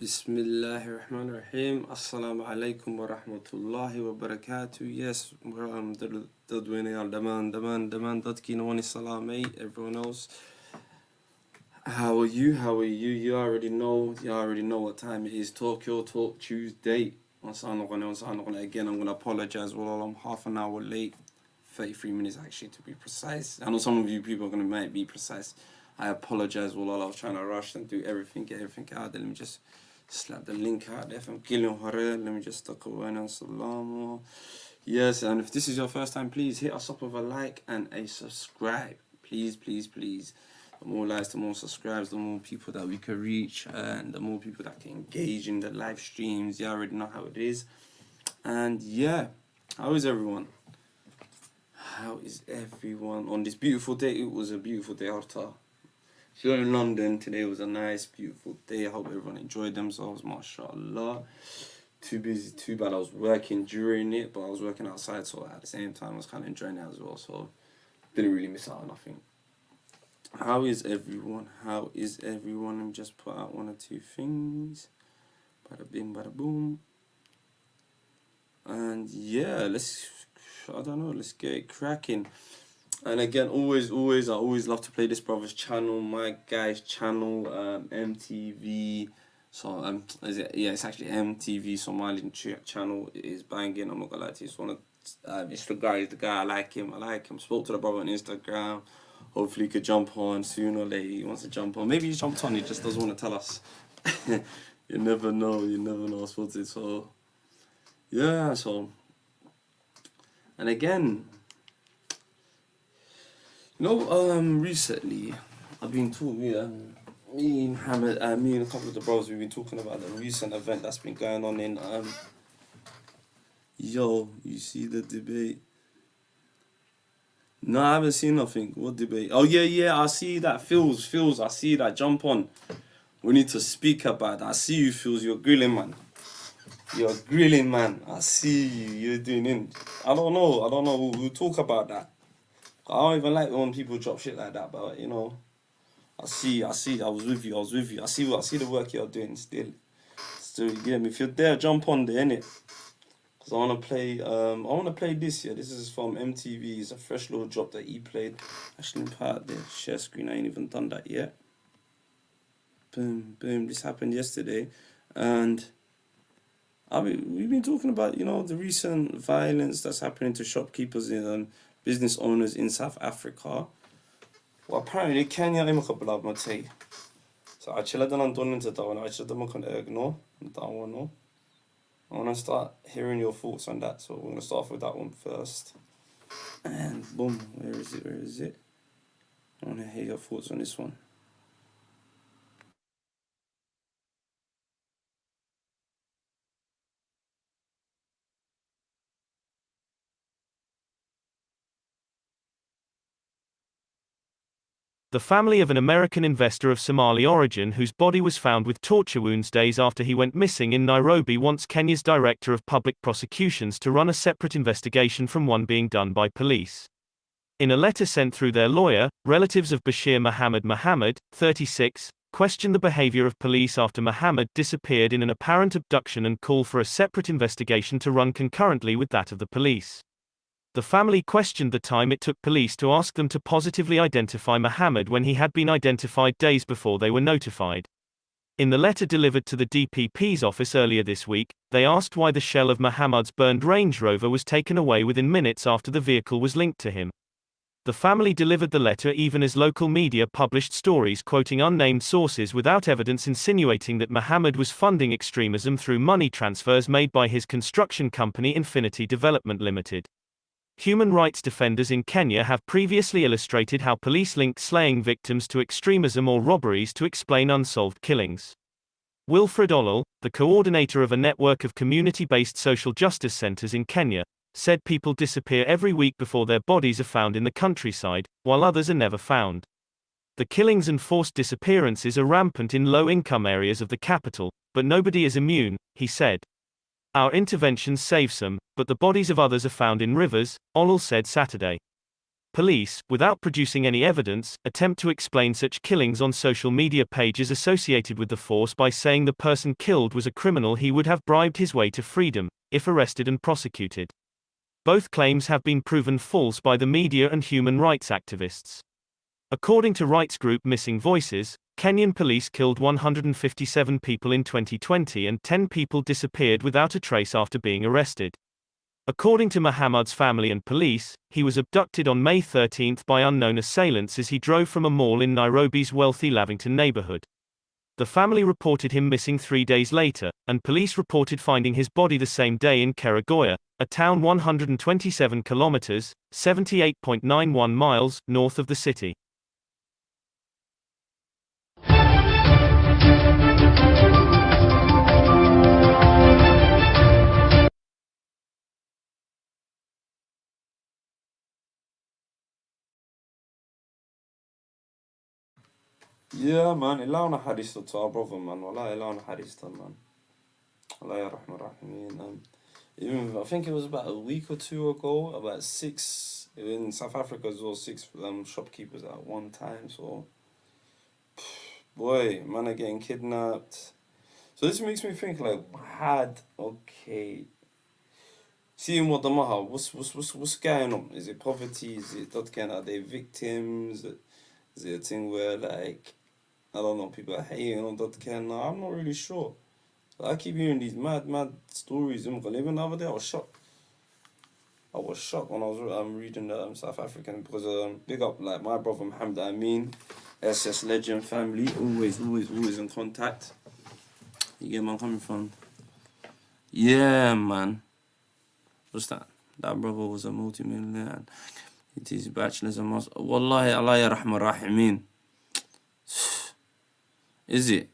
Bismillahirrahmanirrahim. Assalamu alaikum wa rahmatullahi wa barakatuh. Yes, dadweynayaal dhamaan dadkiina waan salaamay. Everyone else, how are you? You already know what time it is. Tokyo Talk Tuesday. Again, I'm gonna apologize. Well, I'm half an hour late, 33 minutes actually to be precise. I know some of you people might be precise. I apologize. Well, I was trying to rush and do everything, get everything out there. Let me just slap the link out there from Let me just stuck away and salamo. Yes, and if this is your first time, please hit us up with a like and a subscribe. Please. The more likes, the more subscribes, the more people that we can reach, and the more people that can engage in the live streams. You already know how it is. And yeah, how is everyone? On this beautiful day? It was a beautiful day, Arta. If you're in London, today was a nice, beautiful day. I hope everyone enjoyed themselves, mashallah. Too busy, too bad I was working during it, but I was working outside, so at the same time I was kind of enjoying it as well, so didn't really miss out on nothing. How is everyone? Let me just put out one or two things. Bada bing, bada boom. And yeah, let's get it cracking. And again, I always love to play this brother's channel, my guy's channel, MTV. So it's actually MTV Somalian channel. It is banging. I'm not gonna lie to you. It's one of it's the guy I like him. Spoke to the brother on Instagram. Hopefully he could jump on sooner or later. He wants to jump on. Maybe he jumped on. He just doesn't want to tell us. You never know. I suppose it. So yeah. And again, recently I've been talking. Me and Hamid, me and a couple of the bros, we've been talking about the recent event that's been going on in you see the debate? No, I haven't seen nothing. What debate? Oh yeah, I see that. Feels, I see that. Jump on. We need to speak about that. I see you, Feels. You're grilling, man. I see you. You're doing it. I don't know. We'll talk about that. I don't even like when people drop shit like that, but I see. I was with you. I see the work you're doing still. You get me? If you're there, jump on there, innit? Cause I wanna play this here. This is from MTV. It's a fresh little drop that he played. Actually, put out the share screen. I ain't even done that yet. Boom. This happened yesterday, and we've been talking about the recent violence that's happening to shopkeepers and business owners in South Africa. Well, apparently Kenya ima kabla matay. So I chill down into that one. I chill down on ignore that one. No, I want to start hearing your thoughts on that. So we're gonna start off with that one first. And boom, where is it? I want to hear your thoughts on this one. The family of an American investor of Somali origin whose body was found with torture wounds days after he went missing in Nairobi wants Kenya's Director of Public Prosecutions to run a separate investigation from one being done by police. In a letter sent through their lawyer, relatives of Bashir Mohammed, 36, questioned the behavior of police after Mohammed disappeared in an apparent abduction and call for a separate investigation to run concurrently with that of the police. The family questioned the time it took police to ask them to positively identify Mohammed when he had been identified days before they were notified. In the letter delivered to the DPP's office earlier this week, they asked why the shell of Mohammed's burned Range Rover was taken away within minutes after the vehicle was linked to him. The family delivered the letter even as local media published stories quoting unnamed sources without evidence insinuating that Mohammed was funding extremism through money transfers made by his construction company Infinity Development Limited. Human rights defenders in Kenya have previously illustrated how police linked slaying victims to extremism or robberies to explain unsolved killings. Wilfred Olol, the coordinator of a network of community-based social justice centers in Kenya, said people disappear every week before their bodies are found in the countryside, while others are never found. The killings and forced disappearances are rampant in low-income areas of the capital, but nobody is immune, he said. Our interventions save some, but the bodies of others are found in rivers, Olol said Saturday. Police, without producing any evidence, attempt to explain such killings on social media pages associated with the force by saying the person killed was a criminal he would have bribed his way to freedom, if arrested and prosecuted. Both claims have been proven false by the media and human rights activists. According to rights group Missing Voices, Kenyan police killed 157 people in 2020 and 10 people disappeared without a trace after being arrested. According to Muhammad's family and police, he was abducted on May 13 by unknown assailants as he drove from a mall in Nairobi's wealthy Lavington neighborhood. The family reported him missing 3 days later, and police reported finding his body the same day in Keragoya, a town 127 kilometers, 78.91 miles, north of the city. Yeah, man, ilawna hadista to our brother, man. Wallah, ilawna hadista, man. Allah ya rahman rahimeen. Even I think it was about a week or two ago, about 6 in South Africa as well, 6 shopkeepers at one time. So, boy, man are getting kidnapped. So this makes me think like, okay, seeing what the maha, what's going on? Is it poverty? Is it that kind? Are they victims? Is it a thing where like, I don't know, people are hating on that kind? I'm not really sure. I keep hearing these mad stories. Even the other day, I was shocked. When I was reading the South African, because big up like my brother Mohammed Amin, SS Legend family, always in contact. You get where I'm coming from? Yeah, man. What's that? That brother was a multi-millionaire and he did his bachelor's and master's. Wallahi, Allah ya rahman rahimeen. Is it?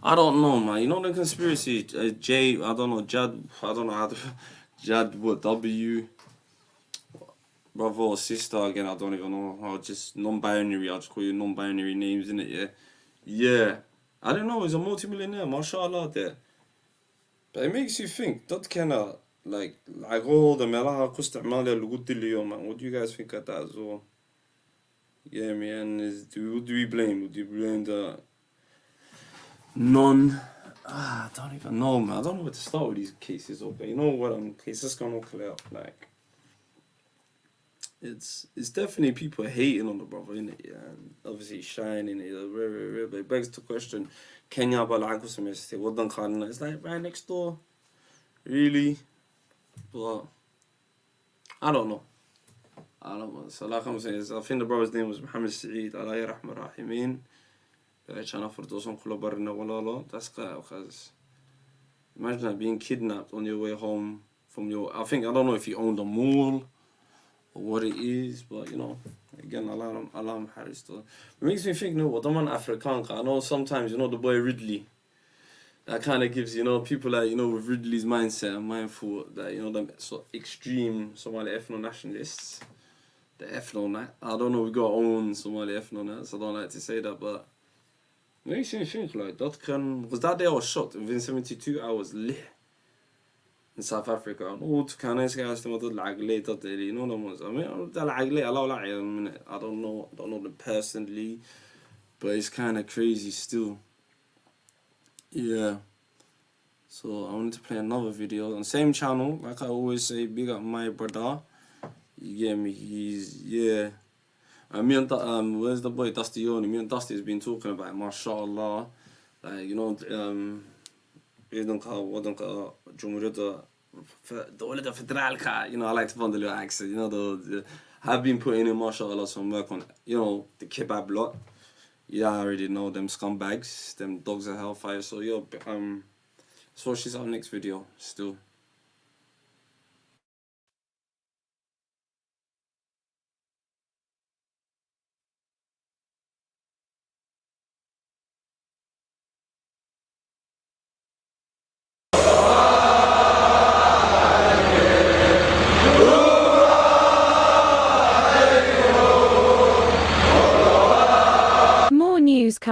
I don't know, man. You know the conspiracy, J, I don't know, Jad, I don't know how to, Jad, what, W, brother or sister, again, I don't even know how, just non-binary, I'll just call you non-binary names, innit, yeah? Yeah. I don't know, he's a multi-millionaire, mashallah, there. But it makes you think, that kind of, like all the ملاها كو استعمالها الود اليوم, man. What do you guys think of that as well? Yeah, man, what do we blame? Would you blame the I don't even know, man. I don't know where to start with these cases, okay? You know what? Cases gonna clear up. Like, it's definitely people hating on the brother, innit? Yeah, and obviously shining it. But it begs the question: Kenya balagos semester. What done Khalna? It's like right next door, really. But I don't know. So like I'm saying, I think the brother's name was Mohammed Saeed. Allah yarahma rahimeen. That's because imagine being kidnapped on your way home from your. I don't know if you own the mall or what it is, but you know, again, Allah Harris. It makes me think, no, what the man African. I know sometimes, you know, the boy Ridley. That kind of gives, you know, people like, you know, with Ridley's mindset and mindful that, you know, them sort of extreme Somali ethno-nationalists. The ethno, I don't know, we got our own Somali ethno, so I don't like to say that, but it makes me think like that because that day I was shocked within 72 hours in South Africa. And كان ناس قاعد يستمدوا العقلية تطلع, you know the ones. I mean, العقلية I don't know them personally, but it's kind of crazy still. Yeah. So I wanted to play another video on the same channel. Like I always say, big up my brother. You get me? He's me and where's the boy Dusty Yoni? Me and Dusty has been talking about it, mashallah. Like, you know, you know, I like to find the little accent, you know, have been putting in mashallah some work on, you know, the kebab lot. Yeah, I already know them scumbags, them dogs are hellfire. So yo, so she's our next video still.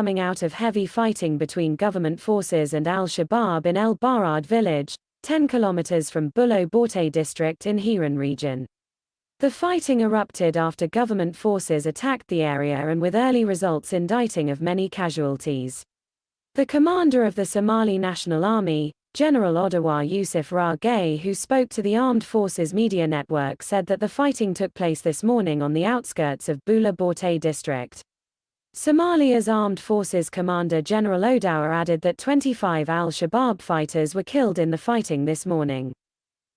coming out of heavy fighting between government forces and al-Shabaab in El Barad village, 10 kilometers from Bulo Borte district in Hiran region. The fighting erupted after government forces attacked the area and with early results indicting of many casualties. The commander of the Somali National Army, General Odawa Yusuf Ragay, who spoke to the Armed Forces Media Network, said that the fighting took place this morning on the outskirts of Bula Borte district. Somalia's Armed Forces Commander General Odawa added that 25 al-Shabaab fighters were killed in the fighting this morning.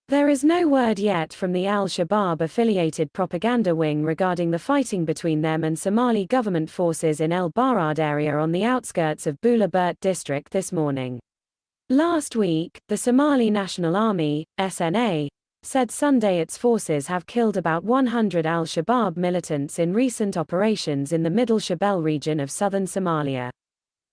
There is no word yet from the al-Shabaab-affiliated propaganda wing regarding the fighting between them and Somali government forces in El Barad area on the outskirts of Bula Burt district this morning. Last week, the Somali National Army, SNA, said Sunday its forces have killed about 100 al-Shabaab militants in recent operations in the Middle Shabelle region of southern Somalia.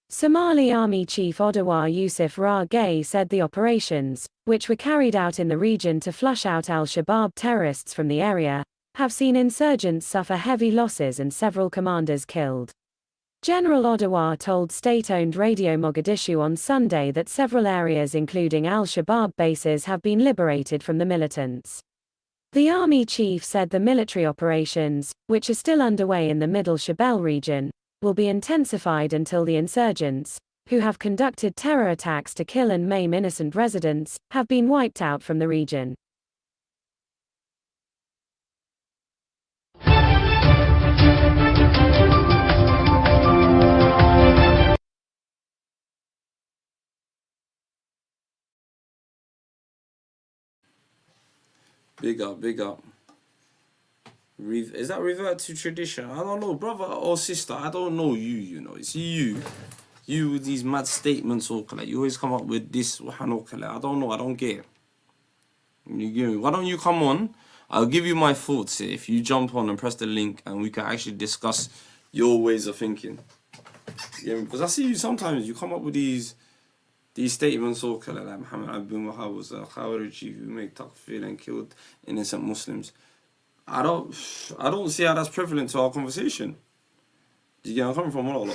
Somali Army Chief Odawa Yusuf Ragay said the operations, which were carried out in the region to flush out al-Shabaab terrorists from the area, have seen insurgents suffer heavy losses and several commanders killed. General Odawa told state-owned Radio Mogadishu on Sunday that several areas including al-Shabaab bases have been liberated from the militants. The army chief said the military operations, which are still underway in the Middle Shabelle region, will be intensified until the insurgents, who have conducted terror attacks to kill and maim innocent residents, have been wiped out from the region. Big up, big up. Is that revert to tradition? I don't know, brother or sister. I don't know you, you know. It's you. You with these mad statements, or like you always come up with this. I don't know. I don't get it. You get me? Why don't you come on? I'll give you my thoughts here. If you jump on and press the link, and we can actually discuss your ways of thinking. Yeah, because I see you sometimes. You come up with these statements, or like Muhammad Abdul Wahab was a Khawariji who made takfir and killed innocent Muslims. I don't see how that's prevalent to our conversation. Do you get where I'm coming from?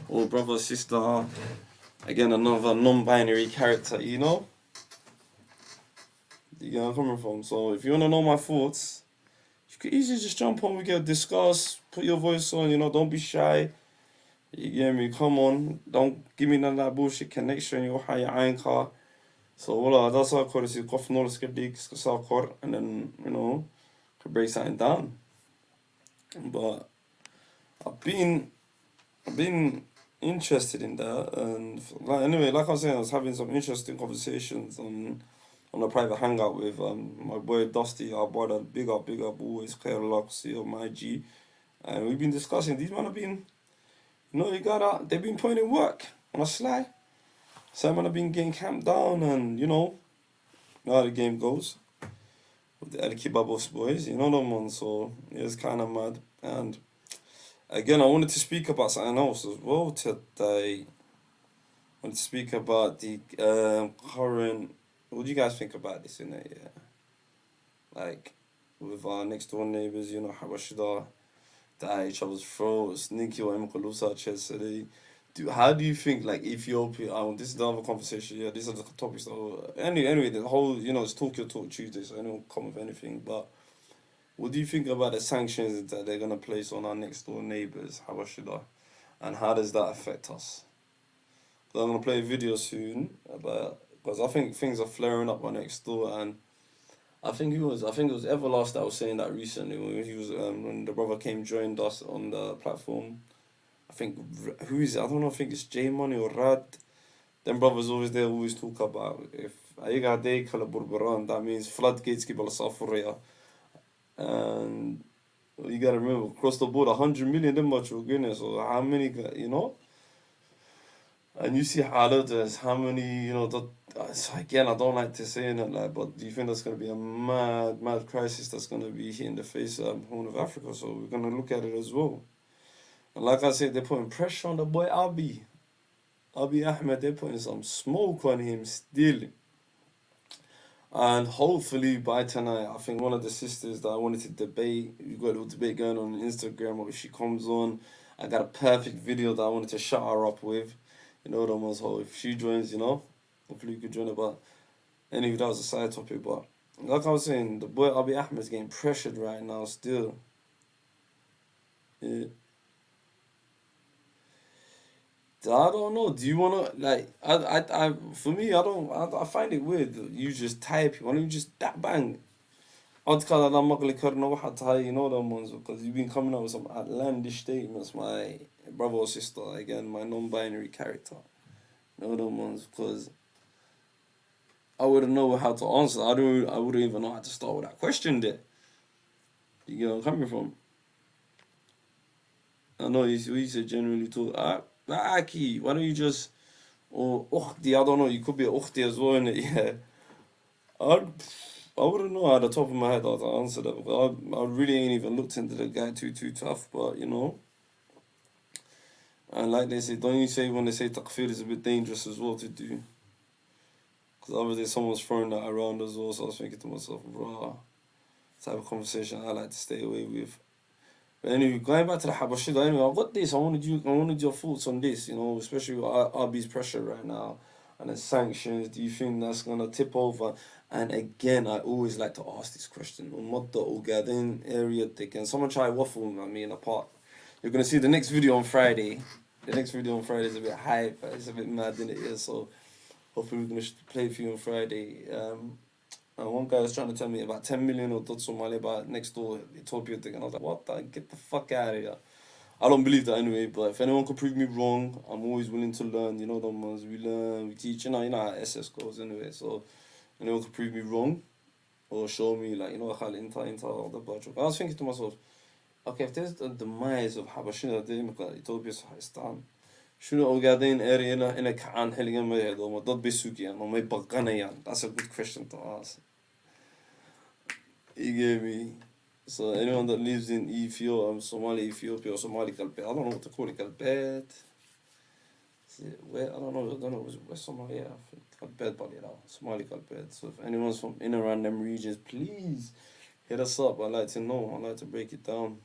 Or brother, sister, again, another non-binary character, you know? Do you get where I'm coming from? So if you want to know my thoughts, you could easily just jump on, we can discuss, put your voice on, you know, don't be shy. You get me? Come on, don't give me none of that bullshit connection, you high iron car. So, voilà, that's how I call it. And then, you know, to break something down. But I've been interested in that, and anyway, like I was saying, I was having some interesting conversations on a private hangout with my boy Dusty, our brother, big up, always clear luck, see on my G, and we've been discussing. These men have been, you know, they've been putting in work on a sly. Some men have been getting camped down, and you know how the game goes. The El Kibabos boys, you know them ones, so it's kind of mad. And again, I wanted to speak about something else as well today. I wanted to speak about the current. What do you guys think about this in it? Yeah, like with our next door neighbors, you know, Habashida, that at each other's throats, Nikki or Mkolusa Chesedi. How do you think, like, Ethiopia, this is the other conversation, yeah, these are the topics, anyway, the whole, you know, it's Talk Your Talk Tuesday, so anyone come with anything, but what do you think about the sanctions that they're going to place on our next door neighbours, Habashida, and how does that affect us? I'm going to play a video soon, because I think things are flaring up right next door, and I think it was Everlast that was saying that recently, when he was, when the brother joined us on the platform. I think, who is it? I don't know, I think it's J Money or Rad. Them brothers always talk about if Aiga Day Kala Burburan, that means floodgates keep Safuraya. And you gotta remember, across the board, 100 million, them much goodness, so how many, you know? And you see how many, you know, again, I don't like to say it, like, but do you think that's going to be a mad crisis that's going to be hitting the face of Horn of Africa? So we're going to look at it as well. And like I said, they're putting pressure on the boy Abiy Ahmed. They're putting some smoke on him still. And hopefully by tonight, I think one of the sisters that I wanted to debate, we've got a little debate going on Instagram, or if she comes on, I got a perfect video that I wanted to shut her up with. You know what I mean? So if she joins, you know, hopefully you could join her. But anyway, that was a side topic. But like I was saying, the boy Abiy Ahmed's getting pressured right now still. Yeah. I don't know. Do you wanna like? For me, I find it weird that you just type. Why don't you just that bang? I'd call that مغلي كرنا واحد هاي, you know them ones, because you've been coming up with some outlandish statements, my brother or sister, again, my non-binary character. You know them ones, because I wouldn't know how to answer. I wouldn't even know how to start with that question there. You get where I'm coming from? I know you said generally talk. Aki, why don't you just, or Ukhti, I don't know, you could be Ukhti as well, innit? Yeah. I wouldn't know at the top of my head how to answer that, because I really ain't even looked into the guy too tough, but you know. And like they say, don't you say when they say takfir is a bit dangerous as well to do? Because obviously someone's throwing that around as well, so I was thinking to myself, bro, type of conversation I like to stay away with. But anyway, going back to the Habashida, anyway, I've got this. I wanted your thoughts on this, you know, especially with Abi's pressure right now and the sanctions. Do you think that's gonna tip over? And again, I always like to ask this question. Area and someone try waffle me apart. You're gonna see the next video on Friday. The next video on Friday is a bit hype, it's a bit mad in it is, so hopefully we're gonna play it for you on Friday. And one guy was trying to tell me about 10 million or Somali about next door Ethiopia thing, and I was like, what the? Get the fuck out of here. I don't believe that anyway, but if anyone could prove me wrong, I'm always willing to learn. You know the ones we learn, we teach, you know how SS goes anyway, so anyone could prove me wrong or show me, like, you know, all the budget. I was thinking to myself, okay, if there's the demise of Habashina, Ethiopia's Pakistan, شنو قاعدين ارينا هنا كعان حلقان ما يهدو ما ضد بسوقيان ما يبقنيان. That's a good question to ask. You get me? So anyone that lives in Ethiopia or Somali Kalbet, I don't know what to call it, Kalbet. Where I don't know where Somalia. I think Kalbet, but Somali Kalbet. So if anyone's from in around them regions, please hit us up. I'd like to know. I'd like to break it down.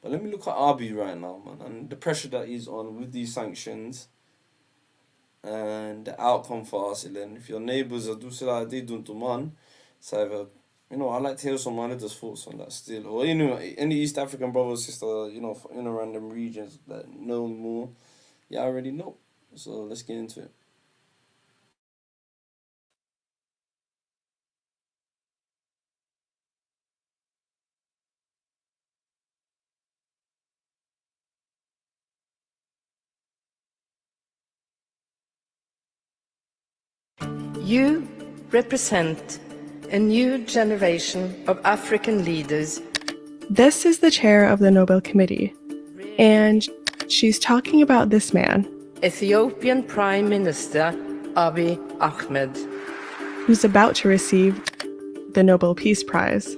But let me look at Abiy right now, man, and the pressure that he's on with these sanctions and the outcome for us. Then, if your neighbours are doing to man, so you know, I like to hear Somali's thoughts on that still, or you know, any East African brother or sister, you know, in a random regions that know more, yeah, I already know. So let's get into it. You represent a new generation of African leaders. This is the chair of the Nobel Committee, and she's talking about this man, Ethiopian Prime Minister Abiy Ahmed, who's about to receive the Nobel Peace Prize.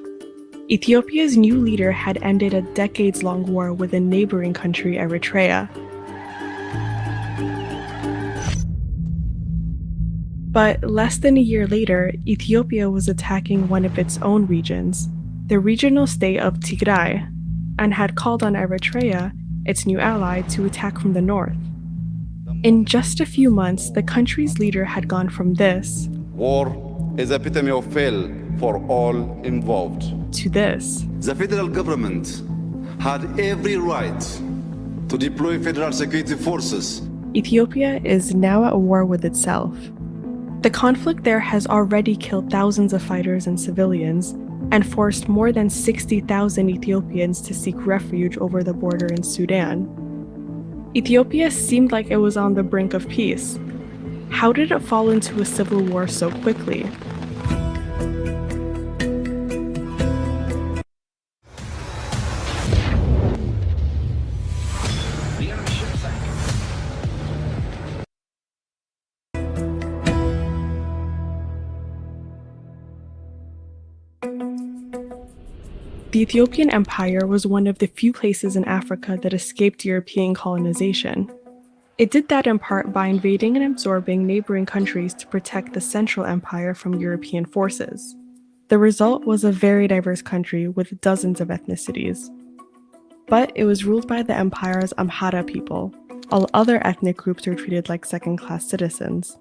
Ethiopia's new leader had ended a decades-long war with a neighboring country, Eritrea. But less than a year later, Ethiopia was attacking one of its own regions, the regional state of Tigray, and had called on Eritrea, its new ally, to attack from the north. In just a few months, the country's leader had gone from this war is the epitome of fail for all involved to this. The federal government had every right to deploy federal security forces. Ethiopia is now at war with itself. The conflict there has already killed thousands of fighters and civilians and forced more than 60,000 Ethiopians to seek refuge over the border in Sudan. Ethiopia seemed like it was on the brink of peace. How did it fall into a civil war so quickly? The Ethiopian Empire was one of the few places in Africa that escaped European colonization. It did that in part by invading and absorbing neighboring countries to protect the Central Empire from European forces. The result was a very diverse country with dozens of ethnicities. but it was ruled by the empire's Amhara people. All other ethnic groups were treated like second-class citizens.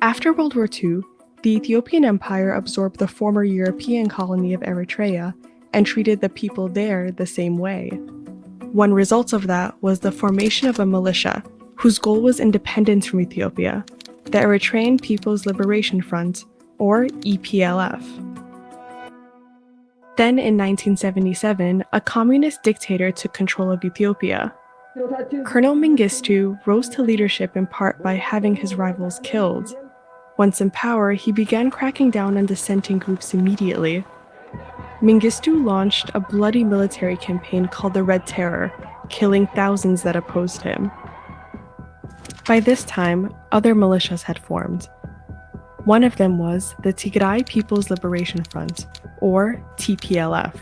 After World War II, the Ethiopian Empire absorbed the former European colony of Eritrea and treated the people there the same way. One result of that was the formation of a militia, whose goal was independence from Ethiopia, the Eritrean People's Liberation Front, or EPLF. Then in 1977, a communist dictator took control of Ethiopia. Colonel Mengistu rose to leadership in part by having his rivals killed. Once in power, he began cracking down on dissenting groups immediately. Mengistu launched a bloody military campaign called the Red Terror, killing thousands that opposed him. By this time, other militias had formed. One of them was the Tigray People's Liberation Front, or TPLF.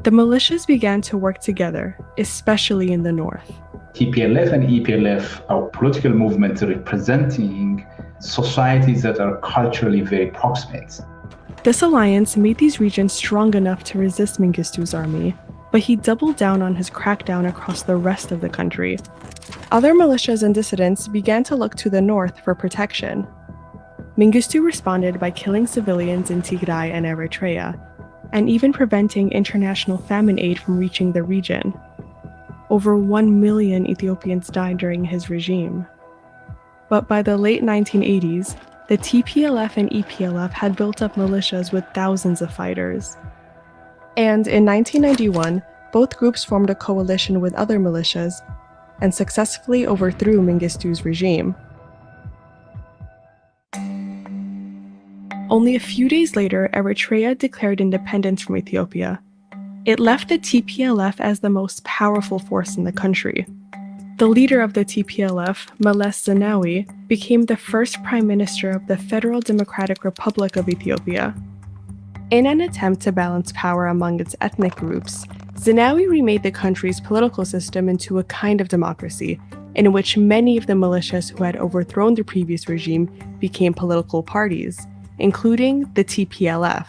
The militias began to work together, especially in the north. TPLF and EPLF are political movements representing societies that are culturally very proximate. This alliance made these regions strong enough to resist Mengistu's army, but he doubled down on his crackdown across the rest of the country. Other militias and dissidents began to look to the north for protection. Mengistu responded by killing civilians in Tigray and Eritrea, and even preventing international famine aid from reaching the region. Over 1 million Ethiopians died during his regime. But by the late 1980s, the TPLF and EPLF had built up militias with thousands of fighters. And in 1991, both groups formed a coalition with other militias and successfully overthrew Mengistu's regime. Only a few days later, Eritrea declared independence from Ethiopia. It left the TPLF as the most powerful force in the country. The leader of the TPLF, Meles Zenawi, became the first prime minister of the Federal Democratic Republic of Ethiopia. In an attempt to balance power among its ethnic groups, Zenawi remade the country's political system into a kind of democracy, in which many of the militias who had overthrown the previous regime became political parties, including the TPLF.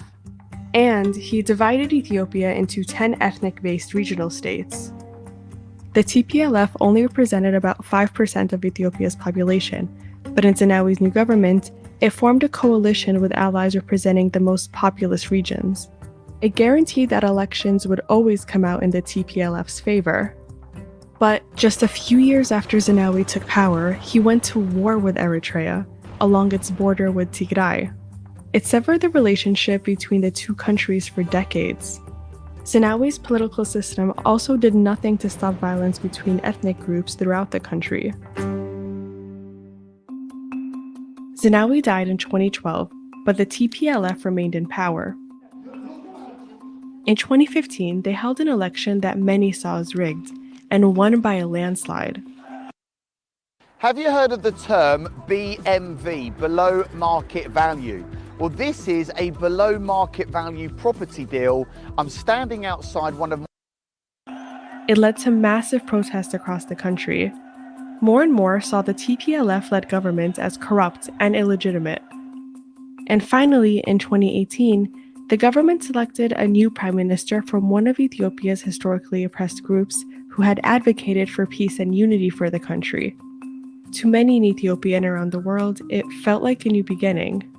And he divided Ethiopia into 10 ethnic-based regional states. The TPLF only represented about 5% of Ethiopia's population, but in Zenawi's new government, it formed a coalition with allies representing the most populous regions. It guaranteed that elections would always come out in the TPLF's favor. But just a few years after Zenawi took power, he went to war with Eritrea, along its border with Tigray. It severed the relationship between the two countries for decades. Zenawi's political system also did nothing to stop violence between ethnic groups throughout the country. Zenawi died in 2012, but the TPLF remained in power. In 2015, they held an election that many saw as rigged, and won by a landslide. Have you heard of the term BMV, below market value? Well, this is a below market value property deal. I'm standing outside one of It led to massive protests across the country. More and more saw the TPLF-led government as corrupt and illegitimate. And finally, in 2018, the government selected a new prime minister from one of Ethiopia's historically oppressed groups who had advocated for peace and unity for the country. To many in Ethiopia and around the world, it felt like a new beginning.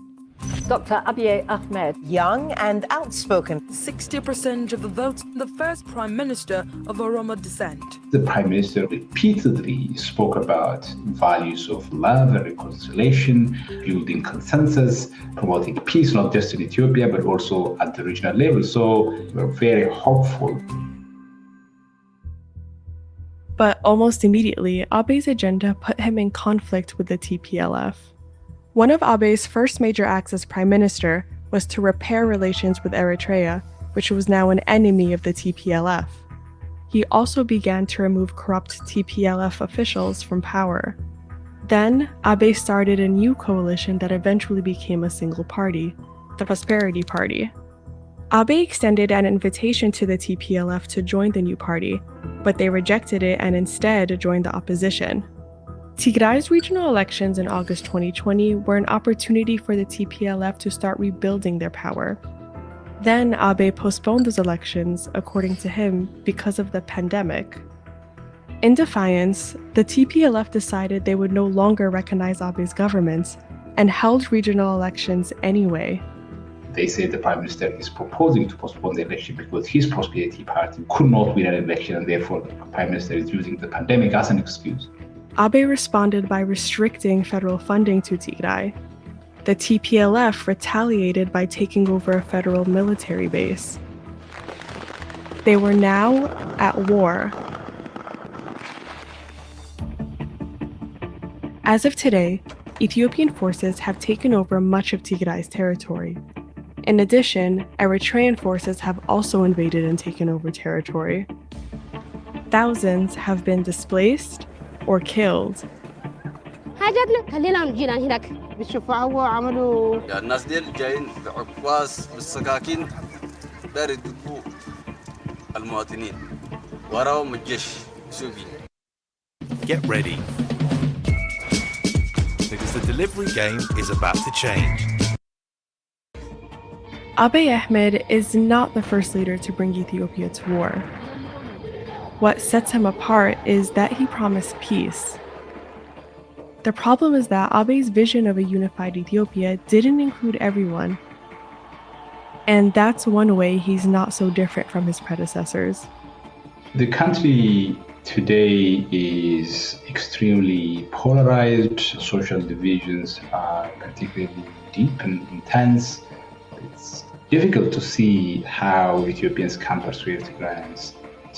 Dr. Abiy Ahmed. Young and outspoken. 60% of the votes, the first prime minister of Oromo descent. The prime minister repeatedly spoke about values of love and reconciliation, building consensus, promoting peace, not just in Ethiopia, but also at the regional level. So we're very hopeful. But almost immediately, Abiy's agenda put him in conflict with the TPLF. One of Abiy's first major acts as prime minister was to repair relations with Eritrea, which was now an enemy of the TPLF. He also began to remove corrupt TPLF officials from power. Then, Abiy started a new coalition that eventually became a single party, the Prosperity Party. Abiy extended an invitation to the TPLF to join the new party, but they rejected it and instead joined the opposition. Tigray's regional elections in August 2020 were an opportunity for the TPLF to start rebuilding their power. Then Abe postponed those elections, according to him, because of the pandemic. In defiance, the TPLF decided they would no longer recognize Abe's government and held regional elections anyway. They say the Prime Minister is proposing to postpone the election because his Prosperity Party could not win an election, and therefore the Prime Minister is using the pandemic as an excuse. Abe responded by restricting federal funding to Tigray. The TPLF retaliated by taking over a federal military base. They were now at war. As of today, Ethiopian forces have taken over much of Tigray's territory. In addition, Eritrean forces have also invaded and taken over territory. Thousands have been displaced or killed. بالشفاعة عملوا يا الناس ديل جايين بعكاز بالسكاكين دار يدقوا المواطنين وراهم الجيش سوقي. Get ready, because the delivery game is about to change. Abiy Ahmed is not the first leader to bring Ethiopia to war. What sets him apart is that he promised peace. The problem is that Abiy's vision of a unified Ethiopia didn't include everyone. And that's one way he's not so different from his predecessors. The country today is extremely polarized. Social divisions are particularly deep and intense. It's difficult to see how Ethiopians can persuade Tigrayans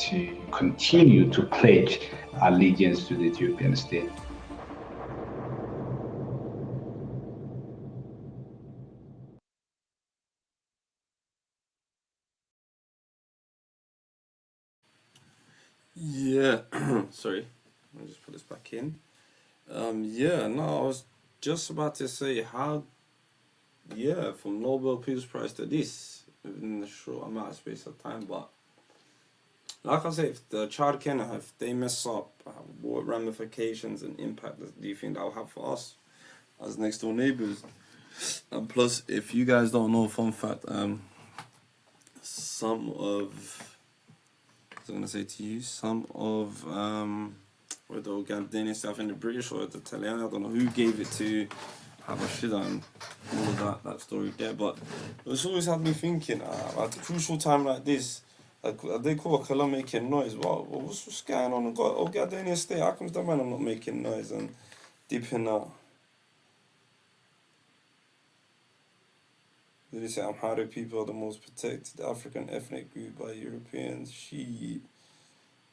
to continue to pledge allegiance to the Ethiopian state. Yeah, sorry, I'll just put this back in. Yeah, no, I was just about to say how, yeah, from Nobel Peace Prize to this within a short amount of space of time, but like I say, if the Chad Kenna, if they mess up, what ramifications and impact do you think that'll have for us as next door neighbors? And plus, if you guys don't know, fun fact, some of I'm gonna say to you, some of whether the Ugandan stuff in the British or the Italian, I don't know who gave it to Habashida and all of that story there, but it's always had me thinking, at a crucial time like this, like they call Kala making noise. Well, what's going on? Ugandan state, how comes the man I'm not making noise and dipping out? They say Amharic people are the most protected African ethnic group by Europeans. Shit.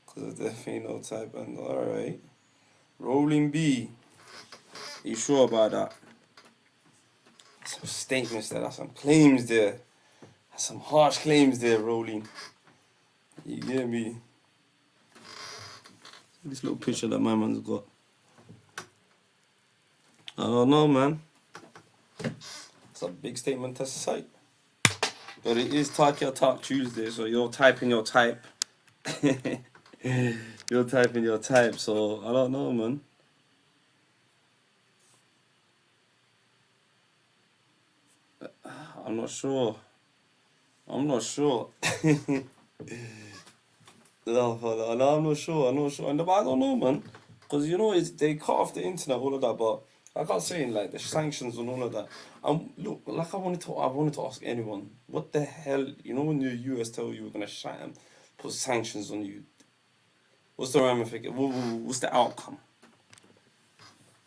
Because of their phenotype and alright. Rolling B. Are you sure about that? Some statements there, some claims there. Some harsh claims there, Rolling. You get me? This little picture that my man's got. I don't know, man. It's a big statement to cite. But it is Talk Your Talk Tuesday, so you're typing your type. You're typing your type, so I don't know, man. I'm not sure. No, I'm not sure. And but I don't know, man. Because, you know, they cut off the internet, all of that, but like I was saying, like the sanctions and all of that. Look, like I wanted to ask anyone, what the hell, you know, when the US tell you we're gonna shut and put sanctions on you, what's the ramification? What's the outcome?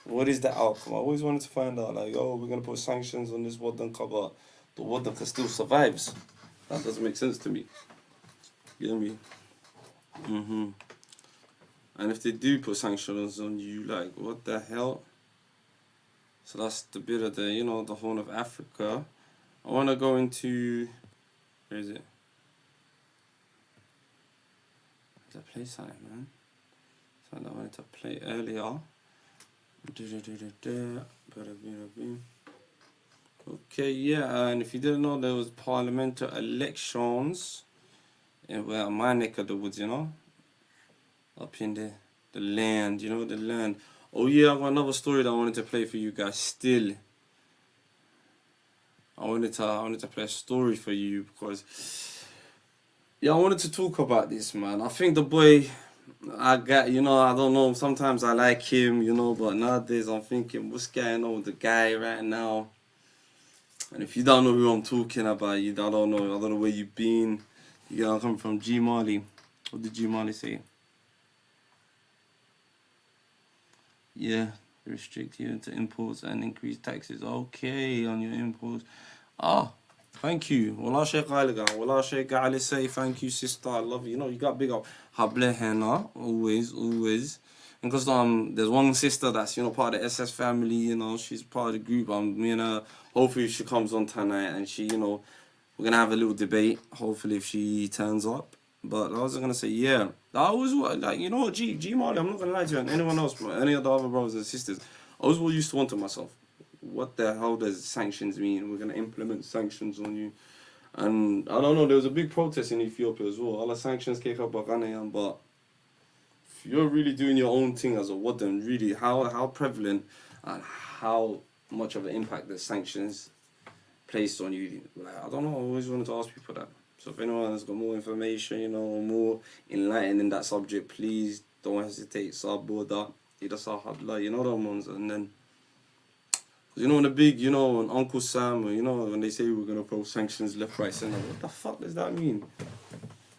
What is the outcome? I always wanted to find out, like, oh, we're gonna put sanctions on this Wadanka, but the Wadanka still survives. That doesn't make sense to me. You know me? And if they do put sanctions on you, like, what the hell? So that's the bit of the, you know, the Horn of Africa. I want to go into, where is it? There's a play sign, man. So I wanted to play earlier. Okay, yeah, and if you didn't know, there was parliamentary elections in my neck of the woods, you know, up in the land, you know, the land. Oh yeah, I got another story that I wanted to play for you guys still. I wanted to play a story for you because I wanted to talk about this, man. I think the boy, I don't know, sometimes I like him, but nowadays I'm thinking, what's going on with the guy right now? And if you don't know who I'm talking about, I don't know where you've been. I come from G Marley. What did G Marley say? Yeah, restrict you into imports and increase taxes. Okay, on your imports. Thank you. Wallah Sheikh Aliga. Wallah Sheikh Ali say thank you, sister. I love you. You got big up. Hable Henna. Always. And because there's one sister that's, part of the SS family, she's part of the group. Hopefully she comes on tonight and she, we're gonna have a little debate. Hopefully if she turns up. But I was gonna say, yeah. I always G Marley, I'm not gonna lie to you and anyone else, bro, any of the other brothers and sisters. I always used to wonder to myself, what the hell does sanctions mean? We're gonna implement sanctions on you. And I don't know, there was a big protest in Ethiopia as well. All the sanctions came up, but if you're really doing your own thing as a Waddan, really, how prevalent and how much of an impact the sanctions placed on you? I don't know, I always wanted to ask people that. So if anyone has got more information, more enlightened in that subject, please don't hesitate. Sub-border, Hadla, them ones. And then, in the big, when Uncle Sam, when they say we're going to throw sanctions left, right, center, what the fuck does that mean?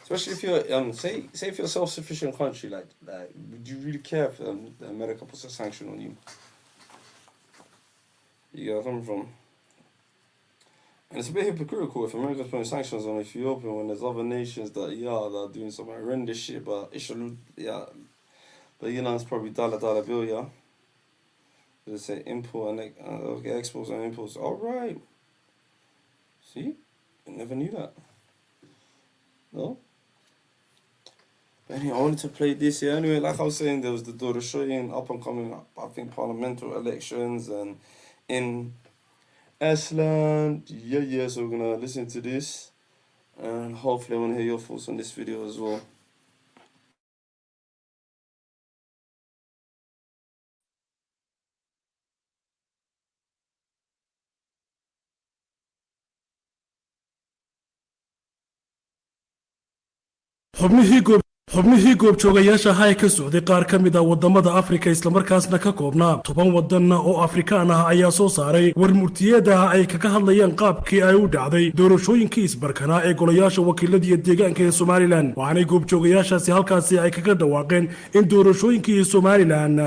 Especially if you're, say if you're a self-sufficient country, like, would you really care if America puts a sanction on you? You get where I'm coming from? And it's a bit hypocritical if America's putting sanctions on Ethiopia when there's other nations that are doing some horrendous shit, but it's probably dollar bill, yeah? They say import and exports and imports. All right. See? I never knew that. No? But anyway, I wanted to play this here. Anyway, like I was saying, there was the Doroshoyin up and coming, I think, parliamentary elections and in Iceland. Yeah, so we're gonna listen to this and hopefully I want to hear your thoughts on this video as well. xubnihii goobjoogayaasha hay ka socday qaar ka mid ah wadamada Afrika islamarkaasna ka koobnaa 10 wadan oo Afrikaan ah ayaa soo saaray warmurtiyeeda ay kaga hadlayaan qaabkii ay u dhacday doorashooyinkii isbarkanaa ee golayaasha wakiilada iyo deegaanka ee Somaliland. waxaanay goobjoogayaashaasi halkaasi ay kaga dhawaaqeen in doorashooyinkii Somaliland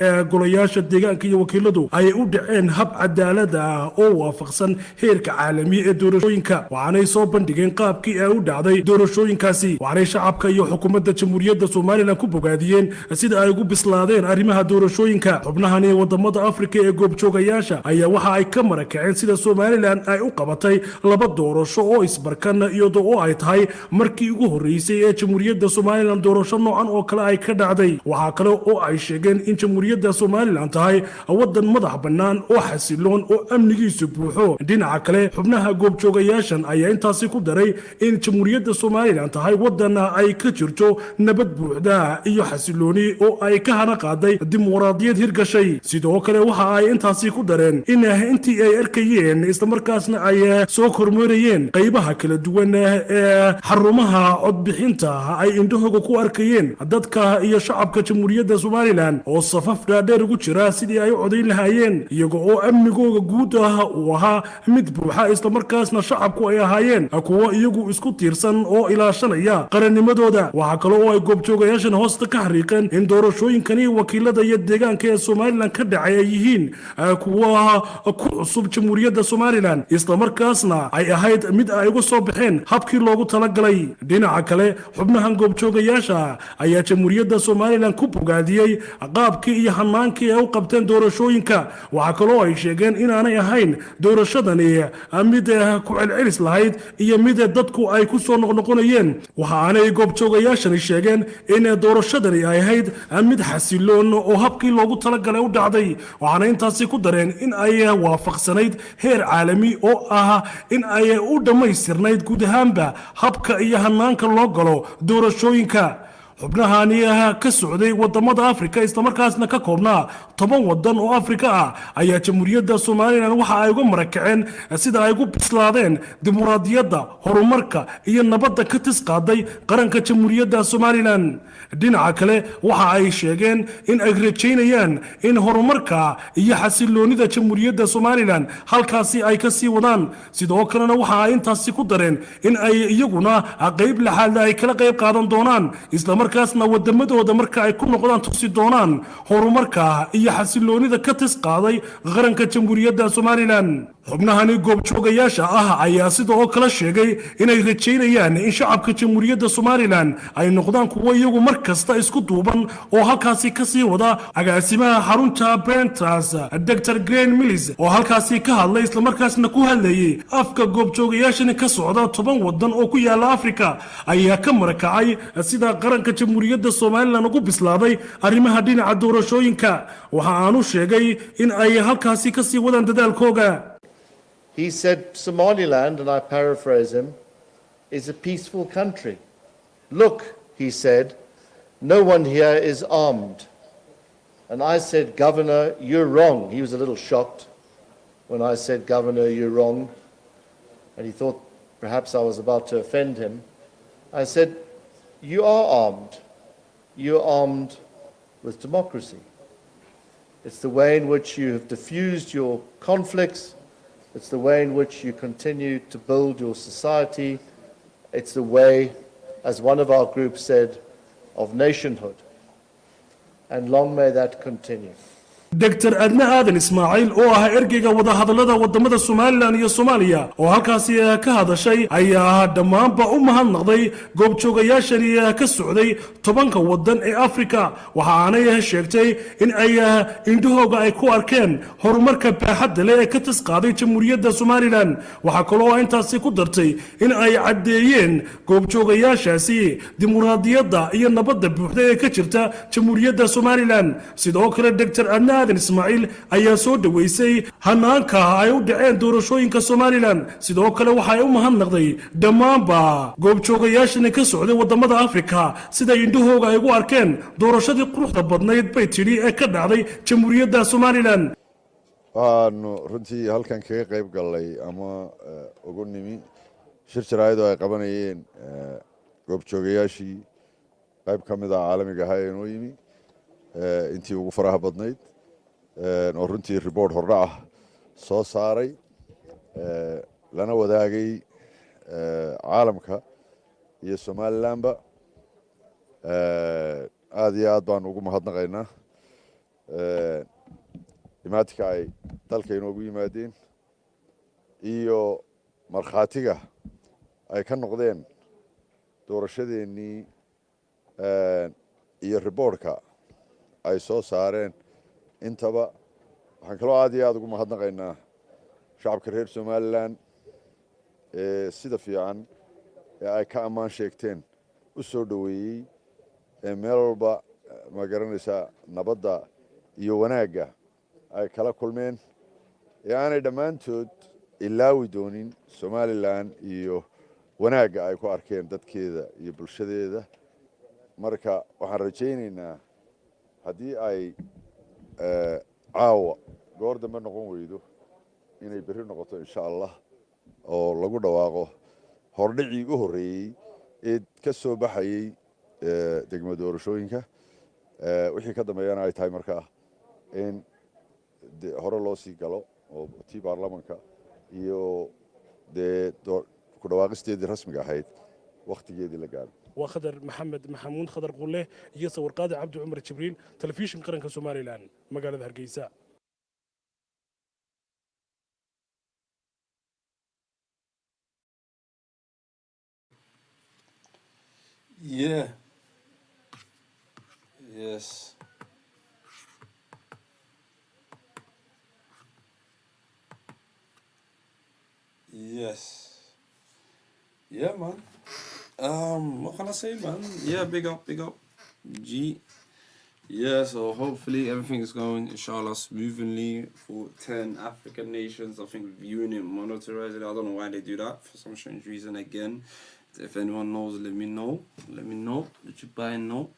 ee golayaasha deegaanka iyo wakiiladu ay u dhaceen hab cadaalad ah oo waafaqsan heerka caalami ee doorashooyinka. waxaanay soo bandhigeen qaabkii ay u dhacday doorashooyinkaasi. waxaanay shacabka iyo xukuumadda jamhuuriyadda Somaliland ku bogaadiyeen sida ay ugu bislaadeen arrimaha doorashooyinka. xubnahani wadamada Afrika ee goobjoogayaasha ayaa waxa ay ka marakaceen sida Somaliland ay u qabatay laba doorasho oo isbarkan iyadoo ay tahay markii ugu horeysay ee jamhuuriyadda Somaliland doorasho noocan oo kale ay ka dhacday. waxa kale oo ay sheegeen in jamhuuriyadda Somaliland tahay wadan madax bannaan oo xasiloon oo amnigiisu buuxo. dhinaca kale xubnaha goobjoogayaashan ayaa intaasi ku daray in jamhuuriyadda Somaliland tahay wadan ay ka jirto nabad buuxda iyo xasilooni oo ay ka hana qaaday dimuqraadiyad hirgashay. sidoo kale waxa ay intaasi ku dareen in intii ay arkayeen isla markaasna ay soo kormeerayeen qaybaha kala duwan ee xarumaha codbixinta ay indhahooda ku arkayeen dadka iyo shacabka jamhuuriyadda Somaliland oo safaf dhaadheer ugu jira sidii ay u codayn lahaayeen iyaga oo amnigooda guud ah uu ahaa mid buuxa isla markaasna shacabku ay ahaayeen kuwa iyagu isku tiirsan oo ilaashanaya qarannimadooda. waxa kale oo ay goobjoogayaashan hoosta ka xariiqeen in doorashooyinkani wakiilada iyo deegaanka ee Somaliland ka dhacay ay yihiin kuwa ku cusub jamhuuriyadda Somaliland isla markaasna ay ahayd mid ay uga soo baxeen habkii loogu talagalay. dhinaca kale xubnahan goobjoogayaasha ayaa jamhuuriyadda Somaliland ku bogaadiyay qaabkii iyo hanaankii ay u qabteen doorashooyinka. waxa kale oo ay sheegeen inaanay ahayn doorashadani mid ku celcelis lahayd iyo mid dadku ay ku soo noqnoqonayeen. waxaanay goobjoogayaashani sheegeen in doorashadani ay ahayd mid xasiloon oo habkii loogu talagalay u dhacday. waxaana intaasi ku dareen in ay waafaqsanayd heer caalami oo ah in ay u dhammaystirnayd guud ahaanba habka iyo hanaanka loo galo doorashooyinka. xubnahani ka socday wadamada Afrika islamarkaasna ka koobnaa 10 wadan oo Afrika ah ayaa jamhuuriyadda Soomaaliland waxa ay uga marakaceen sida ay ugu bislaadeen dimuqraadiyadda horumarka iyo nabadda ka tisqaaday qaranka jamhuuriyadda Soomaaliland dhinaca kale waxa ay sheegeen in ay rajaynayaan in horumarka iyo xasiloonida jamhuuriyadda Soomaaliland halkaasi ay ka sii wadaan sidoo kalena waxa ay intaasi ku dareen in ay iyaguna qayb laxaad ay kala qayb qaadan doonaan isla markaasna wadamadooda marka ay ku noqdaan tusi doonaan horumarka iyo xasiloonida ka tisqaaday qaranka jamhuuriyadda Soomaaliland xubnahani goobjoogayaasha ah ayaa sidoo kale sheegay inay rajaynayaan in shacabka jamhuuriyadda Soomaaliland ay noqdaan kuwo iyagu markasta isku duuban oo halkaasi ka sii wada agaasimaha xarunta Brentas Dr. Graham Mills oo halkaasi ka hadlay isla markaasna ku hadlayay afka goobjoogayaashani ka socda 10 wadan oo ku yaala Afrika ayaa ka marakacay sida qaranka jamhuuriyadda Soomaaliland ugu bislaaday arrimaha dhinaca doorashooyinka waxa aanu sheegay in ay halkaasi ka sii wadaan dadaalkooga. He said Somaliland, and I paraphrase him, is a peaceful country. Look, he said, no one here is armed. And I said, Governor, you're wrong. He was a little shocked when I said, Governor, you're wrong. And he thought perhaps I was about to offend him. I said, you are armed. You're armed with democracy. It's the way in which you have diffused your conflicts. It's the way in which you continue to build your society. It's the way, as one of our groups said, of nationhood. And long may that continue. Dr. Adna Aadan Ismaaciil oo ah ergeyga wada hadallada wadamada Soomaaliland iyo Soomaaliya oo halkaasi ka hadashay ayaa dhammaanba u mahadnaqday goobjoogayaashani ka socday 10 wadan ee Afrika waxa aanay sheegtay in ay indhahooga ay ku arkeen horumarka baaxadda leh ee ka tisqaaday jamhuuriyadda Soomaaliland waxa kale oo intaasi ku dartay in ay cadeeyeen goobjoogayaashaasi dimuqraadiyadda iyo nabadda buuxda ee ka jirta jamhuuriyadda Soomaaliland sidoo kale Dr. Adna Aadan Ismaaciil ayaa soo dhaweysay hanaanka ay u dhaceen doorashooyinka Soomaaliland sidoo kale waxa ay u mahadnaqday dhammaanba goobjoogayaashani ka socday wadamada Afrika sida indhahooga ay ugu arkeen doorashadii quruxda badnayd bay tiri ee ka dhacday jamhuuriyadda Soomaaliland waanu runtii halkan kaga qayb galay ama ugu nimi shir jaraa'id oo ay qabanayeen goobjoogayaashii qayb ka mid ah caalamiga ah ee noo yimi intii ugu faraha badnayd oo runtii report hordhac ah soo saaray lana wadaagay caalamka iyo Somalilandba aad iyo aad baan ugu mahadnaqaynaa imaatinka ay dalka inoogu yimaadeen iyo markhaatiga ay ka noqdeen doorashadeennii iyo reportka ay soo saareen intaba waxaan kaloo aad iyo aad ugu mahadnaqaynaa shacabka reer Somaliland sida fiican ee ay ka ammaan sheegteen u soo dhaweeyey meel walba ma garanaysaa nabadda iyo wanaagga ay kala kulmeen aanay dhammaantood ilaawi doonin Somaliland iyo wanaagga ay ku arkeen dadkeeda iyo bulshadeeda marka waxaan rajaynaynaa haddii ay caawa goor dambe noqon weydo inay berri noqoto insha Allah oo lagu dhawaaqo hordhicii u horreeyey ee ka soo baxayay degmada doorashooyinka wixii ka dambeeyana ay tahay markaa in hore loo sii galo oo tii baarlamaanka iyo ku dhawaaqisteedii rasmiga ahayd waqtigeedii la gaaro وخضر محمد محمود خضر قوله يصور قاضي عبد عمر جبريل تلفزيون قرن كسوماليلاند مقالة هرقيسة Yeah. Yes. Yes. Yeah, man. What can I say, man? Yeah, big up, G. Yeah, so hopefully everything is going, inshallah, smoothly for 10 African nations. I think viewing it, monitorizing it. I don't know why they do that for some strange reason again. If anyone knows, let me know. Let me know. Let you buy know.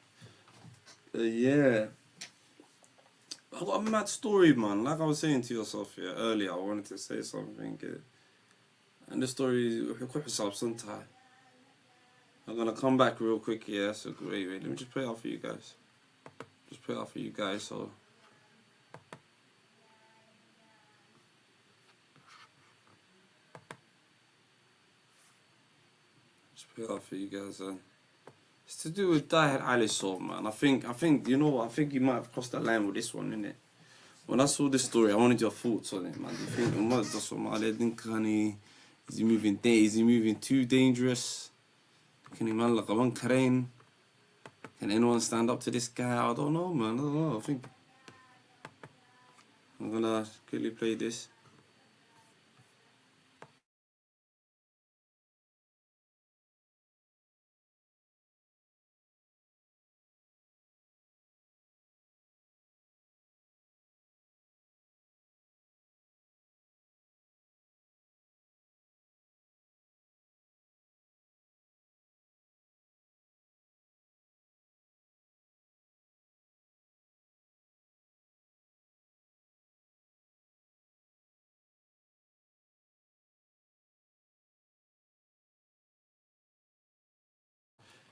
Yeah. I got a mad story, man. Like I was saying to yourself here earlier, I wanted to say something. And the story, I'm gonna come back real quick, yeah. So wait, let me just play it out for you guys. Just play it out for you guys, so. Just play it out for you guys, it's to do with Tahir Ali Sow, man. I think, you know what, I think you might have crossed the line with this one, innit? When I saw this story, I wanted your thoughts on it, man. Do you think is he moving is he moving too dangerous? Can anyone stand up to this guy? I don't know, man. I don't know. I think I'm gonna quickly play this.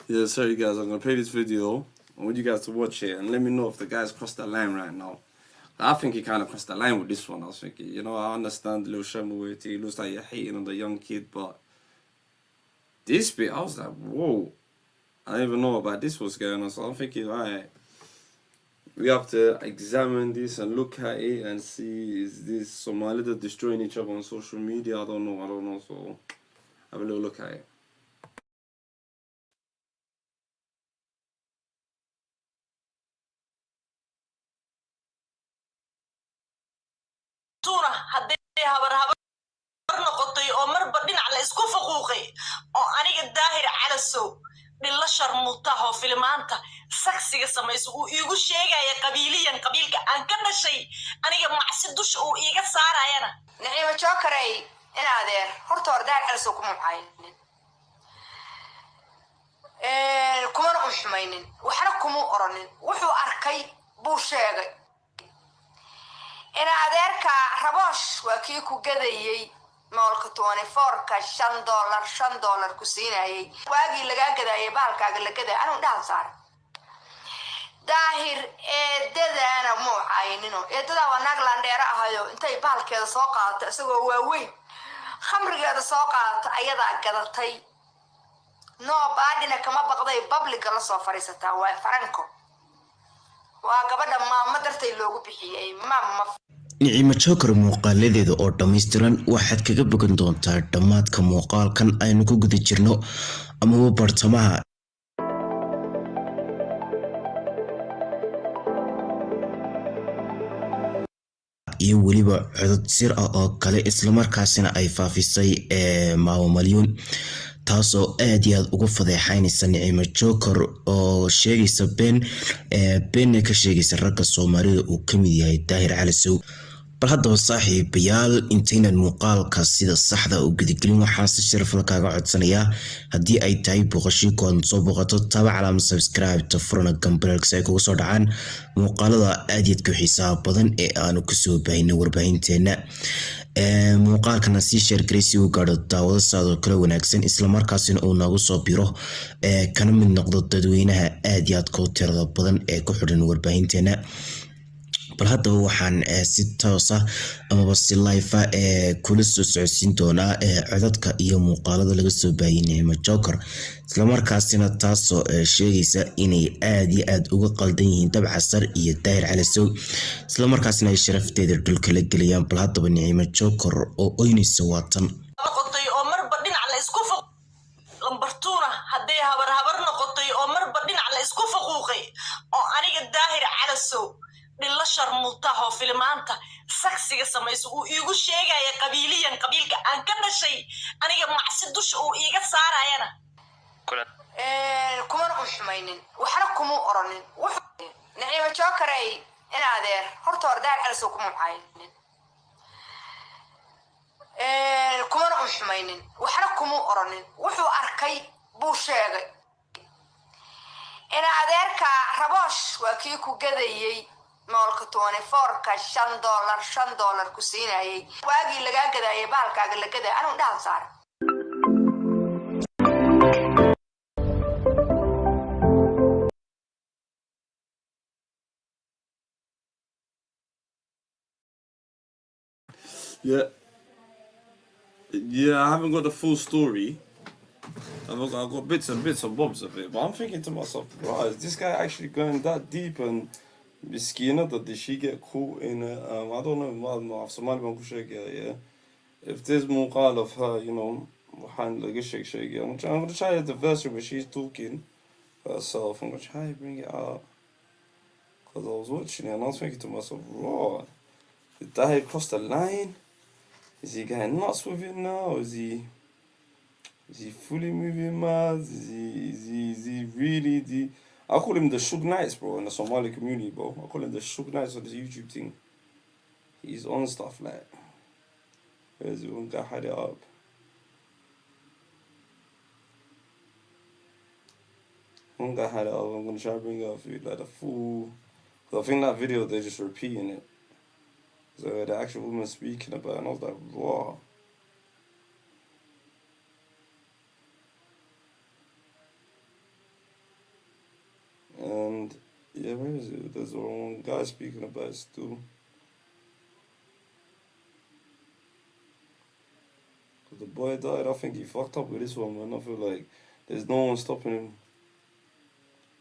Yeah, sorry guys, I'm gonna play this video. I want you guys to watch it and let me know if the guy's crossed the line right now. I think he kind of crossed the line with this one. I was thinking, you know, I understand the little Shamawiti, it looks like you're hating on the young kid, but this bit, I was like, whoa. I didn't even know about this was going on, so I'm thinking, alright, we have to examine this and look at it and see, is this Somali that destroying each other on social media? I don't know, so have a little look at it. haddii habar noqotay oo marba dhinac la isku faquuqay oo aniga Daahir Cali Sow dhilla sharmutaho filmaanta saksiga samayso uu iigu sheegaya qabiilka aan ka dhashay aniga macsi dush uu iiga saarayana Naciima Jokaray in adeer horta Daahir Cali Sow kuma maxaynin kuma xumaynin waxna kuma oranin wuxuu arkay buu sheegay ina adeerka Rabosh waa kii ku gadayay moolka 24ka $5 ku siinayay waagi laga gadayay baalkaaga la gaday anu dhaal saar Daahir eedadana mu caynino eedada waa naag landheera ahayo intay baalkeeda soo qaadato isagoo waaweyn khamrigeeda soo qaadato ayada gadatay no baadina kama baqday public la soo fariisataa waa Franco waa gabadha maama dartay loogu bixiyay maama Naciima Jokaray muuqaaladeeda oo dhameystiran waxaad kaga bogan doontaa dhamaadka muuqaalkan aynu ku guda jirno ama bartamaha iyo waliba codad sir ah oo kale isla markaasina ay faafisay Maawo Malyuun taasoo aad iyo aad ugu fadeexaynaysa Naciima Jokaray oo sheegaysa been ka sheegaysa ragga Soomaalida uu kamid yahay Daahir Cali Sow bal haddaba saaxiibayaal intaynan muuqaalka sida saxda u gudagelin waxaan si sharaf leh kaaga codsanayaa haddii ay tahay booqashii koon soo booqato taba calaamad subscribe ta furna gambalka ay kugu soo dhacaan muuqaalada aad iyo aad ku xiisaha badan ee aanu ku soo baahinay warbaahinteena muuqaalkana si share gareysi u gaadho daawado saadoo kale wanaagsan isla markaasina uu nagu soo biro kana mid noqdo dadweynaha aad iyo aad ku tirada badan ee ku xidhan warbaahinteena bal haddaba waxaan si toos ah ama si live ah kula soo socodsiin doonaa codadka iyo muuqaalada laga soo baahiyay Naciima Jokaray isla markaasina taasoo sheegaysa inay aad iyo aad uga qaldan yihiin Dabcasar iyo Daahir Cali Sow isla markaasina ay sharafteeda dhulka la geliyaan bal haddaba Naciima Jokaray oo oynaysa waatan noqotay oo marba dhinac la isku lambartuuna haddii habar noqotay oo marba dhinac la isku faquuqay oo aniga Daahir Cali Sow dhilla sharmutaho filmaanta saksiga samayso uu iigu sheegaya qabiilka aan ka dhashay aniga macsi dush uu iiga saarayana kuma xumaynin waxna kuma oranin Naciima Jokaray in adeer horta Daahir Cali Sow kuma maxaynin kuma xumaynin samaynin waxna kuma oranin wuxuu arkay buu sheegay in adeerka raboosh waa kii ku gadayay moolka 24ka $5 ku siinayay waagii laga gadayay baalkaaga la gaday anuu dhaal saar Yeah, I haven't got the full story. I've got bits and bobs of it, but I'm thinking to myself, right, is this guy actually going that deep? And Miskina, did she get caught in it? I don't know, yeah. If there's more of her, you know, I'm gonna try the version where she's talking herself. I'm gonna try to bring it out. Because I was watching it and I was thinking to myself, raw, did that cross the line? Is he getting nuts with it now? Is he fully moving mad? Is he really I call him the Suge Knights, bro, in the Somali community, bro. I call him the Suge Knights on this YouTube thing. He's on stuff like, where is it? One guy had it up. One guy had it up. I'm gonna try to bring it up for you, like the full. I think that video they're just repeating it. So the actual woman speaking about it, and I was like, wow. And yeah, where is it? There's one guy speaking about it still. Cause the boy died. I think he fucked up with this one, man. I feel like there's no one stopping him.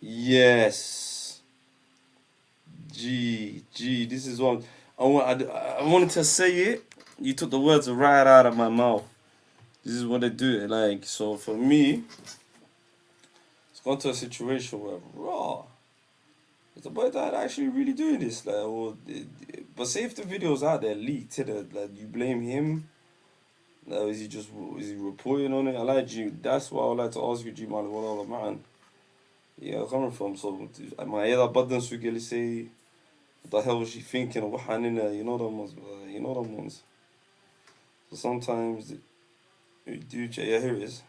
Yes. This is one. I wanted to say it. You took the words right out of my mouth. This is what they do. Like, so for me, it's gone to a situation where, raw, is the boy that actually really doing this? Like, but say if the video's out there leaked, like, you blame him? Like, is he reporting on it? I like you. That's why I would like to ask you, G man, what all man. Yeah, coming from, so my other buttons we get say, what the hell was she thinking? Or what in there? You know them ones. So sometimes you do check. Yeah, here it is.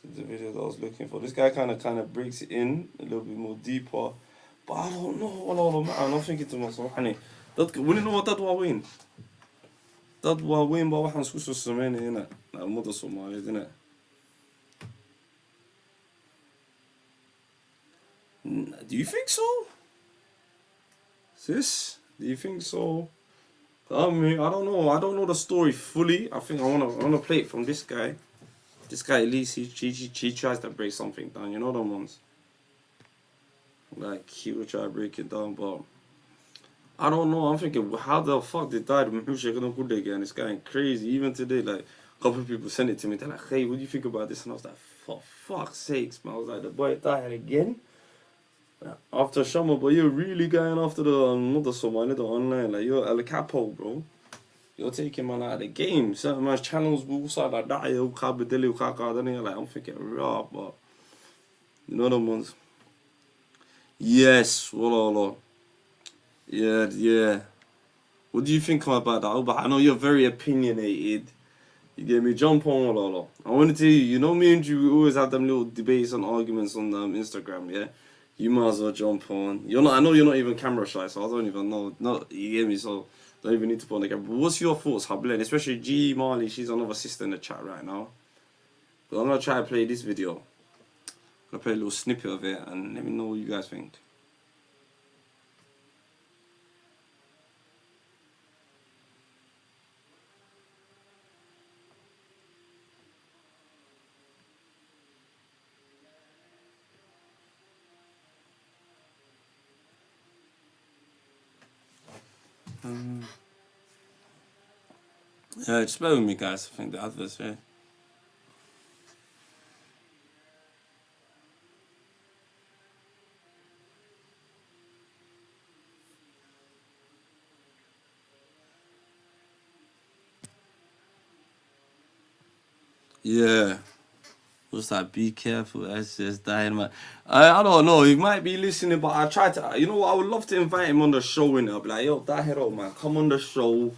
The video that I was looking for. This guy kind of breaks it in a little bit more deeper, but I don't know. I'm thinking to myself, honey, that we know what that will win. That will win, but waxaan isku soo sameynayna ummadda Soomaaliyeed ina. Do you think so? Sis, do you think so? I mean, I don't know. I don't know the story fully. I think I wanna play it from this guy. This guy at least he tries to break something down. You know them ones. Like he will try to break it down, but I don't know. I'm thinking, how the fuck they died when again? It's going crazy. Even today, like a couple of people sent it to me. They're like, hey, what do you think about this? And I was like, for fuck's sakes, man. I was like, the boy died again. After Shama, but you're really going after not the Somali, the online. Like, you're El Capo, bro. You're taking man out of the game. Certain man's channels will also like that. Like, I'm thinking, raw, but you know them ones. Yes, well. Yeah. What do you think about that? But I know you're very opinionated. You get me, jump on, Lolo. I want to tell you, you know me and you, we always have them little debates and arguments on Instagram, yeah? You might as well jump on. I know you're not even camera shy, so I don't even know. No, you get me, so don't even need to put on the camera. But what's your thoughts, Hablen? Especially G Marley, she's another sister in the chat right now. But I'm going to try to play this video. I'm going to play a little snippet of it and let me know what you guys think. Yeah, just bear with me, guys. I think the adverts, yeah. Yeah. What's that? Be careful. That's just dynamite. I don't know. He might be listening, but I tried to. You know what? I would love to invite him on the show. I'll be like, yo, Dahiro, man, come on the show.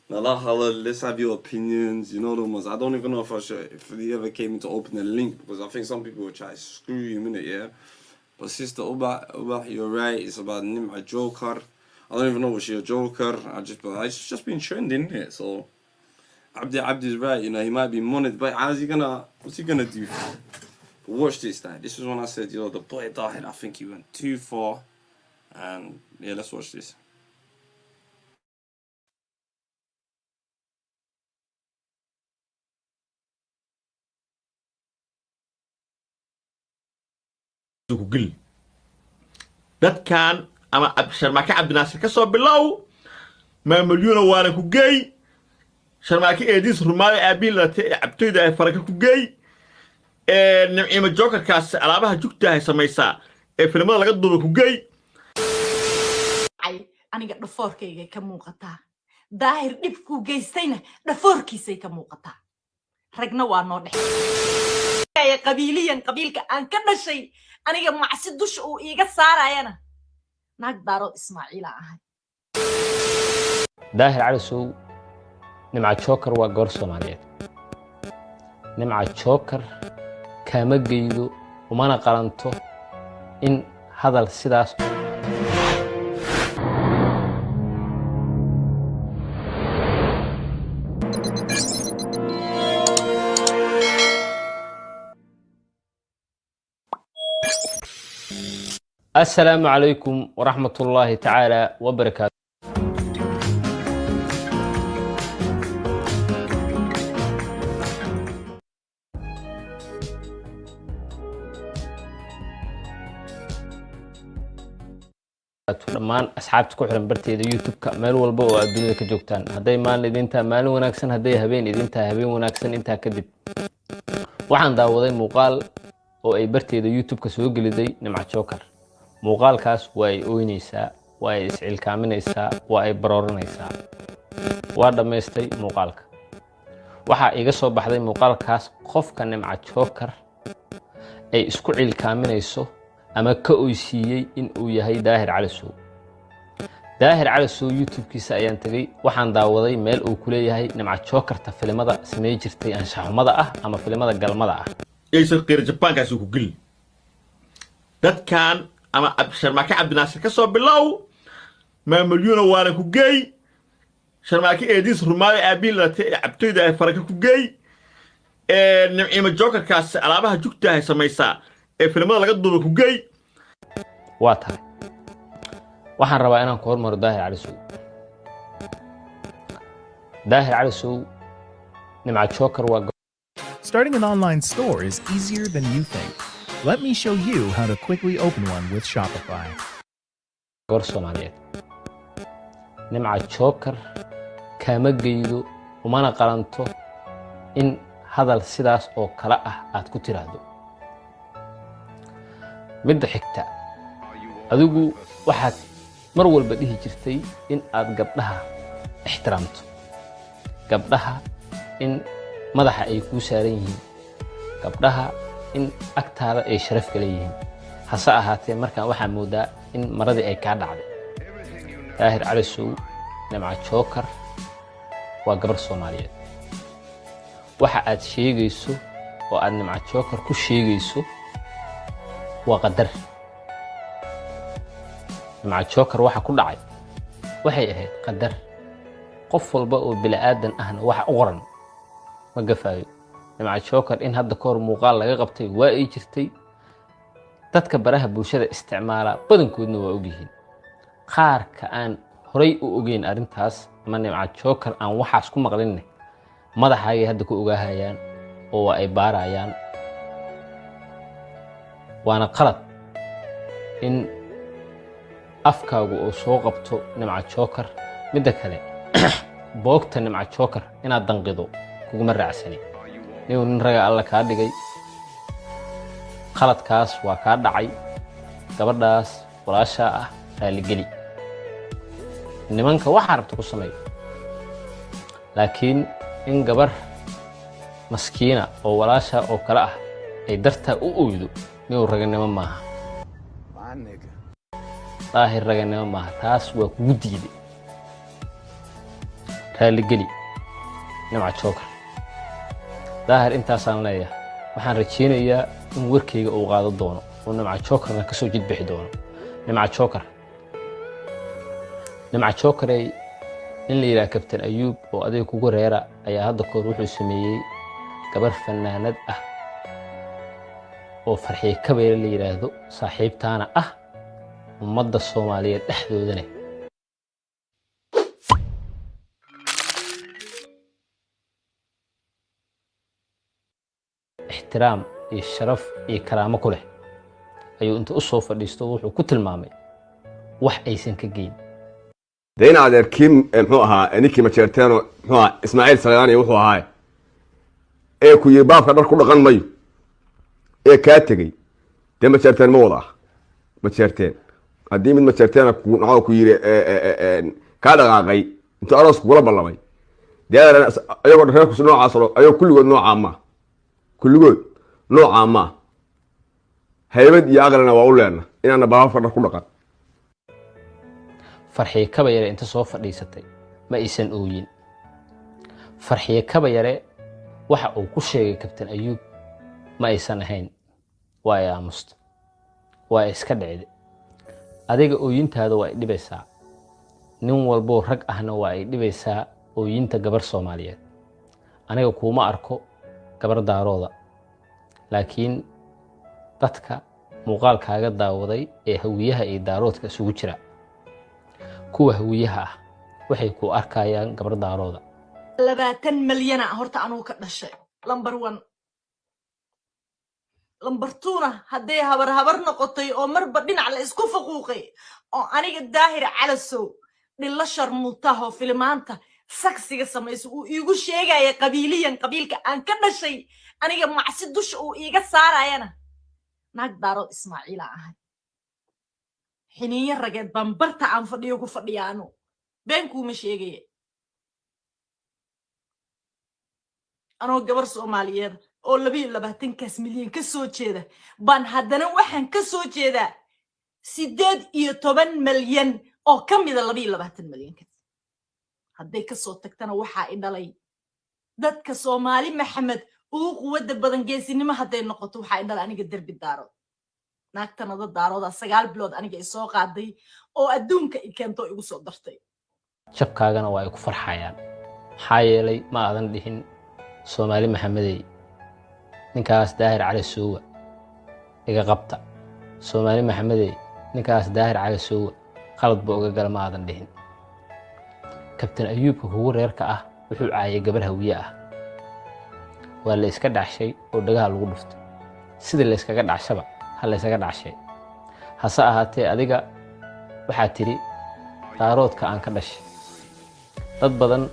let's have your opinions. You know them ones. I don't even know if he ever came in to open the link because I think some people would try to screw him in it, yeah. But sister Uba, you're right. It's about Nim'a Joker. I don't even know if she's a Joker. It's just been trending, innit? So Abdi's right. You know, he might be moneyed, but what's he gonna do? Watch this, guy. This is when I said, the boy died. I think he went too far. And yeah, let's watch this. dadkan ama Sharmaake Cabdinaasir ka soo bilow maamulyuna waana ku geey Sharmaake eedis rumaay aabilate abtooyda ay faraka ku geey Nimciima Jokerkaas alaabaha jugta ay samaysaa ee filimada laga duubo ku geey aniga dhafoorkayga ka muuqataa daahir dhibku geystayna dhafoorkiisay ka muuqataa ragna waa noo dhex qabiiliyan qabiilka aan ka dhashay aniga macsi dush uu iiga saarayana naag daaro Ismaaciil ahay daahir cali sow Nimca Joker waa goor Soomaaliyeed Nimca Joker kama geeyo umana qalanto in hadal sidaas السلام عليكم ورحمة الله تعالى وبركاته dhammaan asxaabta ku xiran barteeda YouTube-ka meel walba oo aad dunida ka joogtaan haday maalin idinta maalin wanaagsan haday habeen idinta habeen wanaagsan inta kadib waxaan daawaday muuqaal oo ay barteeda YouTube-ka soo geliday Nimca Joker muuqaalkaas way ooynaysaa way iscilkaaminaysaa way barooranaysaa waa dhameystay muuqaalka waxa iga soo baxday muuqaalkaas qofka Nimca Joker ay isku cilkaaminayso ama ka oysiiyay in uu yahay Daahir Cali Sow Daahir Cali Sow YouTube-kiisa ayaan tagay waxaan daawaday meel uu ku leeyahay Nimca Joker ta filimada sameey jirtay anshaxumada ah ama filimada galmada ah aysan qeer Japaankaas ku gil dadkan ama Sharmaake Cabdinaasir ka soo bilow maamulyuna waana ku geey Sharmaake eedis rumaay aabilate abtooyda ay faraka ku geey Nimciima Jokerkaas alaabaha jugta ay samaysaa ee filimada laga duubo ku geey waa tahay waxaan rabaa inaan ku hormaro Daahir Cali Sow Daahir Cali Sow Nimca Joker waa Starting an online store is easier than you think. Let me show you how to quickly open one with Shopify. goor Soomaaliyeed Nimca Joker kama geeyo umana qalanto in hadal sidaas oo kala ah aad ku tiraahdo midda xigta adigu waxaad mar walba dhihi jirtay in aad gabdhaha ixtiraamto gabdhaha in madaxa ay ku saaran yihiin gabdhaha in agtaada ay sharaf kale yihiin hase ahaatee markaan waxaa moodaa in maradii ay ka dhacday Daahir Cali Sow Nimca Joker waa gabar Soomaaliyeed waxa aad sheegayso oo aad Nimca Joker ku sheegayso waa qadar Nimca Joker waxa ku dhacay waxay ahayd qadar qof walba oo bini aadan ahna waxa u qoran ma gafaayo Nimca Joker in hadda ka hor muuqaal laga qabtay waa ay jirtay dadka baraha bulshada isticmaala badankoodna waa og yihiin qaarka aan horay u ogeyn arintaas ama Nimca Joker aan waxaas ku maqlinne madaxaagay hadda ku ogaahayaan oo ay baarayaan waana qalad in afkaagu oo soo qabto Nimca Joker midda kale boogta Nimca Joker inaad danqido kuguma raacsani nin raga alla ka dhigay qaladkaas waa ka dhacay gabadhaas walaasha ah raaligeli nimanka waxa rabto ku sameey laakiin in gabar maskiina oo walaasha oo kala ah ay darta u ooydo nin raganimo maaha Daahir raganimo maaha taas waa kugu diiday raaligeli nimca jookar daahir intaasaan leeyahay waxaan rajeynayaa in warkayga uu qaado doono oo nimca jookarna kasoo jidbixi doono nimca jookarey in la yidhaha kabtan ayuub oo adiga kugu reera ayaa hadda kahor wuxuu sameeyey gabar fanaanad ah oo farxiye kabeele la yidhaahdo saaxiibtaana ah ummadda soomaaliyeed dhexdoodana ixtiraam iyo sharaf iyo karaamo ku leh ayuu inta u soo fadhiisto wuxuu ku tilmaamay wax aysan ka geyn دين هذا كيم محوها نيكي ماتشيرتانو محوها إسماعيل سلياني وحوها هاي إيه كوي باب كدر كل غن مايو إيه كاتجي ده ماتشيرتان موضع ماتشيرتان قديم الماتشيرتان كون عاو كوي كذا غاي أنت أراس كولا بالله ماي ده أنا أيوة هناك نوع عصر أيوة كل جود نوع عامة كل جود نوع عامة هيبد يأغلنا وأقول لنا إن أنا باب كدر كل غن farxiye kaba yare inta soo fadhiisatay ma aysan ooyin farxiye kaba yare waxa uu ku sheegay kabtan ayuub ma aysan ahayn waa ay aamusta waa iska dhicday adiga ooyintaada waa ay dhibaysaa nin walboo rag ahna waa ay dhibaysaa ooyinta gabar Soomaaliyeed aniga kuma arko gabar daarooda laakiin dadka muuqaalkaaga daawaday ee hawiyaha iyo daaroodka isugu jira kuwa hawiyaha ah waxay ku arkayaan gabar daarooda 20 milyan horta anuu ka dhashay number 1 number 2 haday habar noqotay oo marba dhinac la isku faquuqay oo aniga daahir calasow dhilla sharmutaho filmaanta saksiga samayso uu iigu sheegay qabiilka aan ka dhashay aniga macsi dusha uu iiga saarayana naag daaro Ismaaciil ahay حنية رجعت بمبرتا عن فضيو كفضيانو بينكو مشيجي أنا جبر سومالية أو لبي لبهتين كاس مليون كسو كذا بان هدنا وحن كسو كذا سداد يتبن مليون أو كم إذا لبي لبهتين مليون كذا هدي كسو تكتنا وحا إدلي دad كسومالي محمد وقوة بدن جيسي نما هدي نقطة وحا إدلي أنا قدر بالدارو naagtana dad daarooda 9 bilood aniga ay soo qaaday oo adduunka i keento igu soo dartay jabkaagana waa ay ku farxayaan xayeelay ma aadan dhihin Soomaali Maxamedey ninkaas daahir cali suuga iga qabta Soomaali Maxamedey ninkaas daahir cali suuga qalad buu uga gal ma aadan dhihin kabtan ayuubka kugu reerka ah wuxuu caayay gabar hawiye ah waa la iska dhaxshay oo dhagaha lagu dhuftay sida la iskaga dhaxshaba هلا سجد عشاء هسا هاتي أديك وحاتري دارود كأن كدش تضبطن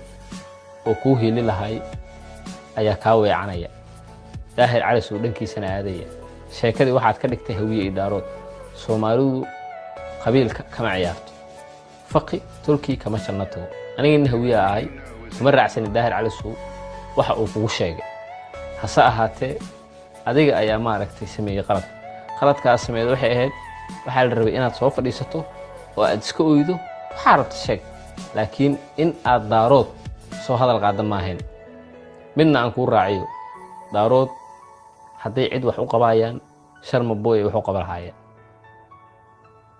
وكوهي للهاي أيا كاوي عنايا داهر على سودن كي سنة هذه شيكدي واحد كدك تهوي دارود سومالو قبيل كما عيارت فقي تركي كما شنته أنا إن هوية هاي مرة عشان الداهر على سو واحد وفوشيء هسا هاتي أديك أيا ما ركتي سمي غلط qaladkaas sameeyay waxay ahayd waxa la rabay inaad soo fadhiisato oo aad iska ooydo waxa rabta sheeg laakiin in aad daarood soo hadal qaada ma ahayn midna aan ku raaciyo daarood haday cid wax u qabaayaan sharma boy wax u qabalahayaan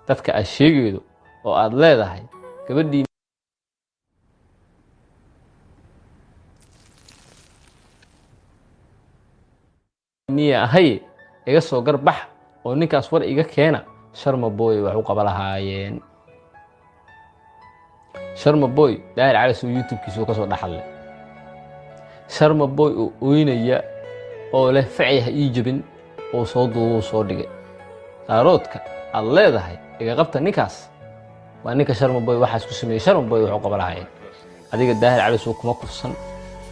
dadka aad sheegaydo oo aad leedahay gabadhii niya ahay iga soo garbax oo ninkaas war iga keena sharma boy wax u qabalahaayeen sharma boy daahir cali soo youtube-kiisa ka soo dhaxalay sharma boy oo ooynaya oo leh ficyaha ii jabin oo soo duubo soo dhigay daaroodka aad leedahay iga qabta ninkaas waa ninka sharma boy waxaas ku sameeyay sharma boy wax u qabalahaayeen adiga daahir cali soo kuma kufsan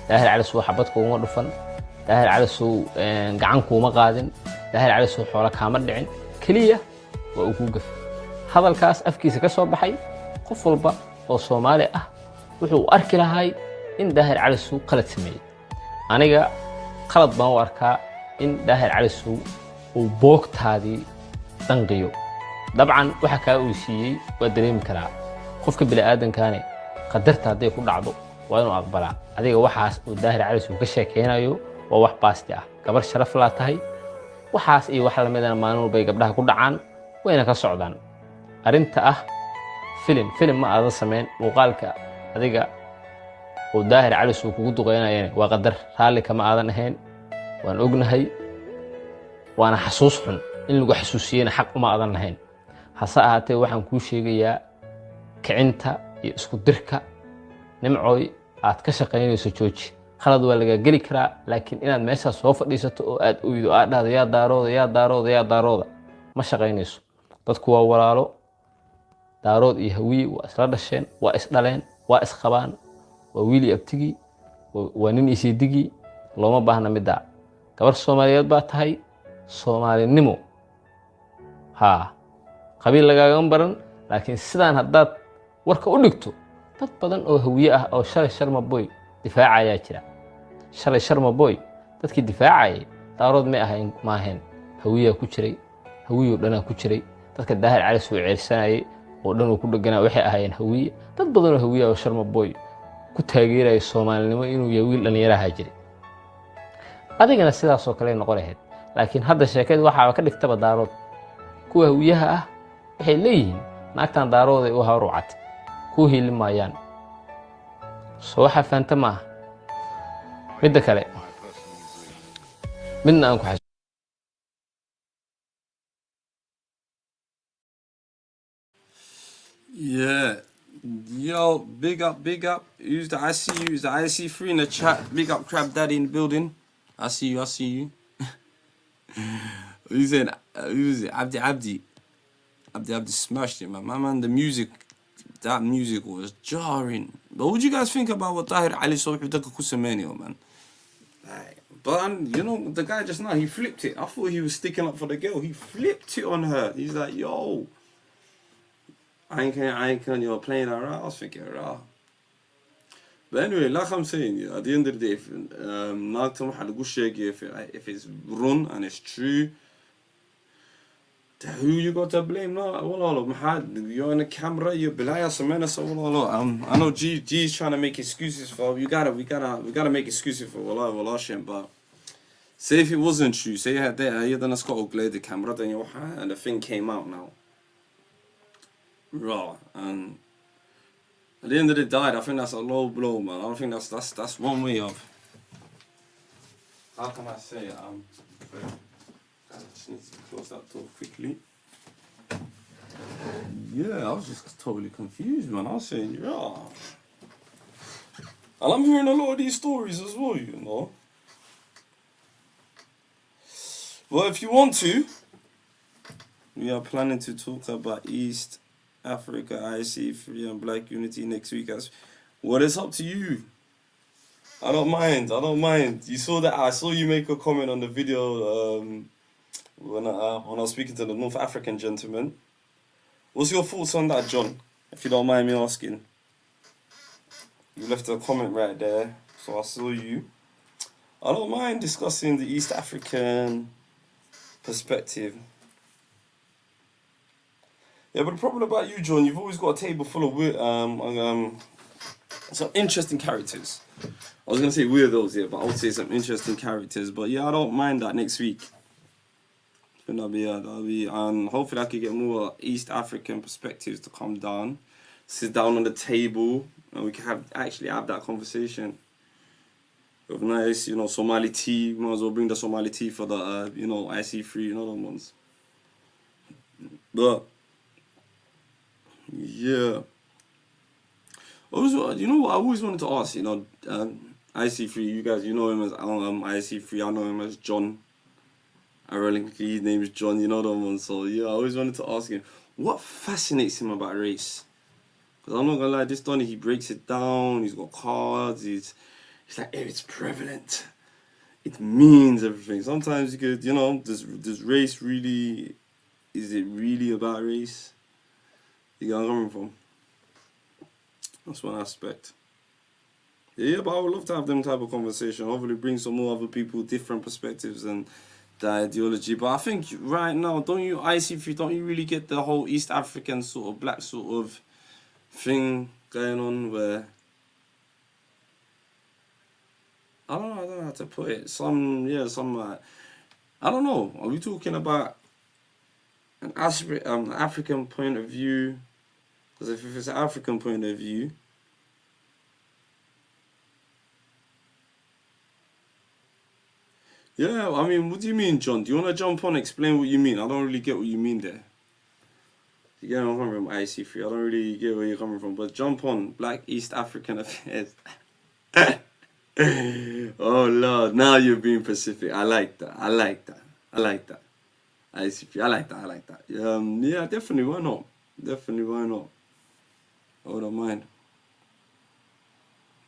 daahir cali soo xabad kuma dhufan daahir cali soo gacan kuma qaadin daahir cali soo xoolo kaama dhicin kaliya waa uu ku gafay hadalkaas afkiisa ka soo baxay qof walba oo Soomaali ah wuxuu arki lahaay in daahir cali soo qalad sameeyay aniga qalad baan u arkaa in daahir cali soo uu boogtaadii danqiyo dabcan waxa ka uu siiyay waa dareemi karaa qofka bini aadankaane qadarta haday ku dhacdo waa inuu aqbalaa adiga waxaas uu daahir calis uu ka sheekeynayo waa wax baasti ah gabar sharaf laa tahay waxaas iyo wax lamidana maalin walba ay gabdhaha ku dhacaan wayna ka socdaan arrinta ah filim ma aadan samayn muuqaalka adiga oo daahir calis uu kugu duqeynayana waa qadar raalli kama aadan ahayn waan ognahay waana xasuus xun in lagu xasuusiyeyna xaq uma aadan lahayn hase ahaatee waxaan kuu sheegayaa kicinta iyo isku dirka nimcooy aad ka shaqaynayso jooji khalad waa laga geli karaa laakiin inaad meeshaas soo fadhiisato oo aad oydo aad dhahdo yaa daarooda ma shaqaynayso dadku waa walaalo daarood iyo hawiye waa isla dhasheen waa isdhaleen waa isqabaan waa wiili abtigii waa nin isiidigii looma baahna middaa gabar soomaaliyeed baa tahay soomaalinimo haa qabiil lagaaga baran laakiin sidaan haddaad warka u dhigto dad badan oo hawiye ah oo shalay sharma boy difaacayaa jira shalay sharma boy dadkii difaacayay daarood ma ahayn hawiyaa ku jiray hawiyoo dhanaa ku jiray dadka daahir calis uu ceelsanayay oo dhan uu ku dheganaa waxay ahaayeen hawiye dad badan oo hawiye oo sharma boy ku taageeraya soomaalinimo inuu yahay wiil dhallinyaraha jiray adigana sidaasoo kale noqon lahayd laakiin hadda sheekadu waxaaba ka dhigtaba daarood kuwa hawiyaha ah waxay leeyihiin naagtan daarooday u hawrucad kuu hiili maayaan soo waxaa fahamta ma aha midda kale midna aan ku Yeah. Yo, big up. Who's the I see you? Who's the IC3 in the chat? Big up Crab Daddy in the building. I see you. Who's in? Who's it? Abdi smashed it, man. My man, that music was jarring. But what do you guys think about what Tahir Ali Sohib Kusemenio, man? But you know, the guy just now, he flipped it. I thought he was sticking up for the girl. He flipped it on her. He's like, yo, I ain't can, you're playing around. I was thinking, rah. But anyway, like I'm saying, yeah, at the end of the day, if it's run and it's true, who you got to blame? No, you're on the camera, you're Belaya Samena, I know G's trying to make excuses for we gotta make excuses for Wallah Shem, but say if it wasn't true, say you had that, you done a Scott glare the camera, then your hand and the thing came out now. Raw, and at the end of the day, I think that's a low blow, man. I don't think that's one way of. How can I say it? I just need to close that door quickly. Yeah, I was just totally confused, man. I was saying, yeah. And I'm hearing a lot of these stories as well, you know. Well, if you want to, we are planning to talk about East Africa, IC3 and Black Unity next week. Well, it's up to you. I don't mind. You saw that. I saw you make a comment on the video when I was speaking to the North African gentleman. What's your thoughts on that, John? If you don't mind me asking. You left a comment right there, so I saw you. I don't mind discussing the East African perspective. Yeah, but the problem about you, John, you've always got a table full of some interesting characters. I was going to say weirdos here, but I would say some interesting characters. But yeah, I don't mind that next week. That'll be, and hopefully I could get more East African perspectives to come down, sit down on the table, and we can actually have that conversation. With nice, Somali tea. Might as well bring the Somali tea for the, IC3 and other ones. But yeah. Also, what I always wanted to ask, IC3, you guys, you know him as IC3, I know him as John. Ironically, his name is John, you know the one. So yeah, I always wanted to ask him, what fascinates him about race? Because I'm not gonna lie, this Donny, he breaks it down, he's got cards, he's like, hey, it's prevalent. It means everything. Sometimes you could, does race really, is it really about race? You get where I'm coming from? That's one aspect. Yeah, but I would love to have them type of conversation. Hopefully bring some more other people, different perspectives and the ideology. But I think right now, don't you really get the whole East African sort of black sort of thing going on where I don't know how to put it. Some I don't know. Are we talking about an African point of view? Because if it's an African point of view, yeah, I mean, what do you mean, John? Do you want to jump on and explain what you mean? I don't really get what you mean there. You get where I'm coming from, IC3. I don't really get where you're coming from, but jump on. Black East African affairs. Oh, Lord. Now you're being Pacific. I like that. IC3. I like that. Yeah, definitely. Why not? I wouldn't mind.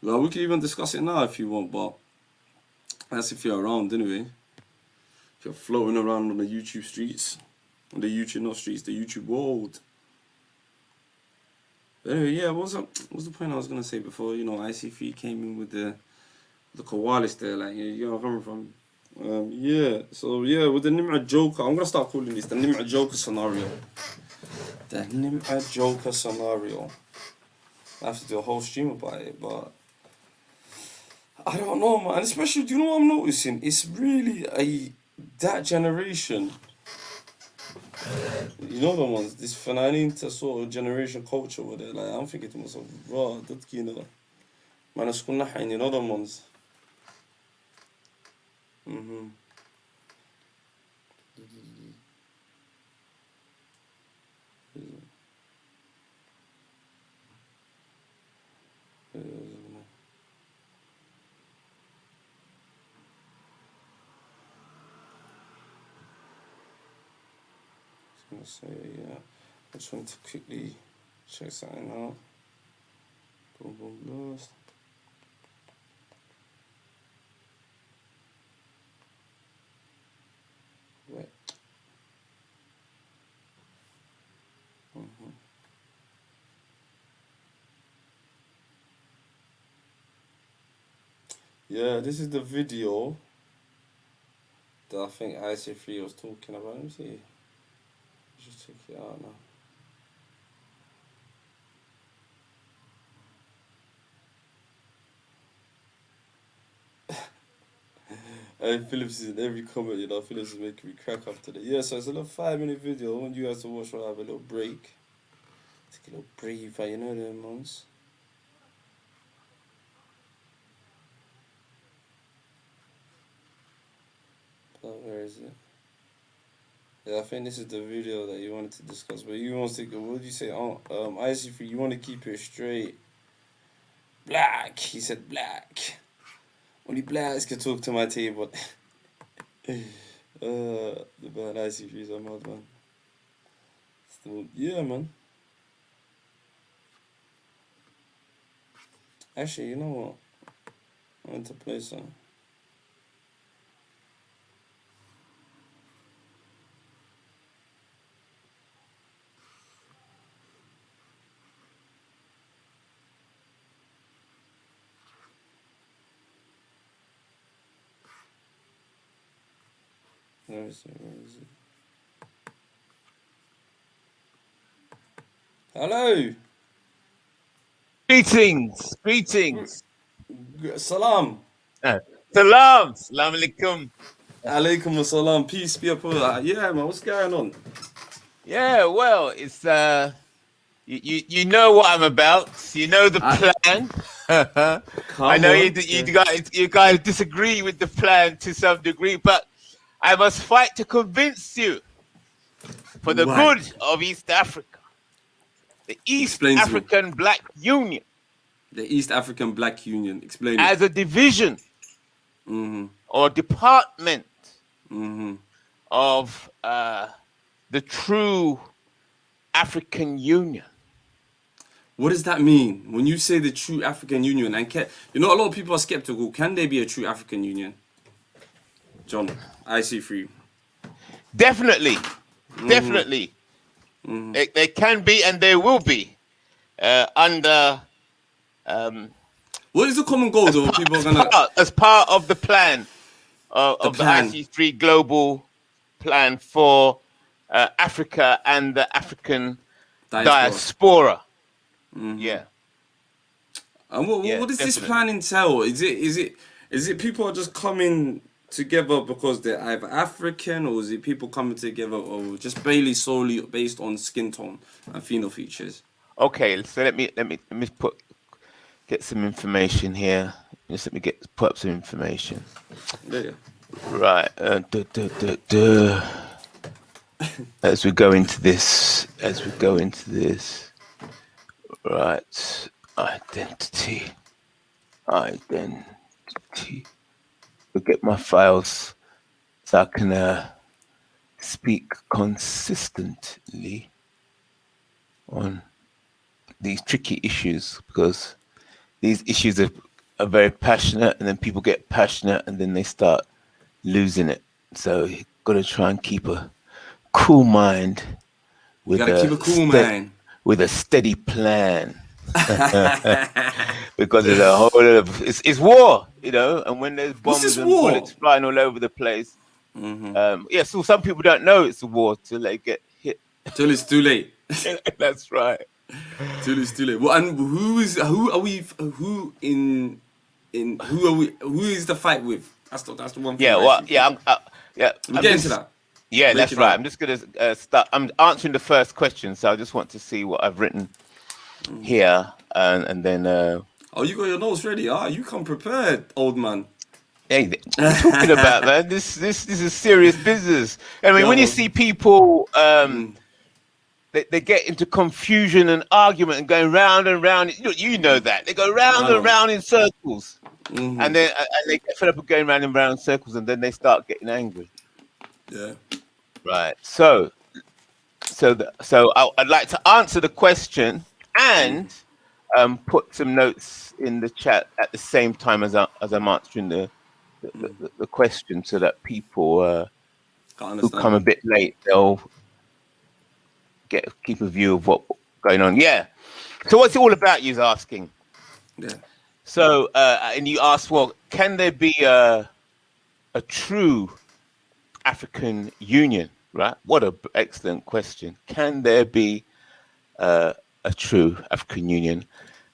Well, we can even discuss it now if you want, but that's if you're around anyway. If you're floating around on the YouTube streets. On the YouTube world. But anyway, yeah, what's the point I was gonna say before? You know, IC3 came in with the Koalis there, like, you know where I'm coming from. Yeah, so yeah, with the Nim'a Joker, I'm gonna start calling this the Nim'a Joker scenario. The Nim'a Joker scenario. I have to do a whole stream about it, but I don't know, man. Especially, do you know what I'm noticing? It's really that generation. You know the ones, this Fanani to sort of generation culture with it. Like, I'm thinking to myself, bro, that's you know, man, it's cool, you know the ones. So yeah, I just want to quickly check something out. Boom, blast. Wait. Yeah, this is the video that I think IC3 was talking about. Let me see. Just check it out now. Hey, Phillips is in every comment, you know. Phillips is making me crack up today. Yeah, so it's a little 5-minute video. I want you guys to watch while I have a little break. Take a little breather, you know them ones. Where is it? Yeah, I think this is the video that you wanted to discuss, but you want to, what did you say? IC3, you want to keep it straight. Black, he said black. Only blacks can talk to my table. The bad IC3 is a mad man. Still, yeah, man. Actually, you know what? I want to play some. Where is it? Hello. Greetings. Salam. Salam alaikum. Alaikum assalam. Peace be upon that. Yeah, man. What's going on? Yeah, well, it's you know what I'm about. You know the plan. I know you guys disagree with the plan to some degree, but I must fight to convince you for the good of East Africa. The East African Black Union. The East African Black Union. Explain as a division or department of the true African Union. What does that mean? When you say the true African Union, and you know, a lot of people are skeptical. Can there be a true African Union? John, IC3. Definitely. There can be and there will be under. What is the common goal though? People are gonna as part of the plan of the IC3 global plan for Africa and the African diaspora. Yeah. And what does this plan entail? Is Is it people are just coming together because they're either African, or is it people coming together or just solely based on skin tone and pheno features? Okay, so let me get some information here. Just let me put up some information. Yeah. Right. As we go into this, right. Identity. We'll get my files so I can speak consistently on these tricky issues, because these issues are very passionate, and then people get passionate and then they start losing it. So you got to try and keep a cool mind with a steady plan. Because there's a whole lot of it's war, and when there's bombs and bullets flying all over the place, so some people don't know it's a war till they get hit. Till it's too late. That's right. Till it's too late. Well, and who is the fight with? That's the one thing. I'm getting to that. Yeah, that's right. I'm just gonna start. I'm answering the first question, so I just want to see what I've written here, and then. Oh, you got your notes ready? You come prepared, old man. Hey, what are you talking about, man? This is serious business. I mean, when you see people, they get into confusion and argument and going round and round. You know that they go round and round in circles, and then they get fed up with going round and round in circles, and then they start getting angry. Yeah. Right. So I'd like to answer the question and put some notes in the chat at the same time as I'm answering the question, so that people who come a bit late, they'll keep a view of what's going on. Yeah. So what's it all about? You're asking. Yeah. So and you asked, well, can there be a true African Union? Right. What an excellent question. Can there be a true African Union?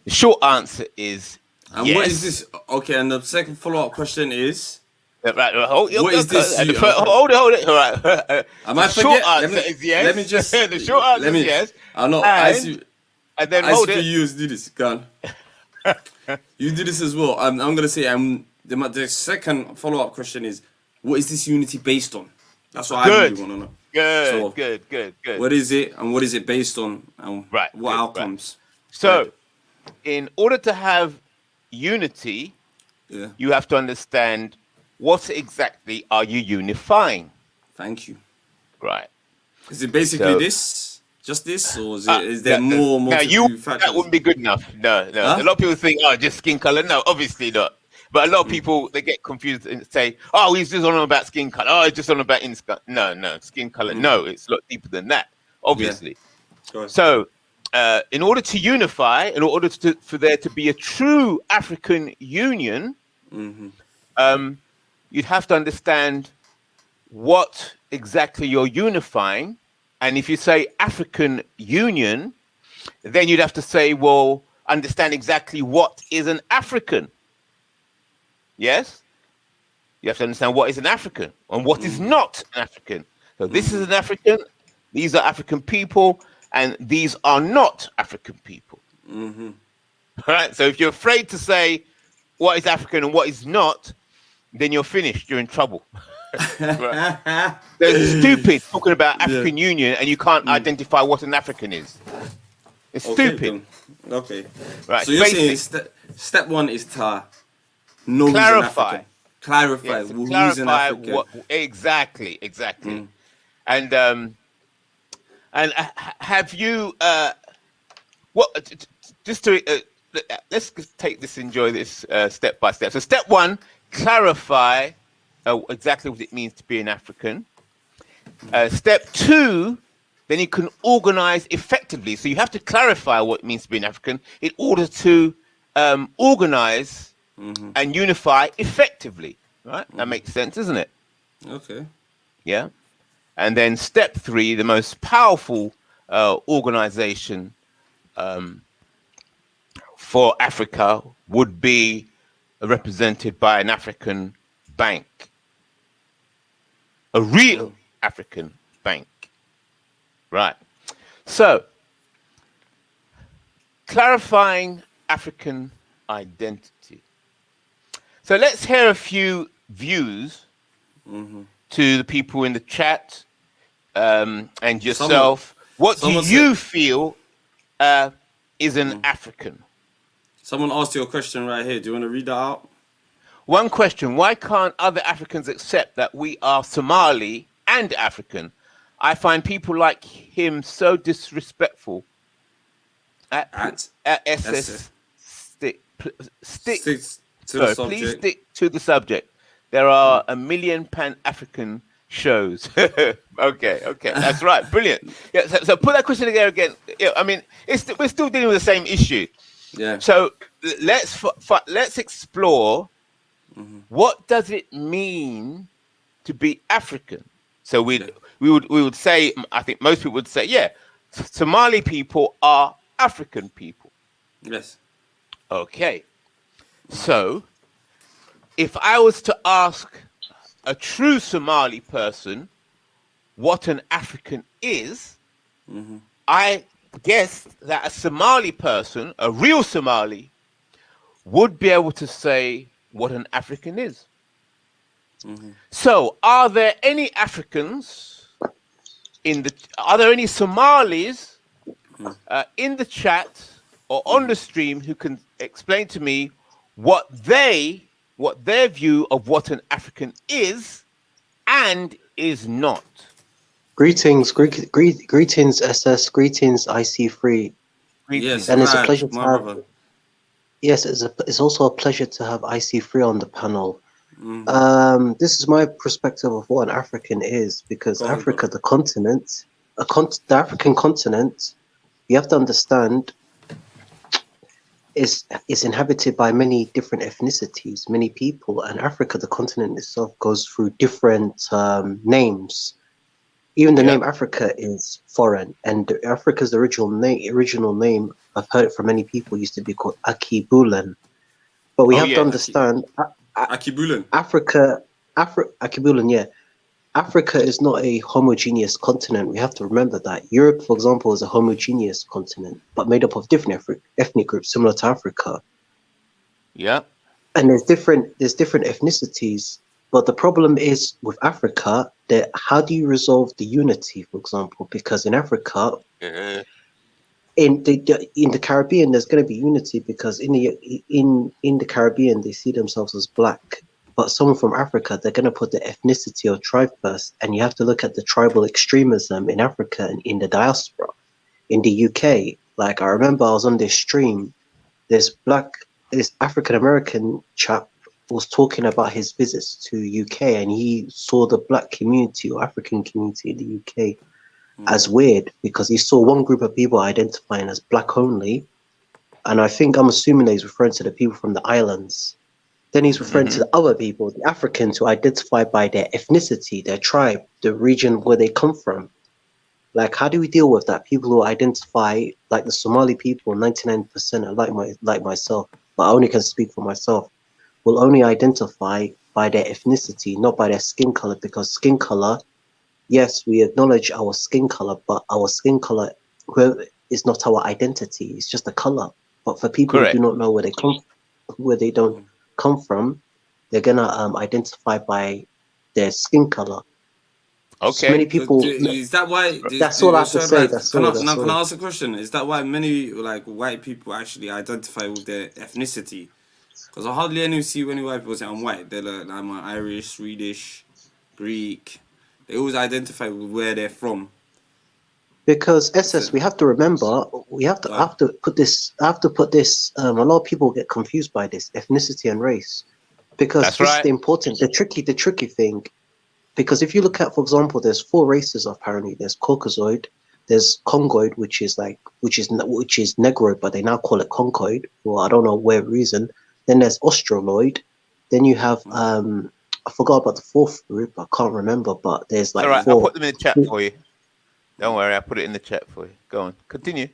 The short answer is yes. What is this? Okay, and the second follow-up question is... Right. Hold it. What is this? Hold it. All right. Am I the short answer is yes. Let me just... the short answer is yes. I'm not... And then hold it. You do this. Go on. You do this as well. I'm going to say... the second follow-up question is, what is this unity based on? That's what I really want to know. Good. What is it, and what is it based on, and what outcomes? Right. So, in order to have unity, you have to understand what exactly are you unifying. Thank you. Right. Is it basically this? Just this? Or is there more factors? That wouldn't be good enough. No. Huh? A lot of people think, just skin color. No, obviously not. But a lot of people, they get confused and say, he's just on about skin color. He's just on about skin. No, skin color. No, it's a lot deeper than that, obviously. Yeah. So, in order to unify, in order for there to be a true African Union, you'd have to understand what exactly you're unifying. And if you say African Union, then you'd have to say, well, understand exactly what is an African. Yes? You have to understand what is an African and what is not an African. So this is an African, these are African people, and these are not African people. All right? So if you're afraid to say what is African and what is not, then you're finished. You're in trouble. Right. They're stupid talking about African Union and you can't identify what an African is. It's stupid. Okay. Right. So you're saying step one is to know clarify. Clarify. Yes, who's clarify an African. what exactly. And have you just to let's take this, enjoy this step by step. So step one, clarify exactly what it means to be an African. Step two, then you can organize effectively. So you have to clarify what it means to be an African in order to organize and unify effectively. Right? That makes sense, doesn't it? Okay. Yeah. And then step three, the most powerful organization for Africa would be represented by an African bank, a real African bank, right? So, clarifying African identity. So let's hear a few views to the people in the chat and yourself. What do you feel is an African? Someone asked you a question right here. Do you want to read that out? One question: why can't other Africans accept that we are Somali and African? I find people like him so disrespectful. At SS, stick to the subject. Please stick to the subject. There are a million Pan-African shows. okay, that's right, brilliant. Yeah, so put that question together again. Yeah, I mean, we're still dealing with the same issue. Yeah. So let's explore what does it mean to be African. So we would say, I think most people would say, yeah, Somali people are African people. Yes. Okay. So if I was to ask a true Somali person what an African is, I guess that a Somali person, a real Somali, would be able to say what an African is. So are there any Africans are there any Somalis in the chat or on the stream who can explain to me what their view of what an African is and is not? Greetings, greetings, SS, greetings, IC3. Yes, and it's a pleasure to my have. brother. Yes, it's also a pleasure to have IC3 on the panel. This is my perspective of what an African is, because Africa, the continent, the African continent, you have to understand, is inhabited by many different ethnicities, many people, and Africa, the continent itself, goes through different names. Even the name Africa is foreign, and Africa's original name, I've heard it from many people, used to be called Akibulan. But we have to understand, Akibulan. Akibulan, yeah. Africa is not a homogeneous continent. We have to remember that. Europe, for example, is a homogeneous continent, but made up of different ethnic groups, similar to Africa. Yeah. And there's different ethnicities. But the problem is with Africa, that how do you resolve the unity, for example? Because in Africa, in the Caribbean, there's going to be unity because in the Caribbean they see themselves as black. But someone from Africa, they're going to put the ethnicity or tribe first, and you have to look at the tribal extremism in Africa and in the diaspora. In the UK, like I remember I was on this stream, this African American chap was talking about his visits to UK, and he saw the black community or African community in the UK as weird because he saw one group of people identifying as black only, and I'm assuming that he's referring to the people from the islands. Then he's referring to the other people, the Africans, who identify by their ethnicity, their tribe, the region where they come from. Like, how do we deal with that? People who identify, like the Somali people, 99% are like myself, but I only can speak for myself, will only identify by their ethnicity, not by their skin color, because skin color, yes, we acknowledge our skin color, but our skin color is not our identity. It's just a color. But for people who do not know where they don't come from, they're gonna identify by their skin color. Okay. So many people. Is that why? That's all I have to say. Can I ask a question? Is that why many white people actually identify with their ethnicity? Because I hardly see any white people say I'm white. They're like, I'm Irish, Swedish, Greek. They always identify with where they're from. Because SS, we have to remember, I have to put this. A lot of people get confused by this ethnicity and race, because this is the important, the tricky thing. Because if you look at, for example, there's 4 races apparently. There's Caucasoid, there's Congoid, which is Negroid, but they now call it Congoid for I don't know what reason. Then there's Australoid. Then you have I forgot about the 4th group. I can't remember, but there's like 4. I'll put them in the chat for you. Don't worry, I'll put it in the chat for you. Go on, continue.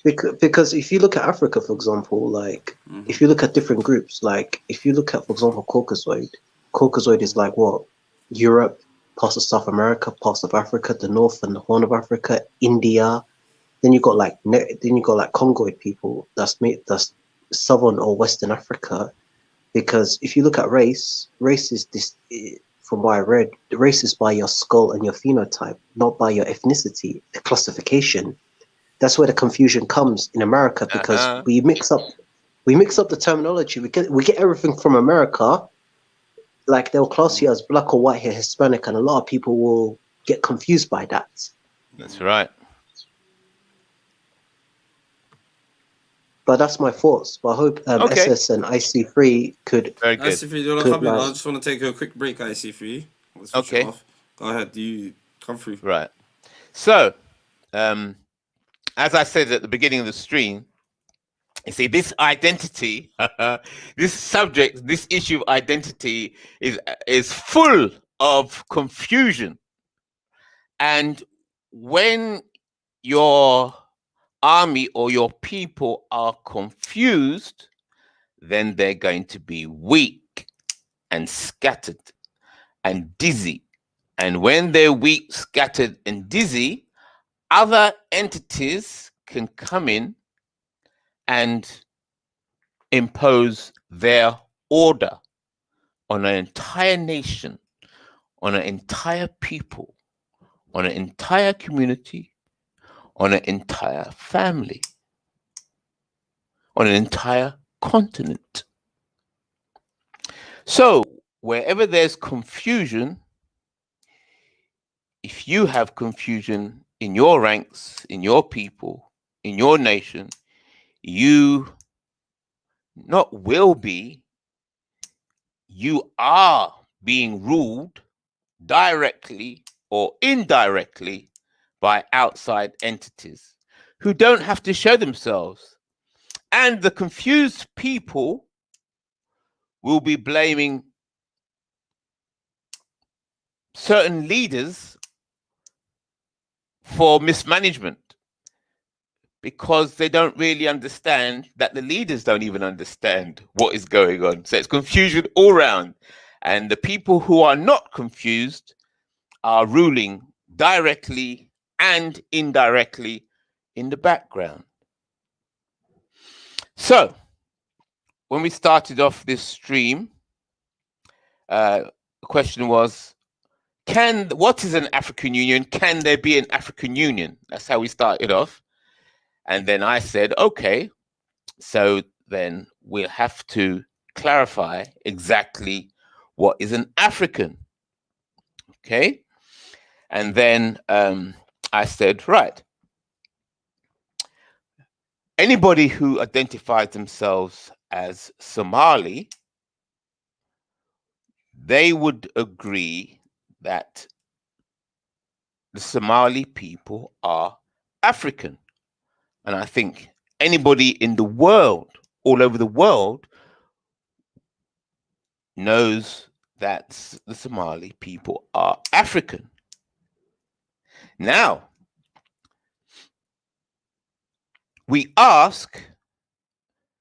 Because if you look at Africa, for example, like if you look at different groups, like if you look at, for example, Caucasoid is like what? Europe, parts of South America, parts of Africa, the North and the Horn of Africa, India. Then you got like Congoid people. That's Southern or Western Africa. Because if you look at race is this. From what I read, the race is by your skull and your phenotype, not by your ethnicity, the classification. That's where the confusion comes in America, because we mix up the terminology. We get everything from America. Like they'll class you as black or white here, Hispanic, and a lot of people will get confused by that. That's right. But that's my thoughts. But I hope SS and IC3 could. Very good. IC3, do you want to come in? I just want to take a quick break, IC3. Okay. Go ahead. You come through. Right. So, as I said at the beginning of the stream, you see, this identity, this subject, this issue of identity is full of confusion. And when your army or your people are confused, then they're going to be weak and scattered and dizzy. And when they're weak, scattered, and dizzy, other entities can come in and impose their order on an entire nation, on an entire people, on an entire community, on an entire family, on an entire continent. So, wherever there's confusion, if you have confusion in your ranks, in your people, in your nation, you not will be, you are being ruled directly or indirectly by outside entities who don't have to show themselves. And the confused people will be blaming certain leaders for mismanagement, because they don't really understand that the leaders don't even understand what is going on. So it's confusion all around. And the people who are not confused are ruling directly and indirectly in the background. So when we started off this stream, the question was, what is an African Union? Can there be an African Union? That's how we started off. And then I said, okay, so then we'll have to clarify exactly what is an African. Okay. And then I said, right, anybody who identifies themselves as Somali, they would agree that the Somali people are African. And I think anybody in the world, all over the world, knows that the Somali people are African. Now, we ask,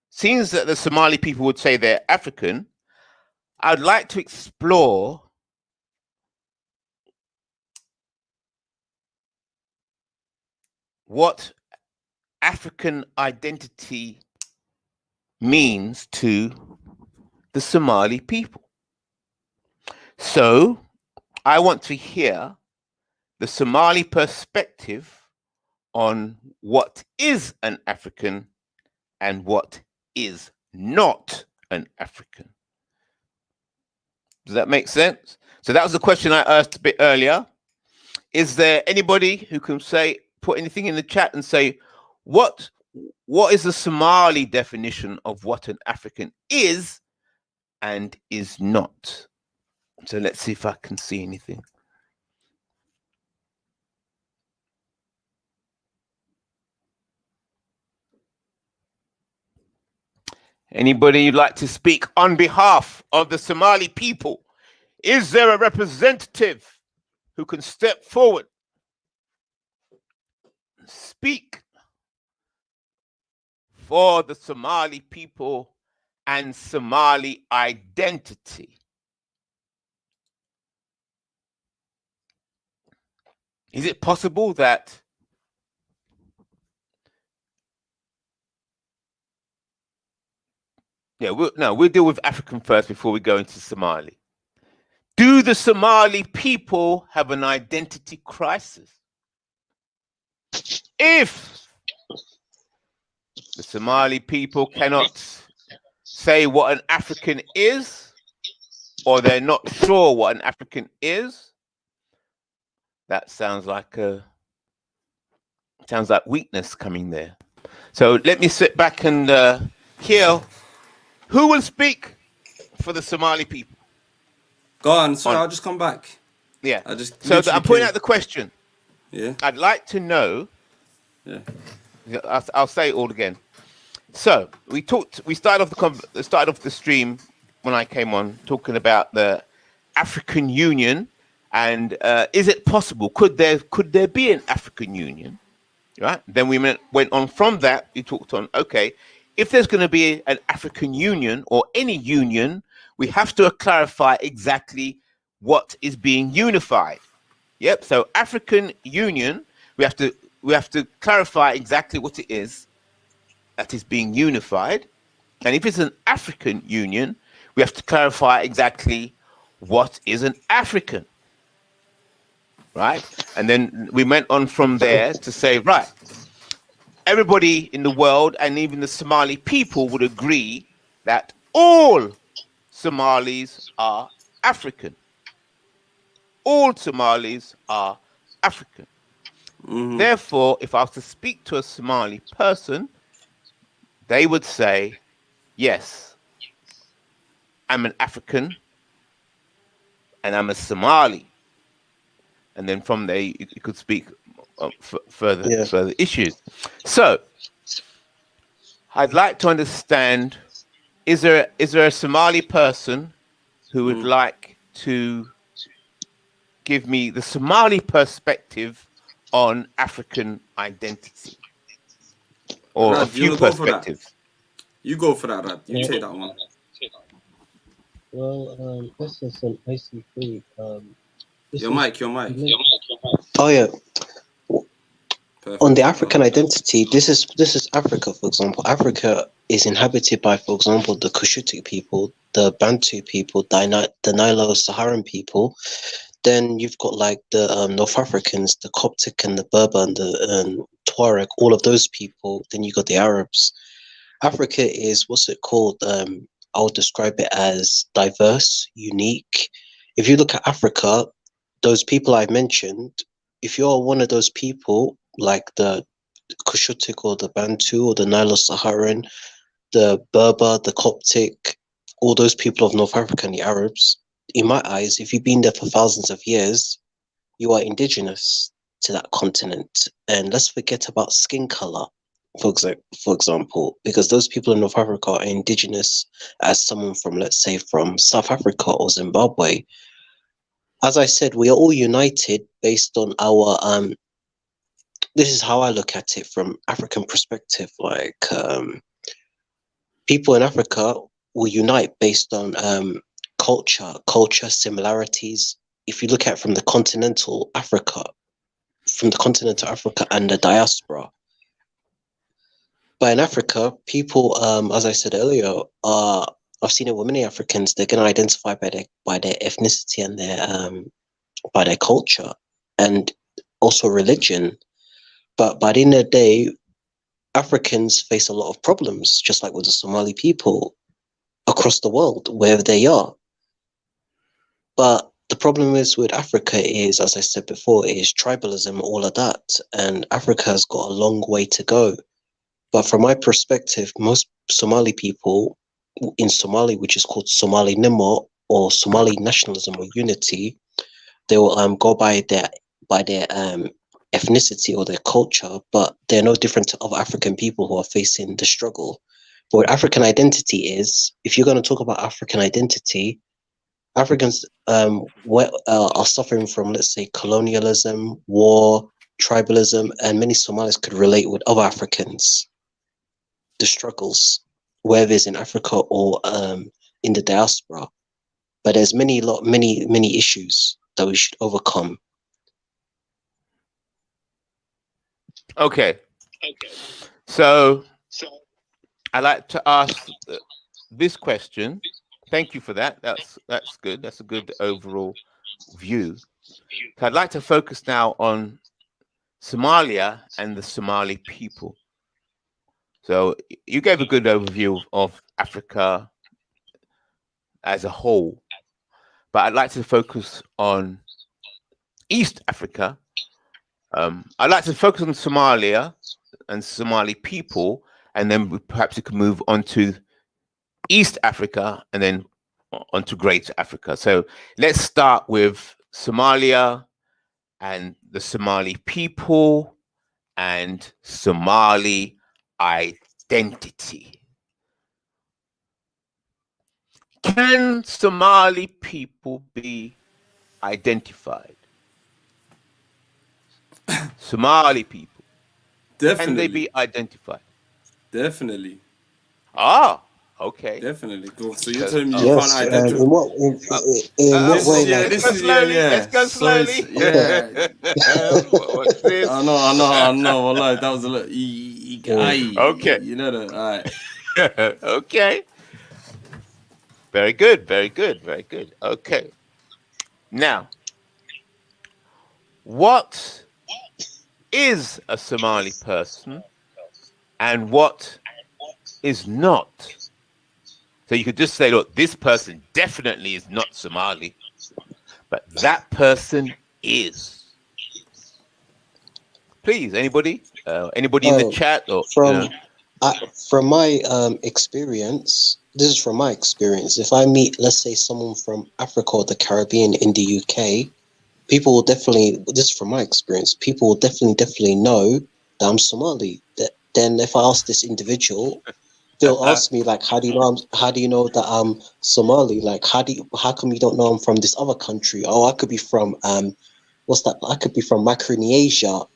seems that the Somali people would say they're African, I'd like to explore what African identity means to the Somali people. So I want to hear the Somali perspective on what is an African and what is not an African. Does that make sense? So that was the question I asked a bit earlier. Is there anybody who can say, put anything in the chat and say, what is the Somali definition of what an African is and is not? So let's see if I can see anything. Anybody you'd like to speak on behalf of the Somali people? Is there a representative who can step forward, speak for the Somali people and Somali identity. Is it possible that we'll deal with African first before we go into Somali. Do the Somali people have an identity crisis? If the Somali people cannot say what an African is, or they're not sure what an African is, that sounds like weakness coming there. So let me sit back and hear who will speak for the Somali people. Go on. Sorry, I'll just come back. Yeah. So I'm putting out the question. Yeah. I'd like to know. Yeah. I'll say it all again. So we started off the stream when I came on talking about the African Union and is it possible? Could there be an African Union? Right. Then we went on from that. We talked on, okay, if there's going to be an African Union or any union, we have to clarify exactly what is being unified. Yep. So African Union, we have to clarify exactly what it is that is being unified. And if it's an African Union, we have to clarify exactly what is an African. Right? And then we went on from there to say, right, everybody in the world and even the Somali people would agree that all Somalis are African. All Somalis are African. Mm-hmm. Therefore, if I was to speak to a Somali person, they would say, yes, I'm an African and I'm a Somali. And then from there, you could speak further issues. So, I'd like to understand: is there a Somali person who would like to give me the Somali perspective on African identity, or Rad, a few perspectives? You go for that, Rad. You take that one. Well, this is an IC3. Your mic. Oh yeah. On the African identity, this is Africa, for example. Africa is inhabited by, for example, the Cushitic people, the Bantu people, the Nilo-Saharan people. Then you've got like the North Africans, the Coptic and the Berber and the Tuareg, all of those people. Then you got the Arabs. Africa is, what's it called? I would describe it as diverse, unique. If you look at Africa, those people I mentioned, if you're one of those people, like the Cushitic or the Bantu or the Nilo-Saharan, the Berber, the Coptic, all those people of North Africa and the Arabs, in my eyes, if you've been there for thousands of years, you are indigenous to that continent. And let's forget about skin color, for example, because those people in North Africa are indigenous as someone from, let's say, from South Africa or Zimbabwe. As I said, we are all united based on our, this is how I look at it from African perspective, like people in Africa will unite based on culture similarities. If you look at from the continental Africa and the diaspora. But in Africa, people, as I said earlier, I've seen it with many Africans, they're going to identify by their ethnicity and by their culture and also religion. But by the end of the day, Africans face a lot of problems, just like with the Somali people across the world, wherever they are. But the problem is with Africa is, as I said before, is tribalism, all of that. And Africa has got a long way to go. But from my perspective, most Somali people in Somali, which is called Somali Nimo or Somali nationalism or unity, they will go by their ethnicity or their culture, but they're no different to other African people who are facing the struggle. But what African identity is, if you're going to talk about African identity, Africans are suffering from, let's say, colonialism, war, tribalism, and many Somalis could relate with other Africans. the struggles, whether it's in Africa or in the diaspora. But there's many issues that we should overcome. Okay. So I like to ask this question. Thank you for that. That's good. That's a good overall view. So I'd like to focus now on Somalia and the Somali people. So you gave a good overview of Africa as a whole, but I'd like to focus on East Africa. I'd like to focus on Somalia and Somali people, and then perhaps we can move on to East Africa and then on to Greater Africa. So let's start with Somalia and the Somali people and Somali identity. Can Somali people be identified? Somali people. Definitely. Can they be identified? Definitely. Ah, okay. Definitely. Cool. So you're telling me you Yes, can't identify? in what way? This is yeah. Let's go slowly. So yeah. What's this? I know. Wallahi, that was a little. Okay. You know that. All right. Okay. Very good. Okay. Now, what is a Somali person and what is not? So you could just say, look, this person definitely is not Somali, but that person is. Please, anybody? Anybody in the chat? Or from my experience, this is from my experience. If I meet, let's say, someone from Africa or the Caribbean in the UK, people will definitely. This is from my experience. People will definitely know that I'm Somali. Then, if I ask this individual, they'll ask me like, "How do you know that I'm Somali? Like, how come you don't know I'm from this other country? Oh, I could be from what's that? I could be from Micronesia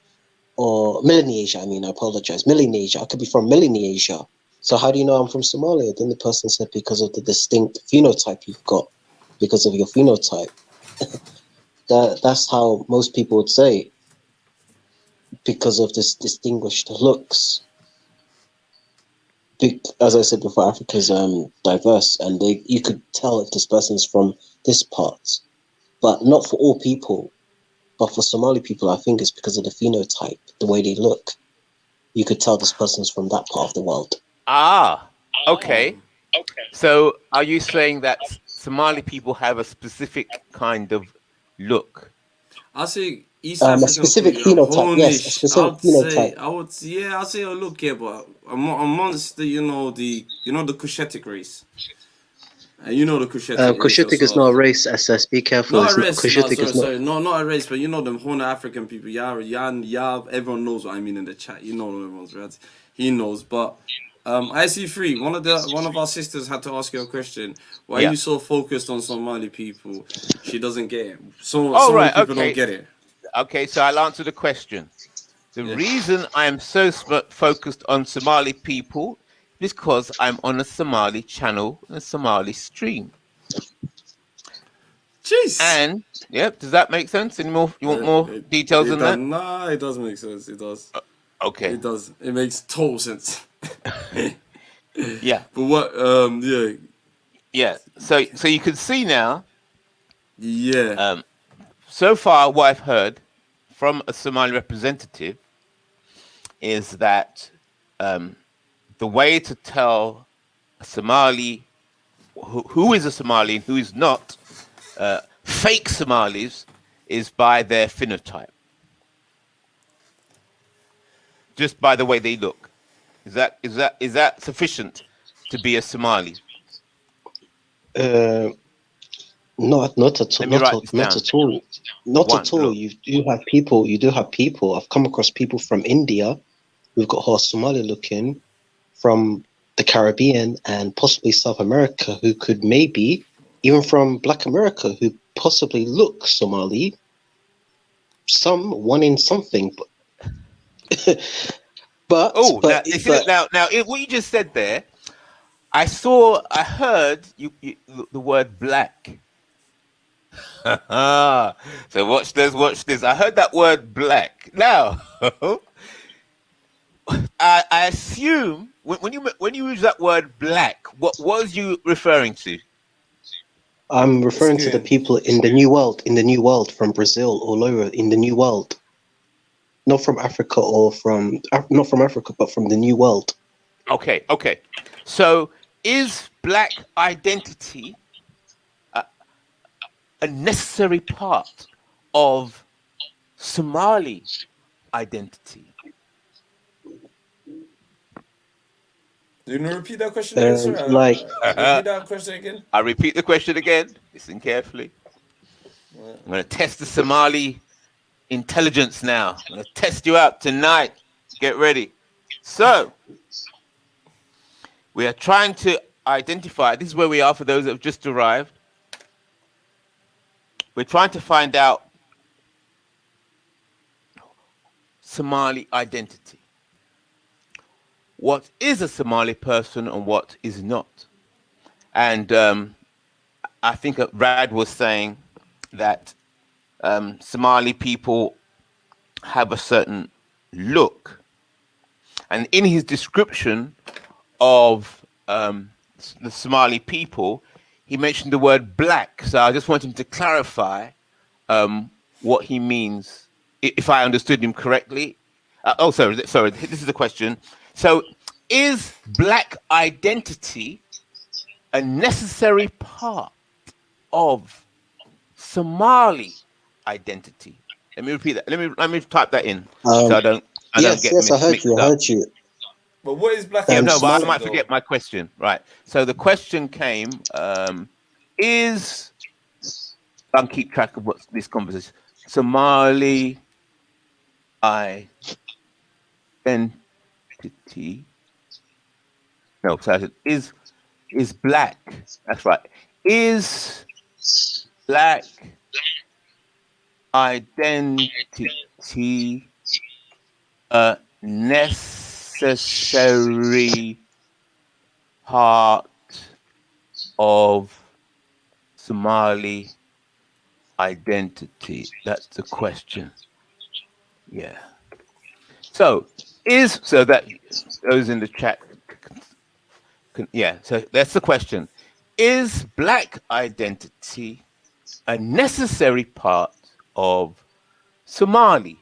or Melanesia. I mean, I apologize, Melanesia. I could be from Melanesia. So how do you know I'm from Somalia? Then the person said, because of the distinct phenotype you've got, because of your phenotype. That's how most people would say, because of this distinguished looks. As I said before, Africa's diverse, and you could tell if this person's from this part, but not for all people. But for Somali people, I think it's because of the phenotype, the way they look. You could tell this person's from that part of the world. Ah, okay. So are you saying that Somali people have a specific kind of look? I say East African a specific people, phenotype, yes, a specific phenotype. I'll say a look here, but amongst the the Cushitic race. You know the Cushitic. Cushitic is not a race, SS. Be careful. Not a race. Cushitic not a race, but you know them Horn African people. Yeah, everyone knows what I mean in the chat. You know everyone's right. He knows, but IC3, one of our sisters had to ask you a question. Why are you so focused on Somali people? She doesn't get it. Some people don't get it. Okay, so I'll answer the question. The reason I am so focused on Somali people is because I'm on a Somali channel, a Somali stream. Jeez. And does that make sense? Any more? You want more details than that? Nah, it does make sense. It does. Okay. It does. It makes total sense. Yeah. But what? Yeah. So you can see now. Yeah. So far, what I've heard from a Somali representative is that the way to tell a Somali who is a Somali and who is not, fake Somalis, is by their phenotype. Just by the way they look. Is that sufficient to be a Somali? Not at all. Not at all. You do have people. I've come across people from India who've got whole Somali looking, from the Caribbean and possibly South America, who could maybe, even from Black America, who possibly look Somali. One in something, but But now, you see that now, what you just said there, I heard the word black. So watch this. I heard that word black. Now, I assume when you use that word black, what was you referring to? I'm referring to the people in the New World, from Brazil, all over in the New World. Not from Africa not from Africa, but from the New World. Okay. So is black identity a necessary part of Somali identity? Do you want to repeat that question again, sir? Like, repeat that question again. I repeat the question again. Listen carefully. I'm going to test the Somali intelligence now. I'm going to test you out tonight. Get ready. So, we are trying to identify. This is where we are for those that have just arrived. We're trying to find out Somali identity. What is a Somali person and what is not? And I think Rad was saying that Somali people have a certain look. And in his description of the Somali people, he mentioned the word black. So I just want him to clarify what he means, if I understood him correctly. Sorry, this is the question. So is black identity a necessary part of Somali identity? Let me repeat that. Let me type that in so I don't get yes, I mixed up. I heard you. But what is black Yeah, identity? no, but I might forget my question. Right. So the question came: is I'll keep track of what's this conversation. Somali identity. No, so I said, is black. That's right. Is black identity a necessary part of Somali identity? That's the question. Yeah. So that those in the chat so that's the question. Is black identity a necessary part of Somali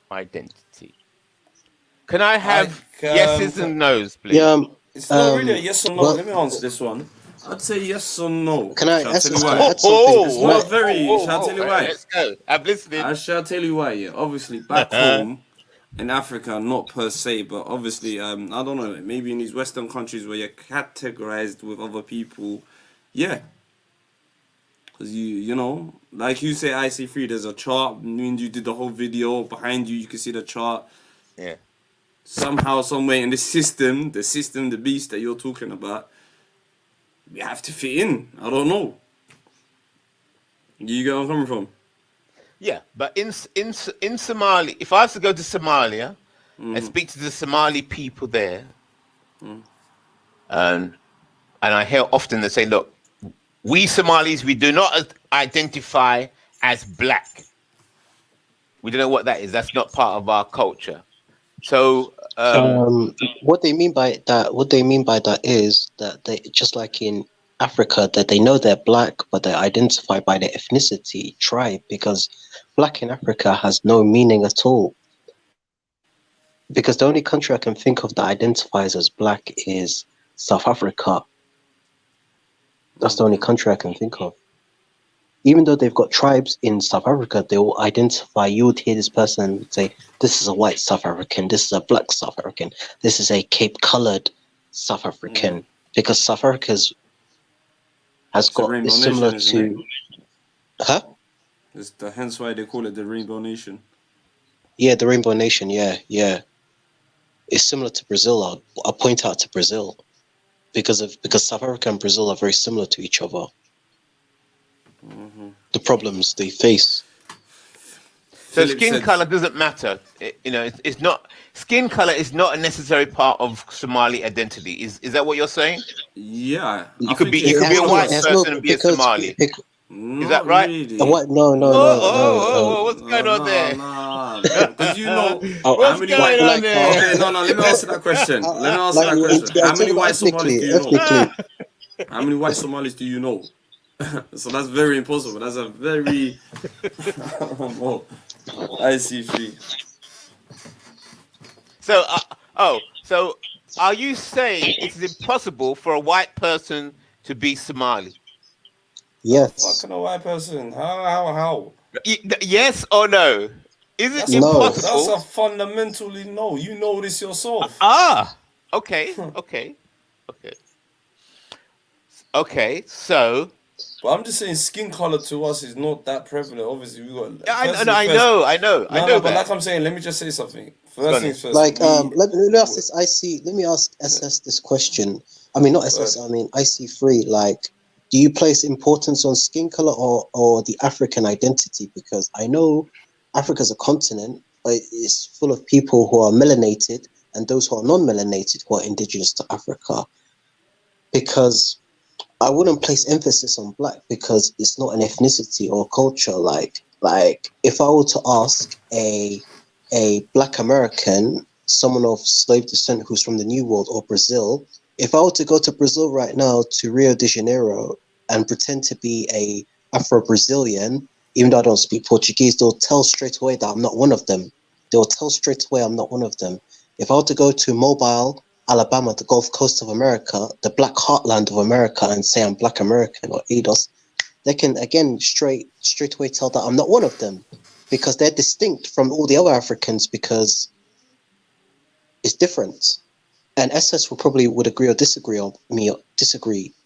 identity? Can I have yeses and nos, please? It's not really a yes or no. Let me answer this one. I'd say yes or no. Can I Shall tell you add why? something? It's not very. Shall I tell you why? Let's go. I'm listening. I shall tell you why. Yeah, obviously back home in Africa, not per se, but obviously, I don't know. Maybe in these Western countries where you're categorized with other people, yeah. Because you know, like you say, IC3, there's a chart. Means you did the whole video behind you. You can see the chart. Yeah. Somehow, somewhere in the system, the beast that you're talking about, we have to fit in. I don't know. You get where I'm coming from? Yeah, but in Somalia, if I was to go to Somalia and speak to the Somali people there, and I hear often they say, look, we Somalis, we do not identify as black. We don't know what that is. That's not part of our culture. So what they mean by that is that they, just like in Africa, that they know they're black, but they identify by their ethnicity, tribe, because black in Africa has no meaning at all. Because the only country I can think of that identifies as black is South Africa. That's the only country I can think of. Even though they've got tribes in South Africa, they will identify. You would hear this person say, this is a white South African, this is a black South African, this is a Cape-coloured South African. Because South Africa has got, is similar to... Huh? It's hence why they call it the Rainbow Nation. Yeah, the Rainbow Nation, yeah. It's similar to Brazil. I'll point out to Brazil. Because South Africa and Brazil are very similar to each other. The problems they face. So Philip skin said- color doesn't matter. It's not skin color is not a necessary part of Somali identity. Is that what you're saying? Yeah. You could be a white person and be a Somali. Is that right? Really? What? No. What's going on there? Because you know What's going on there? Okay, no. Let me answer that question. How many white Somalis do you know? How many white Somalis do you know? So that's very impossible. That's a very I see 3. So, so are you saying it is impossible for a white person to be Somali? Yes. Fucking a white person. How? Yes or no? Is it That's impossible? That's a fundamentally no. You know this yourself. Okay. So. But I'm just saying, skin color to us is not that prevalent. Obviously, we got. I know. But that. like I'm saying, let me just say something. First things first. Like, let me ask this. Let me ask SS this question. I mean, not SS. I mean, IC3. Like, do you place importance on skin color or the African identity? Because I know Africa's a continent, but it's full of people who are melanated and those who are non-melanated who are indigenous to Africa. Because I wouldn't place emphasis on black because it's not an ethnicity or culture. Like if I were to ask a black American, someone of slave descent who's from the New World or Brazil, if I were to go to Brazil right now to Rio de Janeiro and pretend to be a Afro-Brazilian, even though I don't speak Portuguese, they'll tell straight away that I'm not one of them. They'll tell straight away I'm not one of them. If I were to go to Mobile, Alabama, the Gulf Coast of America, the black heartland of America, and say I'm black American or ADOS, they can again straight away tell that I'm not one of them because they're distinct from all the other Africans because it's different. And SS would agree or disagree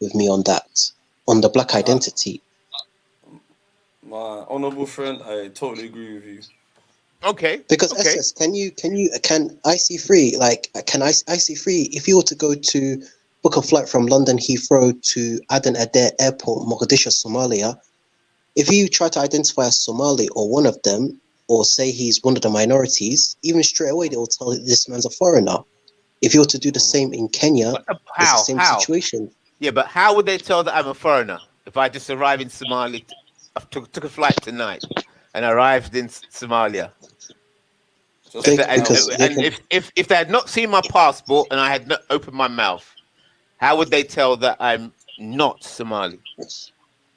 with me on that, on the black identity. My honorable friend, I totally agree with you. Okay. Because SS, can IC3 IC3 if you were to go to book a flight from London Heathrow to Aden Adair Airport, Mogadishu, Somalia, if you try to identify as Somali or one of them, or say he's one of the minorities, even straight away they will tell you this man's a foreigner. If you were to do the same in Kenya, it's the same situation. Yeah, but how would they tell that I'm a foreigner if I just arrive in Somalia? I took a flight tonight and arrived in Somalia. If they had not seen my passport and I had not opened my mouth, how would they tell that I'm not Somali?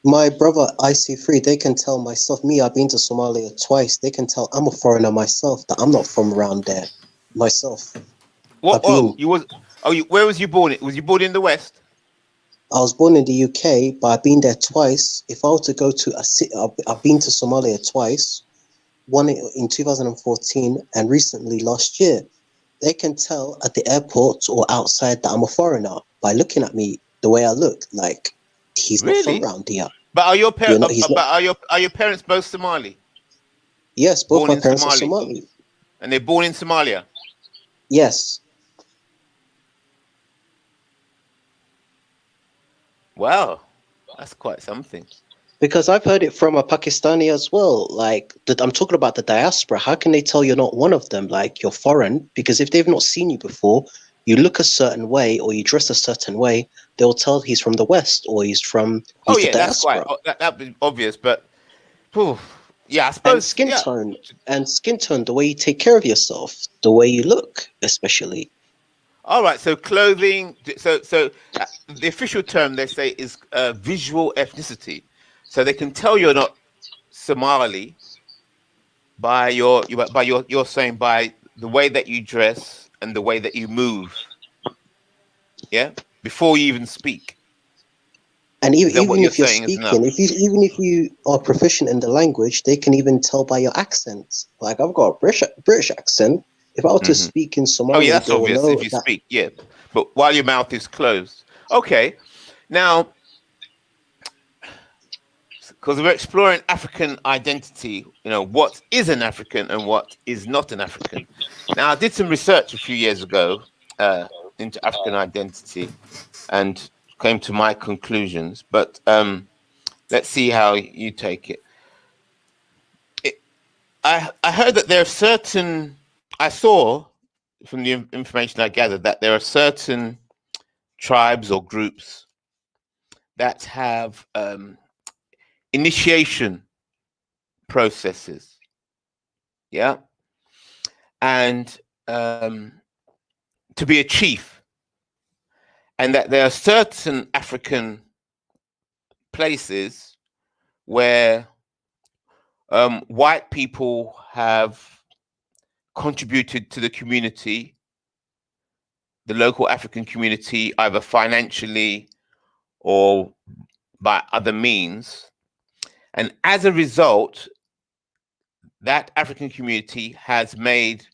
My brother IC3, they can tell myself. I've been to Somalia twice. They can tell I'm a foreigner myself. That I'm not from around there myself. Where was you born? Was you born in the West? I was born in the UK, but I've been there twice. If I were to go to a city, I've been to Somalia twice. One in 2014 and recently last year. They can tell at the airport or outside that I'm a foreigner by looking at me the way I look. Like he's not from around here. But are your parents? Are your parents both Somali? Yes, both my parents are Somali. And they're born in Somalia. Yes. Wow, that's quite something. Because I've heard it from a Pakistani as well. Like, I'm talking about the diaspora. How can they tell you're not one of them? Like, you're foreign? Because if they've not seen you before, you look a certain way or you dress a certain way, they'll tell he's from the West or he's the diaspora. That's quite that'd be obvious. But, yeah, I suppose. And skin tone, the way you take care of yourself, the way you look, especially. All right, so clothing. So the official term they say is visual ethnicity. So they can tell you're not Somali by you're saying by the way that you dress and the way that you move. Yeah, before you even speak. And even if you're speaking, even if you are proficient in the language, they can even tell by your accent. Like I've got a British accent. If I were to speak in Somali, that's obvious if you speak. Yeah, but while your mouth is closed. Okay, now. Because we're exploring African identity, what is an African and what is not an African. Now, I did some research a few years ago into African identity and came to my conclusions, but let's see how you take it. I heard that there are certain. I saw from the information I gathered that there are certain tribes or groups that have initiation processes. Yeah, and to be a chief, and that there are certain African places where white people have contributed to the community, the local African community, either financially or by other means. And as a result, that African community has made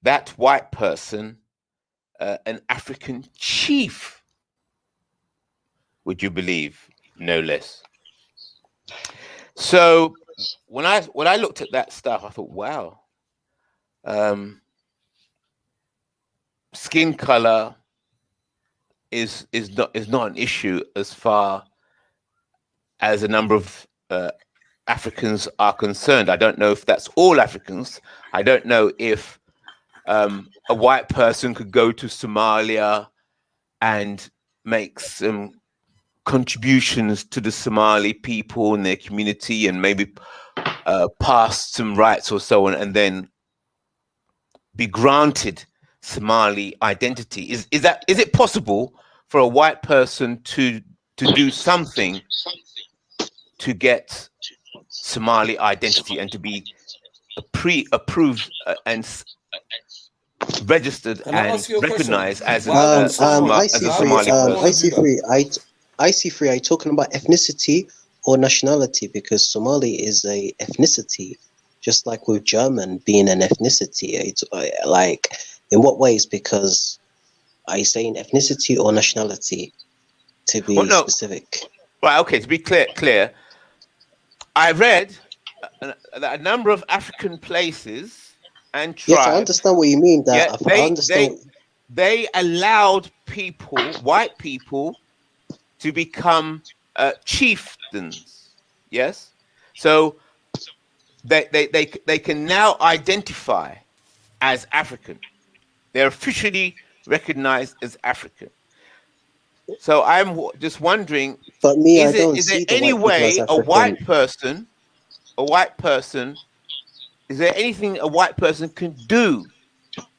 that white person an African chief, would you believe, no less. So when I looked at that stuff, I thought, wow, skin color is not an issue as far as a number of Africans are concerned. I don't know if that's all Africans. I don't know if a white person could go to Somalia and make some contributions to the Somali people and their community, and maybe pass some rights or so on, and then be granted Somali identity. Is it possible for a white person to do something to get Somali identity and to be pre-approved and registered and recognized as a Somali person? IC3, are you talking about ethnicity or nationality? Because Somali is a ethnicity, just like with German being an ethnicity. It's like, in what ways? Because are you saying ethnicity or nationality, to be specific? Right, okay, to be clear, I read that a number of African places and tribes. Yes, I understand what you mean. That I understand. They allowed people, white people, to become chieftains. Yes, so they can now identify as African. They're officially recognized as African. So I'm just wondering, but me, is there any way a white person, is there anything a white person can do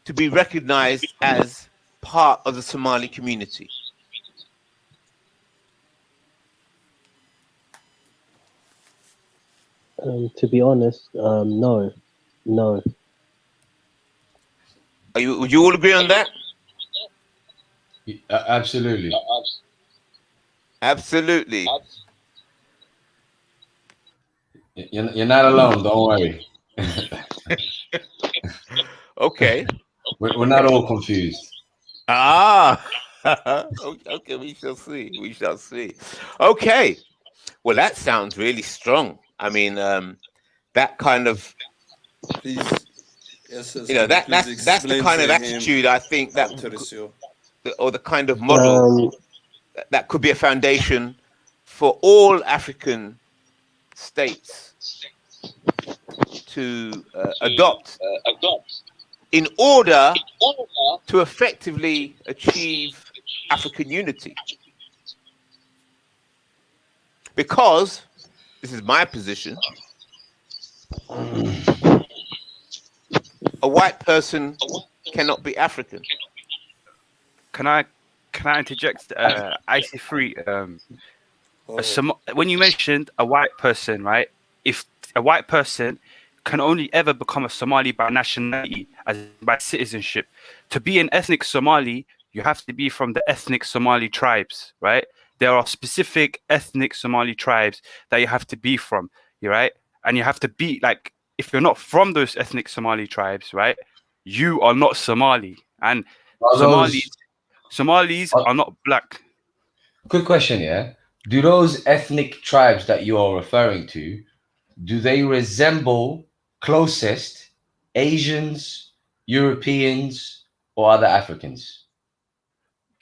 to be recognized as part of the Somali community? To be honest, no. Would you all agree on that? Absolutely. Absolutely. You're not alone. Don't worry. Okay. We're not all confused. Ah. Okay. We shall see. We shall see. Okay. Well, that sounds really strong. I mean, that kind of, Please. Yes, you know, that's the kind of attitude I think that, or the kind of model that could be a foundation for all African states to adopt in order to effectively achieve African unity. Because, this is my position, a white person cannot be African. Can I interject? IC3. When you mentioned a white person, right? If a white person can only ever become a Somali by nationality, as by citizenship, to be an ethnic Somali, you have to be from the ethnic Somali tribes, right? There are specific ethnic Somali tribes that you have to be from, right? And you have to be like, if you're not from those ethnic Somali tribes, right, you are not Somali. And Somalis are not black. Good question, yeah. Do those ethnic tribes that you are referring to, do they resemble closest Asians, Europeans, or other Africans?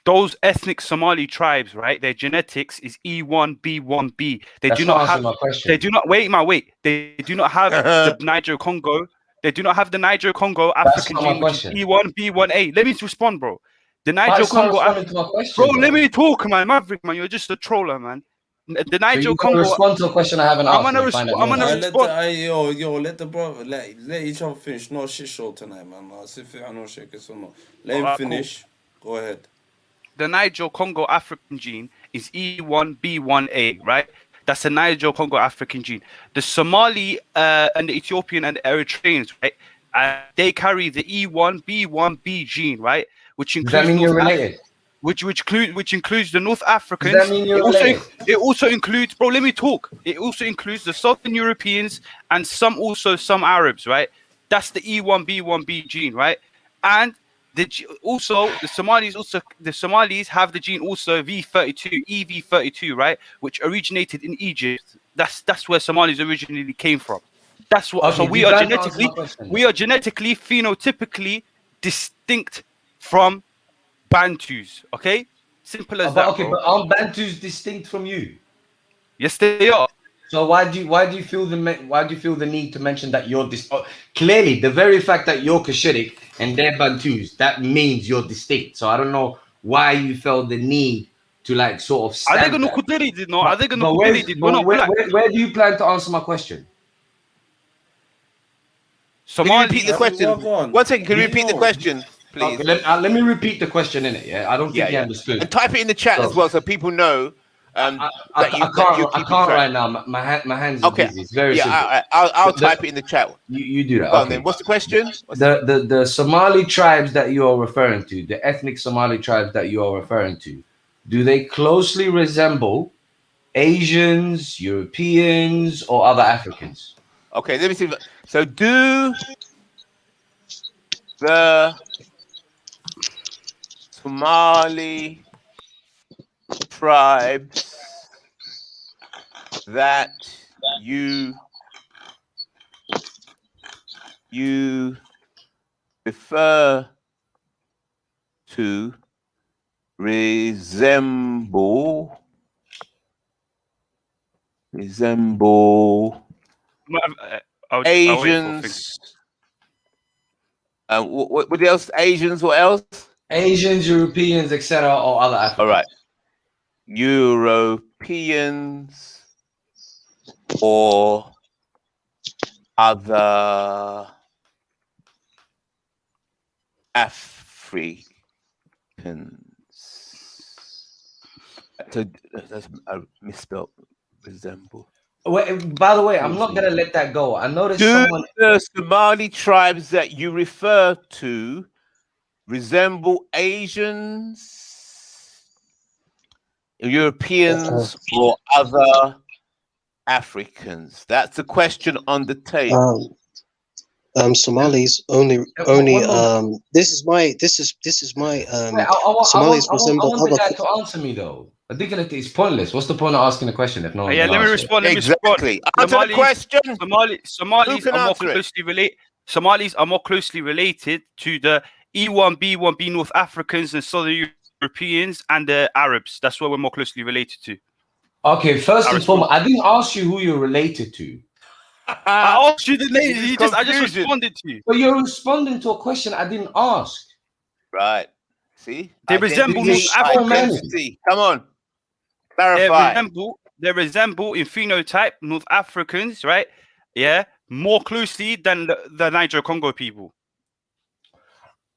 those ethnic Somali tribes, right? Their genetics is E1B1B. They That's do not not have. answering my question. They do not wait. They do not have the Niger Congo. They do not have the Niger Congo African not my gene, which is question. E1B1A. Let me respond, bro. The But Niger it's not Congo. responding to my question, Bro, though. let me talk, man. Maverick, man, you're just a troller, man. The So Niger you Congo. respond to a question I haven't asked. I'm gonna and find out I'm your gonna answer. respond. let the brother let each other finish. No shit show tonight, man. I know shit, so no. Let him Alright, cool. finish. Go ahead. The Niger Congo African gene is E1B1A, right? That's the Niger Congo African gene. The Somali and the Ethiopian and the Eritreans, right? They carry the E1B1B gene, right? Which Does includes that mean you're North Af- related? which includes the North Africans. Does that mean you're related? It also includes, bro. Let me talk. It also includes the Southern Europeans and some Arabs, right? That's the E1B1B gene, right? And the Somalis have the gene also EV32, right? Which originated in Egypt. That's where Somalis originally came from. That's what. Okay, So do we you are plan to answer my question? genetically phenotypically distinct from Bantus. Okay, simple as that. Okay, Bro. but aren't Bantus distinct from you? Yes, they are. So why do you feel the need to mention that you're clearly the very fact that you're Cushitic and they're Bantus, that means you're distinct. So I don't know why you felt the need to like sort of I stamp think that. Nukudiri did not. I think But Nukudiri did. We're not black. where do you plan to answer my question? Can you repeat the question? One second, can you repeat the question, please? Okay, let me repeat the question in it. Yeah, I don't think you understood. And type it in the chat as well, so people know. I can't right now. My hands are busy. It's very simple. I'll type it in the chat. You do that. Go on Okay. then. What's the question? The Somali tribes that you are referring to, the ethnic Somali tribes that you are referring to, do they closely resemble Asians, Europeans, or other Africans? Okay, let me see. So do the Somali tribes that you refer to resemble Asians. What else? Asians. What else? Asians, Europeans, etc., or other Africans. All right. Europeans or other Africans. So that's a misspelled resemble. Wait, by the way, I'm not gonna let that go. I noticed someone. The Somali tribes that you refer to resemble Asians, Europeans, or other Africans? That's the question on the table. Somalis only this is my Somalis I resemble want the other guy to answer me though. I think it's pointless. What's the point of asking a question if no one Yeah, can let me answer it? respond. Exactly. Answer the question. Somalis are more closely related. Somalis are more closely related to the E1B1B North Africans and Southern Europeans and the Arabs. That's what we're more closely related to. Okay, first and foremost, I didn't ask you who you're related to. I asked you the name. I just responded to you. But you're responding to a question I didn't ask. Right. See? They resemble North Africans. Come on. Clarify. They resemble in phenotype North Africans, right? Yeah, more closely than the Niger Congo people.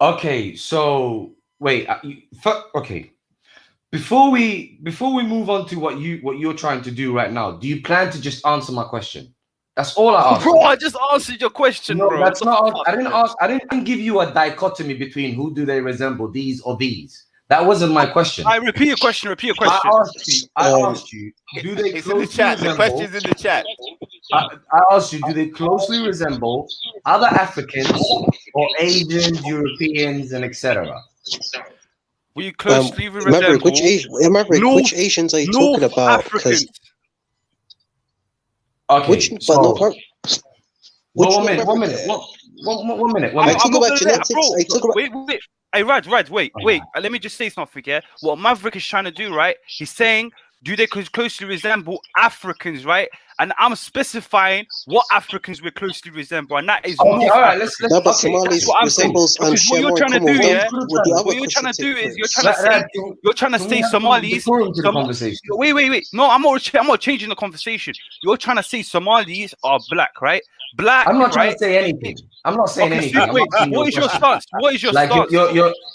Okay, so wait. Okay, before we move on to what you're trying to do right now, do you plan to just answer my question? That's all I asked. Bro, I just answered your question, No, bro. that's not. I didn't ask. I didn't give you a dichotomy between who do they resemble, these or these. That wasn't my question. I repeat your question. Repeat your question. I asked you. Do they It's in the chat. The question's in the chat. I asked you, do they closely resemble other Africans or Asians, Europeans, and etc.? We closely resemble Maverick, which Asians are you talking about? Because okay, One minute. I I'm talk not about gonna let, genetics. I talk about. Wait. Hey, Rad, wait. Let me just say something, yeah? What Maverick is trying to do, right? He's saying, do they closely resemble Africans, right? And I'm specifying what Africans we closely resemble, and that is Okay, North all right, Africans. let's No, but okay. Somalis That's what I'm saying. resembles and Because what share you're more in trying to common do, with yeah? with the other What you're trying to do is you're trying to Rad, say you're trying to can say we have some Somalis. decorum to the conversation? Wait. No, I'm not changing the conversation. You're trying to say Somalis are black, right? Black. I'm not trying right? to say anything. I'm not saying Okay, anything. I'm wait. asking you a What is your question. stance? What is your Like stance?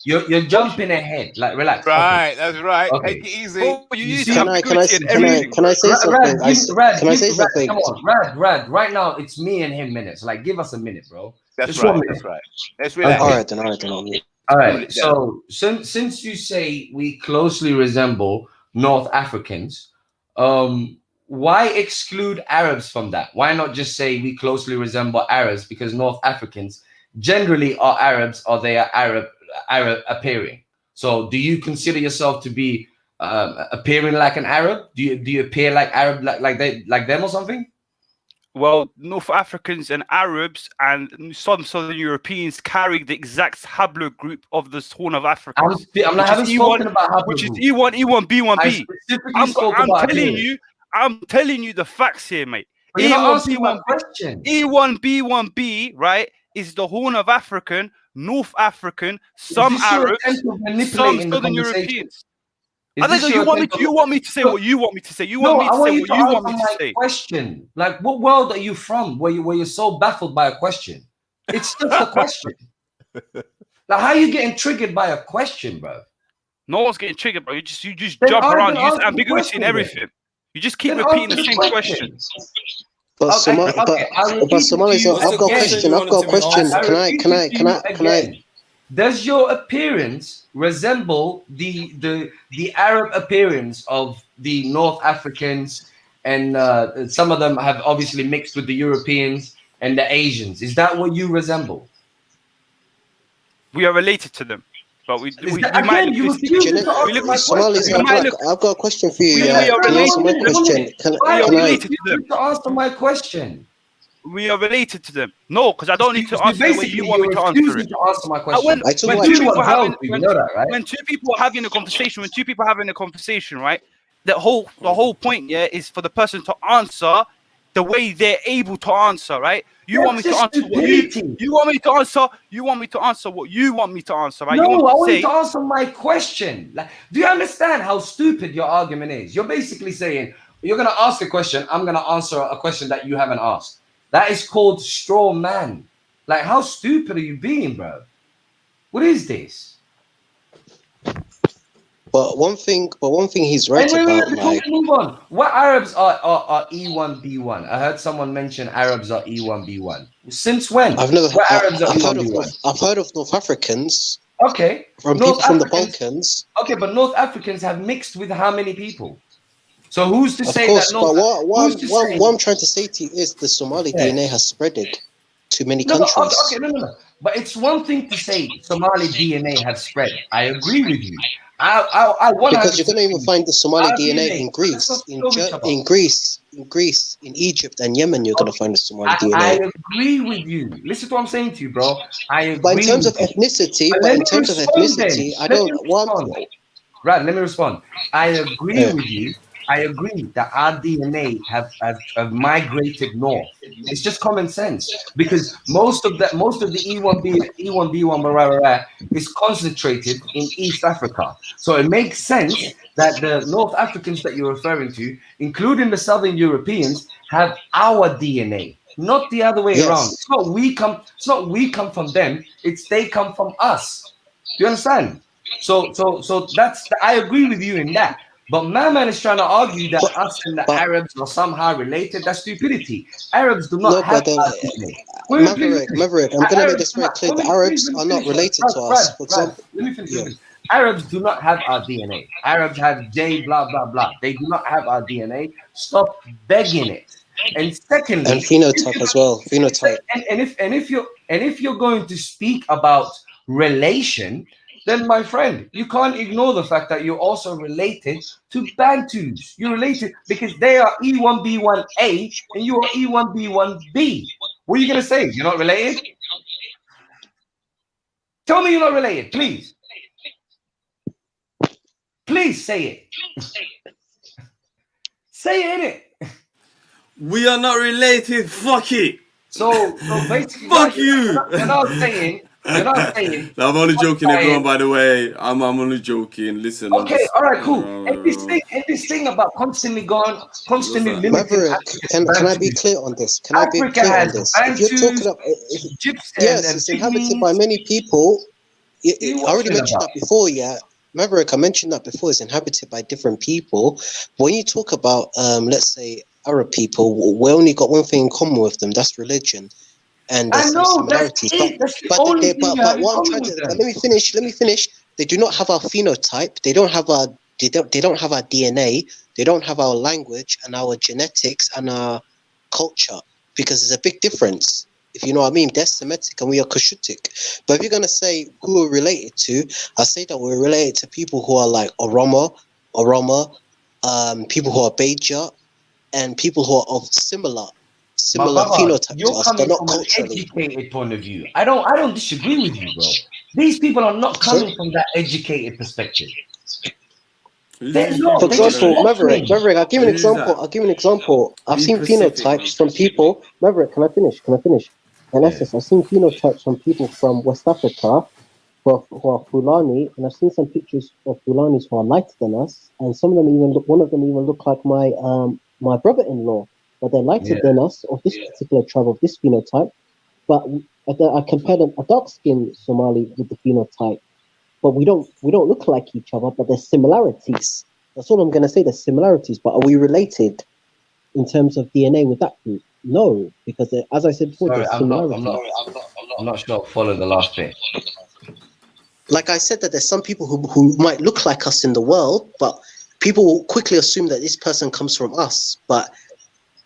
you're jumping ahead. Like relax. Right, that's right. Okay. Take it easy. Bro, you You use see- Can I ambiguity and everything. say Rad, something? Can I say Rad, something? come on, Rad. Right now, it's me and him minutes. Like, give us a minute, bro. That's Just right. 1 minute. That's right. Let's relax. All right, then. All Cool right. it So since you say we closely resemble North Africans, why exclude Arabs from that? Why not just say we closely resemble Arabs, because North Africans generally are Arabs, or they are Arab appearing. So do you consider yourself to be appearing like an Arab? Do you appear like Arab, like them or something? Well, North Africans and Arabs and some Southern Europeans carry the exact haplogroup of the Horn of Africa. I'm not having spoken about haplogroup. Which is E1, E1, B1B. I specifically spoke about appearance. I'm telling you the facts here, mate. But you're not answering my question. E1, B1B, right, is the Horn of African, North African, some Is this your Arabs, attempt of some manipulating the Southern conversation? Europeans. Is I think this you your want me attempt to. You want me to say what you want me to say. You No, want me I to want say you what to you want answer me to my say. question. Like, what world are you from where you're so baffled by a question? It's just a question. Like, how are you getting triggered by a question, bro? No one's getting triggered, bro. You just Then jump I around, can use answer the ambiguity question and then. everything. You just keep Then repeating answer the the same question. question. But Okay, Somali, okay, I'll but repeat it to Somalis, you I've got a again. question. I've got a question. I'll Can I? repeat Can it I? to Can you I? Can I? again. Does your appearance resemble the Arab appearance of the North Africans, and some of them have obviously mixed with the Europeans and the Asians? Is that what you resemble? We are related to them, but we Again, might you look refuse distinct. to answer my Somalis, question. I've got a question for you. We are Can you answer my related. question? Can Why I? are Can you I? Related to them. refusing to answer my question? We are related to them. No, because I don't need to So answer the way you want me to answer refusing it. to answer my question. When I took when like- two You people are having held, you know that, right? when two people are having a conversation, right? The whole point, yeah, is for the person to answer the way they're able to answer, right? You want me to answer what you want me to answer. You want me to answer what you want me to answer, right? No, you I want want to you to answer my question. Like, do you understand how stupid your argument is? You're basically saying you're going to ask a question. I'm going to answer a question that you haven't asked. That is called straw man. Like, how stupid are you being, bro? What is this? But one thing he's right Wait, about, before like, we move on. What Arabs are E1, B1? I heard someone mention Arabs are E1, B1. Since when? I've never. What Arabs are I've E1, heard of B1? I've heard of North Africans Okay. from North people from the Africans- Balkans. Okay, but North Africans have mixed with how many people? So who's to Of say course, that but North what I'm trying to say to you is the Somali Yeah. DNA has spreaded to many No, countries. okay, no. But it's one thing to say Somali DNA has spread. I agree with you. I want Because you're going to even find the Somali DNA in Greece, in Greece, in Egypt and Yemen. You're going to find the Somali I DNA. agree with you. Listen to what I'm saying to you, bro. I agree. But in terms of with you. ethnicity, But but let in me terms of respond ethnicity, then. I Let me don't want. respond. Right, let me respond. I agree Yeah. with you. I agree that our DNA have migrated north. It's just common sense because most of the E1B1 is concentrated in East Africa. So it makes sense that the North Africans that you're referring to, including the Southern Europeans, have our DNA, not the other way Yes. around. It's not we come from them, it's they come from us. Do you understand? So that's I agree with you in that. But my man is trying to argue that us and the Arabs are somehow related. That's stupidity. Arabs do not No, have but then, our DNA. Maverick, I'm going to make this very clear. The Arabs are not related to us. For example, Let me finish. Arabs do not have our DNA. Arabs have J blah blah blah. They do not have our DNA. Stop begging it. And secondly, and phenotype as well. Phenotype. And if you're going to speak about relation, then my friend, you can't ignore the fact that you're also related to Bantus. You're related because they are E1B1A and you are E1B1B. What are you gonna say? You're not related? Tell me you're not related, please. Please say it. Say it, innit? We are not related. Fuck it. So basically, fuck you. You're not saying. You're not saying. No, I'm only joking, everyone. By the way, I'm only joking. Listen. Okay, all right, cool. And this thing about constantly limiting. Maverick, can I be clear on this? Can I be clear on this? If you're talking about, yes, it's inhabited by many people. I already mentioned that before, yeah. Maverick, I mentioned that before. It's inhabited by different people. But when you talk about, let's say, Arab people, we only got one thing in common with them. That's religion. And there's some similarities. But what I'm trying to let me finish. They do not have our phenotype. They don't have our DNA. They don't have our language and our genetics and our culture, because there's a big difference. If you know what I mean, they're Semitic and we are Cushitic. But if you're gonna say who we're related to, I say that we're related to people who are like Oromo, people who are Beja, and people who are of similar phenotype you're to us, coming but not from culturally. an educated point of view. I don't disagree with you, bro. These people are not coming from that educated perspective. They're not. For They're just example, Maverick, watching. I'll give you an example. I've seen phenotypes from people. Maverick, can I finish? In essence, I've seen phenotypes from people from West Africa who are Fulani, and I've seen some pictures of Fulanis who are lighter than us, and one of them even look like my brother-in-law, but they're lighter than us, of this particular tribe, of this phenotype. But I compared a dark-skinned Somali with the phenotype, but we don't look like each other, but there's similarities. That's all I'm going to say. There's similarities, but are we related in terms of DNA with that group? No, because as I said before, Sorry, there's I'm similarities. not sure. Follow the last bit. Like I said, that there's some people who might look like us in the world, but people will quickly assume that this person comes from us. But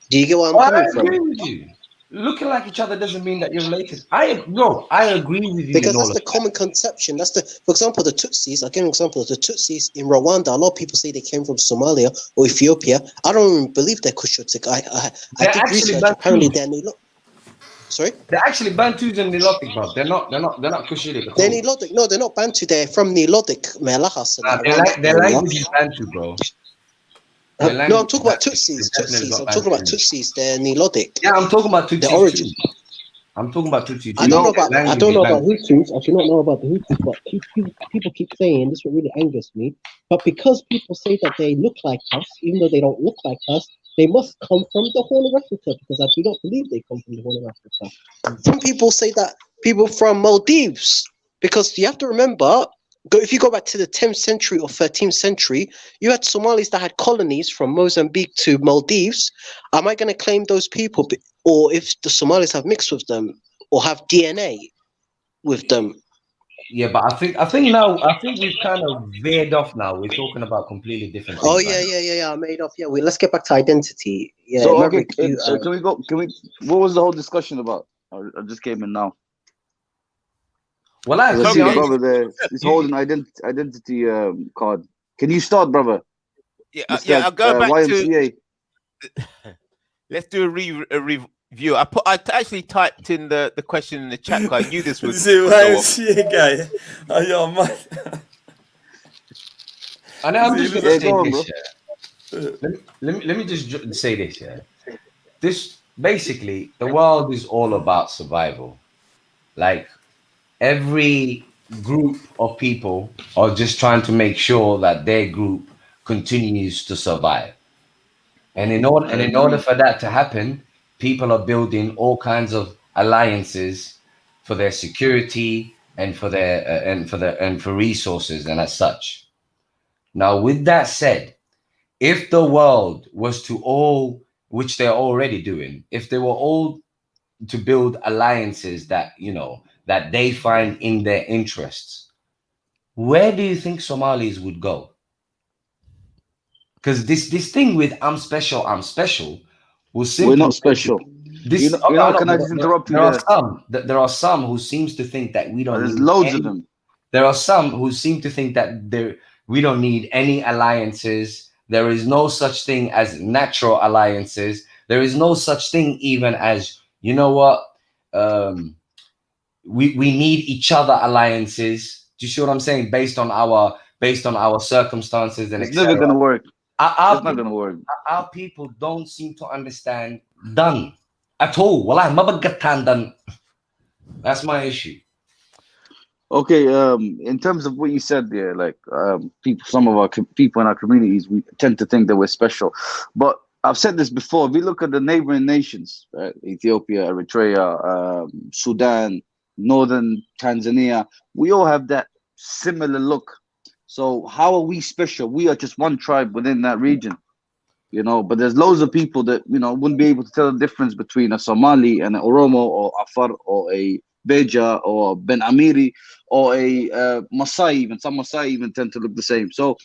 do you get what I'm coming from? I agree with you. Looking like each other doesn't mean that you're related. I agree with you. Because that's the common conception. For example, the Tutsis. I'll give an example. The Tutsis in Rwanda, a lot of people say they came from Somalia or Ethiopia. I don't even believe they're Cushitic. I did research. Apparently, they're Nilotic. Sorry? They're actually Bantus and Nilotic, bro. They're not Cushitic. They're Nilotic. No, they're not Bantu. They're from Nilotic, Melahas. Their language is Bantu, bro. No, I'm talking about Tutsis. I'm talking about Tutsis. They're Nilotic. Yeah, I'm talking about Tutsis. The origin. I'm talking about Tutsis. I don't know about Hutus. I do not know about the Hutus, but people keep saying, this what really angers me. But because people say that they look like us, even though they don't look like us, they must come from the Horn of Africa, because I do not believe they come from the Horn of Africa. Some people say that people from Maldives, because you have to remember, if you go back to the 10th century or 13th century, you had Somalis that had colonies from Mozambique to Maldives. Am I going to claim those people, or if the Somalis have mixed with them or have DNA with them? Yeah, but I think we've kind of veered off now. We're talking about completely different things. Oh yeah. I made off. Yeah, let's get back to identity. Yeah. So Maverick, can we go? What was the whole discussion about? I just came in now. Well, I see your brother there. He's holding identity card. Can you start, brother? Yeah, I'll go back YMCA. Let's do a review. I actually typed in the question in the chat because I knew this was. This is YMCA guy. Oh, you're mad. And I'm just gonna say this. Let me just say this. Yeah, this basically the world is all about survival. Like, every group of people are just trying to make sure that their group continues to survive. And in order for that to happen, people are building all kinds of alliances for their security and for for resources and as such. Now, with that said, if the world was to all, which they're already doing, if they were all to build alliances that, that they find in their interests, where do you think Somalis would go? Because this thing with I'm special will simply... We're not special. Can I just interrupt you? There are some who seems to think that we don't. There's loads of them. There are some who seem to think that we don't need any alliances. There is no such thing as natural alliances. There is no such thing even as you know what? We need each other alliances. Do you see what I'm saying? Based on our circumstances and It's never etc. gonna work. Our It's not gonna work. Our people don't seem to understand done at all. Wallahi, mabagatan done. That's my issue. Okay, in terms of what you said there, like some of our people in our communities, we tend to think that we're special. But I've said this before. If you look at the neighboring nations, right? Ethiopia, Eritrea, Sudan, Northern Tanzania, we all have that similar look. So how are we special? We are just one tribe within that region, you know. But there's loads of people that, you know, wouldn't be able to tell the difference between a Somali and an Oromo or Afar or a Beja or Ben Amiri or a Masai. Even some Masai even tend to look the same. So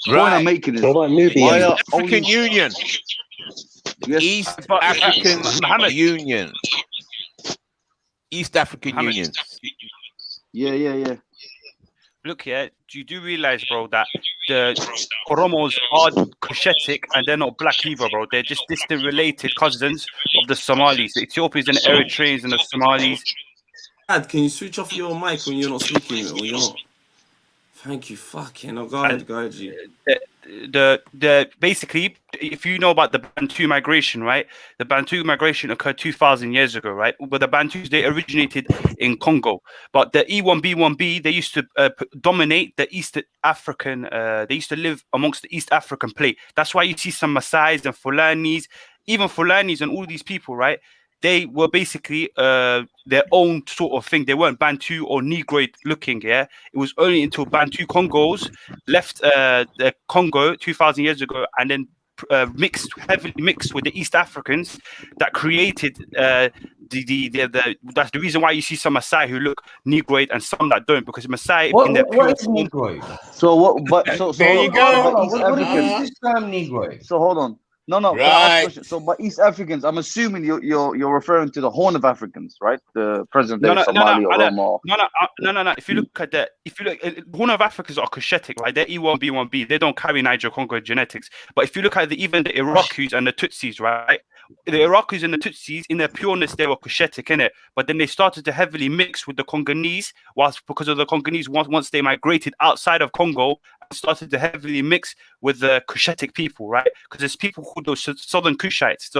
the point I'm making is why are African Union. Yes. East African Union. East African Union. Yeah. Look, yeah, you do realize, bro, that the Oromos are Cushitic and they're not black either, bro. They're just distant related cousins of the Somalis, the Ethiopians and the Eritreans and the Somalis. Dad, can you switch off your mic when you're not speaking? Or you're not? Thank you. Fucking hell. Go ahead, G. The basically, if you know about the Bantu migration, right? The Bantu migration occurred 2,000 years ago, right? But the Bantus, they originated in Congo. But the E1B1B, they used to dominate the East African. They used to live amongst the East African plate. That's why you see some Maasais and Fulanis, even Fulanis and all these people, right? They were basically their own sort of thing. They weren't Bantu or Negroid looking, yeah? It was only until Bantu Congos left the Congo 2,000 years ago and then heavily mixed with the East Africans that created that's the reason why you see some Maasai who look Negroid and some that don't, because Maasai in their pure form. So what? But so there you go. What is this term Negroid? So hold on. No. Right. So, by East Africans, I'm assuming you're referring to the Horn of Africans, right? The present-day Somali or Oromo. No. If you look, Horn of Africans are Cushitic, right? They're E1B1B. They don't carry Niger-Congo genetics. But if you look at even the Iraqis and the Tutsis, right? The Iraqis and the Tutsis, in their pureness, they were Cushitic, innit? But then they started to heavily mix with the Congolese, because of the Congolese, once they migrated outside of Congo, started to heavily mix with the Cushitic people, right? Because there's people called those Southern Cushites,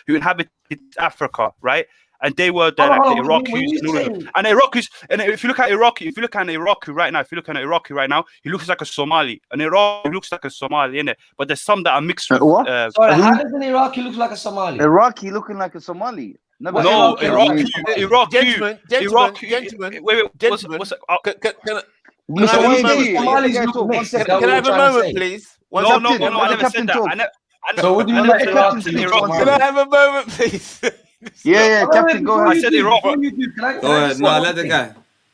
who inhabited Africa, right? And they were the Iraqis. And Iraqis, and if you look at an Iraqi right now, he looks like a Somali. An Iraqi looks like a Somali, innit? But there's some that are mixed with. What? Sorry, how does an Iraqi look like a Somali? Iraqi looking like a Somali. Iraqi. Wait, what's Can I have a moment, please? No, I never said that. So what do you mean? Can I have a moment, please? Yeah, Captain, go ahead. I said Iraq. Go ahead. No, let the guy.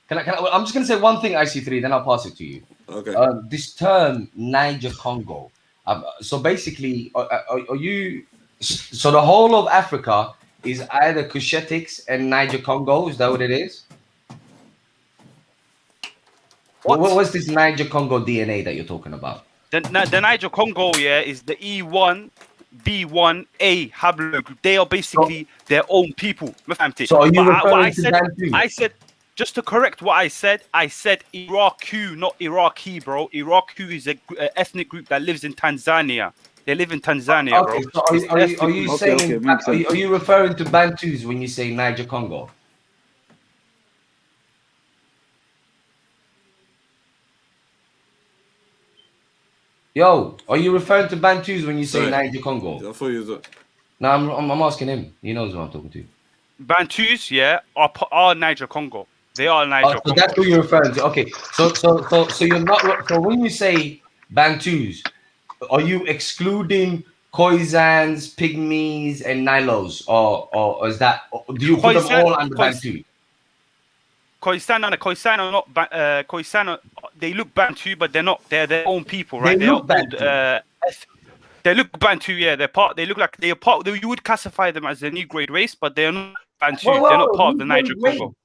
I'm just gonna say one thing, IC3, then I'll pass it to you. Okay. This term Niger Congo. So basically, are you? So the whole of Africa is either Cushitics and Niger Congo. Is that what it is? What's this Niger Congo DNA that you're talking about? The Niger Congo, yeah, is the E1B1A haplogroup. They are basically their own people. So are you referring to Bantu? I said, just to correct what I said Iraqi, not Iraqi, bro. Iraqi is an ethnic group that lives in Tanzania. They live in Tanzania, okay, bro. So are you saying? Are you referring to Bantus when you say Niger Congo? Yo, are you referring to Bantus when you say Niger Congo? I thought you was. No, I'm asking him. He knows what I'm talking to. Bantus, yeah, are Niger Congo. They are Niger Congo. So that's what you're referring to. Okay, so you're not. So when you say Bantus, are you excluding Khoisans, Pygmies, and Nilos, or is that? Do you put them all under Bantu? Khoisan are not Khoisan. They look Bantu, but they're not. They're their own people, right? They look Bantu. They look Bantu, yeah. They look like they're part. You would classify them as a Negroid race, but they're not Bantu. They're not part of the Niger Congo.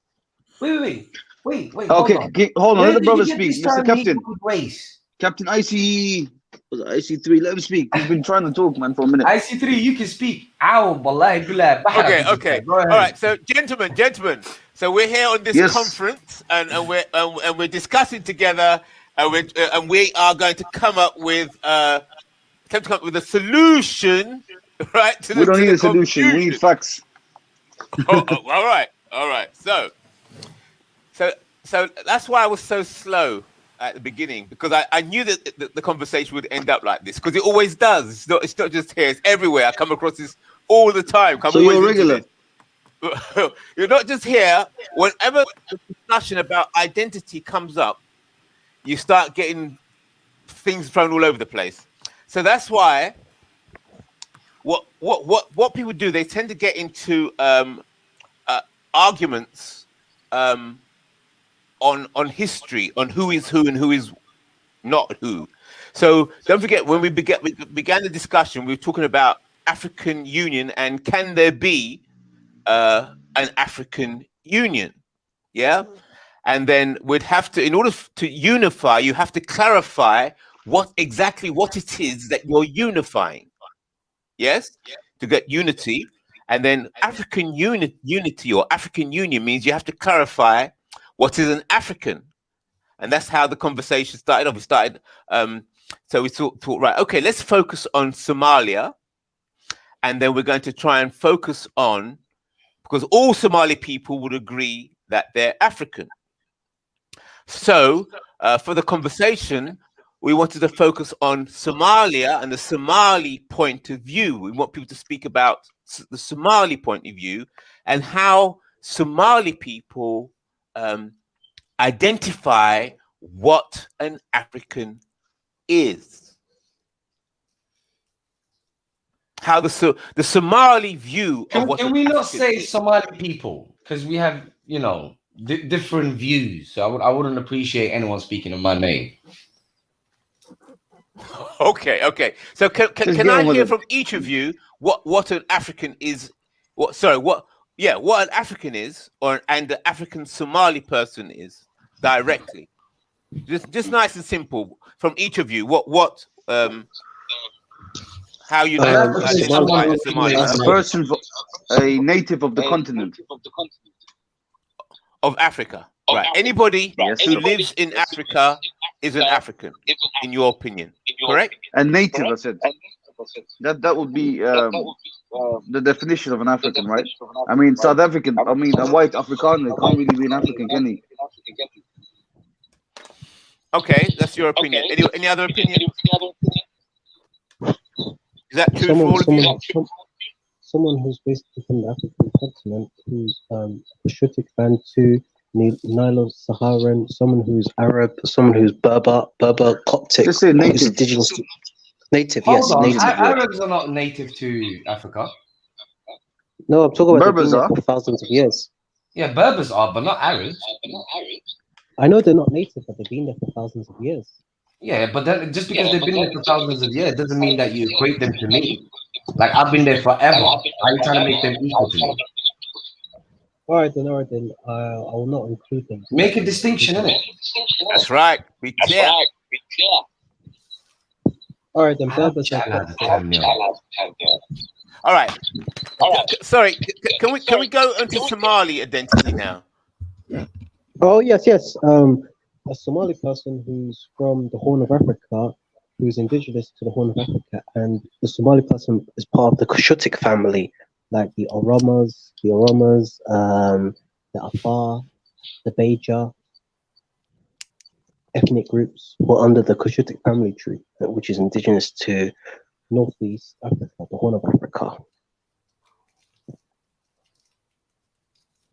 Wait. Okay, hold on. Let the brother speak, Mr. Captain. Race? Captain ICE. IC3, let him speak. He's been trying to talk, man, for a minute. IC3, you can speak. Ow, wallahi, billah. Okay, okay. Go ahead. All right. So, gentlemen. So we're here on this conference, and we're discussing together, and we are going to come up with a solution, right? We don't need a solution. We need facts. All right. So that's why I was so slow at the beginning, because I knew that the conversation would end up like this, because it always does. It's not just here; it's everywhere. I come across this all the time. So you're regular. You're not just here. Whenever the discussion about identity comes up, you start getting things thrown all over the place. So that's why what people do, they tend to get into arguments on history, on who is who and who is not who. So don't forget, when we began the discussion, we were talking about African Union and can there be an African Union? Yeah. And then we'd have to, in order to unify, you have to clarify what it is that you're unifying. Yes, to get unity. And then African unity or African Union means you have to clarify what is an African. And that's how the conversation started off. We started, so we thought, right, okay, let's focus on Somalia. And then we're going to try and focus on, because all Somali people would agree that they're African. So for the conversation, we wanted to focus on Somalia and the Somali point of view. We want people to speak about the Somali point of view and how Somali people identify what an African is. How the Somali view of what Can we not say Somali people? Because we have, different views. So I wouldn't appreciate anyone speaking in my name. Okay. So can I hear from each of you what an African is? What an African is, and the African Somali person is directly. Just nice and simple from each of you. How you identify a Somali person, a native of the continent of Africa. Right. Anybody who lives in Africa is an African, in your opinion, correct? A native, I said. That would be the definition of an African, right? I mean, South African. I mean, a white Afrikaner can't really be an African, can he? Okay, that's your opinion. Any other opinion? Is that true for all of you? Someone who's basically from the African continent, who's Cushitic Bantu, Nilo-Saharan, someone who's Arab, someone who's Berber, Coptic. Just say native. Indigenous. Native, Hold yes. on. Native. Arabs are not native to Africa. No, I'm talking about Berbers for thousands of years. Yeah, Berbers are, but not Arabs. I know they're not native, but they've been there for thousands of years. Yeah, but then just because they've been there for thousands of years doesn't mean that you equate them to me. Like, I've been there forever. Are you trying to make them equal to me? All right then. I will not include them. Make a distinction, innit? That's right. Be clear. All right then. Berbers. All right. Sorry. Can we go into Somali identity now? Oh yes. A Somali person who's from the Horn of Africa, who's indigenous to the Horn of Africa, and the Somali person is part of the Cushitic family, like the Oromas, the Afar, the Beja, ethnic groups who are under the Cushitic family tree, which is indigenous to Northeast Africa, the Horn of Africa.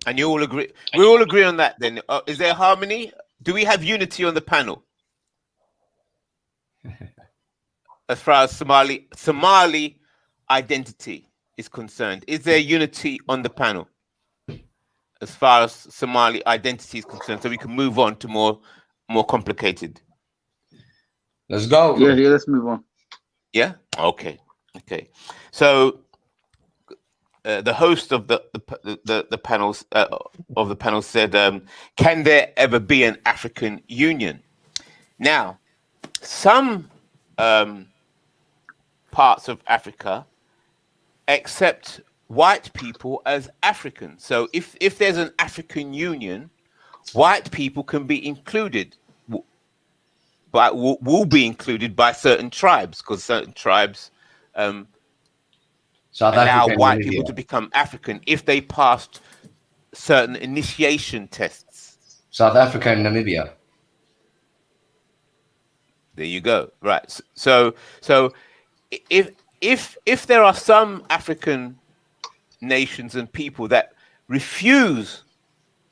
And you all agree? We all agree on that then. Is there harmony? Do we have unity on the panel? As far as Somali identity is concerned, is there unity on the panel? As far as Somali identity is concerned, so we can move on to more complicated. Let's go. Yeah, let's move on. Yeah. Okay. So the host of the panels of the panel said, "Can there ever be an African Union?" Now, some parts of Africa accept white people as Africans. So if there's an African Union, white people can be included, but will be included by certain tribes, because certain tribes South allow Africa and white Namibia. people to become African if they passed certain initiation tests. South Africa and Namibia. There you go. Right. So if there are some African nations and people that refuse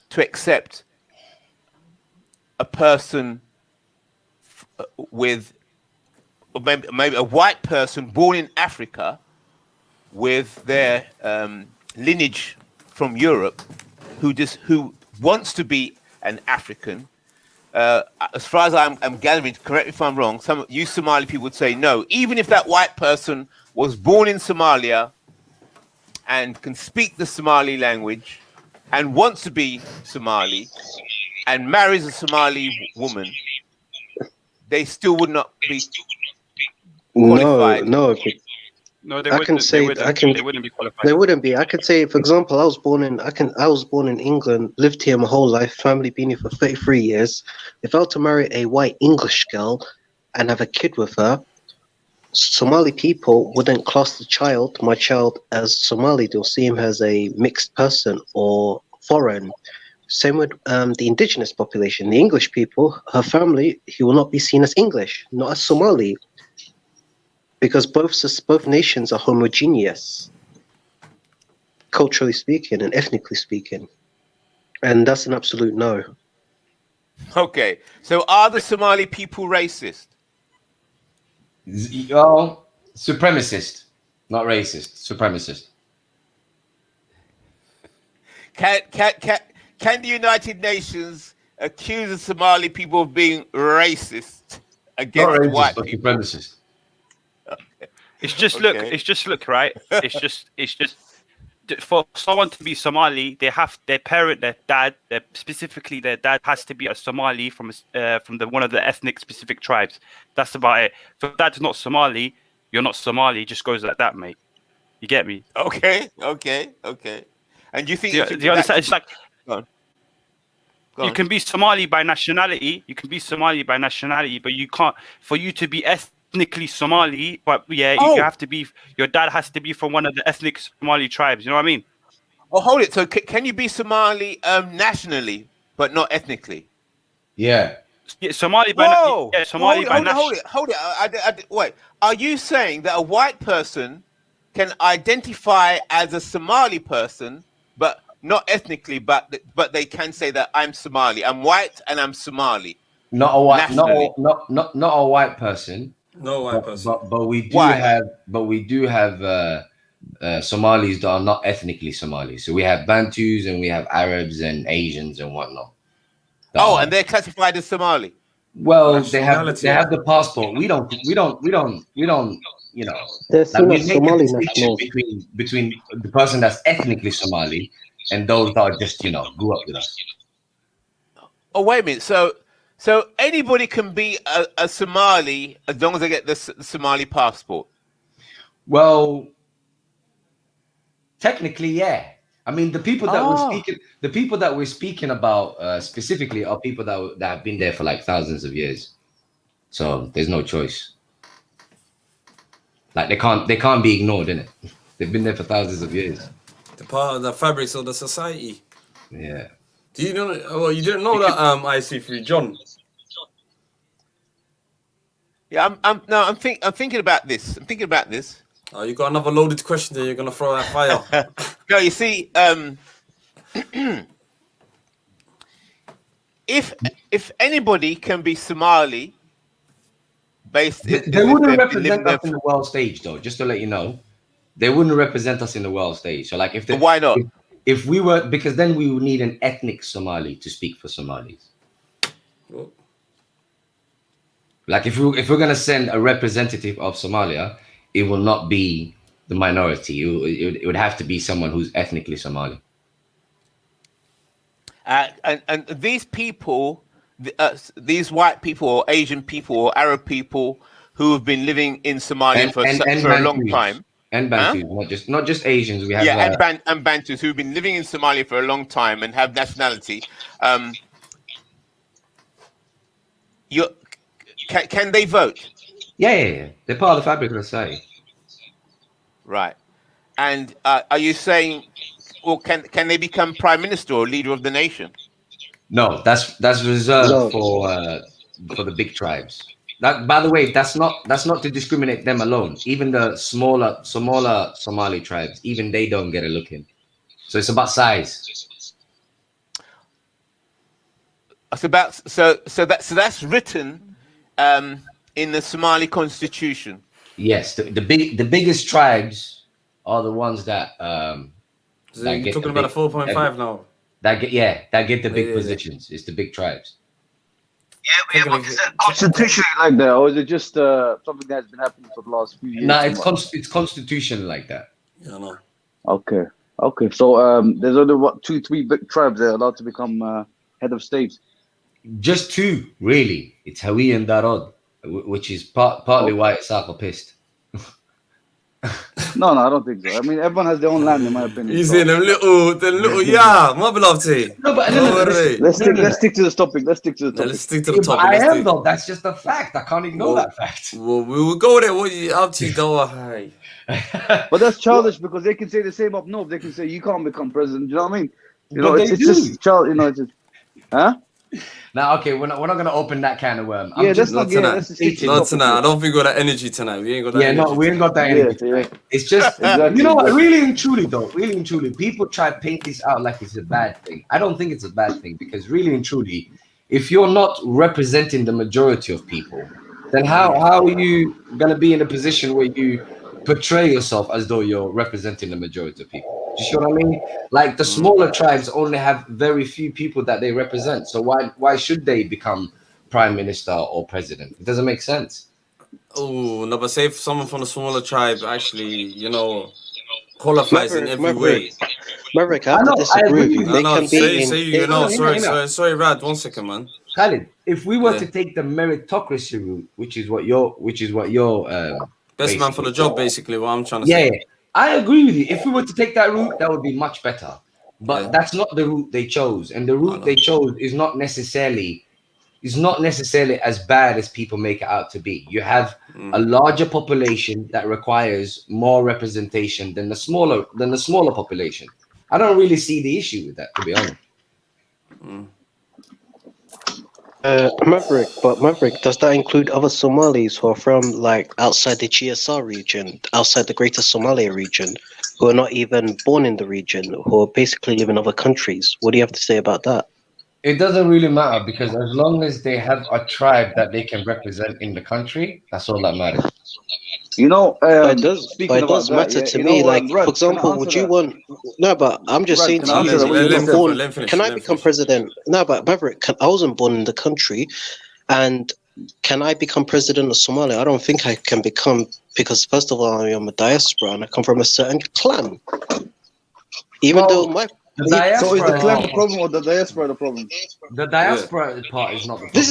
to accept a person with, or maybe a white person born in Africa with their lineage from Europe, who wants to be an African, as far as I'm gathering, correct me if I'm wrong, some you Somali people would say no, even if that white person was born in Somalia and can speak the Somali language and wants to be Somali and marries a Somali woman, they still would not be qualified. No. No, they I wouldn't. can say They wouldn't be qualified. They wouldn't be. I could say, for example, I was born in England, lived here my whole life, family been here for 33 years. If I were to marry a white English girl and have a kid with her, Somali people wouldn't class my child as Somali. They'll see him as a mixed person or foreign. Same with the indigenous population. The English people, her family, he will not be seen as English, not as Somali. Because both nations are homogeneous, culturally speaking and ethnically speaking. And that's an absolute no. Okay, so are the Somali people racist? Well, supremacist, not racist. Supremacist. Can the United Nations accuse the Somali people of being racist against Not racist, white but people? supremacist. It's just Okay. look, right? It's just for someone to be Somali, they have their dad, specifically their dad has to be a Somali from one of the ethnic specific tribes. That's about it. If your dad's not Somali, you're not Somali. It just goes like that, mate. You get me? Okay. And you think Do you understand? It's like Go you on. can be Somali by nationality. You can be Somali by nationality, but you can't. For you to be ethnically Somali, but yeah, you have to be. Your dad has to be from one of the ethnic Somali tribes. You know what I mean? Oh, hold it. So can you be Somali nationally, but not ethnically? Yeah. Yeah, Somali by Whoa! yeah, Somali by hold it. Wait. Are you saying that a white person can identify as a Somali person, but not ethnically, but they can say that I'm Somali, I'm white, and I'm Somali? Not a white, Nationally. not a white person. No white person. But we do Why? have Somalis that are not ethnically Somali. So we have Bantus and we have Arabs and Asians and whatnot. Oh, and they're classified as Somali. Well, they have Nationality. the passport. We don't. You know. They're seen we as make a Somali distinction nationals. between the person that's ethnically Somali and those that are just grew up with us. Oh, wait a minute. So anybody can be a Somali as long as they get the Somali passport. Well, technically, yeah. I mean, the people that we're speaking about specifically are people that have been there for like thousands of years. So there's no choice. Like they can't be ignored, innit? They've been there for thousands of years. The part of the fabrics of the society. Yeah. Do you know? Well, you didn't know that IC3 John. Yeah, I'm thinking about this. I'm thinking about this. Oh, you got another loaded question that you're gonna throw at fire. No, you see, if anybody can be Somali, based, They wouldn't represent us in the world stage, though. Just to let you know, they wouldn't represent us in the world stage. So, like, why not? If we were, because then we would need an ethnic Somali to speak for Somalis. Well, Like, if we're gonna send a representative of Somalia, it will not be the minority. It would have to be someone who's ethnically Somali. And these people, these white people or Asian people or Arab people who have been living in Somalia for a long Bantus. time. And Bantus, not just Asians. We have and Bantus who've been living in Somalia for a long time and have nationality. Can they vote? Yeah. They're part of the fabric of society. Right. And are you saying, well, can they become prime minister or leader of the nation? No, that's reserved for the big tribes. That, by the way, that's not to discriminate them alone. Even the smaller Somali tribes, even they don't get a look in. So it's about size. It's about so that's written in the Somali constitution. Yes, the biggest tribes are the ones that So you're talking about a 4.5 now. That get the big positions. It's the big tribes. Yeah, but is it constitutionally like that, or is it just something that's been happening for the last few years? No, it's constitutional like that. Yeah, no. Okay. So there's only 2-3 big tribes that are allowed to become head of state. Just 2, really. It's Hawi and Darod, which is partly why Isaac are pissed. No, I don't think so. I mean, everyone has their own land, in my opinion. You see them little, yeah, my beloved. No, but let's stick to the topic. Let's stick to the topic. Let's stick to the topic. I am though. That's just a fact. I can't ignore that fact. Well, we will go there. What you up to, though? Hey. But that's childish because they can say the same up north. They can say you can't become president. You know what I mean? You know, But it's they just child. You know, it's just, huh? Now, okay, we're not gonna open that can of worm. Not tonight. I don't think we got that energy tonight. We ain't got that. Yeah, no, we ain't got that energy. Yeah. It's just, you know what? Really and truly, people try to paint this out like it's a bad thing. I don't think it's a bad thing because really and truly, if you're not representing the majority of people, then how are you gonna be in a position where you portray yourself as though you're representing the majority of people? Do you see what I mean? Like the smaller tribes only have very few people that they represent. So why should they become prime minister or president? It doesn't make sense. Oh, no, but say if someone from the smaller tribe actually, you know, qualifies in every way. Maverick, I have to disagree with you. They can be sorry, Rad, 1 second, man. Khalid, if we were to take the meritocracy route, which is what you're best man for the job, basically, what I'm trying to say. Yeah, I agree with you. If we were to take that route, that would be much better. But that's not the route they chose, and the route they chose is not necessarily as bad as people make it out to be. You have a larger population that requires more representation than the smaller population. I don't really see the issue with that, to be honest. Maverick, does that include other Somalis who are from like outside the GSR region, outside the Greater Somalia region, who are not even born in the region, who are basically live in other countries? What do you have to say about that? It doesn't really matter because as long as they have a tribe that they can represent in the country, that's all that matters. You know, it does matter to me. Like, for example, would you want? No, but I'm just saying to you, can I become president? No, but Maverick, I wasn't born in the country, and can I become president of Somalia? I don't think I can become because first of all, I'm a diaspora and I come from a certain clan. Even though my so is the clan the problem or the diaspora the problem? The diaspora part is not the problem. This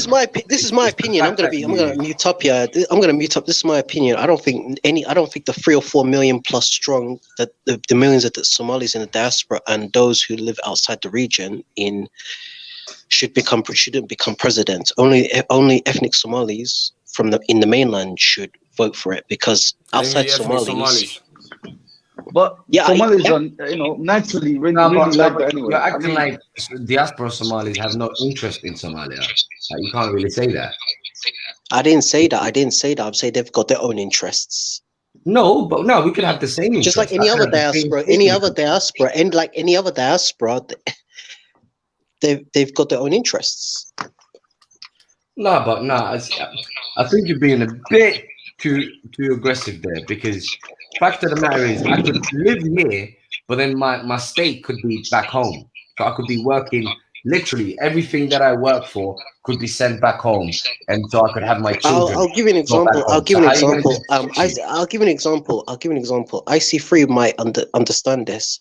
is my opinion. I'm gonna mute up here. I'm gonna mute up. This is my opinion. I don't think the 3 or 4 million plus strong that the millions of the Somalis in the diaspora and those who live outside the region shouldn't become president. Only ethnic Somalis in the mainland should vote for it because outside Somalis. But Somalis are, naturally really like that anyway. You're acting like diaspora Somalis have no interest in Somalia. You can't really say that. I didn't say that. I'm saying they've got their own interests. No, we could have the same interest. Just like any other diaspora, and like any other diaspora, they've got their own interests. I think you're being a bit too aggressive there because fact of the matter is I could live here, but then my state could be back home. So I could be working literally everything that I work for could be sent back home, and so I could have my children. I'll give you an example. I'll give an example. IC3 might understand this.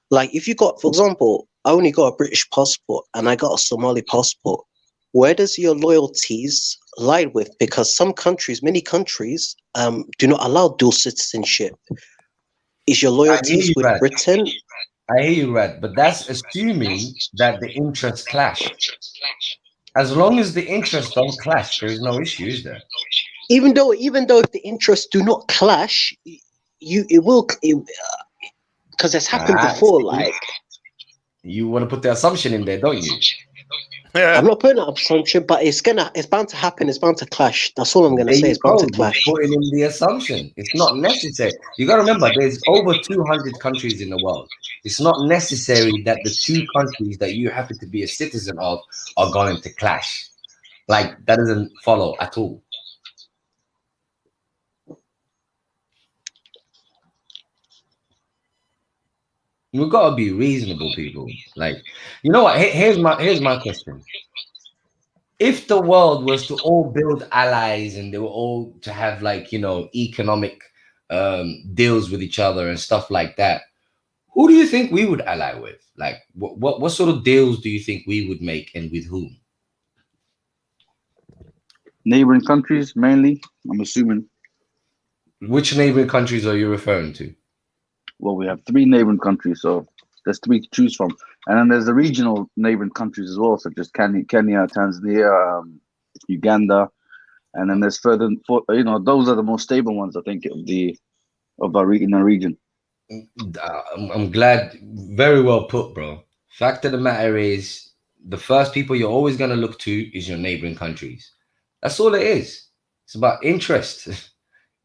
Like if you got, for example, I only got a British passport and I got a Somali passport. where does your loyalties lie with? Because some countries, many countries, do not allow dual citizenship. Is your loyalties with Rad. Britain? I hear you, Rad, but that's assuming that the interests clash. As long as the interests don't clash, there is no issue, is there? Even though if the interests do not clash, it will, because it's happened before. Like, you want to put the assumption in there, don't you? I'm not putting an assumption, but it's bound to happen. It's bound to clash. That's all I'm gonna say. It's bound to clash. You're putting in the assumption. It's not necessary. You got to remember, there's over 200 countries in the world. It's not necessary that the two countries that you happen to be a citizen of are going to clash. Like, that doesn't follow at all. We've got to be reasonable, people. Like, you know what? Here's my question. If the world was to all build allies and they were all to have, like, you know, economic deals with each other and stuff like that, who do you think we would ally with? Like, what sort of deals do you think we would make, and with whom? Neighboring countries, mainly, I'm assuming. Which neighboring countries are you referring to? Well, we have 3 neighboring countries, so there's 3 to choose from. And then there's the regional neighboring countries as well, such as Kenya, Tanzania, Uganda. And then there's further, you know, those are the most stable ones, I think, in our region. I'm glad. Very well put, bro. Fact of the matter is, the first people you're always going to look to is your neighboring countries. That's all it is. It's about interest.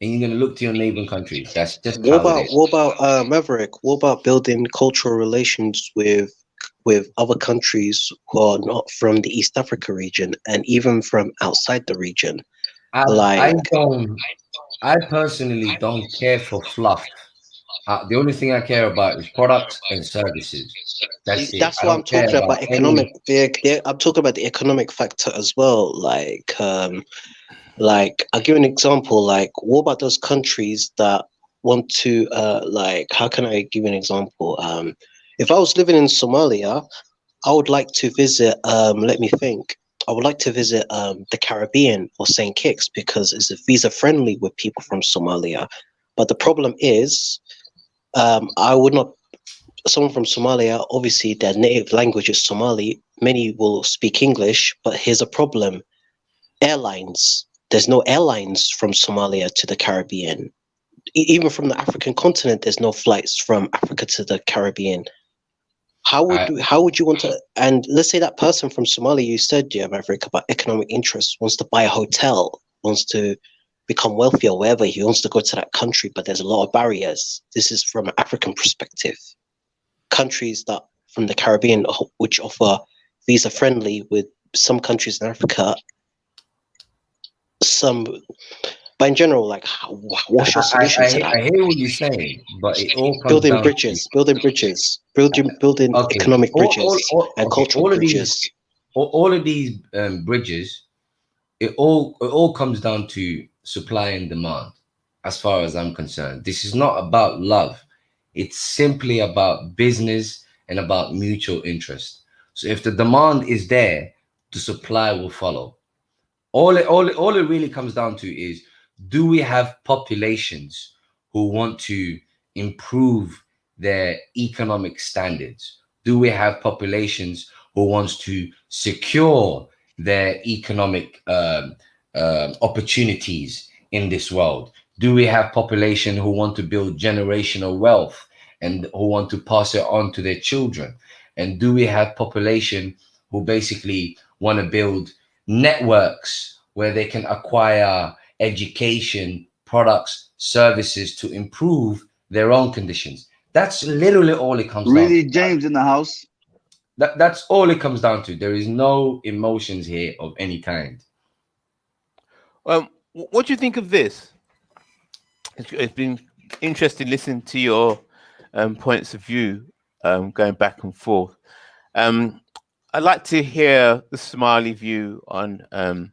And you're going to look to your neighboring countries. That's just what about Maverick? What about building cultural relations with other countries who are not from the East Africa region and even from outside the region? I personally don't care for fluff. The only thing I care about is products and services. That's why I'm talking about economic. I'm talking about the economic factor as well. Like, I'll give an example. Like, what about those countries that want to, how can I give an example? If I was living in Somalia, I would like to visit, let me think. I would like to visit the Caribbean or St. Kitts because it's visa friendly with people from Somalia. But the problem is, I would not, someone from Somalia, obviously their native language is Somali. Many will speak English, but here's a problem. Airlines. There's no airlines from Somalia to the Caribbean. Even from the African continent, there's no flights from Africa to the Caribbean. How would you want to? And let's say that person from Somalia, you said, yeah, Maverick, about economic interest, wants to buy a hotel, wants to become wealthy or wherever, he wants to go to that country, but there's a lot of barriers. This is from an African perspective. Countries that from the Caribbean, which offer visa friendly with some countries in Africa. But in general, like, what's your solution to that? I hear what you're saying, but it all comes building down bridges, building economic bridges and cultural bridges. All of these bridges, it all comes down to supply and demand. As far as I'm concerned, this is not about love. It's simply about business and about mutual interest. So if the demand is there, the supply will follow. All it really comes down to is, do we have populations who want to improve their economic standards? Do we have populations who wants to secure their economic opportunities in this world? Do we have population who want to build generational wealth and who want to pass it on to their children? And do we have population who basically want to build networks where they can acquire education, products, services to improve their own conditions? That's literally all it comes down to. Really, James in the house? That's all it comes down to. There is no emotions here of any kind. What do you think of this? It's been interesting listening to your points of view, going back and forth. I'd like to hear the Somali view on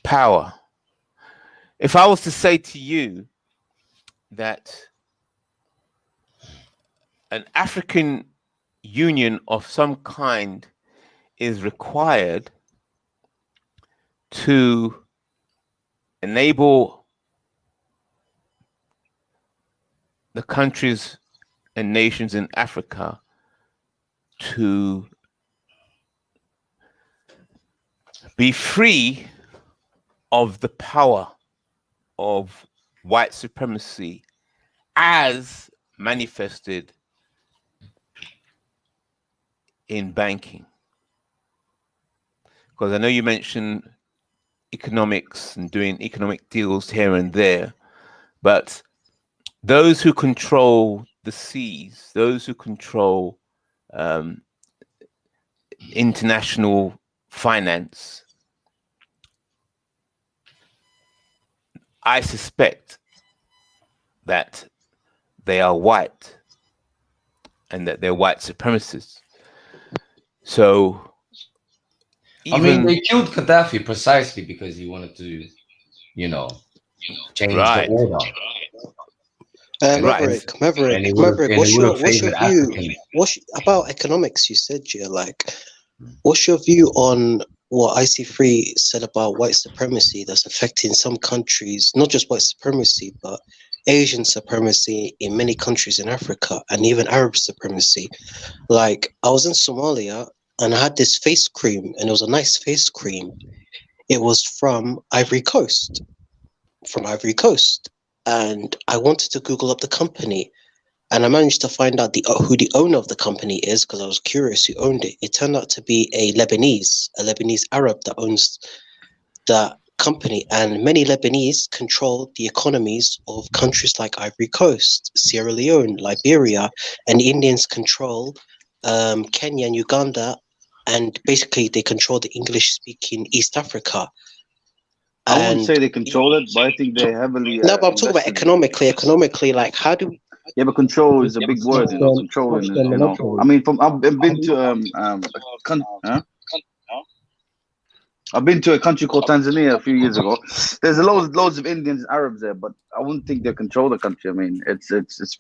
power. If I was to say to you that an African union of some kind is required to enable the countries and nations in Africa to be free of the power of white supremacy as manifested in banking. Because I know you mentioned economics and doing economic deals here and there, but those who control the seas, those who control international finance, I suspect that they are white and that they're white supremacists. So I mean, they killed Gaddafi precisely because he wanted to, change Right. the order. Maverick, what's your view? About economics? You said, what's your view on what IC3 said about white supremacy that's affecting some countries, not just white supremacy, but Asian supremacy in many countries in Africa and even Arab supremacy? Like, I was in Somalia and I had this face cream, and it was a nice face cream. It was from Ivory Coast. And I wanted to Google up the company, and I managed to find out who the owner of the company is, because I was curious who owned it. It turned out to be a Lebanese Arab that owns that company, and many Lebanese control the economies of countries like Ivory Coast, Sierra Leone, Liberia, and the Indians control Kenya and Uganda, and basically they control the English-speaking East Africa. I wouldn't say they control it, but I think they heavily. No, but I'm talking about economically. Economically, like, how do? Yeah, but control is a big word, Control, I mean, I've been to I've been to a country called Tanzania a few years ago. There's loads of Indians and Arabs there, but I wouldn't think they control the country. I mean, it's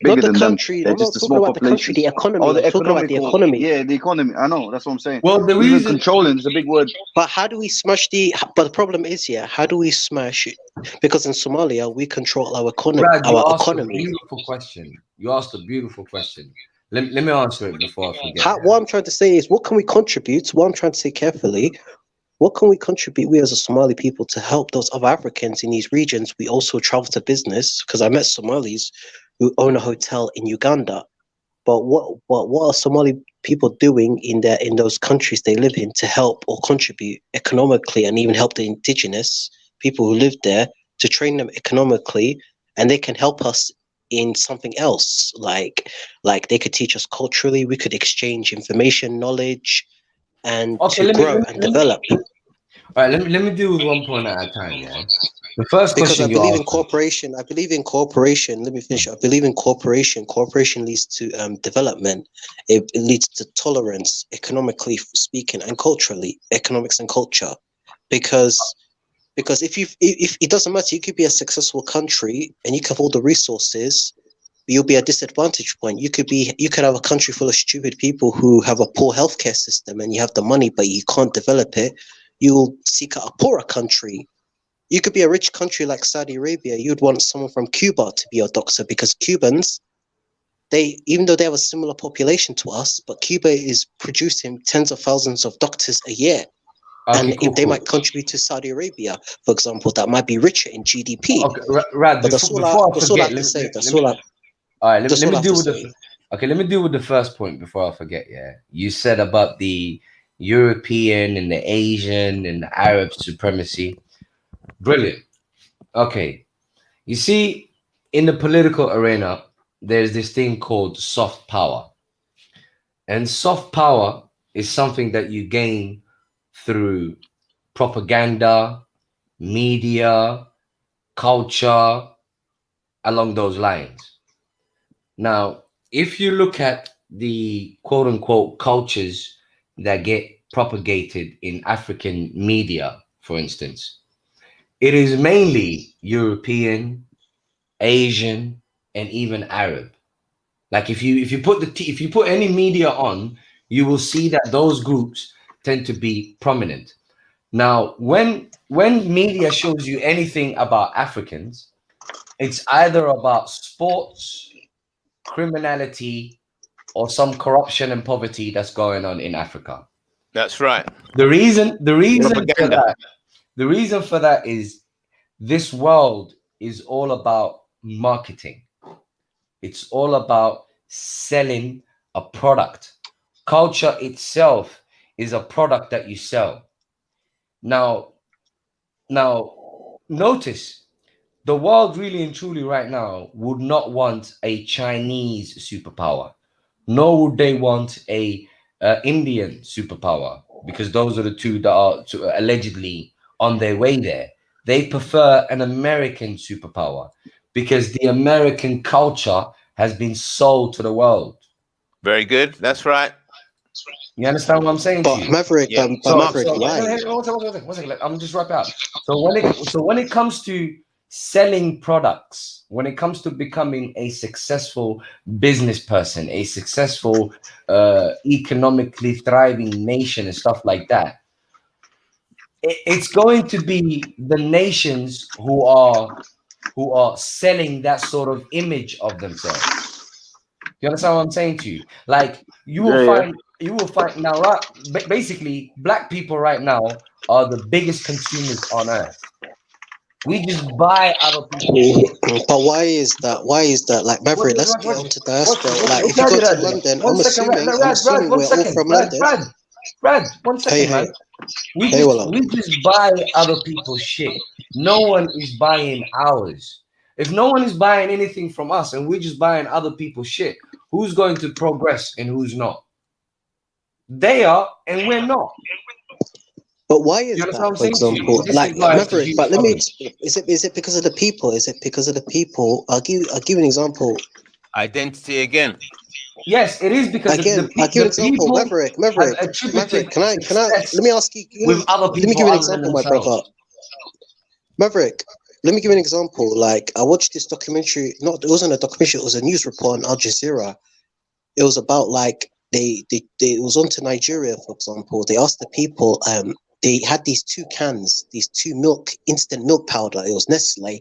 bigger than them. They're just a small population. The economy. Oh, the economy. Yeah, the economy. I know. That's what I'm saying. Well, the Even reason controlling is a big word. But how do we smash But the problem is, how do we smash it? Because in Somalia, we control our economy. Brad, you our asked economy. a beautiful question. You asked a beautiful question. Let me answer it before I forget. What I'm trying to say is, what can we contribute? What I'm trying to say carefully. What can we contribute, we as a Somali people, to help those other Africans in these regions? We also travel to business, because I met Somalis who own a hotel in Uganda. But what are Somali people doing in those countries they live in to help or contribute economically, and even help the indigenous people who live there, to train them economically, and they can help us in something else, like they could teach us culturally, we could exchange information, knowledge, and grow and develop. All right, let me deal with 1 point at a time. Yeah. The first question I believe in cooperation. Let me finish. I believe in cooperation. Cooperation leads to development. It leads to tolerance, economically speaking, and culturally, economics and culture. Because if it doesn't matter, you could be a successful country and you have all the resources, but you'll be at a disadvantage point. You could have a country full of stupid people who have a poor healthcare system, and you have the money, but you can't develop it. You'll seek out a poorer country. You could be a rich country like Saudi Arabia. You'd want someone from Cuba to be your doctor, because Cubans, even though they have a similar population to us, but Cuba is producing tens of thousands of doctors a year. Okay, and they might contribute to Saudi Arabia, for example, that might be richer in GDP. Okay, Rad, but that's all I have to say. All right, let me deal with the first point before I forget. Yeah, you said about the European and the Asian and the Arab supremacy. Brilliant. Okay, you see, in the political arena, there's this thing called soft power, and soft power is something that you gain through propaganda, media, culture, along those lines. Now, if you look at the quote unquote cultures that get propagated in African media, for instance, it is mainly European, Asian, and even Arab. Like if you put any media on, you will see that those groups tend to be prominent. Now, when media shows you anything about Africans, it's either about sports, criminality, or some corruption and poverty that's going on in Africa. That's right. The reason Propaganda. the reason for that is this world is all about marketing. It's all about selling a product. Culture itself is a product that you sell. Now notice the world really and truly right now would not want a Chinese superpower, nor would they want a Indian superpower, because those are the two that are allegedly on their way there. They prefer an American superpower because the American culture has been sold to the world. Very good. That's right. You understand what I'm saying? But to you? Maverick, Yeah. Maverick, One second. I'm just wrap out. So when it comes to selling products, when it comes to becoming a successful business person, a successful economically thriving nation and stuff like that, it's going to be the nations who are selling that sort of image of themselves. You understand what I'm saying to you? Like you will find now, right? Basically, black people right now are the biggest consumers on earth. We just buy other people. But why is that? Why is that? Like Maverick, let's get onto diaspora. Like if you go to London, I'm assuming we're all from London. Brad, 1 second, man. We just buy other people's shit. No one is buying ours. If no one is buying anything from us and we're just buying other people's shit, who's going to progress and who's not? They are, and we're not. But why is that, for example? Like Maverick, but let me explain. Is it because of the people? Is it because of the people? I'll give you an example. Identity again. Yes, it is because again. I'll give you an example. Maverick. Can I? Let me ask you. With other people, let me give you an example, my brother. Maverick. Let me give you an example. Like I watched this documentary. It wasn't a documentary. It was a news report on Al Jazeera. It was about like it was on to Nigeria, for example. They asked the people. They had these two cans, these two instant milk powder. It was Nestle.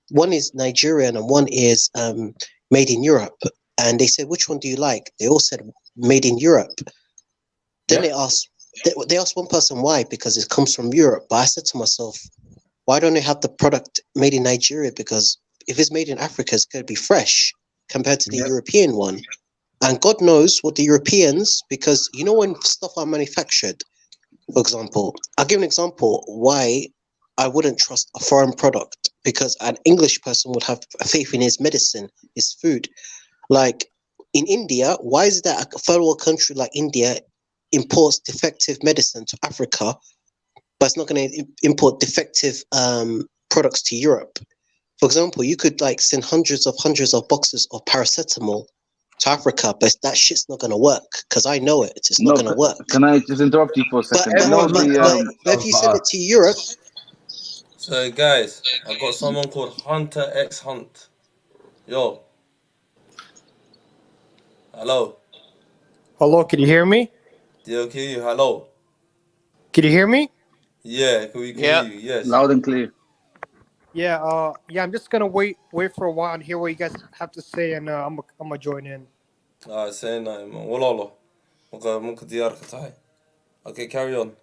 One is Nigerian and one is made in Europe. And they said, which one do you like? They all said made in Europe. Then they asked one person why, because it comes from Europe. But I said to myself, why don't they have the product made in Nigeria? Because if it's made in Africa, it's going to be fresh compared to the European one. And God knows what the Europeans, because you know when stuff are manufactured, for example, I'll give an example why I wouldn't trust a foreign product, because an English person would have faith in his medicine, his food. Like in India, why is it that a third world country like India imports defective medicine to Africa, but it's not going to import defective products to Europe? For example, you could like send hundreds of boxes of paracetamol to Africa, but that shit's not going to work because I know it. It's just not going to work. Can I just interrupt you for a second? But if you send it to Europe. So guys, I've got someone called Hunter X Hunt. Yo. Hello. Hello, can you hear me? Yeah, okay. Hello. Can you hear me? Yeah, we can hear you. Yes. Loud and clear. Yeah, I'm just gonna wait for a while and hear what you guys have to say, and I'm gonna join in. Say nothing, man. Wallah. Okay, carry on.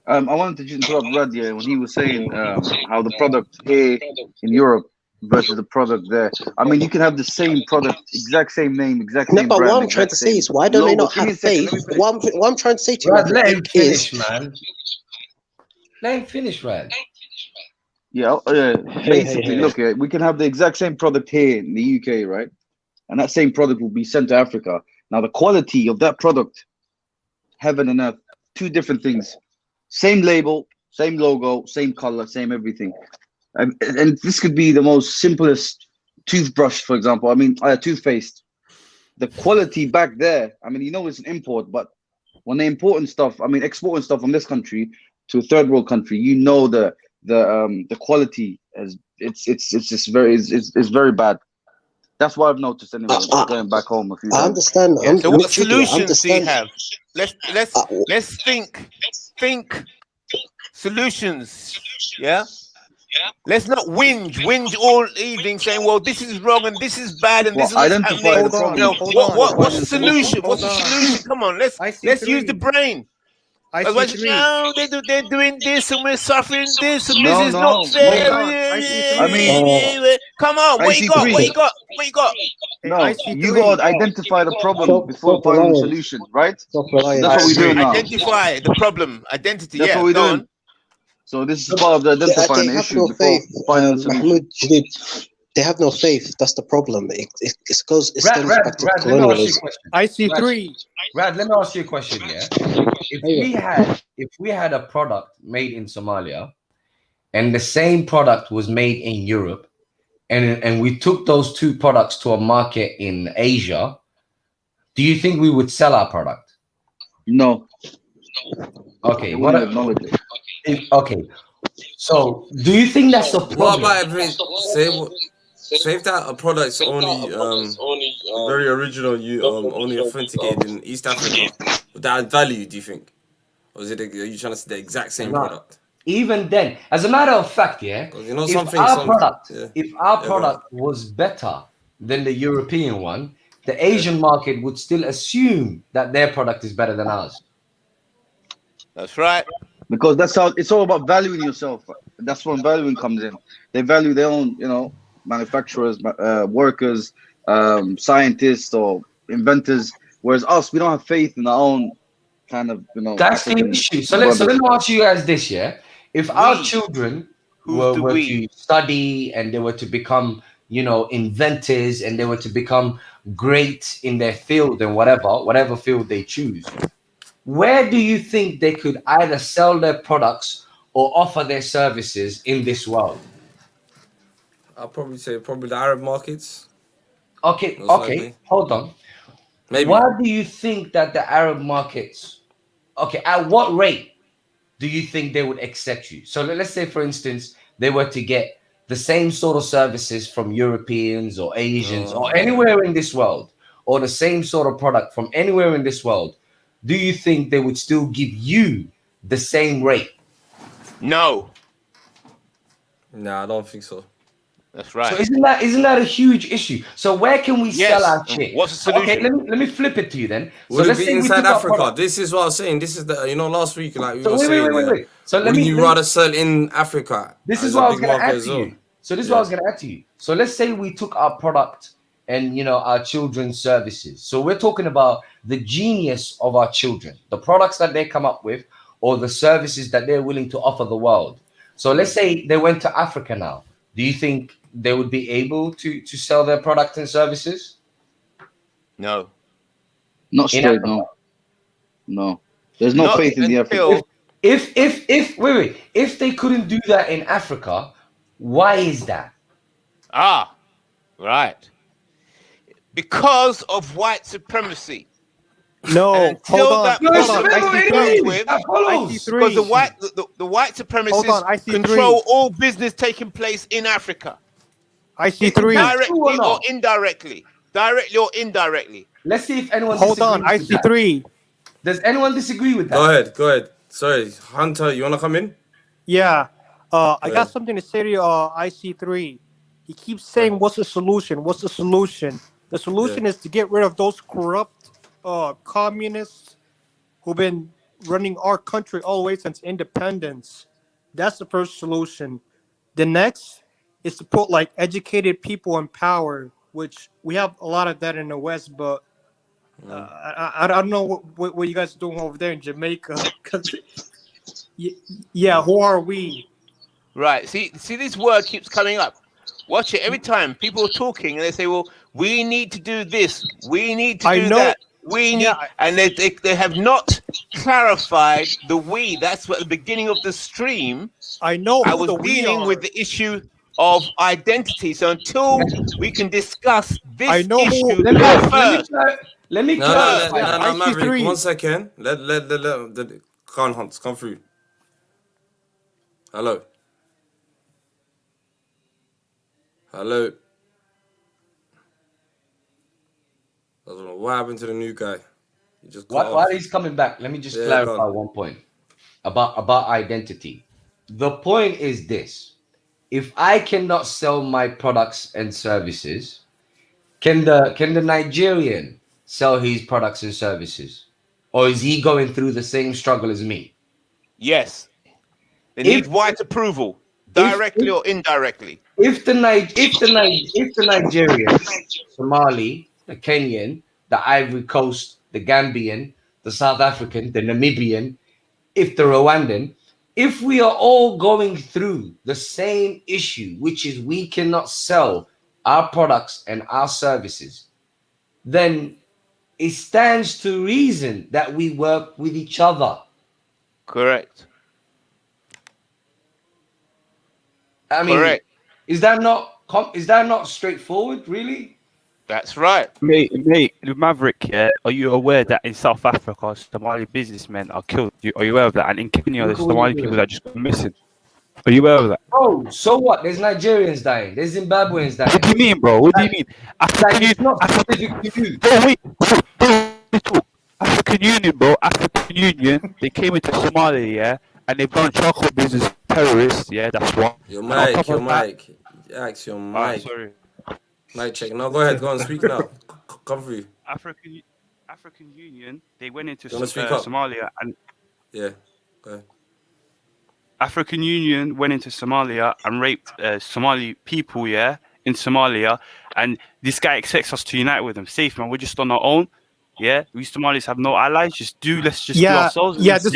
I wanted to just interrupt Radia when he was saying how the product here in Europe versus the product there. I mean, you can have the same product, exact same name, exact same brand. No, but what I'm trying to say is, why don't they not have faith? What I'm trying to say to you, Rad, let him finish, man. Let him finish, Rad. Yeah, basically, look, we can have the exact same product here in the UK, right? And that same product will be sent to Africa. Now, the quality of that product, heaven and earth, two different things. Same label, same logo, same color, same everything. And this could be the most simplest toothbrush, for example. I mean, toothpaste. The quality back there, I mean, you know, it's an import, but when they importing stuff, I mean, exporting stuff from this country to a third world country, you know, the quality is it's very bad. That's what I've noticed anyway. Going back home a few times. I understand. So what solutions do you have? Let's think solutions. Yeah. Let's not whinge all evening saying, well, this is wrong and this is bad and Well, this is what's identify happening. the problem. You know, Hold on. what's the Find a solution. solution? What's the solution? Come on, let's use the brain. Otherwise, no, they're doing this and we're suffering this and this is not fair. I mean, Come on, what you got? What you got? What you got? No, you got to identify the problem before finding the solution, right? That's what we're doing now. Identify the problem. Identity. That's Yeah, what we're go doing. on. So this is part of the identifying the have issue no before faith. finding the solution. Mahmoud Jadid, they have no faith. That's the problem. It stems back to Rad, let me ask you a colonialism. question. IC3. Rad, let me ask you a question. Yeah, if we had a product made in Somalia, and the same product was made in Europe, and we took those two products to a market in Asia, do you think we would sell our product? No. Okay. They What? wouldn't acknowledge it. Okay. So, do you think that's a problem? What about if it say if that a product's only very original, only authenticated in East Africa? Would that add value? Do you think, or is it? Are you trying to say the exact same No. product? Even then, as a matter of fact, yeah, You know, if something. our product, Yeah. if our Yeah, product was better than the European one, the Asian market would still assume that their product is better than ours. That's right. Because that's how it's all about valuing yourself. That's when valuing comes in. They value their own, manufacturers, workers, scientists, or inventors. Whereas us, we don't have faith in our own kind of, That's the African issue. So let brothers. me ask you guys this, yeah. If our children were to study and they were to become, inventors and they were to become great in their field and whatever field they choose, where do you think they could either sell their products or offer their services in this world? I'll probably say the Arab markets. Okay, Most okay, likely. hold on. Maybe. Why do you think that the Arab markets, at what rate do you think they would accept you? So let's say, for instance, they were to get the same sort of services from Europeans or Asians or anywhere in this world, or the same sort of product from anywhere in this world. Do you think they would still give you the same rate? No. Nah, I don't think so. That's right. So isn't that a huge issue? So where can we sell our shit? What's the So, okay, solution? let me flip it to you then. So Would it let's be say we inside took our Africa? product- This is what I was saying. This is the last week, like we So were wait, saying. wait. So let wouldn't me- you let me- rather sell in Africa? This as is a what I was big going to market add as to well? you. So this is what I was going to add to you. So let's say we took our product and our children's services. So we're talking about the genius of our children, the products that they come up with, or the services that they're willing to offer the world. So let's say they went to Africa now. Do you think they would be able to sell their products and services? No. Not straight, no. No. There's no faith in the African. If they couldn't do that in Africa, why is that? Right. Because of white supremacy. No, Until hold on. that Hold person on. is IC3. dealt with, because the white Hold on, supremacists IC3. control all business taking place in Africa. IC3. Directly or indirectly. Directly or indirectly. Let's see if anyone Hold on, disagrees with IC3. that. Does anyone disagree with that? Go ahead. Sorry, Hunter, you wanna come in? Yeah. I ahead. got something to say to IC3. He keeps saying, what's the solution? What's the solution? The solution is to get rid of those corrupt communists who've been running our country all the way since independence. That's the first solution. The next is to put like educated people in power, which we have a lot of that in the West, but I don't know what you guys are doing over there in Jamaica. 'Cause, yeah, who are we? Right. See, this word keeps coming up. Watch it every time people are talking and they say, well, we need to do this, we need to do that. We need, and they have not clarified the we. That's what at the beginning of the stream. I know. I was dealing with the issue of identity. So until we can discuss this issue first, let me No, Maverick, 1 second. Let the Khan Hunts come through. Hello. I don't know what happened to the new guy. You just while he's coming back, let me just clarify one point about identity. The point is this: if I cannot sell my products and services, can the Nigerian sell his products and services, or is he going through the same struggle as me? Yes. They need white approval, directly or indirectly. If the Nigerian, Somali, the Kenyan, the Ivory Coast, the Gambian, the South African, the Namibian, if the Rwandan, if we are all going through the same issue, which is we cannot sell our products and our services, then it stands to reason that we work with each other. Correct. I mean, Correct. Is that not straightforward, really? That's right. Mate, Maverick, yeah, are you aware that in South Africa, Somali businessmen are killed? Are you aware of that? And in Kenya, there's Somali people that just go missing. Are you aware of that? Oh, so what? There's Nigerians dying. There's Zimbabweans dying. What do you mean, bro? What do you mean? It's not specific to you. Bro, wait. African Union, bro. African Union, they came into Somalia, yeah, and they've done charcoal business with terrorists, yeah, that's one. Your mic. Ask your mic. Sorry. Mic check. No, go ahead. Go on, speak now. Come through. African Union, they went into You wanna speak up? Somalia and Yeah, go ahead. African Union went into Somalia and raped Somali people, yeah, in Somalia, and this guy expects us to unite with them. Safe, man. We're just on our own. Yeah, we Somalis have no allies. Let's just do ourselves. Yeah, this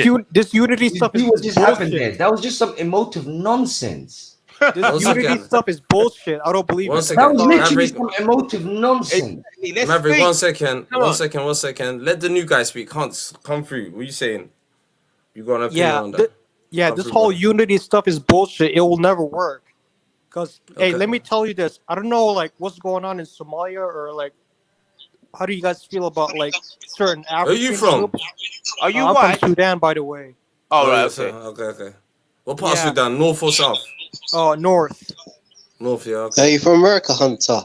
unity stuff is what just happened there. bullshit. That was just some emotive nonsense. This unity stuff is bullshit. I don't believe One it. second. That was literally Maverick, some emotive nonsense. Maverick, 1 second. One second. Let the new guy speak. Hans, come through. What are you saying? You got an opinion on that? Come This through, whole bro. unity stuff is bullshit. It will never work. Cause hey, let me tell you this. I don't know like what's going on in Somalia or like how do you guys feel about like certain African Where are you from? groups? Are you I'm white? from Sudan, by the way. Oh, right, Okay. What part of Yeah. Sudan? North or south? Oh, north. North, yeah. Are Okay. you from America, Hunter?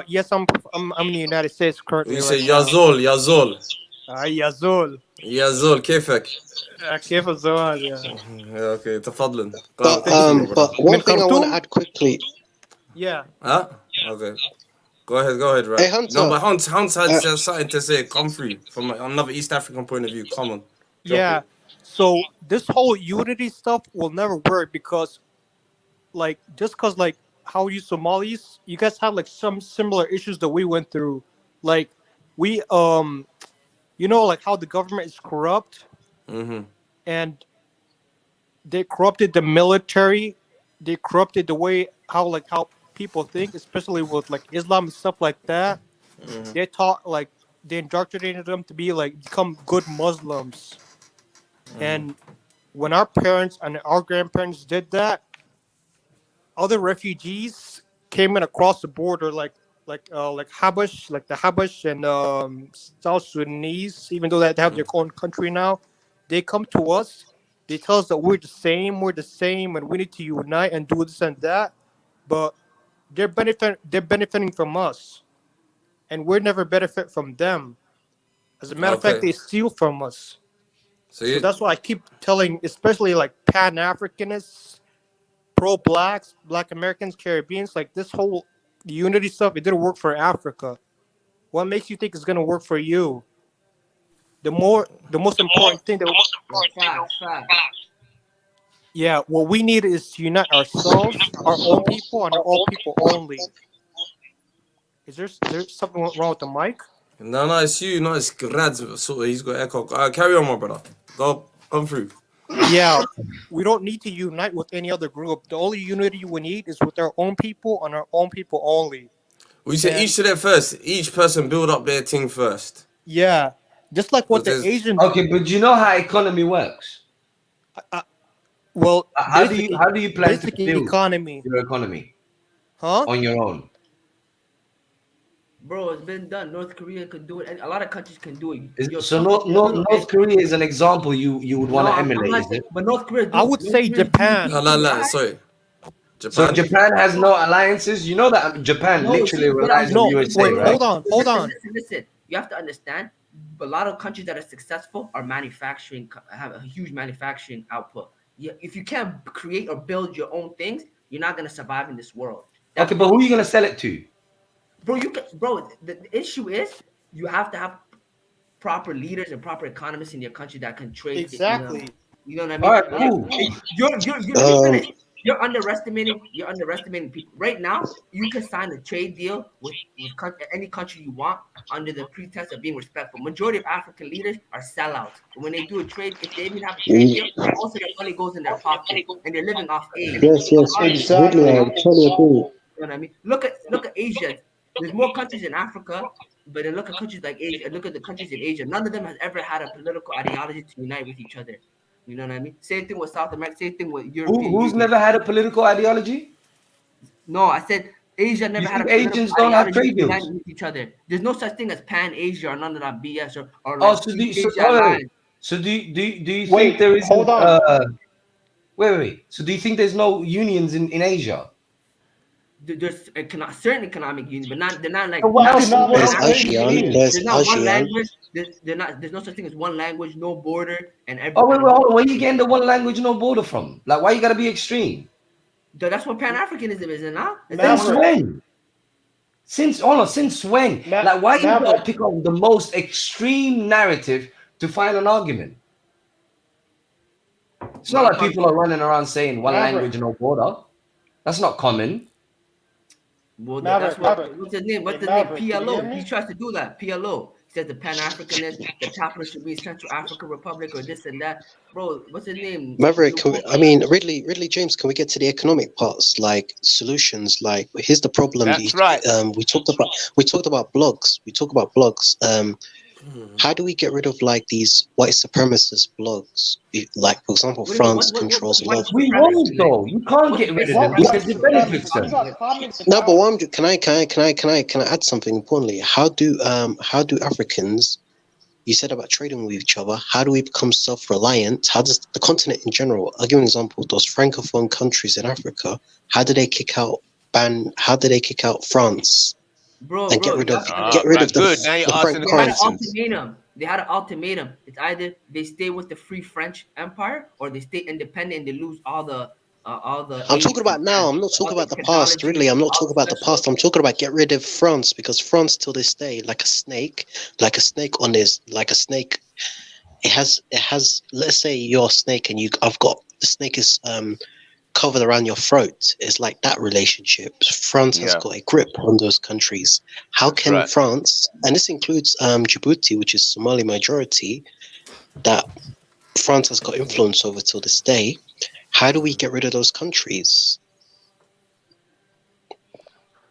Yes, I'm in the United States currently. You say right now. Yazol. يزول يازول كيفك؟ كيف الزواج يا اوكي تفضل. But one thing I want to add quickly. Yeah. Huh? Okay. Go ahead, right? Hey, Hunter. No, but Hunt had something to say. Come through from another East African point of view. Come on. Yeah. So this whole unity stuff will never work because, like, just because, like, how you Somalis, you guys have like some similar issues that we went through. Like, we you know, like how the government is corrupt, and they corrupted the military, they corrupted the way how people think, especially with like Islam and stuff like that. They taught like they indoctrinated them to be like become good Muslims. And when our parents and our grandparents did that, other refugees came in across the border, like Habash, like the Habash and South Sudanese, even though they have their own country now, they come to us. They tell us that we're the same, and we need to unite and do this and that. But they're benefiting from us, and we're never benefit from them. As a matter of fact, Okay. they steal from us. So that's why I keep telling, especially like Pan-Africanists, pro-blacks, Black Americans, Caribbeans, like this whole unity stuff, it didn't work for Africa. What makes you think it's gonna work for you? The most important thing yeah, what we need is to unite ourselves, our own people, and our own people only. Is there something wrong with the mic? No, it's you. No, it's Grad. So he's got echo. Carry on, my brother. Come through. Yeah, we don't need to unite with any other group. The only unity we need is with our own people and our own people only. We say each to their first. Each person build up their thing first. Yeah, just like what the Because- Asians. Okay, but you know how economy works. Well, how do you plan to basically build economy? your economy? Huh? On your own. Bro, it's been done. North Korea could do it, and a lot of countries can do it. So North Korea is an example you would want to emulate, is it? But North Korea. I would say Japan. No, sorry. So Japan has no alliances. You know that Japan literally relies on USA, wait, right? hold on. Listen. You have to understand. a lot of countries that are successful are manufacturing, have a huge manufacturing output. If you can't create or build your own things, you're not gonna survive in this world. Okay, but who are you gonna sell it to? Bro, the issue is you have to have proper leaders and proper economists in your country that can trade. Exactly. You know what I mean? All right, cool. You're underestimating people. Right now, you can sign a trade deal with any country you want under the pretense of being respectful. Majority of African leaders are sellouts. When they do a trade, if they even have a trade deal, most of their money goes in their pocket, and they're living off aid. Yes, exactly. I totally agree. You know what I mean? Look at Asia. There's more countries in Africa, but then look at countries like Asia. Look at the countries in Asia. None of them has ever had a political ideology to unite with each other. You know what I mean? Same thing with South America. Same thing with Europe. Who's never had a political ideology? No, I said Asia never had a political Asians don't have trade ideology to deals. unite with each other. There's no such thing as Pan Asia or none of that BS or Oh, like so do you Wait, think there is? hold on. Wait. So do you think there's no unions in Asia? There's certain economic unions, but they're not like. So what else? There's ASEAN. There's not one ASEAN. language. There's no such thing as one language, no border, and everything. Oh wait, hold on. Where you getting the one language, no border from? Like, why you gotta be extreme? That's what Pan-Africanism is, now. Since when? Since when? Like, why you gotta pick up the most extreme narrative to find an argument? It's not like people are running around saying one language, no border. That's not common. Well, Maverick, what's his name? What's the name? Maverick, can you hear PLO. me? He tries to do that. PLO. He says the Pan-Africanist, the capital should be Central African Republic or this and that. Bro, what's his name? Maverick, Ridley James, can we get to the economic parts, like solutions? Like, here's the problem. That's right. We talked about blogs. How do we get rid of like these white supremacist blogs? Like, for example, France controls a lot. We won't though. You can't get rid of them because it benefits them. No, but can I add something importantly? How do Africans? You said about trading with each other. How do we become self-reliant? How does the continent in general? I'll give an example. Those francophone countries in Africa. How do they kick out France? And get rid of the Frank currencies. They had an ultimatum. It's either they stay with the Free French Empire or they stay independent and they lose all the. I'm talking about now. I'm not talking about the past, really. I'm not talking about the past. I'm talking about get rid of France, because France till this day, like a snake on his, like a snake. It has. Let's say you're a snake and the snake is covered around your throat. It's like that relationship. France has got a grip on those countries. How can France, and this includes Djibouti, which is Somali majority, that France has got influence over till this day. How do we get rid of those countries?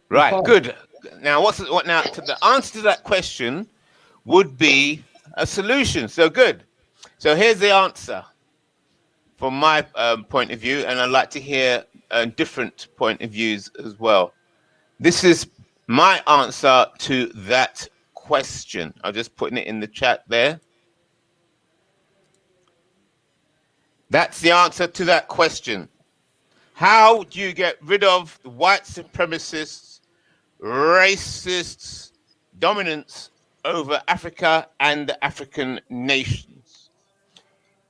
Right, good. Now, the answer to that question would be a solution. So good. So here's the answer from my point of view, and I'd like to hear different point of views as well. This is my answer to that question. I'm just putting it in the chat there. That's the answer to that question. How do you get rid of the white supremacists, racists' dominance over Africa and the African nations?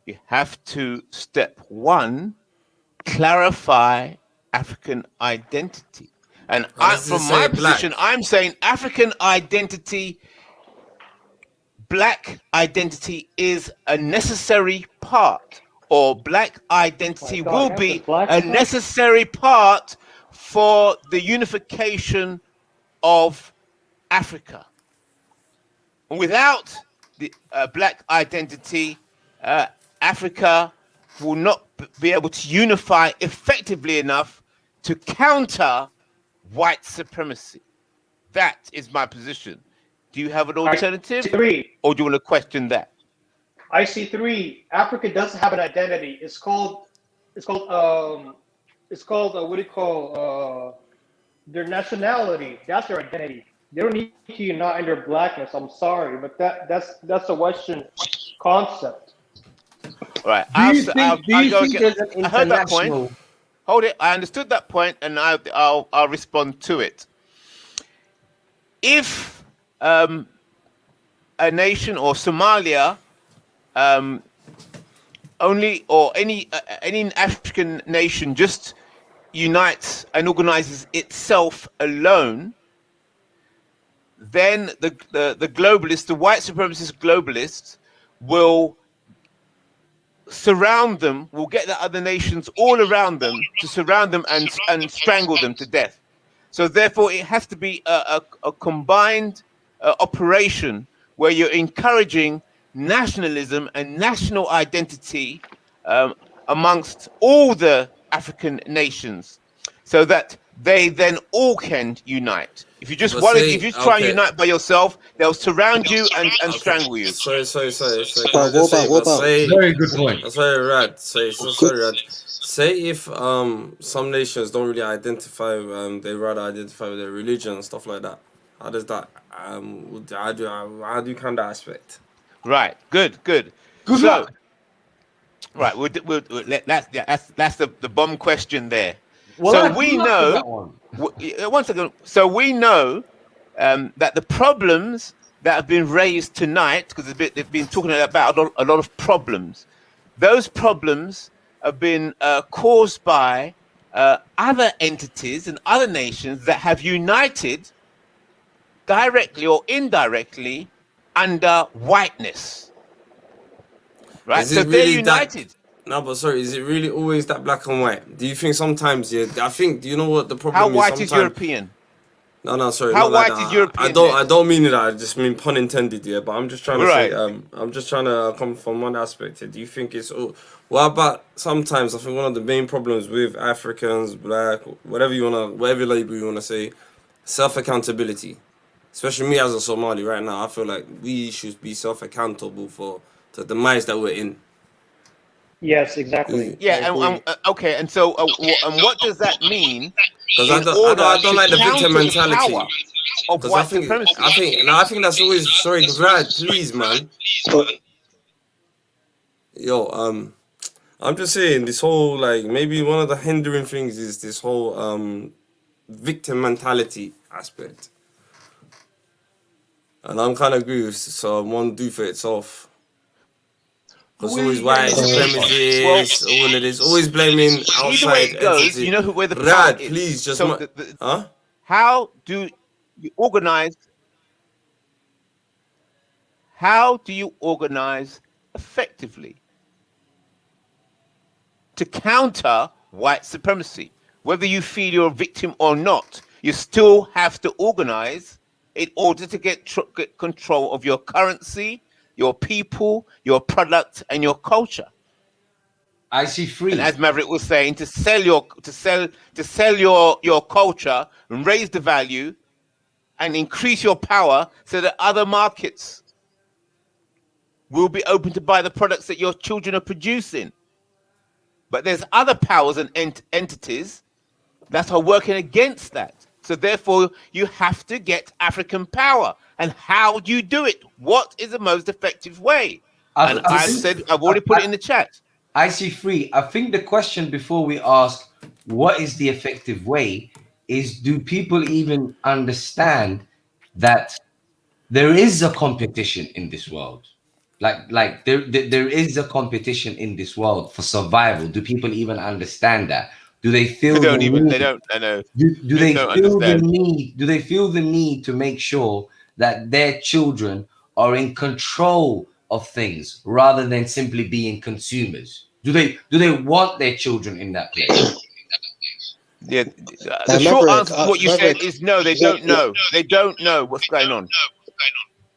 You have to, step one, clarify African identity. And from my position, I'm saying African identity, black identity is a necessary part, or black identity will be a necessary part for the unification of Africa. Without the black identity, Africa will not be able to unify effectively enough to counter white supremacy. That is my position. Do you have an alternative, or do you want to question that? I see three. Africa doesn't have an identity. It's called what do you call their nationality? That's their identity. They don't need to unite under blackness. I'm sorry, but that's a Western concept. Right. I heard that point. Hold it. I understood that point, and I'll respond to it. If a nation or Somalia only, or any African nation just unites and organizes itself alone, then the globalists, the white supremacist globalists, will surround them, will get the other nations all around them to surround them and strangle them to death. So therefore, it has to be a combined operation where you're encouraging nationalism and national identity amongst all the African nations, so that they then all can unite. If you just But want, say- if you try and okay. unite by yourself, they'll surround you and strangle you. Sorry. But Can I what just say, about- what but about- say, Very good point. That's very rad. Sorry, rad. Say if some nations don't really identify, they rather identify with their religion and stuff like that. How does that? How do you count that aspect? Right. Good. luck. Right. That's the bomb question there. Well, so good we luck with that know. one. One second. So we know that the problems that have been raised tonight, because they've been talking about a lot of problems. Those problems have been caused by other entities and other nations that have united directly or indirectly under whiteness. Right? Is it So they're really that- united. No, but sorry, is it really always that black and white? Do you think sometimes? Yeah, I think. Do you know what the problem How is? white is Sometimes- European? No, sorry. How not like white that. is European I don't mean that. I just mean pun intended. Yeah, but I'm just trying to Right. say. I'm just trying to come from one aspect here. Do you think it's all? What about sometimes? I think one of the main problems with Africans, black, whatever label you wanna say, self accountability. Especially me as a Somali right now, I feel like we should be self accountable for the demise that we're in. Yes, exactly. Yeah, and okay, and so and what does that mean? Because in order I don't like to the victim counter the mentality. power of 'Cause white I think supremacy? I think that's always Vlad, please, man. Yo, I'm just saying this whole maybe one of the hindering things is this whole victim mentality aspect. And I'm kind of agree with one do for itself. Because always white supremacists, all of this, always blaming outside Either way it goes, entity. you know where the power Rad, is. please, just So huh? How do you organize? How do you organize effectively to counter white supremacy? Whether you feel you're a victim or not, you still have to organize in order to get control of your currency, your people, your product, and your culture. I see free. And as Maverick was saying, to sell your culture and raise the value and increase your power so that other markets will be open to buy the products that your children are producing. But there's other powers and entities that are working against that. So therefore, you have to get African power. And how do you do it? What is the most effective way? I've already put it in the chat. I see free. I think the question before we ask what is the effective way is, do people even understand that there is a competition in this world? Like there is a competition in this world for survival. Do people even understand that? Do they feel They don't the even. need? They don't. I know. Do they don't feel the understand. need? Do they feel the need to make sure that their children are in control of things rather than simply being consumers? Do they want their children in that place? Yeah. The short answer to what you said is no. They don't know. They don't know what's going on.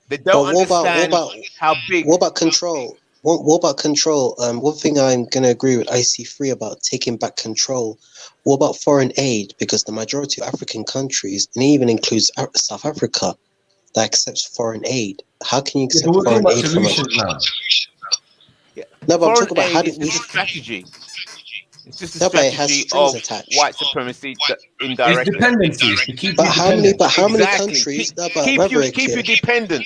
They don't understand how big. What about control? What about control? One thing I'm going to agree with IC3 about taking back control. What about foreign aid? Because the majority of African countries, and it even includes South Africa, that accepts foreign aid. How can you accept We're talking foreign about aid from solutions now. No, but I'm Foreign talking about how aid do is we... just a strategy. It's just a No, but it has strategy strings of attached. white supremacy indirectly. It's dependencies to keep But you how many? dependent. But how many Exactly. countries? No, but Keep Maverick you here. dependent.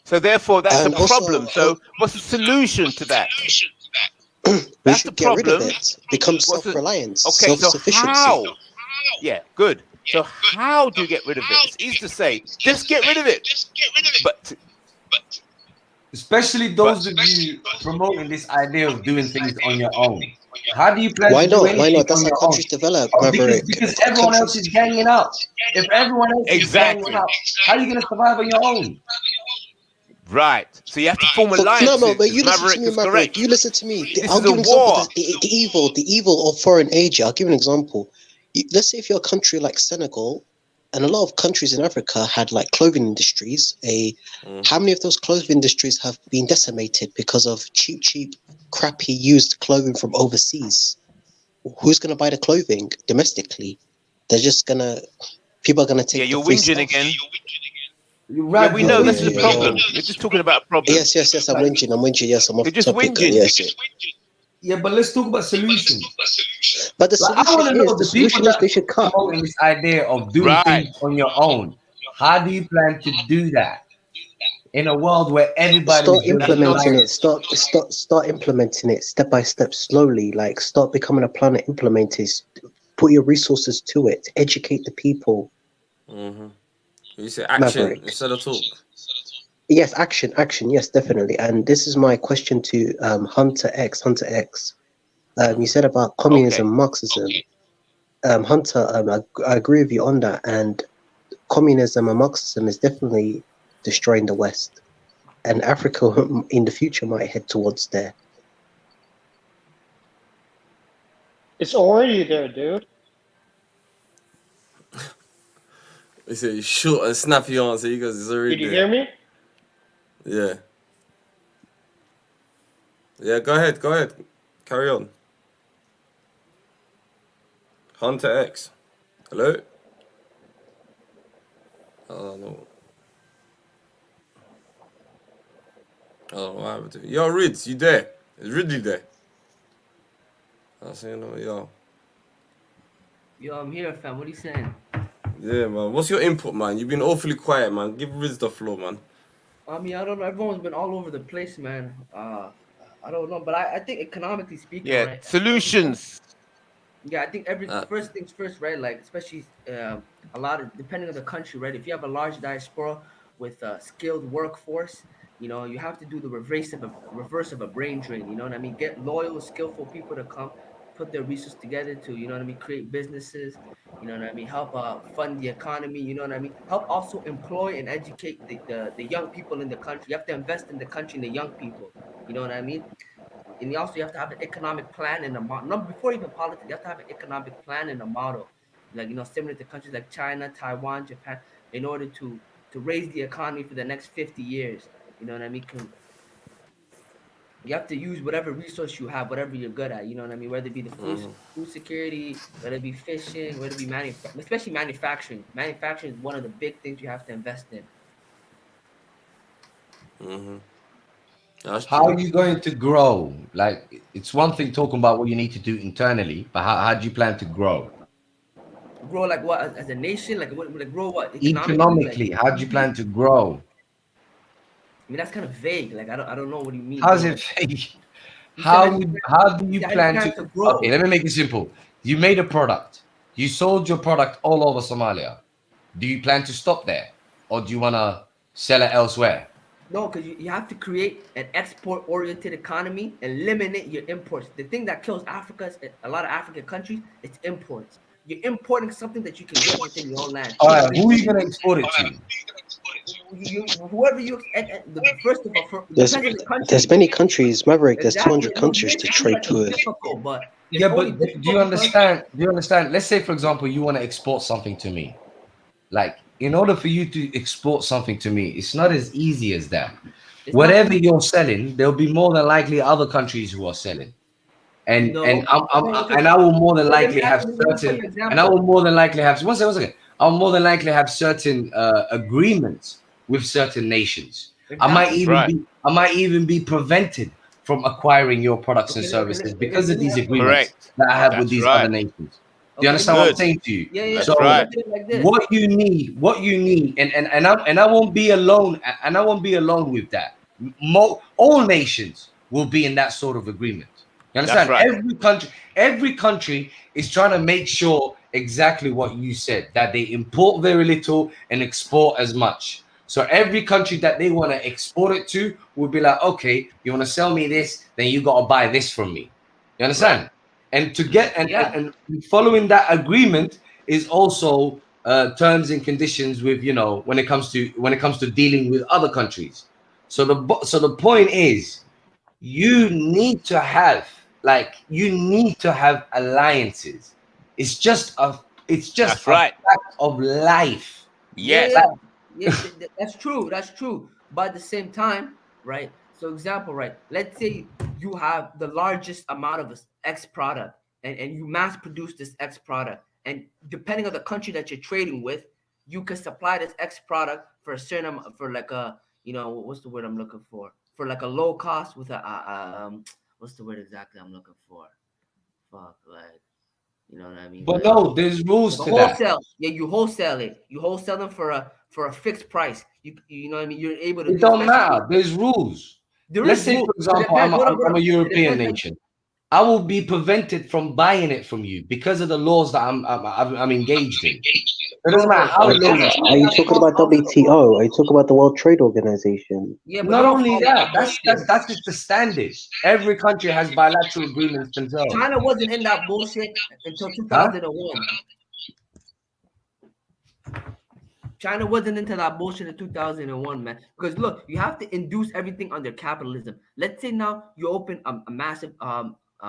So therefore, that's And a also, problem. So what's the solution to that? we That's should the get rid of problem. it. Become What's the- self-reliance, Okay, so self-sufficiency. how? Yeah, good. So how do you get rid of it? It's easy to say, just get rid of it. But especially those of you promoting this idea of doing things on your own. How do you plan Why to do not? anything Why not? That's on how your countries own? develop, Oh, Maverick. because everyone else Countries. is ganging up. If everyone else is Exactly. ganging up, how are you going to survive on your own? right, so you have to form But alliances. no, but you listen to Maverick me, is Maverick. correct. You listen to me. This I'll is give a an example. war. The evil of foreign agent. I'll give an example. Let's say if you're a country like Senegal, and a lot of countries in Africa had like clothing industries. How many of those clothing industries have been decimated because of cheap, crappy used clothing from overseas? Who's gonna buy the clothing domestically? They're just gonna. People are gonna take. Yeah, the you're free whinging stuff. again. Right, Yeah, we know this is a yeah. problem. You're just talking about a problem. Yes. I'm whinging. Yes, I'm off You're just topic. whinging. Yes. Yeah, but let's talk about solutions. But the Like, I want to solution know is the people they that should cut. promoting this idea of doing Right. things on your own. How do you plan to do that in a world where everybody's Start building implementing alliances? it. Start implementing it step by step, slowly. Like start becoming a planet implementers. Put your resources to it. Educate the people. You say action Maverick. instead of talk. Yes, action. Yes, definitely. And this is my question to Hunter X. You said about communism, Marxism. Hunter, I agree with you on that. And communism and Marxism is definitely destroying the West. And Africa in the future might head towards there. It's already there, dude. He said short and snappy answer. He goes, it's already Did you there. hear me? Yeah. Yeah, go ahead. Carry on. Hunter X. Hello? Oh, no. Oh, what happened to you? Yo, Rids, you there? Is Ridley there? I was saying, no, yo. Yo, I'm here, fam. What are you saying? Yeah, man. What's your input, man? You've been awfully quiet, man. Give Rids the floor, man. I mean, I don't know. Everyone's been all over the place, man. I don't know, but I think economically speaking, Yeah, right? solutions. Yeah, I think first things first, right? Like especially a lot of depending on the country, right? If you have a large diaspora with a skilled workforce, you know, you have to do the reverse of a brain drain. You know what I mean? Get loyal, skillful people to come, put their resources together to, you know what I mean, create businesses. You know what I mean? Help fund the economy. You know what I mean? Help also employ and educate the young people in the country. You have to invest in the country and the young people. You know what I mean? And you also have to have an economic plan and a model. Before even politics, you have to have an economic plan and a model, like, you know, similar to countries like China, Taiwan, Japan, in order to raise the economy for the next 50 years. You know what I mean? You have to use whatever resource you have, whatever you're good at. You know what I mean? Whether it be the food security, whether it be fishing, whether it be especially manufacturing. Manufacturing is one of the big things you have to invest in. How are you going to grow? Like, it's one thing talking about what you need to do internally, but how do you plan to grow? Grow like what as a nation? Like grow what? Economically, how do you plan to grow? I mean, that's kind of vague. Like I don't know what you mean. How's it vague? How do you plan to grow? Okay, let me make it simple. You made a product. You sold your product all over Somalia. Do you plan to stop there, or do you want to sell it elsewhere? No, because you have to create an export-oriented economy, eliminate your imports. The thing that kills Africa, a lot of African countries, it's imports. You're importing something that you can get within your own land. All right, who are you going to export it to? Whoever you, first of all, There's many countries, Maverick. There's 200 countries to trade with. Yeah, but do you understand? Do you understand? Let's say, for example, you want to export something to me. Like, in order for you to export something to me, it's not as easy as that. Whatever you're selling, there'll be more than likely other countries who are selling. And I will more than likely have certain, and I will more than likely have, one second. I'll more than likely have certain agreements with certain nations. I might even be prevented from acquiring your products and services because of these agreements that I have with these other nations. Do you understand what I'm saying to you? Yeah, so what you need, and I won't be alone, and I won't be alone with that. All nations will be in that sort of agreement. You understand? Every country is trying to make sure exactly what you said, that they import very little and export as much. So every country that they want to export it to will be like, okay, you want to sell me this, then you got to buy this from me. You understand? Right. And to get and following that agreement is also terms and conditions with, you know, when it comes to dealing with other countries. So the point is, you need to have alliances. It's just a fact of life. That's true. That's true. But at the same time, right? So example, right? Let's say you have the largest amount of X product and you mass produce this X product. And depending on the country that you're trading with, you can supply this X product for a certain amount, for like a, you know, what's the word I'm looking for? For like a low cost with what's the word exactly I'm looking for? Fuck, like, you know what I mean? But no, there's rules to wholesale. that. Yeah, you wholesale it. You wholesale them for a fixed price. You know what I mean? You're able to. It don't matter. There's rules. Let's say, for example, I'm a European nation. I will be prevented from buying it from you because of the laws that I'm engaged in. It doesn't matter how long. Are you talking about WTO? Are you talking about the World Trade Organization? Yeah, but not only that, that's just the standard. Every country has bilateral agreements themselves. China wasn't in that bullshit until 2001. China wasn't into that bullshit in 2001, man. Because look, you have to induce everything under capitalism. Let's say now you open a massive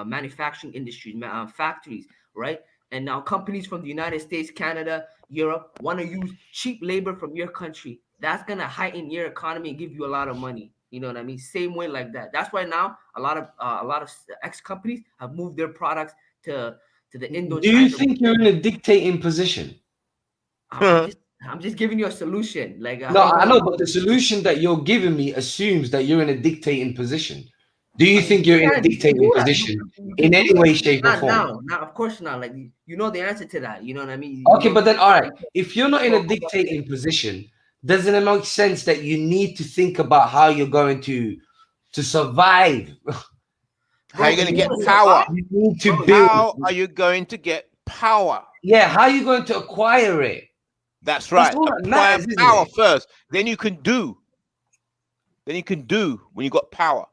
manufacturing industry, factories, right? And now companies from the United States, Canada, Europe want to use cheap labor from your country. That's gonna heighten your economy and give you a lot of money. You know what I mean? Same way like that. That's why now a lot of ex companies have moved their products to the Indo. Do you think you're in a dictating position? I'm just giving you a solution. Like no, I know, but the solution that you're giving me assumes that you're in a dictating position. Do you think you're in a dictating position in any way, shape, or form? Now, of course not. Like you know the answer to that. You know what I mean? Okay, but then all right. If you're not in a dictating position, doesn't it make sense that you need to think about how you're going to survive? How are you going to get power? You need to build. How are you going to get power? Yeah, how are you going to acquire it? That's right. Acquire power first. Then you can do. When you got power.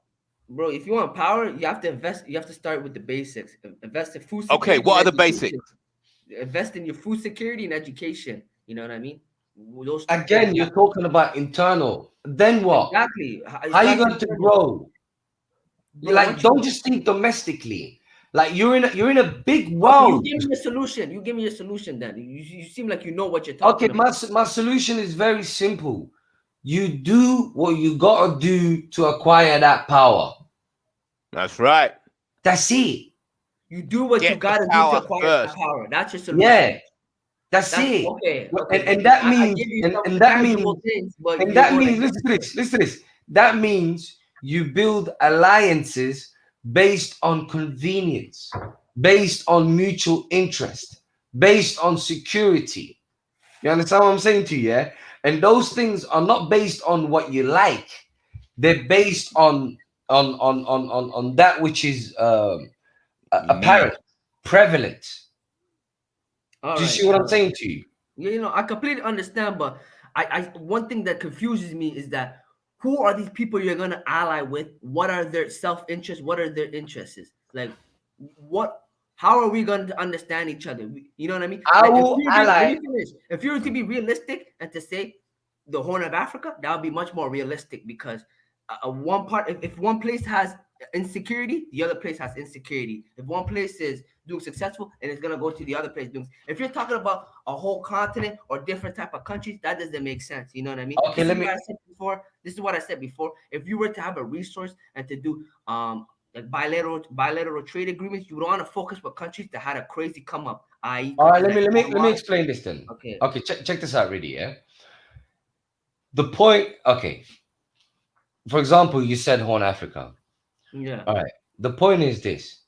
Bro, if you want power, you have to invest. You have to start with the basics. Invest in food security. Okay, what are the basics? Invest in your food security and education. You know what I mean? Again, you're talking about internal. Then what? Exactly. How are you going to grow? Like, don't just think domestically. Like you're in a big world. Okay, you give me a solution. You give me a solution. Then you seem like you know what you're talking about. Okay, my solution is very simple. You do what you gotta do to acquire that power. That's right. That's it. You do what you gotta do to acquire that power. That's your solution. Yeah, that's it. Okay. And that means listen to this. That means you build alliances based on convenience, based on mutual interest, based on security. You understand what I'm saying to you? Yeah. And those things are not based on what you like. They're based on that which is apparent, prevalent. Do you see what I'm saying to you? Yeah, you know, I completely understand, but I one thing that confuses me is that who are these people you're gonna ally with? What are their self-interests? What are their interests? Like, how are we going to understand each other? You know what I mean? If you were to be realistic and to say the Horn of Africa, that would be much more realistic because if one place has insecurity, the other place has insecurity. If one place is doing successful, and it's gonna go to the other place doing. If you're talking about a whole continent or different type of countries, that doesn't make sense. You know what I mean? Okay, this is what I said before. If you were to have a resource and to do like bilateral trade agreements, you would want to focus with countries that had a crazy come up. All right, let me explain this then. Okay. Check this out, really. Yeah. The point. Okay. For example, you said Horn Africa. Yeah. All right. The point is this: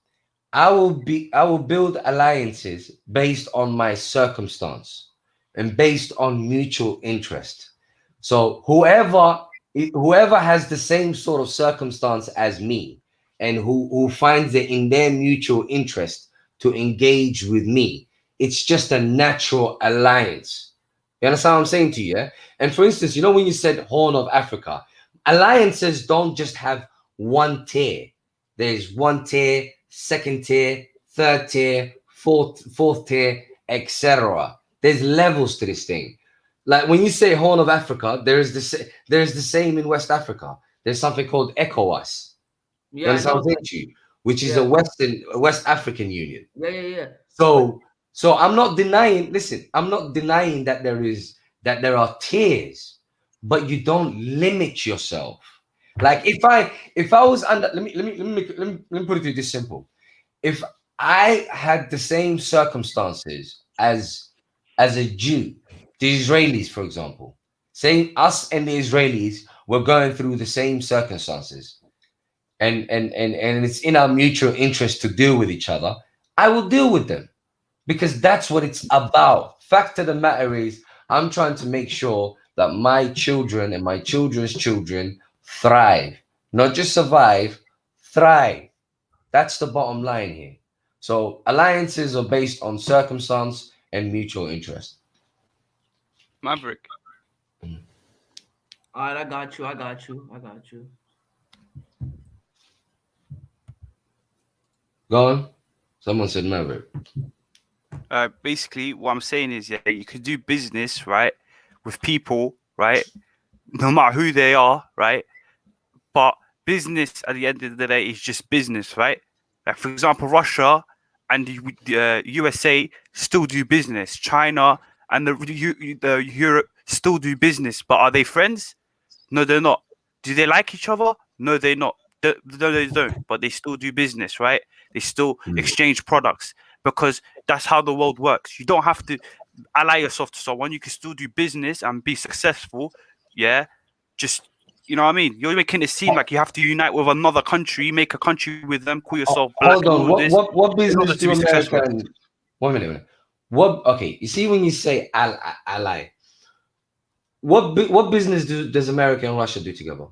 I will build alliances based on my circumstance and based on mutual interest. So whoever has the same sort of circumstance as me and who finds it in their mutual interest to engage with me It's just a natural alliance. You understand what I'm saying to you? Yeah? And for instance, you know, when you said Horn of Africa, alliances don't just have one tier. There's one tier, second tier, third tier, fourth tier, etc. There's levels to this thing. Like when you say Horn of Africa, there's the same in West Africa. There's something called ECOWAS. You understand what I'm saying to you? Which is a West African Union. Yeah. So I'm not denying. Listen, I'm not denying that there are tiers, but you don't limit yourself. Like if I was under, let me put it to you this simple. If I had the same circumstances as a Jew, the Israelis, for example, saying us and the Israelis were going through the same circumstances, and it's in our mutual interest to deal with each other, I will deal with them. Because that's what it's about. Fact of the matter is, I'm trying to make sure that my children and my children's children thrive. Not just survive, thrive. That's the bottom line here. So alliances are based on circumstance and mutual interest. Maverick. All right, I got you. Go on. Someone said Maverick. Basically, what I'm saying is, yeah, you could do business, right, with people, right, no matter who they are, right, but business at the end of the day is just business, right? Like, for example, Russia and the USA still do business. China and the Europe still do business, but are they friends? No, they're not. Do they like each other? No, they're not. No, they don't, but they still do business, right? They still exchange products. Because that's how the world works. You don't have to ally yourself to someone. You can still do business and be successful. Yeah. Just, you know what I mean? You're making it seem like you have to unite with another country, make a country with them, call yourself black. Hold on. What business do America... 1 minute. Okay, you see when you say ally, what business does America and Russia do together?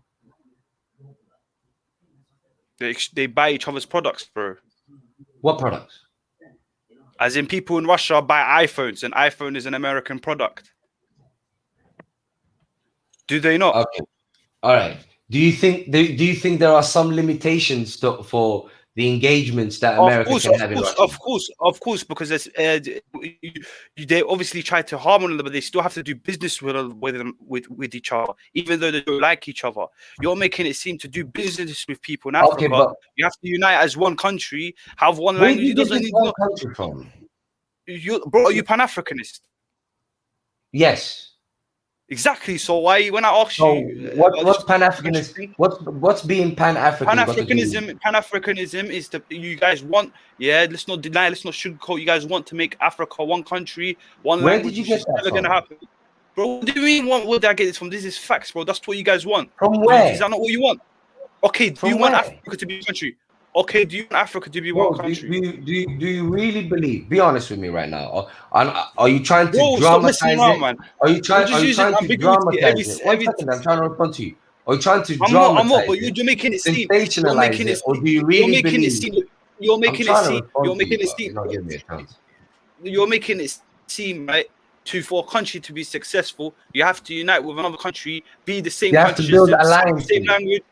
They buy each other's products, bro. What products? As in, people in Russia buy iPhones, and iPhone is an American product. Do they not? Okay. All right. Do you think there are some limitations for the engagements that America can have in Russia? Of course, because they obviously try to harm one another, but they still have to do business with each other, even though they don't like each other. You're making it seem to do business with people in Africa. But you have to unite as one country, have one where language. do you get this one country from? Bro, are you Pan-Africanist? Yes. Exactly. So why, when I ask you, what's Pan-Africanist? What's being Pan-African? Pan-Africanism is you guys want. Yeah, let's not deny. Let's not sugarcoat. You guys want to make Africa one country, one Where language. did you get that never from? gonna happen, bro. What do you mean? Where did I get this from? This is facts, bro. That's what you guys want. From where? Is that not what you want? Okay. Do you want where? Africa to be a country? Okay. Do you want Africa to be one country? Do you really believe? Be honest with me right now. Are you trying to Bro, stop dramatize messing it? around, man. Are you trying You're just to using dramatize ambiguity it? 1 second, I'm trying to respond to you. Are you trying to I'm dramatize not, but it? you're making it seem. Sensationalize it, or do you really believe? You're making it seem. You're making it seem. You're not giving me a chance. You're making it seem, right? For a country to be successful, you have to unite with another country, be the same You have to country, build alliances. same language.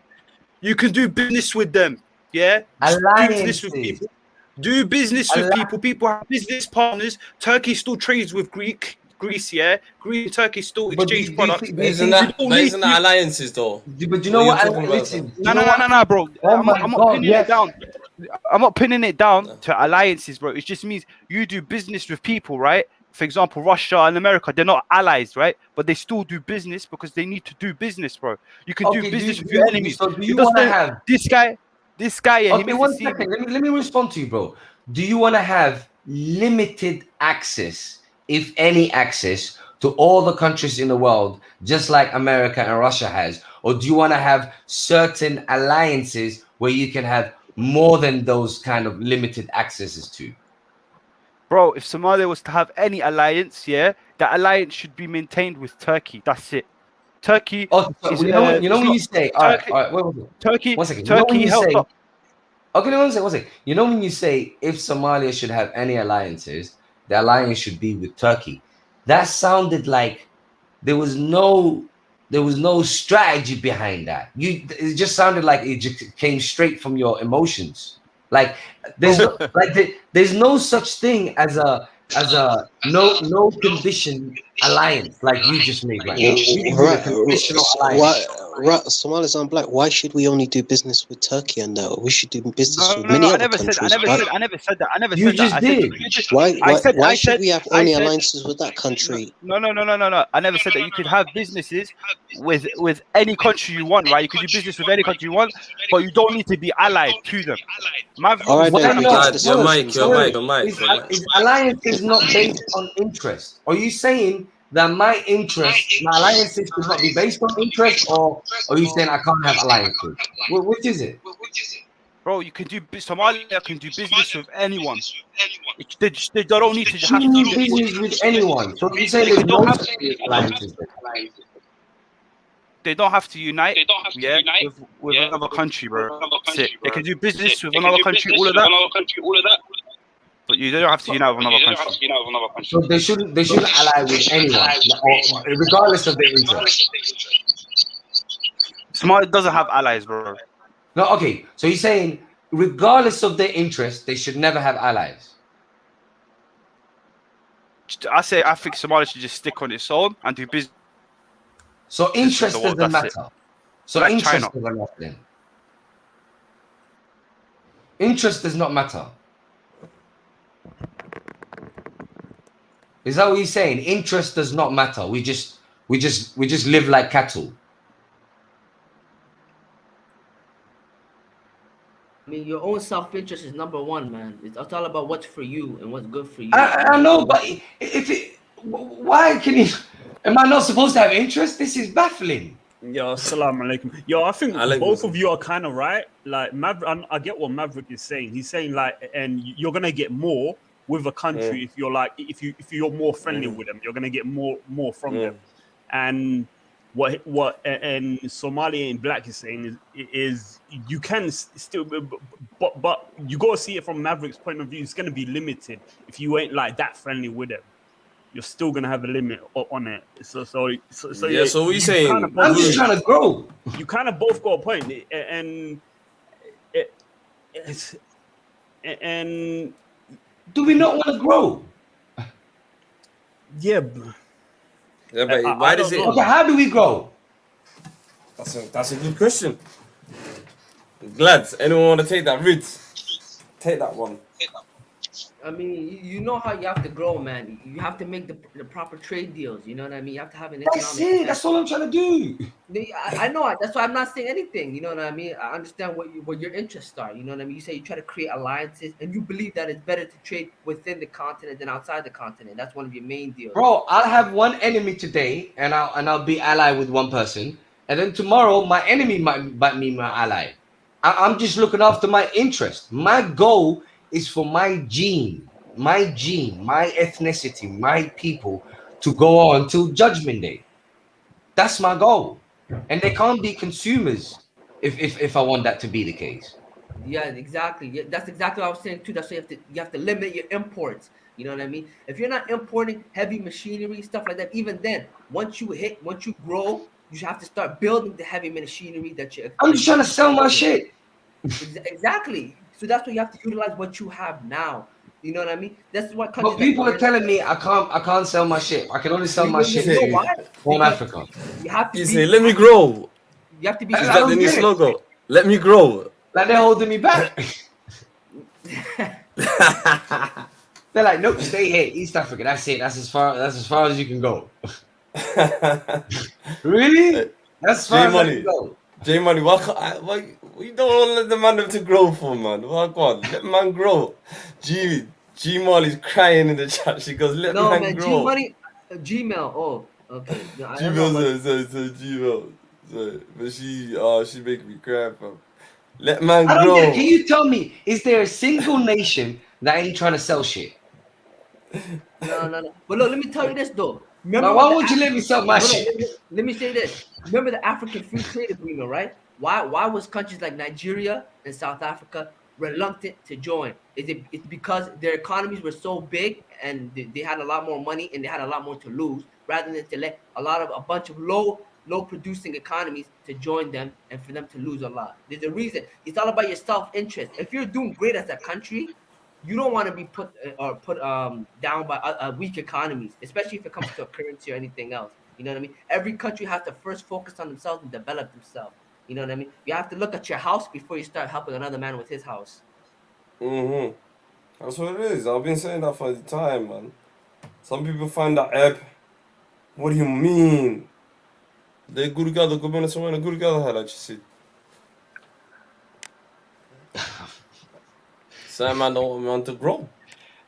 You can do business with them. Yeah, Just do business with people. Do business with people. People have business partners. Turkey still trades with Greece. Yeah, Greece and Turkey still exchange products. Isn't that alliances though? But you know what? Listen, No, bro. I'm my not God, pinning yes. it down. I'm not pinning it down to alliances, bro. It just means you do business with people, right? For example, Russia and America, they're not allies, right? But they still do business because they need to do business, bro. You can do business with your enemies. So do you want to have this guy? Yeah, he Okay, makes 1 it seem. second. Let me respond to you, bro. Do you want to have limited access, if any access, to all the countries in the world, just like America and Russia has? Or do you want to have certain alliances where you can have more than those kind of limited accesses to? Bro, if Somalia was to have any alliance, yeah, that alliance should be maintained with Turkey. That's it. Turkey. You know when you say, all right, wait, Turkey. 1 second. Turkey helped up. Okay, 1 second. You know when you say if Somalia should have any alliances, the alliance should be with Turkey. That sounded like there was no strategy behind that. It just sounded like it just came straight from your emotions. Like there's there's no such thing as a no condition alliance like you just made right now. You can do a conditional alliance. Somalis aren't black. Why should we only do business with Turkey and that? We should do business with No, many I other never countries. said. I never said that. I never You said just that. did. Why should we have only alliances with that country? No. I never said that. You could have businesses with any country you want, right? You could do business with any country you want, but you don't need to be allied to them. All right, then. Your mic. Is alliances not based on interest? Are you saying that my alliances should not be based on interest, or are you saying I can't have alliances? Which is it? Bro, you can do Somalia can do business with anyone. They don't need to You have can do to business with anyone. So you say there's no alliances. They don't have to unite. With another country, bro. That's it. They can do business with another country, all of that. But you don't have to unite with another country. So they shouldn't ally with anyone, regardless of their interest. Somalia doesn't have allies, bro. No, okay. So you're saying, regardless of their interest, they should never have allies. I think Somalia should just stick on its own and do business. So interest That's doesn't it. matter. So Like interest China. doesn't matter then. Interest does not matter. Is that what you're saying? Interest does not matter. We just live like cattle. I mean, your own self-interest is number one, man. It's all about what's for you and what's good for you. I know, but why can you? Am I not supposed to have interest? This is baffling. Yo, assalamu alaikum. Yo, I think both of you are kind of right. Like Maverick, I get what Maverick is saying. He's saying like, and you're gonna get more with a country if you're like, if you're more friendly with them, you're gonna get more from them. And what and Somali and Black is saying is you can still, but you gotta see it from Maverick's point of view. It's gonna be limited if you ain't like that friendly with them. You're still gonna have a limit on it. So yeah. So what you saying? I'm just trying to grow. You kind of both got a point, and do we not want to grow? Yeah. Yeah, but why does it? Okay, how do we grow? That's a good question. Glad. Anyone want to take that route? Take that one. I mean, you know how you have to grow, man. You have to make the proper trade deals. You know what I mean? You have to have an economic. That's it. That's all I'm trying to do. I know. That's why I'm not saying anything. You know what I mean? I understand what your interests are. You know what I mean? You say you try to create alliances, and you believe that it's better to trade within the continent than outside the continent. That's one of your main deals. Bro, I'll have one enemy today, and I'll be allied with one person, and then tomorrow my enemy might be my ally. I'm just looking after my interest. My goal is for my gene, my ethnicity, my people to go on till Judgment Day. That's my goal. And they can't be consumers if I want that to be the case. Yeah, exactly. Yeah, that's exactly what I was saying too. That's why you have to limit your imports. You know what I mean? If you're not importing heavy machinery, stuff like that, even then, once you grow, you have to start building the heavy machinery that you. I'm just trying to sell my shit. Exactly. So that's why you have to utilize what you have now. You know what I mean? That's what. But people are telling me I can't sell my shit. I can only sell my shit from Africa. You have to. You say, let me grow. You have to be. Is that the new slogan? Let me grow. Like they're holding me back. They're like, nope, stay here, East Africa. That's it. That's as far as you can go. Really? That's as far as I can go. J Money, why you don't want to let the man to grow for, man? Why God, let man grow. G Molly's crying in the chat. She goes, let man grow. G Money, Gmail. Oh, okay. No, Gmail, but she make me cry, fam. Let man I don't grow. get it. Can you tell me, is there a single nation that ain't trying to sell shit? No. But look, let me tell you this though. Now, why won't you let me sell my shit? Let me say this. Remember the African Free Trade Agreement, right? Why was countries like Nigeria and South Africa reluctant to join? It's because their economies were so big and they had a lot more money and they had a lot more to lose, rather than to let a bunch of low producing economies to join them and for them to lose a lot. There's a reason. It's all about your self-interest. If you're doing great as a country, you don't want to be put down by weak economies, especially if it comes to a currency or anything else. You know what I mean? Every country has to first focus on themselves and develop themselves. You know what I mean? You have to look at your house before you start helping another man with his house. That's what it is. I've been saying that for the time, man. Some people find that ebb. What do you mean? They're good together, good man, someone good together, how that you see. Some man don't want to grow.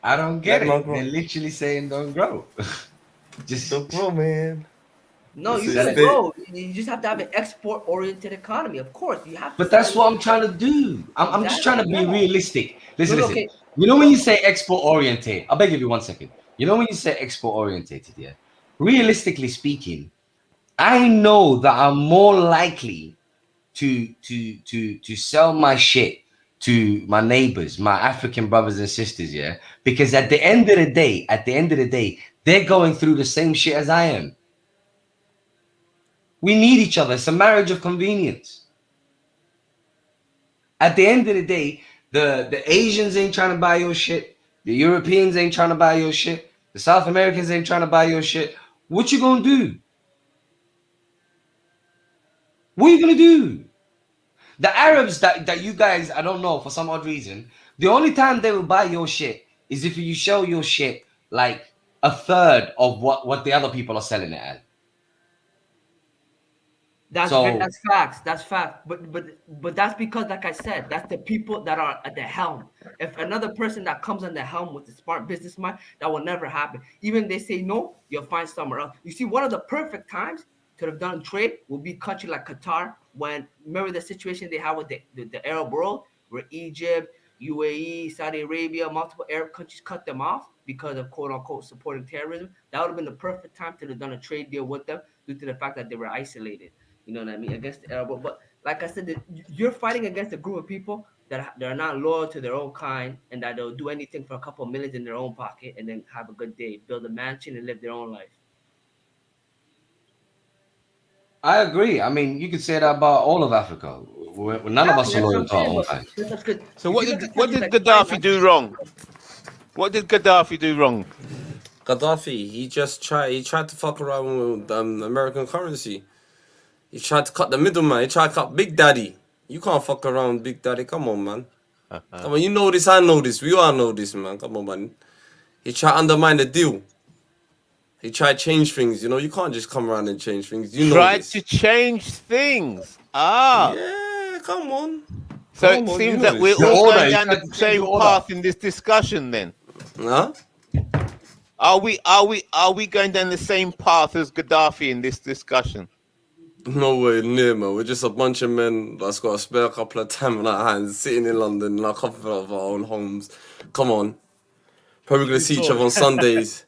I don't get it. They're literally saying don't grow. Just don't grow, man. No, you can grow. You just have to have an export-oriented economy. Of course, you have to. But that's what I'm trying to do. I'm just trying to be realistic. Listen. You know when you say export-oriented, I beg of you 1 second. You know when you say export-oriented, yeah? Realistically speaking, I know that I'm more likely to sell my shit to my neighbors, my African brothers and sisters, yeah? Because at the end of the day, they're going through the same shit as I am. We need each other. It's a marriage of convenience. At the end of the day, the Asians ain't trying to buy your shit. The Europeans ain't trying to buy your shit. The South Americans ain't trying to buy your shit. What you gonna do? What are you gonna do? The Arabs that you guys, I don't know, for some odd reason, the only time they will buy your shit is if you show your shit like a third of what the other people are selling it at. That's facts. That's fact. But that's because, like I said, that's the people that are at the helm. If another person that comes on the helm with a smart business mind, that will never happen. Even if they say no, you'll find somewhere else. You see, one of the perfect times to have done trade will be a country like Qatar. When remember the situation they had with the Arab world, where Egypt, UAE, Saudi Arabia, multiple Arab countries cut them off because of quote unquote supporting terrorism. That would have been the perfect time to have done a trade deal with them due to the fact that they were isolated. You know what I mean? Against the Arab world. But like I said, you're fighting against a group of people that are not loyal to their own kind and that they'll do anything for a couple of millions in their own pocket and then have a good day, build a mansion and live their own life. I agree. I mean, you could say that about all of Africa. None of us are loyal to our own kind. So what did Gaddafi do wrong? What did Gaddafi do wrong? Gaddafi, he tried to fuck around with American currency. He tried to cut the middleman. He tried to cut Big Daddy. You can't fuck around with Big Daddy. Come on, man. Come on, you know this, I know this. We all know this, man. Come on, man. He tried to undermine the deal. He tried to change things, you know. You can't just come around and change things. You know tried to change things. Yeah, come on. So it seems that we're all going down the same path in this discussion then. Huh? Are we going down the same path as Gaddafi in this discussion? No way near, man. We're just a bunch of men that's got a spare couple of time in our hands, sitting in London in our comfort of our own homes. Come on. Probably going to see each other on Sundays.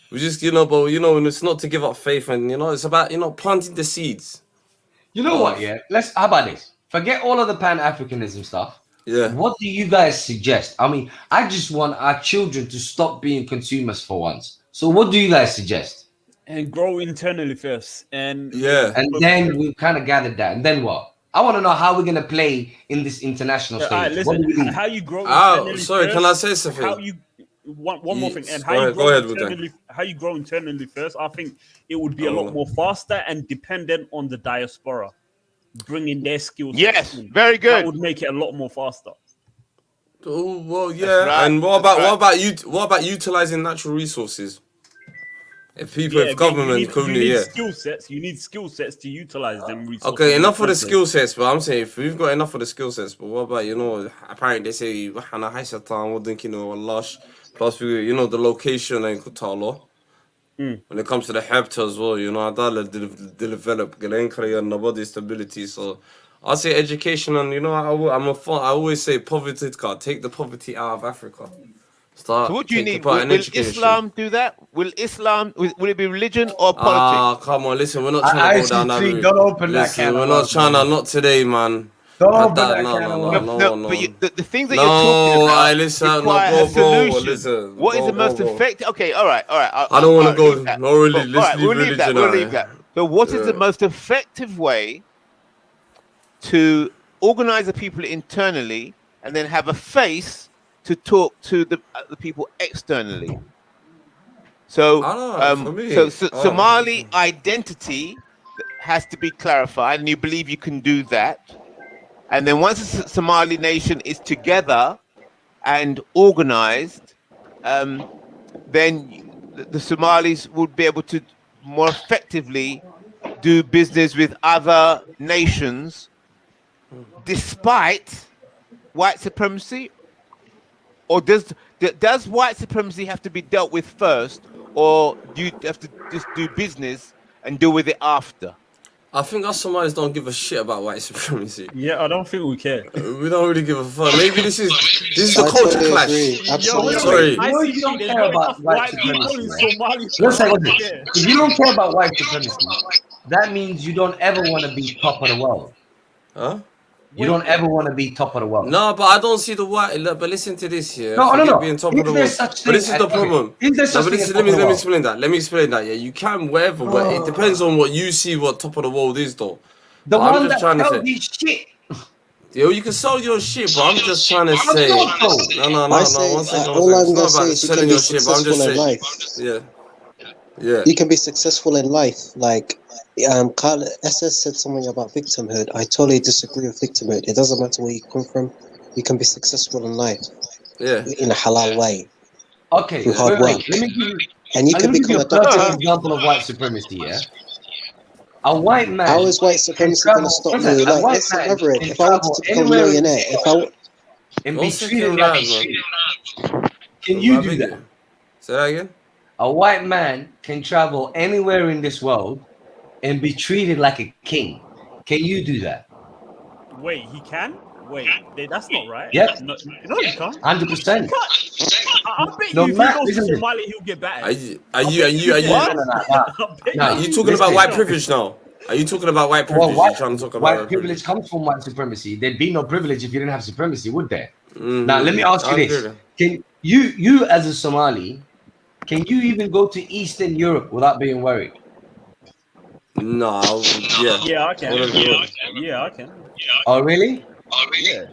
We just, but and it's not to give up faith, and it's about, planting the seeds. You know what? Yeah, how about this? Forget all of the Pan-Africanism stuff. Yeah. What do you guys suggest? I mean, I just want our children to stop being consumers for once. So, what do you guys suggest? And grow internally first, and then we kind of gathered that, and then what? I want to know how we're gonna play in this international stage. Right, listen, how you grow? Sorry, first, can I say something? How you? One more thing, and how you grow internally first. I think it would be a lot more faster and dependent on the diaspora, bringing their skills. Yes, very good. That would make it a lot more faster. Oh well, yeah. Right. And what about utilizing natural resources? If government skill sets, you need skill sets to utilize them resources. Okay, enough for the skill sets, but I'm saying if we've got enough of the skill sets, but what about apparently they say plus we the location and Kutalo. When it comes to the Hebta as well, Adala develop and nobody stability. So I say education, and I always say poverty. Take the poverty out of Africa. So what do you need? Will Islam do that? Will it be religion or politics? Come on, listen, we're not trying to go down that route. Don't open that can. We're not trying to, not today, man. Don't I open don't- that no, can no, of no, worms. no, No, no. but the things that No, you're talking about I listen, no, require bro, a solution. listen. What is the most bro. effective? Okay, all right. I don't want to leave go. that. No, really, But, all let's right, leave we'll leave that. religion We'll out. leave that. But what is the Yeah. most effective way to organize the people internally and then have a face to talk to the people externally? So, I don't know, for me, so I don't Somali identity has to be clarified, and you believe you can do that. And then once the Somali nation is together and organized, then the Somalis would be able to more effectively do business with other nations, despite white supremacy. Or does white supremacy have to be dealt with first, or do you have to just do business and deal with it after? I think us Somalis don't give a shit about white supremacy. Yeah, I don't think we care. We don't really give a fuck. Maybe this is the I culture totally clash. agree. Absolutely. Sorry. You know you don't care about white supremacy, right? Listen, Yeah. if you don't care about white supremacy, that means you don't ever want to be top of the world. Huh? You don't ever want to be top of the world. No, but I don't see the white. But listen to this here. No, no, Forget no. being top If of the there's world. such But this thing is the as- problem. if there's No, such but thing this, as let me top of the let me world. explain that. Let me explain that. Yeah, you can wherever, but it depends on what you see. What top of the world is, though. The But I'm one just that trying to sells say. his shit. Yo, you can sell your shit, but I'm just trying to I'm say. not, though. No. I say, One second. all I'm It's gonna not say about is you can selling be your shit, but I'm just successful in saying. life. Yeah. You can be successful in life. Like Carl SS said something about victimhood. I totally disagree with victimhood. It doesn't matter where you come from. You can be successful in life Yeah. in a halal way Okay, through hard wait. work, Let me give you. and you Let can me give you become a a doctor. perfect example of white supremacy. Yeah, a white man. How is white can supremacy going to travel- stop listen, me? a Like, white let's say, man Maverick, can if I wanted travel to become a anywhere in millionaire, the world and be One treated second, like lad, a shit. man. Can you do that? Say that again. A white man can travel anywhere in this world and be treated like a king. Can you do that? Wait, he can? Wait, that's not right. Yep. No, you can't. 100%. I bet No you if he matter- goes to listen. Somalia, he'll get battered. Are you Nah, you talking about white privilege now? Are you talking about white privilege? Well, You're trying to talk about white privilege comes from white supremacy. There'd be no privilege if you didn't have supremacy, would there? Now, let me ask you I agree this: with Can you as a Somali, can you even go to Eastern Europe without being worried? No, yeah. Yeah, I can. Whatever you want. Yeah, I can. Oh, really? Yeah.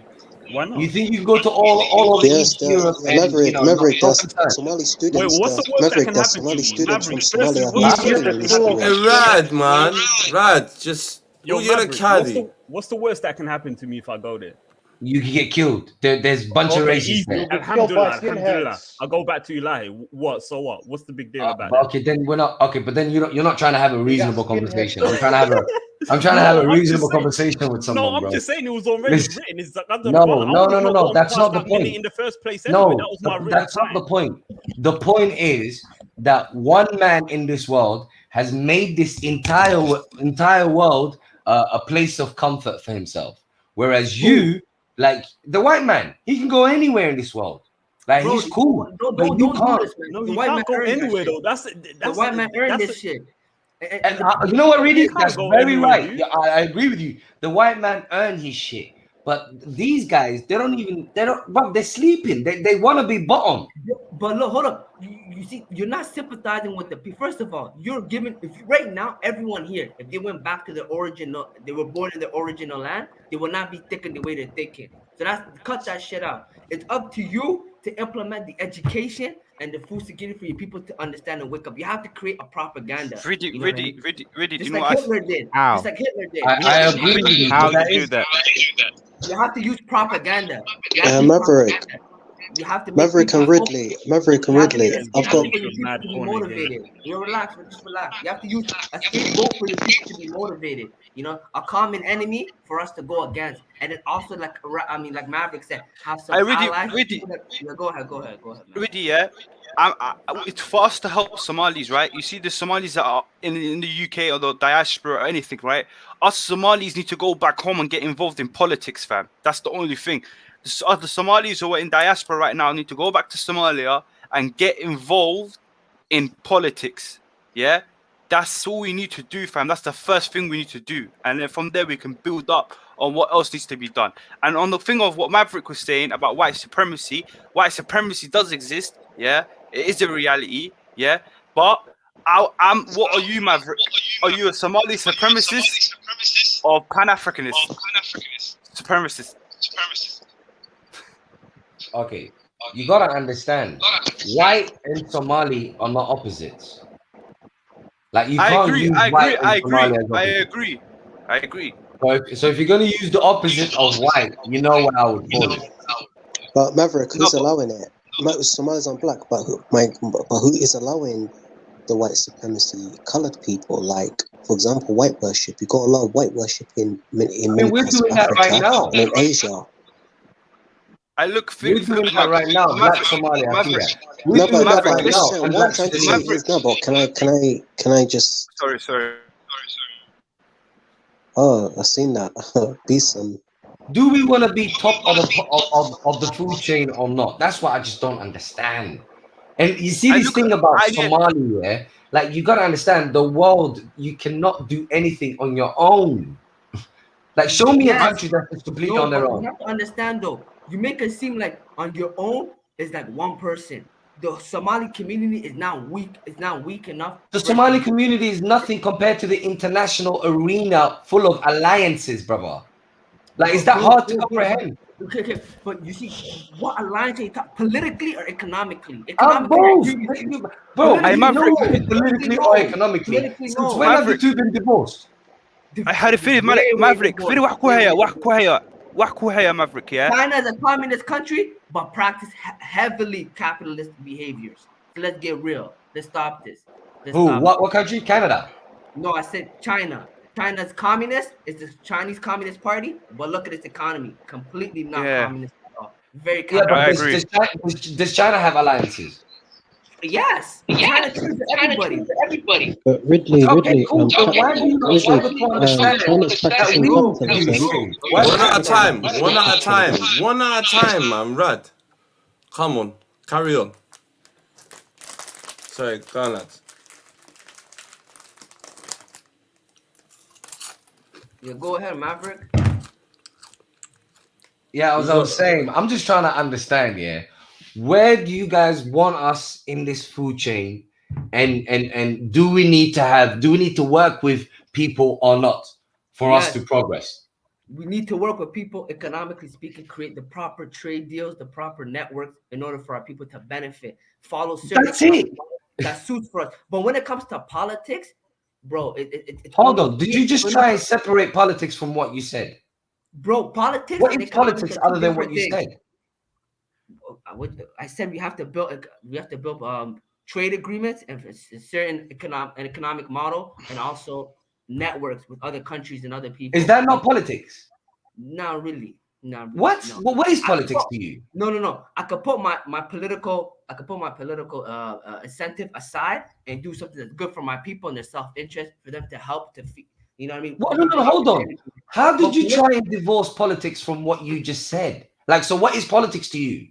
Why not? You think you can go to all over Yes, East Europe and Maverick, not Maverick, no there's concern? Somali students. Wait, what's the worst that Maverick, can there's happen to Somali you? students from Maverick, Somalia firstly, who what's study the in this worst- school. Hey, Rad, man. Rad, just. Yo, you're a Maverick, caddy. what's the worst that can happen to me if I go there? You can get killed. There's a bunch of Okay, races easy. there. Alhamdulillah, alhamdulillah. I'll go back to Ilahi. What? So what? What's the big deal about But that? okay, then we're not okay. But then you're not trying to have a reasonable conversation. I'm trying to have a No, I'm reasonable just saying- conversation with someone, No, I'm bro. just saying it was already Listen. written. It's like, I don't No, know. I no, would've no, no, not no. gone That's not past the that minute point. in the first place. Anyway, No, that was my real that's not time. the point. The point is that one man in this world has made this entire world a place of comfort for himself, whereas you, like the white man, he can go anywhere in this world. Like Bro, he's cool, but you do can't. this, man. No, The you white can't man go earned that anywhere shit. though. That's The white man earned that's this shit. And you know what, really? You can't That's go very anywhere, right. dude. Yeah, I agree with you. The white man earned his shit. But these guys, but they're sleeping. They want to be bottom. But look, hold up. You see, you're not sympathizing with the people. First of all, you're giving, right now, everyone here, if they went back to the original, they were born in the original land, they will not be thinking the way they're thinking. So cut that shit out. It's up to you to implement the education and the food security for your people to understand and wake up. You have to create a propaganda. Really, You know what I mean? do Just you know like what Hitler did. How? Just like Hitler did. I agree with you. How but do you do that that? You have to use propaganda. You have to use Maverick, propaganda. You have to make Maverick people and Ridley, Maverick and You have to Ridley. make I've got. for your people to be motivated. You know, relax, just relax. You have to use a scapegoat for your people to be motivated. You know, a common enemy for us to go against, and then also like Maverick said, have some allies. Yeah, go ahead. Man. Really, yeah. It's for us to help Somalis, right? You see the Somalis that are in the UK or the diaspora or anything, right? Us Somalis need to go back home and get involved in politics, fam. That's the only thing. The Somalis who are in diaspora right now need to go back to Somalia and get involved in politics, yeah? That's all we need to do, fam. That's the first thing we need to do. And then from there, we can build up on what else needs to be done. And on the thing of what Maverick was saying about white supremacy does exist. Yeah, it is a reality. Yeah, but what are you, Maverick? Are you a Somali supremacist or Pan-Africanist? Supremacist. Okay, you gotta understand, white and Somali are not opposites. Like you can't use white and Somali as opposites. I agree. So if you're gonna use the opposite of white, you know what I would call it. But Maverick, who's allowing it? Somalis aren't black, but who is allowing the white supremacy? Colored people, like for example, white worship. You got a lot of white worship in many parts of Africa and in Asia. We're doing that right now. Black Somalia. No, but what I'm trying to say is no. But can I just? Sorry. Oh, I've seen that. Be some. Do we want to be top of the food chain or not? That's what I just don't understand. And you see this thing about Somalia, yeah? Like you gotta understand the world. You cannot do anything on your own. Like show me a country that's completely on their own. You have to understand though. You make it seem like on your own is like one person. The Somali community is now weak. It's not weak enough. The Somali community is nothing compared to the international arena full of alliances, brother. Like, is that hard to comprehend? Okay, but you see, what alliance are you talking politically or economically? Both. Bro, I know politically or economically. Since when have the two been divorced? I had a feeling, Maverick. Maverick, yeah. China is a communist country, but practice heavily capitalist behaviors. So let's get real. Let's stop this. What country? Canada? No, I said China. China's communist is the Chinese Communist Party, but look at its economy. Completely not communist at all. Very capitalist. Does China have alliances? Yes. China chooses everybody. But Ridley, China's practicing capitalism. One at a time, man. Rad. Come on, carry on. Sorry, go on, lads. Yeah, go ahead, Maverick. Yeah, as I was saying, I'm just trying to understand, where do you guys want us in this food chain? And do we need to work with people or not for us to progress? We need to work with people, economically speaking, create the proper trade deals, the proper networks in order for our people to benefit. Follow certain that suits for us. But when it comes to politics, bro, hold on. Did you just try and separate politics from what you said? Bro, politics. What is politics other than what you said? I said we have to build trade agreements and a certain economic model, and also networks with other countries and other people. Is that not politics? Not really. No. What? No. What is politics to you? No. I could put my political incentive aside and do something that's good for my people and their self-interest for them to help to feed. You know what I mean? Well, no, hold on. How did you try and divorce politics from what you just said? Like, so what is politics to you?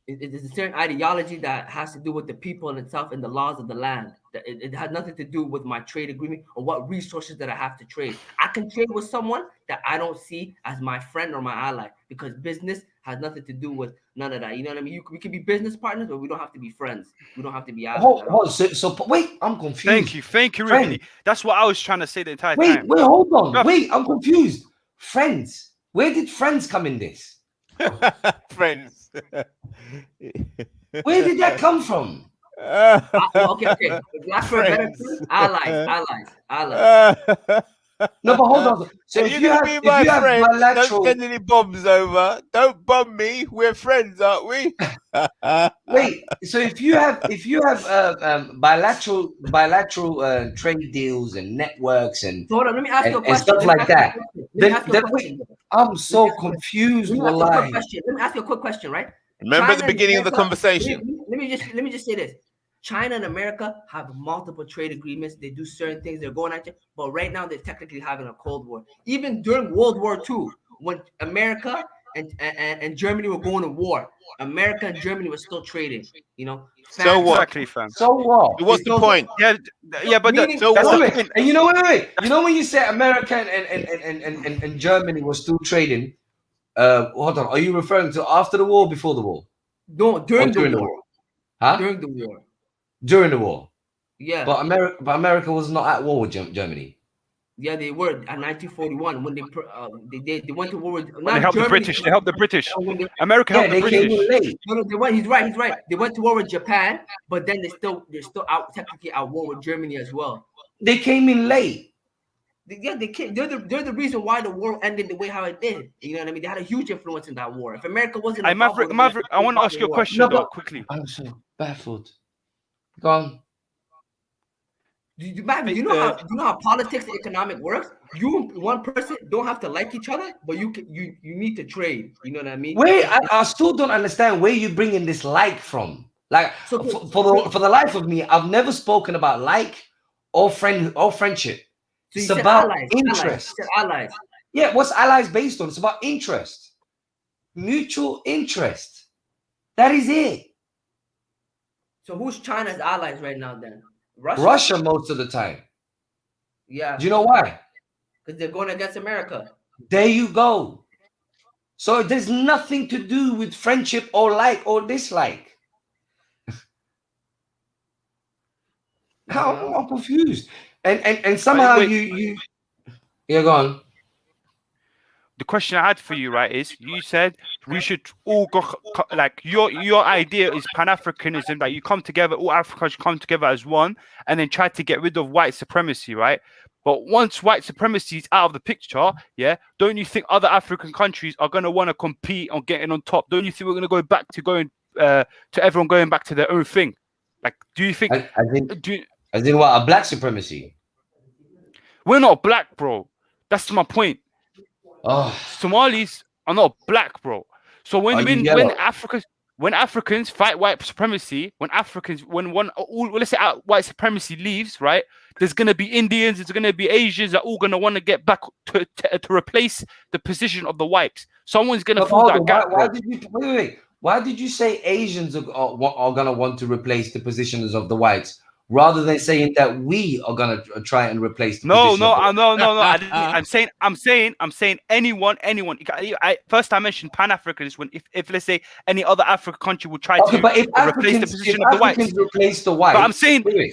It's a certain ideology that has to do with the people in itself and the laws of the land. It has nothing to do with my trade agreement or what resources that I have to trade. I can trade with someone that I don't see as my friend or my ally because business has nothing to do with none of that. You know what I mean? We can be business partners, but we don't have to be friends. We don't have to be allies. So wait, I'm confused. Thank you, Rudy. That's what I was trying to say the entire time. Wait, hold on. Wait, I'm confused. Friends. Where did friends come in this? Friends. Where did that come from? Okay. That's for a better term. Allies. No, but hold on. So if you have bilateral, don't send any bombs over. Don't bomb me. We're friends, aren't we? Wait. So if you have bilateral trade deals and networks and hold on, let me ask you a question. Stuff like that, I'm so confused. Let me ask you a quick question, right? Remember at the beginning of the conversation. Let me just say this. China and America have multiple trade agreements. They do certain things. They're going at you. But right now, they're technically having a Cold War. Even during World War II, when America and Germany were going to war, America and Germany were still trading. You know. So what? Exactly, fam. So what? What's the point? Yeah, but Meaning- so That's what? the point. And you know, wait. You know when you say America and Germany were still trading, hold on. Are you referring to after the war, before the war? No, during Or the war. Huh? During the war. During the war. Yeah. But America was not at war with Germany. Yeah, they were at 1941 when they went to war with. When they helped the British. They helped the British. America helped the British. No, they went. He's right. They went to war with Japan, but then they're still out technically at war with Germany as well. They came in late. Yeah, they came. They're the reason why the war ended the way how it did. You know what I mean? They had a huge influence in that war. If America wasn't, Maverick, I want to ask you a question though, quickly. I'm so baffled. Go on. You know how politics and economic works. You and one person don't have to like each other, but you need to trade. You know what I mean? Wait, I still don't understand where you're bringing this like from. Like for the life of me, I've never spoken about like or friendship. So it's you said about allies, interest. allies. Yeah, what's allies based on? It's about interest, mutual interest. That is it. So who's China's allies right now then? Russia most of the time. Yeah. Do you know why? Because they're going against America. There you go. So there's nothing to do with friendship or like or dislike. I'm confused. And somehow you yeah, go on. The question I had for you, right, is you said we should all go like your idea is Pan-Africanism, that you come together, all Africans should come together as one, and then try to get rid of white supremacy, right? But once white supremacy is out of the picture, yeah, don't you think other African countries are gonna want to compete on getting on top? Don't you think we're gonna go back to everyone going back to their own thing? Like, do you think? As in what, a black supremacy? We're not black, bro. That's my point. Oh. Somalis are not black, bro. So when Africans fight white supremacy, let's say white supremacy leaves, right? There's gonna be Indians, there's gonna be Asians that are all gonna want to get back to replace the position of the whites. Someone's gonna fill that gap. Why did you say Asians are gonna want to replace the positions of the whites, rather than saying that we are gonna try and replace the position? No. I'm saying anyone. First I mentioned Pan-Africans when if let's say any other African country would try to replace the position of the whites. Replace the whites. But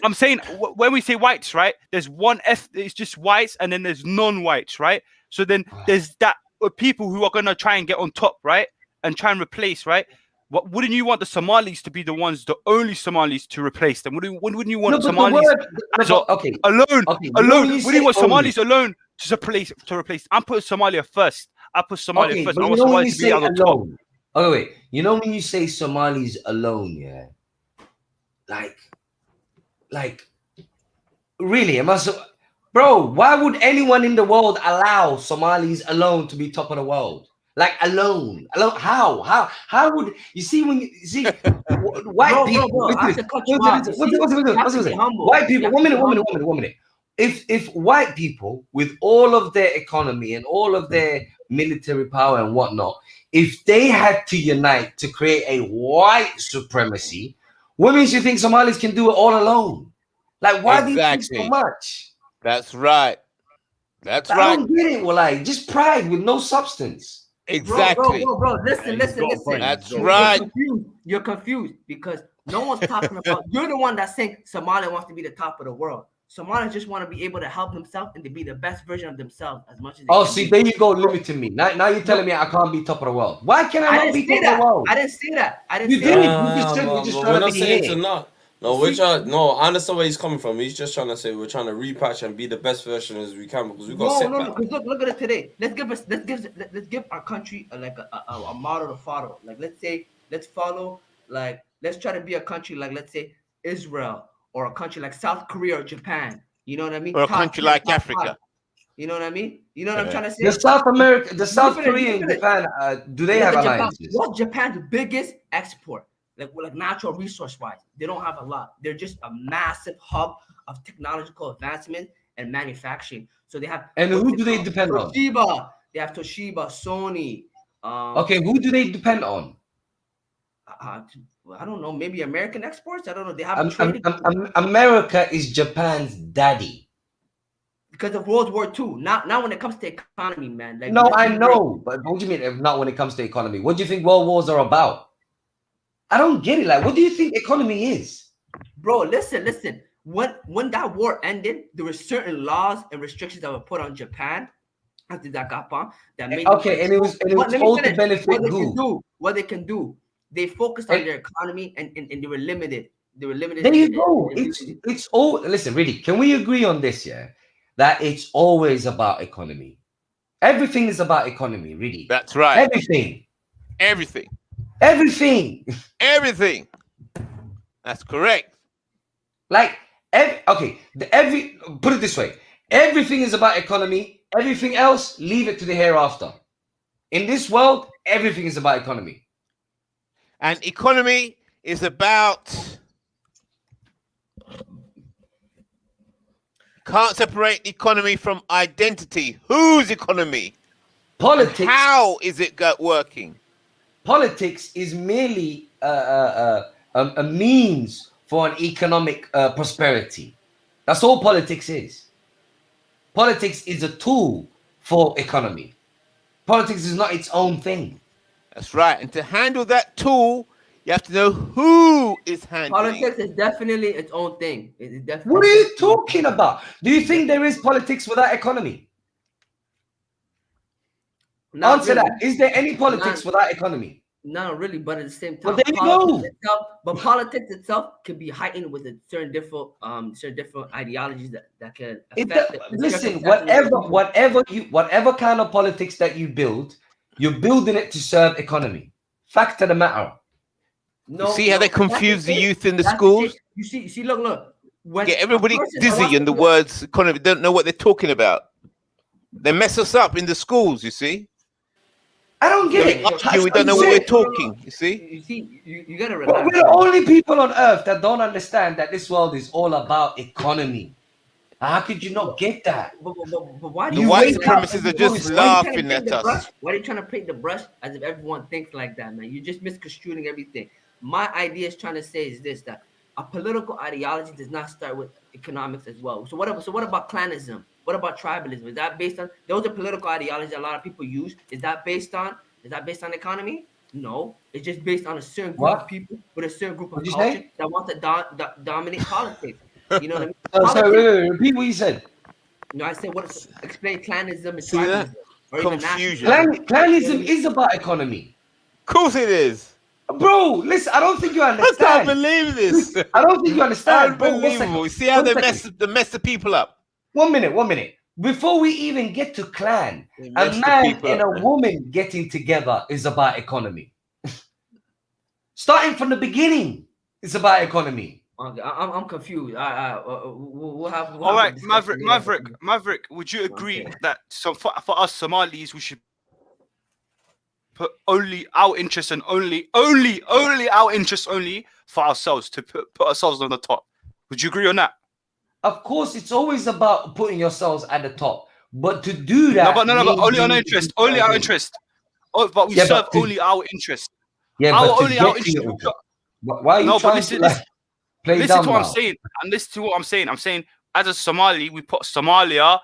I'm saying when we say whites, right? There's it's just whites, and then there's non-whites, right? So then there's that people who are gonna try and get on top, right? And try and replace, right? Wouldn't you want the Somalis to be the only Somalis to replace them? Wouldn't you want Somalis alone? Wouldn't you want Somalis alone to replace? I'm putting Somalia first. I put Somalia first. I want Somalia to be on the top. Okay, wait. You know when you say Somalis alone, yeah? Like, really? Bro, why would anyone in the world allow Somalis alone to be top of the world? Like alone. How would you see when you see white people? White people. 1 minute. If white people, with all of their economy and all of their military power and whatnot, if they had to unite to create a white supremacy, what makes you think Somalis can do it all alone? Like, why do you think so much? That's right. I don't get it. Well, just pride with no substance. Exactly. Bro. Listen. That's right. You're confused because no one's talking about. You're the one that's saying Somalia wants to be the top of the world. Somalians just want to be able to help themselves and to be the best version of themselves as much as they can. See, there you go, limiting me. Now you're telling me I can't be top of the world. Why can I not be top of the world? I didn't say that. You did. You just trying to be here. No, I understand where he's coming from. He's just trying to say we're trying to repatch and be the best version as we can because we got setback. No. Because look at it today. Let's give our country a model to follow. Like let's follow. Like let's try to be a country like let's say Israel or a country like South Korea or Japan. You know what I mean? Or a country like Africa. You know what I mean? You know what I'm trying to say? The South Korea and Japan. Do they have alliances? What's Japan's biggest export? Like natural resource wise, they don't have a lot. They're just a massive hub of technological advancement and manufacturing. So they have. And who do they depend on? Toshiba. They have Toshiba, Sony, Okay, who do they depend on? I don't know. Maybe American exports. I don't know. They haven't traded America is Japan's daddy. because of World War II. Now when it comes to economy, man. Like, No, I know, but what do you mean? If not when it comes to economy, what do you think world wars are about? I don't get it. Like, what do you think economy is? Bro, listen. When that war ended, there were certain laws and restrictions that were put on Japan after that got bombed that made and it was all to benefit who? What they can do. They focused on their economy and they were limited. They were limited. There you go. It's all. Listen, really, can we agree on this? Yeah, that it's always about economy. Everything is about economy, really. That's right. Everything. That's correct. Like, put it this way. Everything is about economy. Everything else, leave it to the hereafter. In this world, everything is about economy. And economy is about... Can't separate economy from identity. Whose economy? Politics. And how is it working? Politics is merely a means for an economic prosperity. That's all politics is. Politics is a tool for economy. Politics is not its own thing. That's right. And to handle that tool, you have to know who is handling. Politics is definitely its own thing. It definitely. What are you talking about? Do you think there is politics without economy? Answer that. Is there any politics without economy? Not really, but at the same time, Well, there you go. Politics itself can be heightened with a certain different ideologies that can affect it. Listen, whatever kind of politics that you build, you're building it to serve economy. Fact of the matter. You see how they confuse the youth in the schools? You see, look. Get everybody dizzy in the words economy. They don't know what they're talking about. They mess us up in the schools, you see? I don't get it. We don't know what we're talking, you see? You gotta But relax. we're the only people on earth that don't understand that this world is all about economy. How could you not get that? But why The white supremacists are just laughing at us. Why are you trying to paint the brush as if everyone thinks like that, man? You're just misconstruing everything. My idea is trying to say is this, that a political ideology does not start with economics as well. So what about clanism? What about tribalism? Is that based on those are political ideologies a lot of people use? Is that based on economy? No, it's just based on a certain group of people with a certain group of culture that want to dominate politics. You know what I mean? Sorry, repeat what you said. No, I said explain clanism and tribalism. Or even confusion. Clanism is about economy. Of course it is. Bro, listen, I don't think you understand. I can't believe this. I don't think you understand. Unbelievable. See how they mess the people up. 1 minute. Before we even get to clan, a man and a woman getting together is about economy. Starting from the beginning, it's about economy. I'm confused. We'll have. All right, Maverick. Would you agree that for us Somalis, we should put only our interests and only our interests only for ourselves to put ourselves on the top? Would you agree on that? Of course, it's always about putting yourselves at the top. But to do that, but only our interest. Only our interest. Oh, but we serve only our interest. Yeah, only our interest. interest. Why are you trying to play listen dumb to what now? I'm saying, and listen to what I'm saying. I'm saying, as a Somali, we put Somalia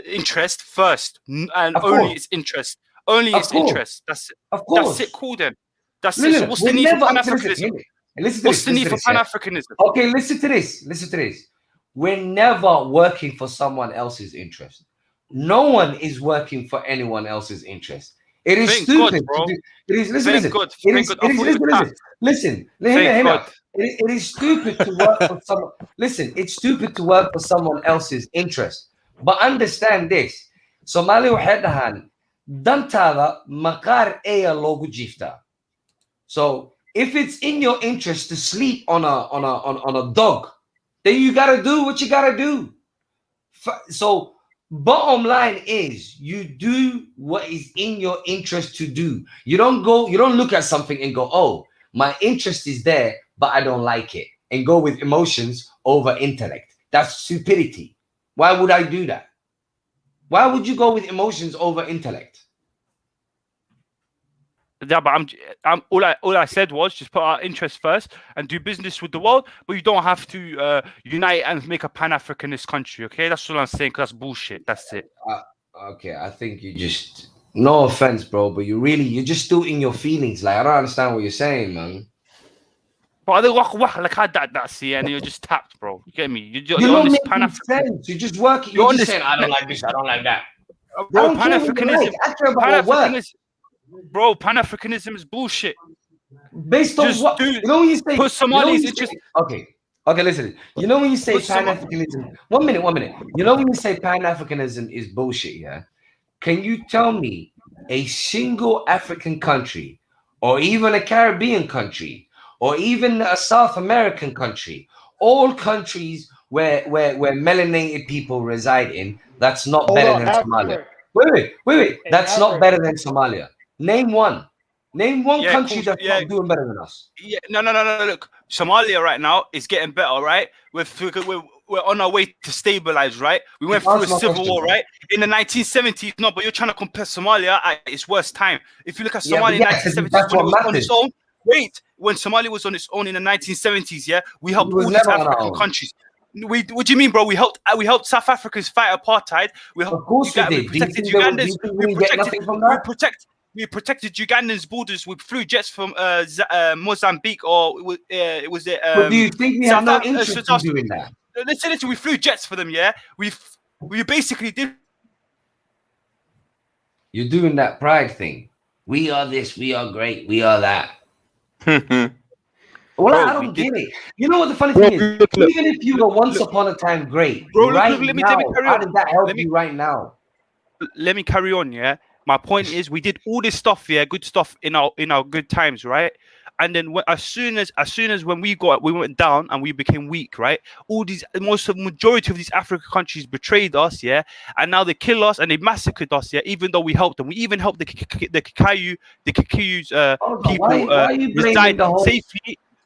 interest first, and only its interest. Only its interest. That's it. Of course. That's it. Cool then. That's it. So what's the need for Pan-Africanism? What's the need for Pan-Africanism? Okay, listen to this. We're never working for someone else's interest. No one is working for anyone else's interest. It is stupid. Listen. It is stupid to work for someone. Listen, it's stupid to work for someone else's interest. But understand this: Somali waxay dhahaan dantaada maqaar eya loogu jiftaa. So if it's in your interest to sleep on a dog, then you gotta do what you gotta do. So bottom line is you do what is in your interest to do. You don't look at something and go, oh, my interest is there, but I don't like it, and go with emotions over intellect. That's stupidity. Why would I do that? Why would you go with emotions over intellect? Yeah, but all I said was just put our interests first and do business with the world, but you don't have to unite and make a Pan-Africanist country, okay? That's what I'm saying, because that's bullshit. That's it. Okay, I think you just, no offense, bro, but you're just still in your feelings. Like, I don't understand what you're saying, man. But I think like how that see, and you're just tapped, bro. You get me? You're not on this making Pan-African. sense. You're just working. You're just saying, I don't like this, I don't like that. Bro, Pan-Africanism is bullshit. Based on Just what? do- You know when you say put Somalis, it's just okay, listen. You know when you say Put Soma- Pan-Africanism? 1 minute. You know when you say Pan-Africanism is bullshit, yeah? Can you tell me a single African country, or even a Caribbean country, or even a South American country, all countries where melanated people reside in, that's not better than Somalia? Wait. That's not better than Somalia. Name one. Name one Yeah, country cool. that's Yeah. not doing better than us. Yeah, no. Look, Somalia right now is getting better, right? We're on our way to stabilize, right? We went through a Answer my civil question, war, bro. right? In the 1970s, no, but you're trying to compare Somalia at its worst time. If you look at Yeah, Somalia in but yes, 1970s, that's when it what was on its matters. own, wait, when Somalia was on its own in the 1970s, yeah, we helped was all these never on our African own. countries. What do you mean, bro? We helped South Africans fight apartheid. We helped Of course we did. Do you protected think there was- do Ugandans. you think we get nothing from that? We protected Ugandans' borders. We flew jets from Mozambique, or it was it. But do you think we have no interest in South- doing that? Listen, we flew jets for them. Yeah, we basically did. You're doing that pride thing. We are this, we are great, we are that. Well, Bro, I don't get it. You know what the funny thing is? Even if you were once upon a time great, Bro, look, right let me now, carry how on. did that help you right now? Let me carry on. Yeah, my point is, we did all this stuff. Yeah, good stuff in our good times, right? And then as soon as when we went down and we became weak, right? Majority of these African countries betrayed us, yeah, and now they kill us and they massacred us, yeah. Even though we helped them, we even helped the Kikayus people why are you blaming the whole-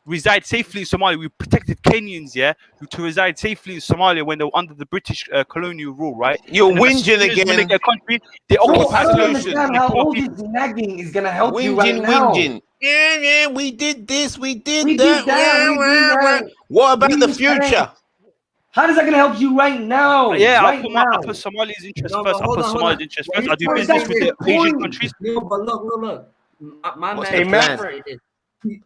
reside safely in Somalia. We protected Kenyans, yeah, to reside safely in Somalia when they were under the British colonial rule, right? You're And then as whinging soon as when again. they get a country, they Bro, occupy I don't solutions. understand how all this nagging is gonna help you right now. Yeah, we did this, we did We that. did that, we did that. What about We the did future? that. How is that gonna help you right now? Yeah, right I put Somalia's interest No, first. but I hold put on, hold Somalia's on. interest When first. you I do put business that with in the Asian point- countries. No, but look. My What's man the plan? is this.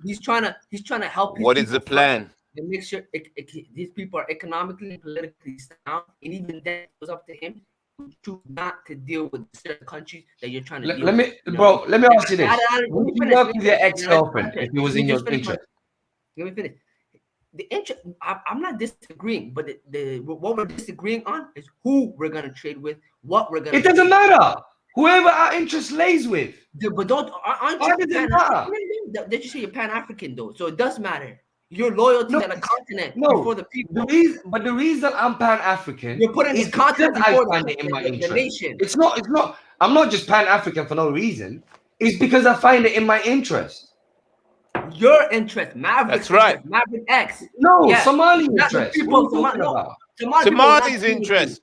He's trying to help. his What is the people plan? and make sure these people are economically and politically sound, and even then it was up to him to choose not to deal with certain countries that you're trying to deal Let with. me, you know? bro. Let me ask you this: Let would me you finish, work let me with your finish. ex-girlfriend if it was Let in me your just finish my- interest? Let me finish. The interest. I'm not disagreeing, but what we're disagreeing on is who we're gonna trade with, what we're gonna. It doesn't matter. Whoever our interest lays with. But aren't Why you does it matter? Did you say you're Pan-African though? So it does matter. Your loyalty to the continent No, before the people. the reason I'm Pan-African, You're putting is the continent because I before find it in my the interest. nation. It's not. I'm not just Pan-African for no reason. It's because I find it in my interest. Your interest, Maverick. That's right. Interest, Maverick X. No, Yeah. Somali Not the interest. people What are you talking about? Somali people will not Somali's agree with you. interest.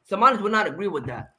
Somalis would not agree with that.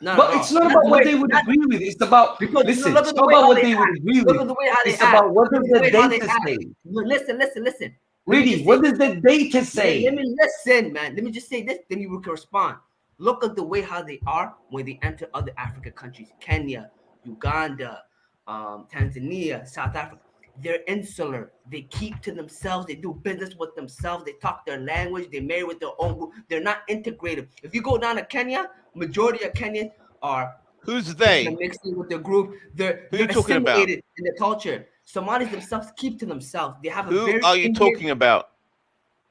Not But at it's all. not Not about the what way- they would not- agree with. It's about Because listen. look It's at the not way about how what they they would act. agree Look with. at the way how they It's act. about what Look does at the the way how they data act. say. Listen. Let me Really, just what say- does the data say? Let me listen, man. Let me just say this, then you can respond. Look at the way how they are when they enter other African countries: Kenya, Uganda, Tanzania, South Africa. They're insular. They keep to themselves. They do business with themselves. They talk their language. They marry with their own group. They're not integrated. If you go down to Kenya, majority of Kenyans are Who's they? mixing with their group. They're Who you talking about? assimilated in the culture. Somalis themselves keep to themselves. They have a Who very are you Indian- talking about?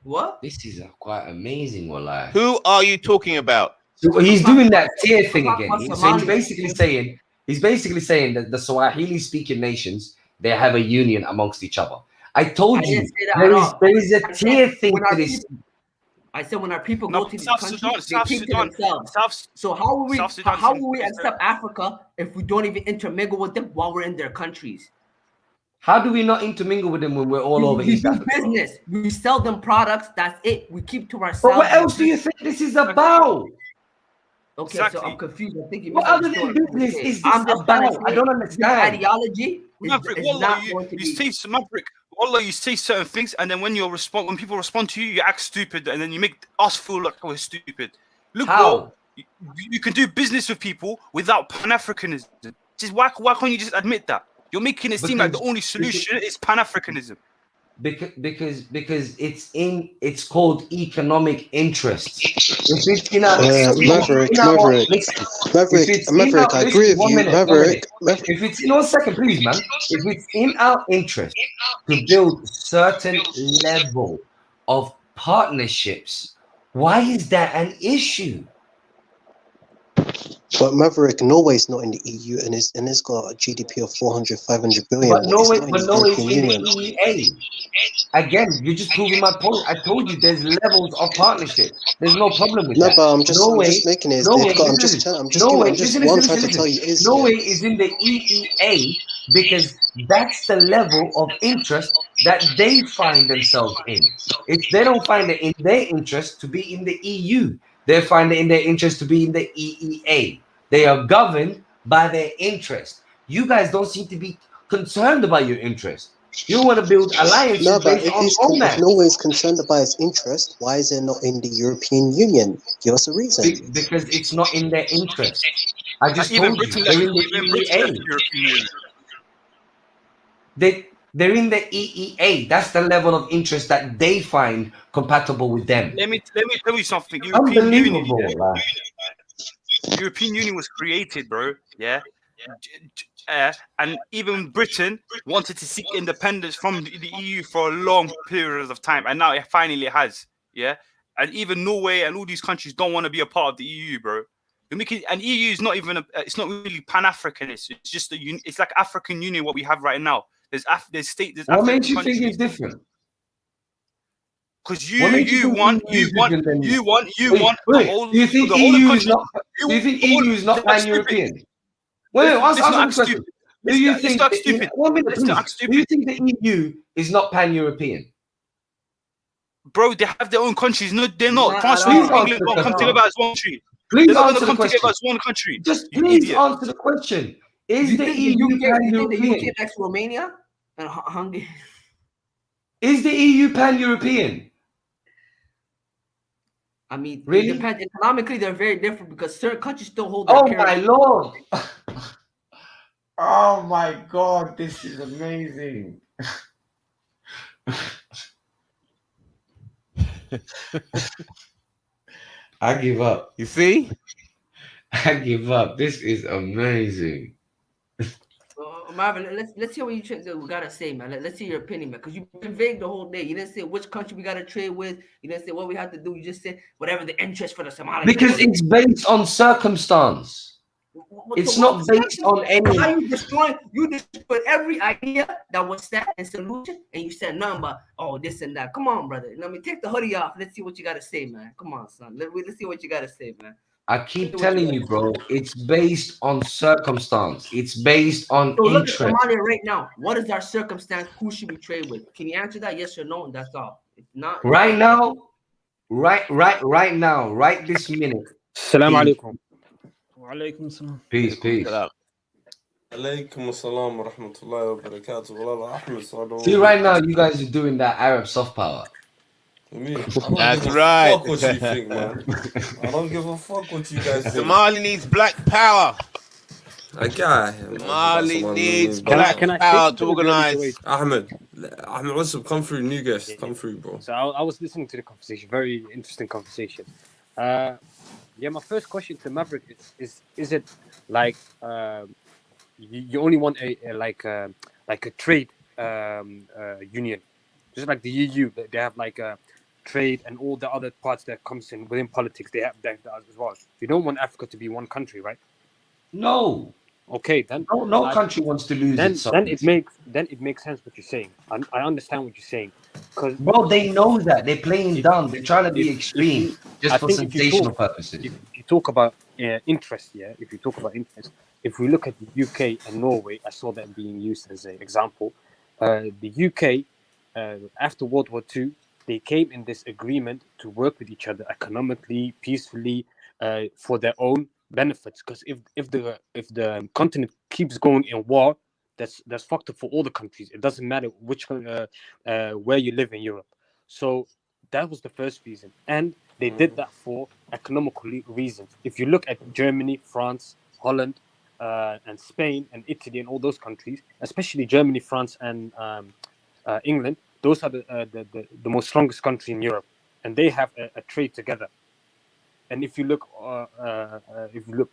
What? This is quite amazing, wallah. Who are you talking about? So he's doing that tier thing again. About So he's Somalia. basically saying that the Swahili-speaking nations, they have a union amongst each other. I told I you didn't say that at all. there is a I said tier thing when to our this. people- I said when our people No, go to these South countries, Sudan- they South keep Sudan- to themselves. South- So how will we South Sudan's how will we in- accept Africa if we don't even intermingle with them while we're in their countries? How do we not intermingle with them when we're all over We East do Africa? business. We sell them products. That's it. We keep to ourselves. But what else do you think this is about? Okay, Exactly. so I'm confused. I think you What other than business is this about? I don't understand. Ideology Maverick, is Wallah, not going to you be. say Maverick, Wallah, you say certain things, and then when people respond to you, you act stupid, and then you make us feel like we're stupid. Look, bro, you can do business with people without Pan-Africanism. Just why can't you just admit that? You're making it seem like the only solution is Pan-Africanism. Because it's called economic interests. If it's in our Maverick, I agree with you. Maverick, if it's in 1 second, please, man. If it's in our interest to build certain level of partnerships, why is that an issue? but Maverick, Norway's not in the EU and it's got a GDP of 400, 500 billion. But Norway, it's not in the European Union. the EEA. Again, you're just proving my point. I told you there's levels of partnership. There's no problem with that. But I'm just making it. Norway What I'm trying to tell you is Norway is in the EEA because that's the level of interest that they find themselves in. If they don't find it in their interest to be in the EU, they find it in their interest to be in the EEA. They are governed by their interest. You guys don't seem to be concerned about your interest. You want to build alliances based on if Norway's concerned about its interest, why is it not in the European Union? Give us a reason. Because it's not in their interest. I just Even told you, Britain, they're in the even Britain left the European Union. They're in the EEA. That's the level of interest that they find compatible with them. Let me tell you something. Unbelievable. European Union was created, bro. Yeah. And even Britain wanted to seek independence from the EU for a long period of time, and now it finally has. Yeah. And even Norway and all these countries don't want to be a part of the EU, bro. And EU is not even it's not really Pan-Africanist. It's just it's like African Union what we have right now. There's what makes you think it's different? Because you want. Do you think EU is not? Do you think EU is not pan-European? Wait, answer the question. Do you think? 1 minute, please. Do you think the EU is not pan-European? Bro, they have their own countries. No, they're not. France Please and England won't come together as one country. Please They're not answer going the to come together question. as one country. Just please answer the question. Is the EU pan-European? UK next Romania and Hungary? Is the EU pan-European? I mean, really? It depends. Economically, they're very different because certain countries still hold. Oh my lord! Oh my god! This is amazing. I give up. You see? I give up. This is amazing. Marvin, let's hear what you gotta say, man. Let's hear your opinion, man. Because you've been vague the whole day. You didn't say which country we gotta trade with. You didn't say what we have to do. You just said whatever the interest for the Somalis. Because it's based on circumstance. It's not based on any. How you destroyed every idea that was set and solution, and you said nothing but this and that. Come on, brother. Let me take the hoodie off. Let's see what you gotta say, man. Come on, son. Let's see what you gotta say, man. I keep telling you, bro, it's based on circumstance. It's based on so interest. Look at Somalia right now. What is our circumstance? Who should we trade with? Can you answer that? Yes or no? And that's all. If not, right now, right now, right this minute. Assalamu alaikum. Wa alaikum salam. Peace. Alaikum assalam wa rahmatullahi wa barakatuh. See, right now, you guys are doing that Arab soft power. That's right. Fuck what you think, man. I don't give a fuck what you guys think. Somali needs black power. Somali needs black power to organize. Ahmed, what's up? Come through, new guest. Come through, bro. So I was listening to the conversation. Very interesting conversation. My first question to Maverick is it like you only want a trade union, just like the EU? They have like a trade and all the other parts that comes in within politics. They have that as well. You don't want Africa to be one country, right? No. Okay, then no country wants to lose its sovereignty. Then it makes sense what you're saying. I understand what you're saying. Because bro, they know that they're playing dumb. They're trying to be extreme just for sensational purposes. If you talk about interest, if you talk about interest, if we look at the UK and Norway, I saw that being used as an example. The UK, after World War II, they came in this agreement to work with each other economically, peacefully, for their own benefits. Because if the continent keeps going in war, that's fucked up for all the countries. It doesn't matter which where you live in Europe. So that was the first reason, and they did that for economical reasons. If you look at Germany, France, Holland, and Spain and Italy and all those countries, especially Germany, France, and England, those are the most strongest country in Europe, and they have a trade together. And if you look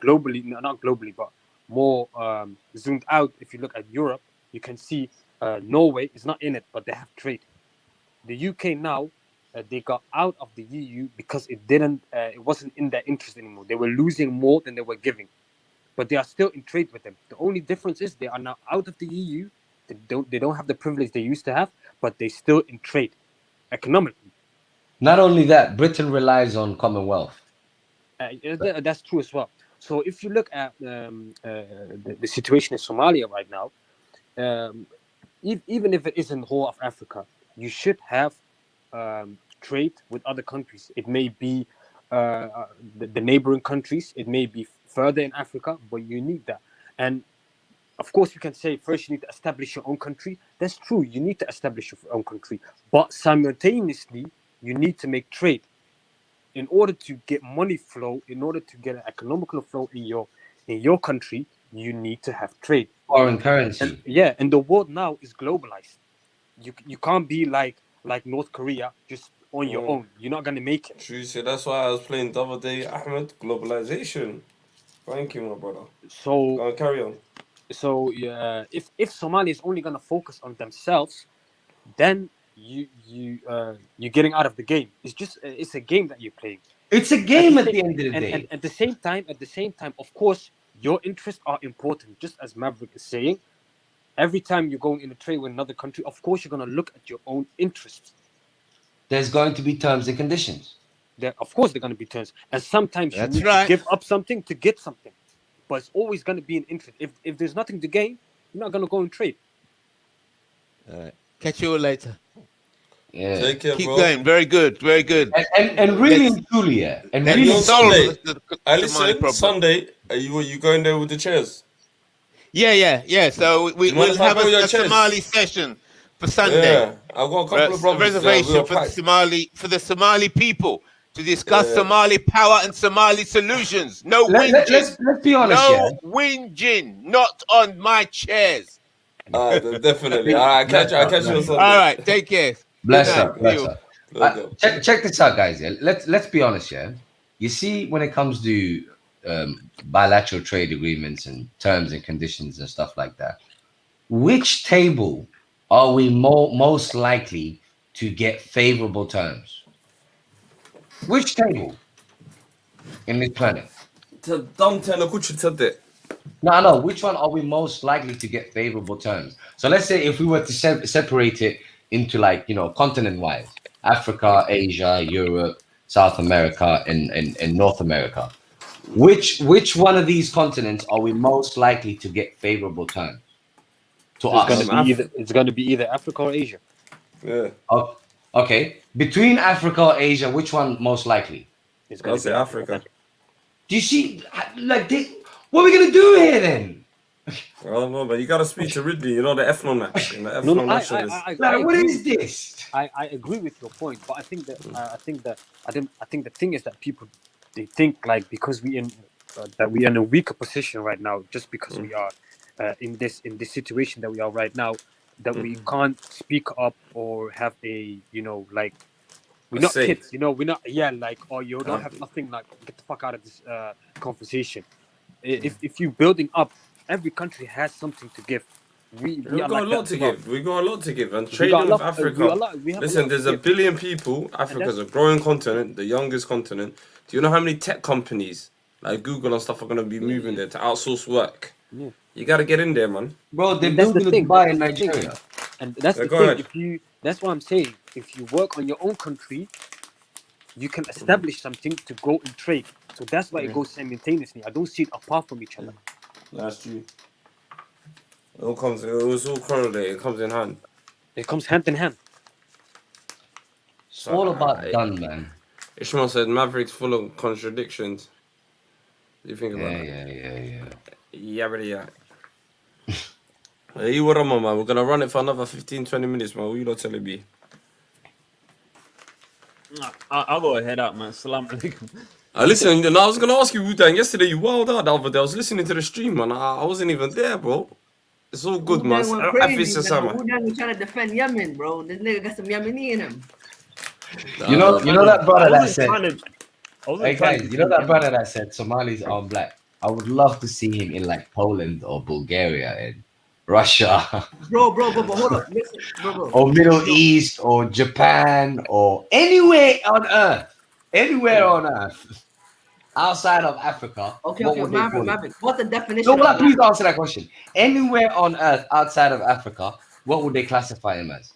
globally, not globally, but more zoomed out, if you look at Europe, you can see Norway is not in it, but they have trade. The UK now, they got out of the EU because it wasn't in their interest anymore. They were losing more than they were giving, but they are still in trade with them. The only difference is they are now out of the EU. They don't have the privilege they used to have, but they still in trade economically. Not only that, Britain relies on Commonwealth. That's true as well. So if you look at the situation in Somalia right now, even if it isn't whole of Africa, you should have trade with other countries. It may be the neighboring countries, it may be further in Africa, but you need that. And of course, you can say first you need to establish your own country. That's true. You need to establish your own country, but simultaneously, you need to make trade. In order to get money flow, in order to get an economical flow in your country, you need to have trade. Foreign currency. And the world now is globalized. You can't be like North Korea just on your own. You're not gonna make it. True, so that's why I was playing the other day, Ahmed, globalization. Thank you, my brother. So go on, carry on. So if Somalia is only gonna focus on themselves, then you're getting out of the game. It's a game that you're playing. It's a game at the end of the day. And at the same time, of course, your interests are important. Just as Maverick is saying, every time you're going in a trade with another country, of course you're going to look at your own interests. There's going to be terms and conditions. Of course, there are going to be terms, and sometimes you need to give up something to get something. But it's always going to be an interest. If there's nothing to gain, you're not going to go and trade. All right. Catch you all later. Yeah. Take care, Keep bro. going. Very good. Very good. And really and truly, yeah. And really on Sunday, I listen, Sunday, are you going there with the chairs? Yeah. So we'll have a Somali session for Sunday. Yeah, I've got a couple of brothers. Reservation for the Somali people to discuss Somali power and Somali solutions. No whinging. Let's be honest. No whinging. Not on my chairs. Definitely. All right, catch you on Sunday. All right, take care. Bless up. Check this out, guys. Yeah, let's be honest. Yeah, you see, when it comes to bilateral trade agreements and terms and conditions and stuff like that, which table are we most likely to get favorable terms? Which table in this planet? No. Which one are we most likely to get favorable terms? So let's say if we were to separate it into, like, continent-wise, Africa, Asia, Europe, South America, and North America. Which one of these continents are we most likely to get favorable terms? It's going to be either Africa or Asia. Yeah. Okay. Between Africa or Asia, which one most likely? It's going to be Africa. Do you see? What are we gonna do here then? I don't know, but you gotta speak to Ridley. You know the ethno match. What is this? I agree with your point, but I think the thing is that people, they think like because we're in a weaker position right now, just because we are in this situation that we are right now, that we can't speak up or have a we're not kids, we're not you don't have nothing, like get the fuck out of this conversation. If you're building up, every country has something to give. We got a lot to give. We got a lot to give, and trading with Africa. Listen, there's a billion people. Africa's a growing continent, the youngest continent. Do you know how many tech companies like Google and stuff are going to be moving there to outsource work? Yeah. You got to get in there, man. Bro, they're building Dubai in Nigeria. And that's the thing. That's what I'm saying. If you work on your own country, you can establish something to go and trade. So that's why it goes simultaneously. I don't see it apart from each other. That's true. It was all correlated. It comes in hand. It comes hand in hand. It's all about done, man. Ishmael said Maverick's full of contradictions. You think about that? Yeah. Yeah, really, yeah. Hey, what am I, man? We're gonna run it for another 15-20 minutes, man. What you lot telling me? I'll go ahead out, man. Salam alaikum. Listen, I was gonna ask you, Wu-Tang, yesterday you wilded out the other day. I was listening to the stream, man. I wasn't even there, bro. It's all good, man. Wu-Tang went crazy. Wu-Tang was trying to defend Yemen, bro. This nigga got some Yemeni in him. You know that brother that said. Hey guys, you know that brother that said Somalis are black. I would love to see him in like Poland or Bulgaria and Russia. Bro, hold up. Listen, bro. Or Middle East or Japan or anywhere on earth. Anywhere on earth. Outside of Africa. Okay, what would they call it? Maverick. What's the definition No, of but please black? answer that question. Anywhere on earth outside of Africa, what would they classify him as?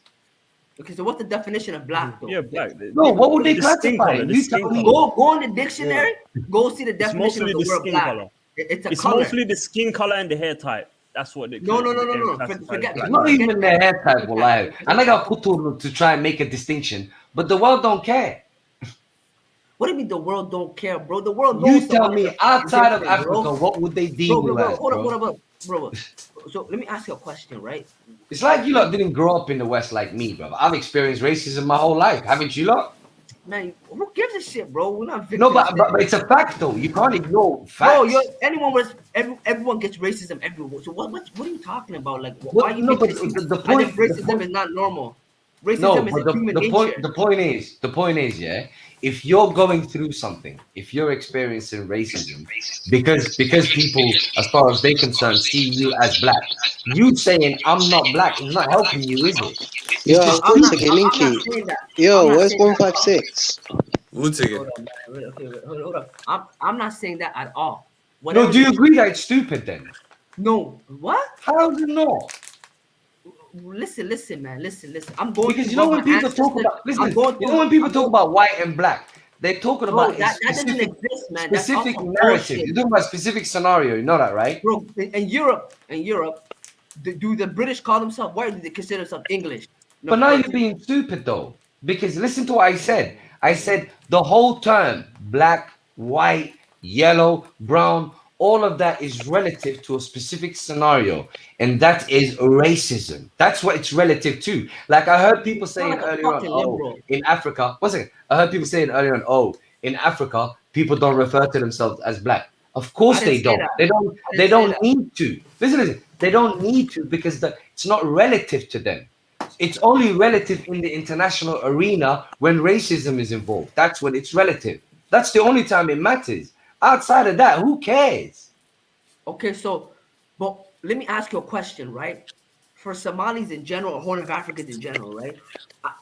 Okay, so what's the definition of black, though? Yeah, black. No, what would they classify him? You tell me. Go on the dictionary. Go see the definition of the word black. Color. It's a It's color. mostly the skin color and the hair type. That's what they. No. classify Forget as that. black. Not even the hair type will lie. And I got Kutur to try and make a distinction, but the world don't care. What do you mean the world don't care, bro? The world knows. You tell me, outside of different, bro. Africa, what would they deem you as, Hold up, bro. So let me ask you a question, right? It's like you lot didn't grow up in the West like me, brother. I've experienced racism my whole life, haven't you lot? Man, who gives a shit, bro? We're not victims. No, but it's a fact though. You can't ignore facts. Bro, everyone gets racism everywhere. So what are you talking about? Like, why you think the point, racism is not normal? Racism No, is but a human the nature. point is, yeah, if you're going through something, if you're experiencing racism, because people, as far as they're concerned, see you as black, you saying I'm not black is not helping you, is it? Yo, I'm not Linky. saying that. Yo, I'm not where's saying that. 156? Hold up. I'm not saying that at all. No, do you agree that it's stupid then? No. What? How do you know? Listen, man. Listen. I'm going Because to you know what when my people talk ancestors- about I'm going you know when people talk about white and black, they're talking Bro, about that a doesn't specific, exist, man. That's specific also narrative. bullshit. You're talking about a specific scenario. You know that, right? Bro, in Europe, do the British call themselves white? Or do they consider themselves English? No, But now bro. you're being stupid though, because listen to what I said. I said the whole term black, white, yellow, brown, all of that is relative to a specific scenario, and that is racism. That's what it's relative to. Like I heard people saying like a earlier on, fucking oh, liberal. in Africa, one second. I heard people saying earlier on, oh, in Africa, people don't refer to themselves as black. Of course I they didn't say don't. that. They don't. I They didn't say don't that. need to. Listen. They don't need to because it's not relative to them. It's only relative in the international arena when racism is involved. That's when it's relative. That's the only time it matters. Outside of that, who cares? Okay, so, but let me ask you a question, right? For Somalis in general, or Horn of Africans in general, right?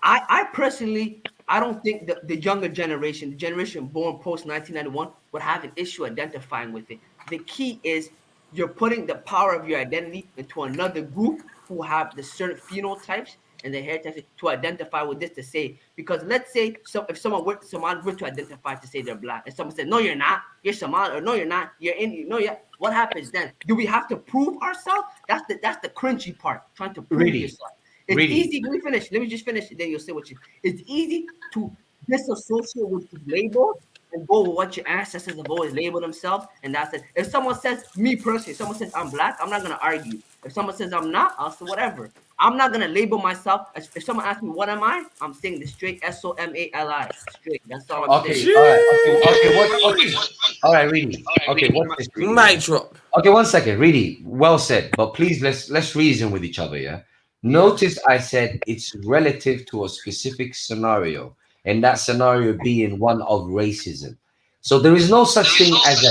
I personally, I don't think that the younger generation, the generation born post 1991, would have an issue identifying with it. The key is you're putting the power of your identity into another group who have the certain phenotypes and the heritage to identify with this to say, because let's say if someone were to identify to say they're black, and someone said, no, you're not, you're Somali, or no, you're not, you're Indian, no, yeah, what happens then? Do we have to prove ourselves? That's the cringy part, trying to prove Really? yourself. It's Really? easy. Let me just finish, then you'll say what you. It's easy to disassociate with the label and go with what your ancestors have always labeled themselves, and that's it. If someone says, me personally, if someone says I'm black, I'm not gonna argue. If someone says I'm not, I'll say whatever. I'm not gonna label myself. If someone asks me what am I, I'm saying the straight SOMALI. Straight. That's all I'm Okay, saying. all right. Okay, all right, Reedy. Okay, what's this? Reedy? Mic drop. Okay, 1 second, Reedy. Well said, but please let's reason with each other, yeah. Notice I said it's relative to a specific scenario, and that scenario being one of racism. So there is no such thing as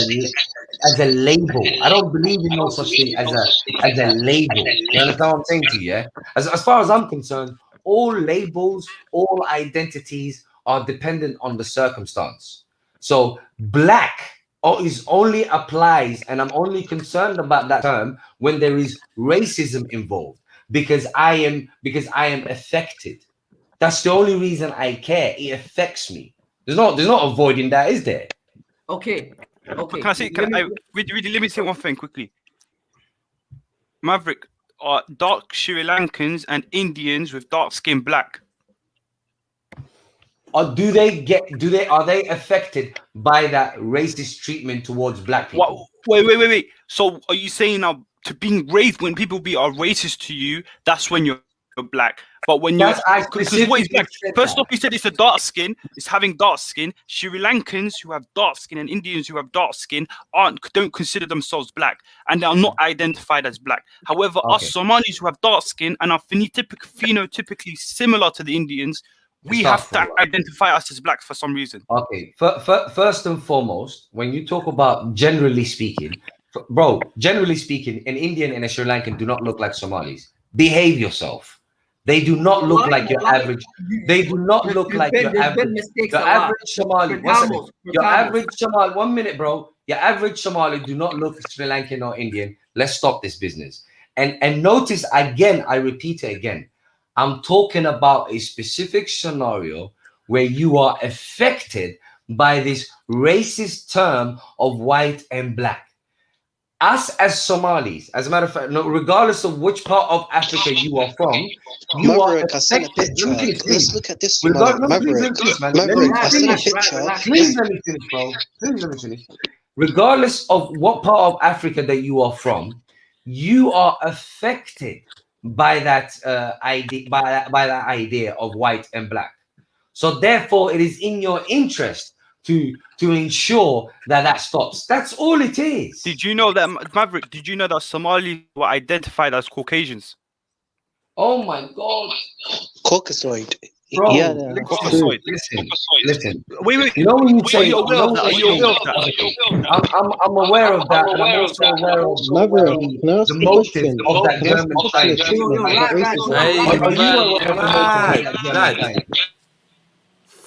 a label. I don't believe in no such thing as a label. You understand what I'm saying to you? Yeah. As far as I'm concerned, all labels, all identities are dependent on the circumstance. So black is only applies, and I'm only concerned about that term when there is racism involved, because I am affected. That's the only reason I care. It affects me. There's no avoiding that, is there? Okay. Can I say? Let me say one thing quickly. Maverick are dark Sri Lankans and Indians with dark skin black. Or are they affected by that racist treatment towards black people? Wait. So are you saying now to being raised when people are racist to you, that's when you're black? But when you're because what is black? First off, you said it's a dark skin. It's having dark skin. Sri Lankans who have dark skin and Indians who have dark skin don't consider themselves black, and they are not identified as black. However, us Somalis who have dark skin and are phenotypically similar to the Indians, we have to identify us as black for some reason. Okay, first and foremost, when you talk about generally speaking, bro, generally speaking, an Indian and a Sri Lankan do not look like Somalis. Behave yourself. They do not look like your average. They do not look like your average. Your average Somali. Your average Somali. 1 minute, bro. Your average Somali do not look Sri Lankan or Indian. Let's stop this business. And notice again, I repeat it again. I'm talking about a specific scenario where you are affected by this racist term of white and black. Us as Somalis, as a matter of fact, no, regardless of which part of Africa you are from, you Maverick, are I sent a picture. Let's look at this. Maverick, I sent a picture. Please let me finish, bro. Please let me finish. Regardless of what part of Africa that you are from, you are affected by that idea, by that idea of white and black. So therefore, it is in your interest to ensure that stops. That's all it is. Did you know that, Maverick? Did you know that Somalis were identified as Caucasians? Oh my God. Caucasoid. Bro, Yeah, Caucasoid. Listen. Wait. You know when you say, Are you aware of that? Are you aware of that? I'm aware of that, and I'm also aware of the motive of that German scientist.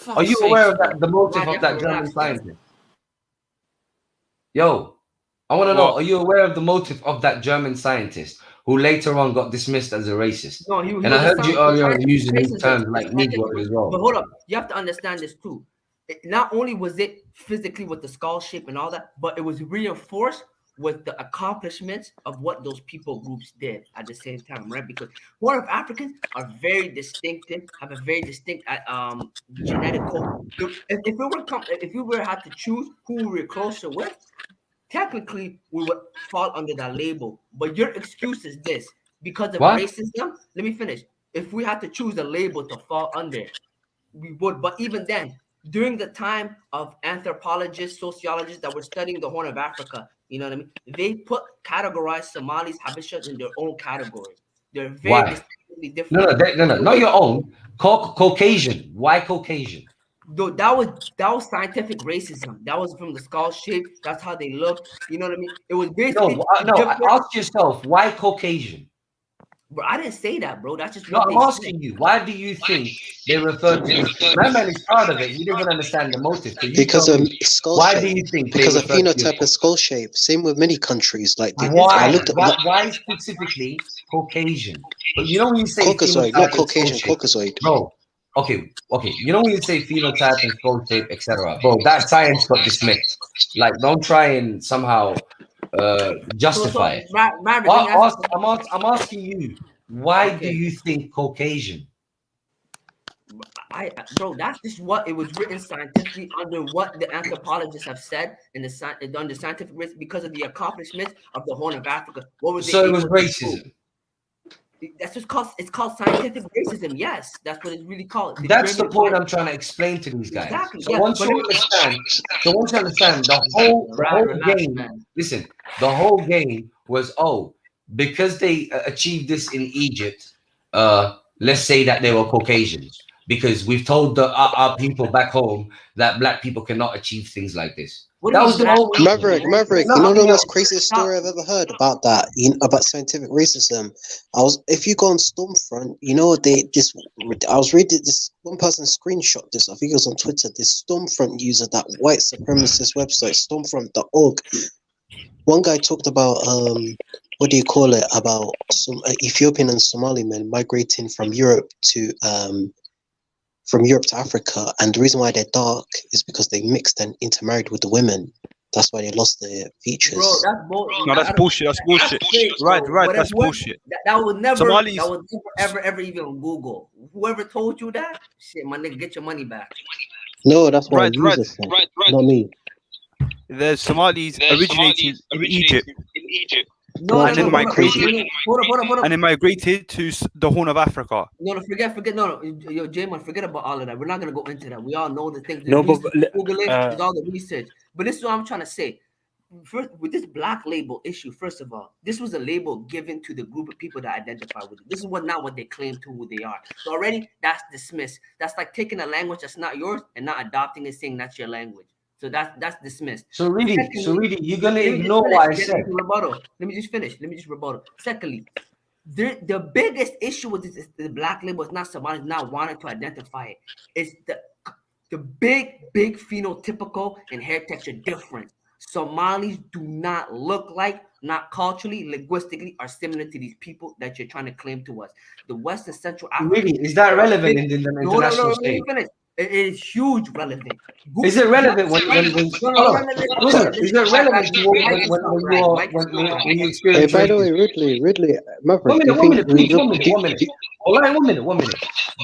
Are you aware of the motive of that German scientist? Yo, I want to know, are you aware of the motive of that German scientist who later on got dismissed as a racist? No, he and I heard you earlier on using these racism. terms like Negro as well. But hold up, you have to understand this too. Not only was it physically with the skull shape and all that, but it was reinforced with the accomplishments of what those people groups did at the same time, right? Because Horn of Africans are very distinctive, have a very distinct genetic code. If we were had to choose who we were closer with, technically we would fall under that label. But your excuse is this: because of racism. Let me finish. If we had to choose a label to fall under, we would. But even then, during the time of anthropologists, sociologists that were studying the Horn of Africa, you know what I mean? They categorized Somalis, Habeshas in their own categories. They're very distinctly different. No, not your own. Caucasian. Why Caucasian? Though that was scientific racism. That was from the skull shape. That's how they look. You know what I mean? It was basically ask yourself, why Caucasian? Bro, I didn't say that, bro. That's just I'm asking you. Why do you think they referred to you? My man is proud of it. He doesn't understand the motive. So because of skull shape. Why do you think? Because of phenotype and skull shape. Same with many countries. Like why specifically Caucasian? But you know when you say Caucasoid, not Caucasian, Caucasoid. Bro, okay. You know when you say phenotype and skull shape, etc. Bro, that science got dismissed. Like, don't try and somehow justify it. I'm asking you, why do you think Caucasian? Bro, that's just what it was written scientifically under what the anthropologists have said in the scientific risk because of the accomplishments of the Horn of Africa. What was so it was racism. That's just called scientific racism. Yes, that's what it's really called. That's the point I'm trying to explain to these guys. Exactly. So once you understand, the whole game. Listen, the whole game was because they achieved this in Egypt. Let's say that they were Caucasians, because we've told our people back home that black people cannot achieve things like this. That was the whole Maverick. You know the most craziest story I've ever heard about that, about scientific racism. If you go on Stormfront, you know I was reading this one person screenshot this. I think it was on Twitter. This Stormfront user, that white supremacist website, Stormfront.org. One guy talked about what do you call it? About some Ethiopian and Somali men migrating from Europe to Africa, and the reason why they're dark is because they mixed and intermarried with the women. That's why they lost their features. Bro, that's bullshit. No, that's bullshit. That's bullshit. Right, that's bullshit. That would never. Somalis. That would never, ever even on Google. Whoever told you that, shit, my nigga, get your money back. No, that's what Right, a user said, not me. The Somalis originated in Egypt. No, and then migrated. Hold up. And then migrated to the Horn of Africa. No, forget. No, yo, J-Man, forget about all of that. We're not gonna go into that. We all know the things. No, but Google it. It's all the research. But this is what I'm trying to say. First, with this black label issue, first of all, this was a label given to the group of people that identify with it. This is not what they claim to who they are. So already, that's dismissed. That's like taking a language that's not yours and not adopting it, saying that's your language. So that's dismissed. So really, you're gonna ignore finish. what I said. Rebuttal. Let me just finish. Rebuttal. Secondly, the biggest issue with this is the black label is not somebody not wanting to identify it. It's the big phenotypical and hair texture difference. Somalis do not look like, not culturally, linguistically, are similar to these people that you're trying to claim to us. The West and Central Africa. Really, is that relevant in the international stage? It is huge relevant. Is it relevant when is it relevant when you experience? Hey, by the way, Ridley, Maverick, one minute.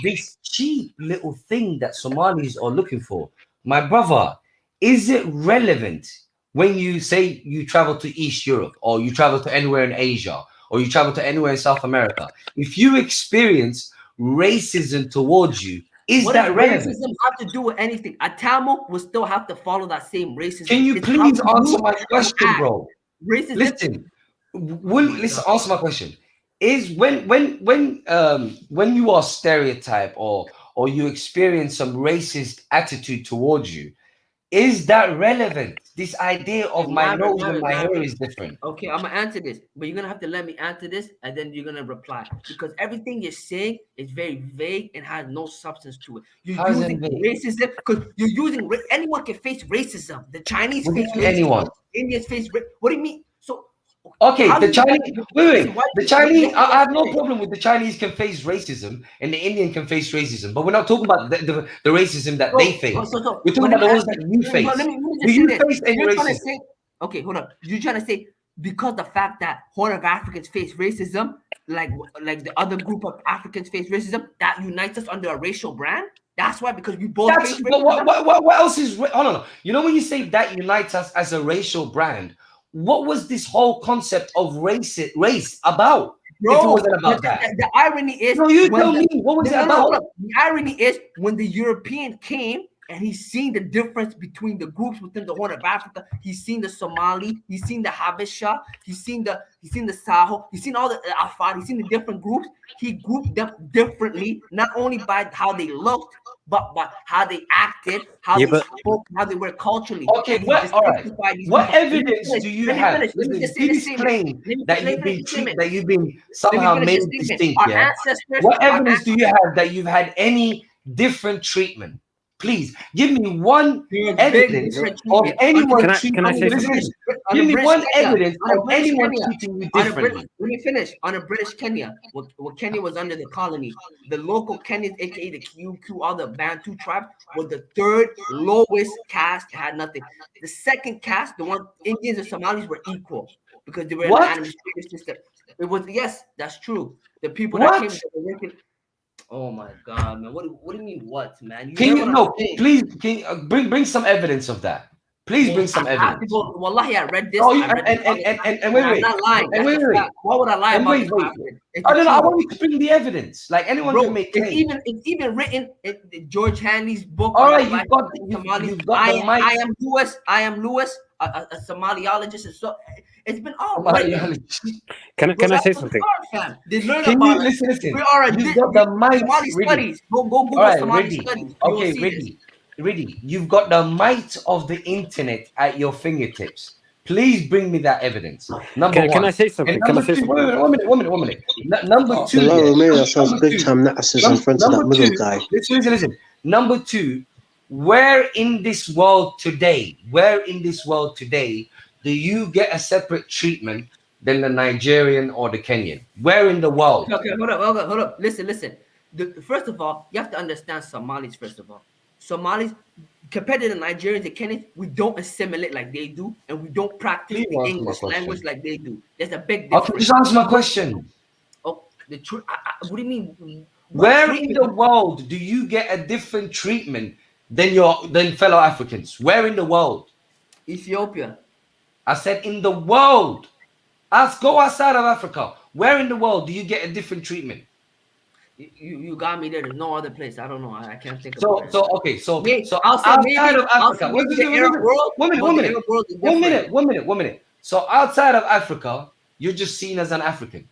This cheap little thing that Somalis are looking for, my brother, is it relevant when you say you travel to East Europe or you travel to anywhere in Asia or you travel to anywhere in South America? If you experience racism towards you, is what that relevant? Racism have to do with anything? A Tamil will still have to follow that same racism. Can you please answer my question, bro? Racism. Listen, answer my question. Is when you are stereotyped or you experience some racist attitude towards you, is that relevant? This idea of my nose and my hair is different. Okay, I'm gonna answer this, but you're gonna have to let me answer this, and then you're gonna reply because everything you're saying is very vague and has no substance to it. You're using racism because you're using anyone can face racism. The Chinese face racism. Anyone. Indians face. What do you mean? So. Okay, the Chinese. Wait. The Chinese. I have no problem with the Chinese can face racism and the Indian can face racism, but we're not talking about the racism that they face. We're talking about the ones that you face. Do you face any racism? Okay, hold on. You're trying to say because the fact that Horn of Africans face racism, like the other group of Africans face racism, that unites us under a racial brand? That's why, because we both face racism. What else is? Hold on. You know when you say that unites us as a racial brand, what was this whole concept of race about? Bro, if it wasn't about that. The irony is, no, you tell me, what was it about? The irony is when the European came and he's seen the difference between the groups within the Horn of Africa. He's seen the Somali, he's seen the Habesha, he's seen the Saho, he's seen all the Afar, he's seen the different groups. He grouped them differently, not only by how they looked, but by how they acted, how they spoke, how they were culturally. Okay, all right. What evidence do you have? Please claim that you've been somehow made distinct. Yeah. What evidence do you have that you've had any different treatment? Please give me one evidence of anyone treating you differently. Give me one evidence of anyone treating you differently. Let me finish. On a British Kenya, when Kenya was under the colony, the local Kenyans, aka the Kyukyu, all the Bantu tribes, were the third lowest caste, had nothing. The second caste, the one Indians and Somalis were equal because they were in an administrative system. It was, yes, that's true. The people that came, they were working. Oh my God, man! What do you mean? What, man? Please, bring some evidence of that. Please bring some evidence. Wallahi, I read this. Oh, and wait. I'm not lying. Why would I lie about it? I don't know. I want you to bring the evidence. Like anyone can make claims. It's even written in George Hanley's book. All right, you've got the mic. I am Lewis, a Somaliologist, and so. It's been all right. Can I say something? They learn about listen. We are a you've got the mic. Somali studies. Go Google Somali studies. Okay, ready. You've got the might of the internet at your fingertips. Please bring me that evidence. Can I say something? Can I say something? One minute. Number two. That sounds big time narcissism in front of that middle guy. Listen. Number two, where in this world today do you get a separate treatment than the Nigerian or the Kenyan? Where in the world? Okay, hold up. Listen. First of all, you have to understand Somalis, first of all. Somalis, compared to the Nigerians and Kenyans, we don't assimilate like they do, and we don't practice Please the answer my English language question. like they do. There's a big difference. Okay, just answer my question. Oh, what do you mean? Where in the world do you get a different treatment than fellow Africans? Where in the world? Ethiopia. I said in the world. Go outside of Africa. Where in the world do you get a different treatment? You got me there. There's no other place. I don't know. I can't think of it. So outside of Africa. One minute. So outside of Africa, you're just seen as an African.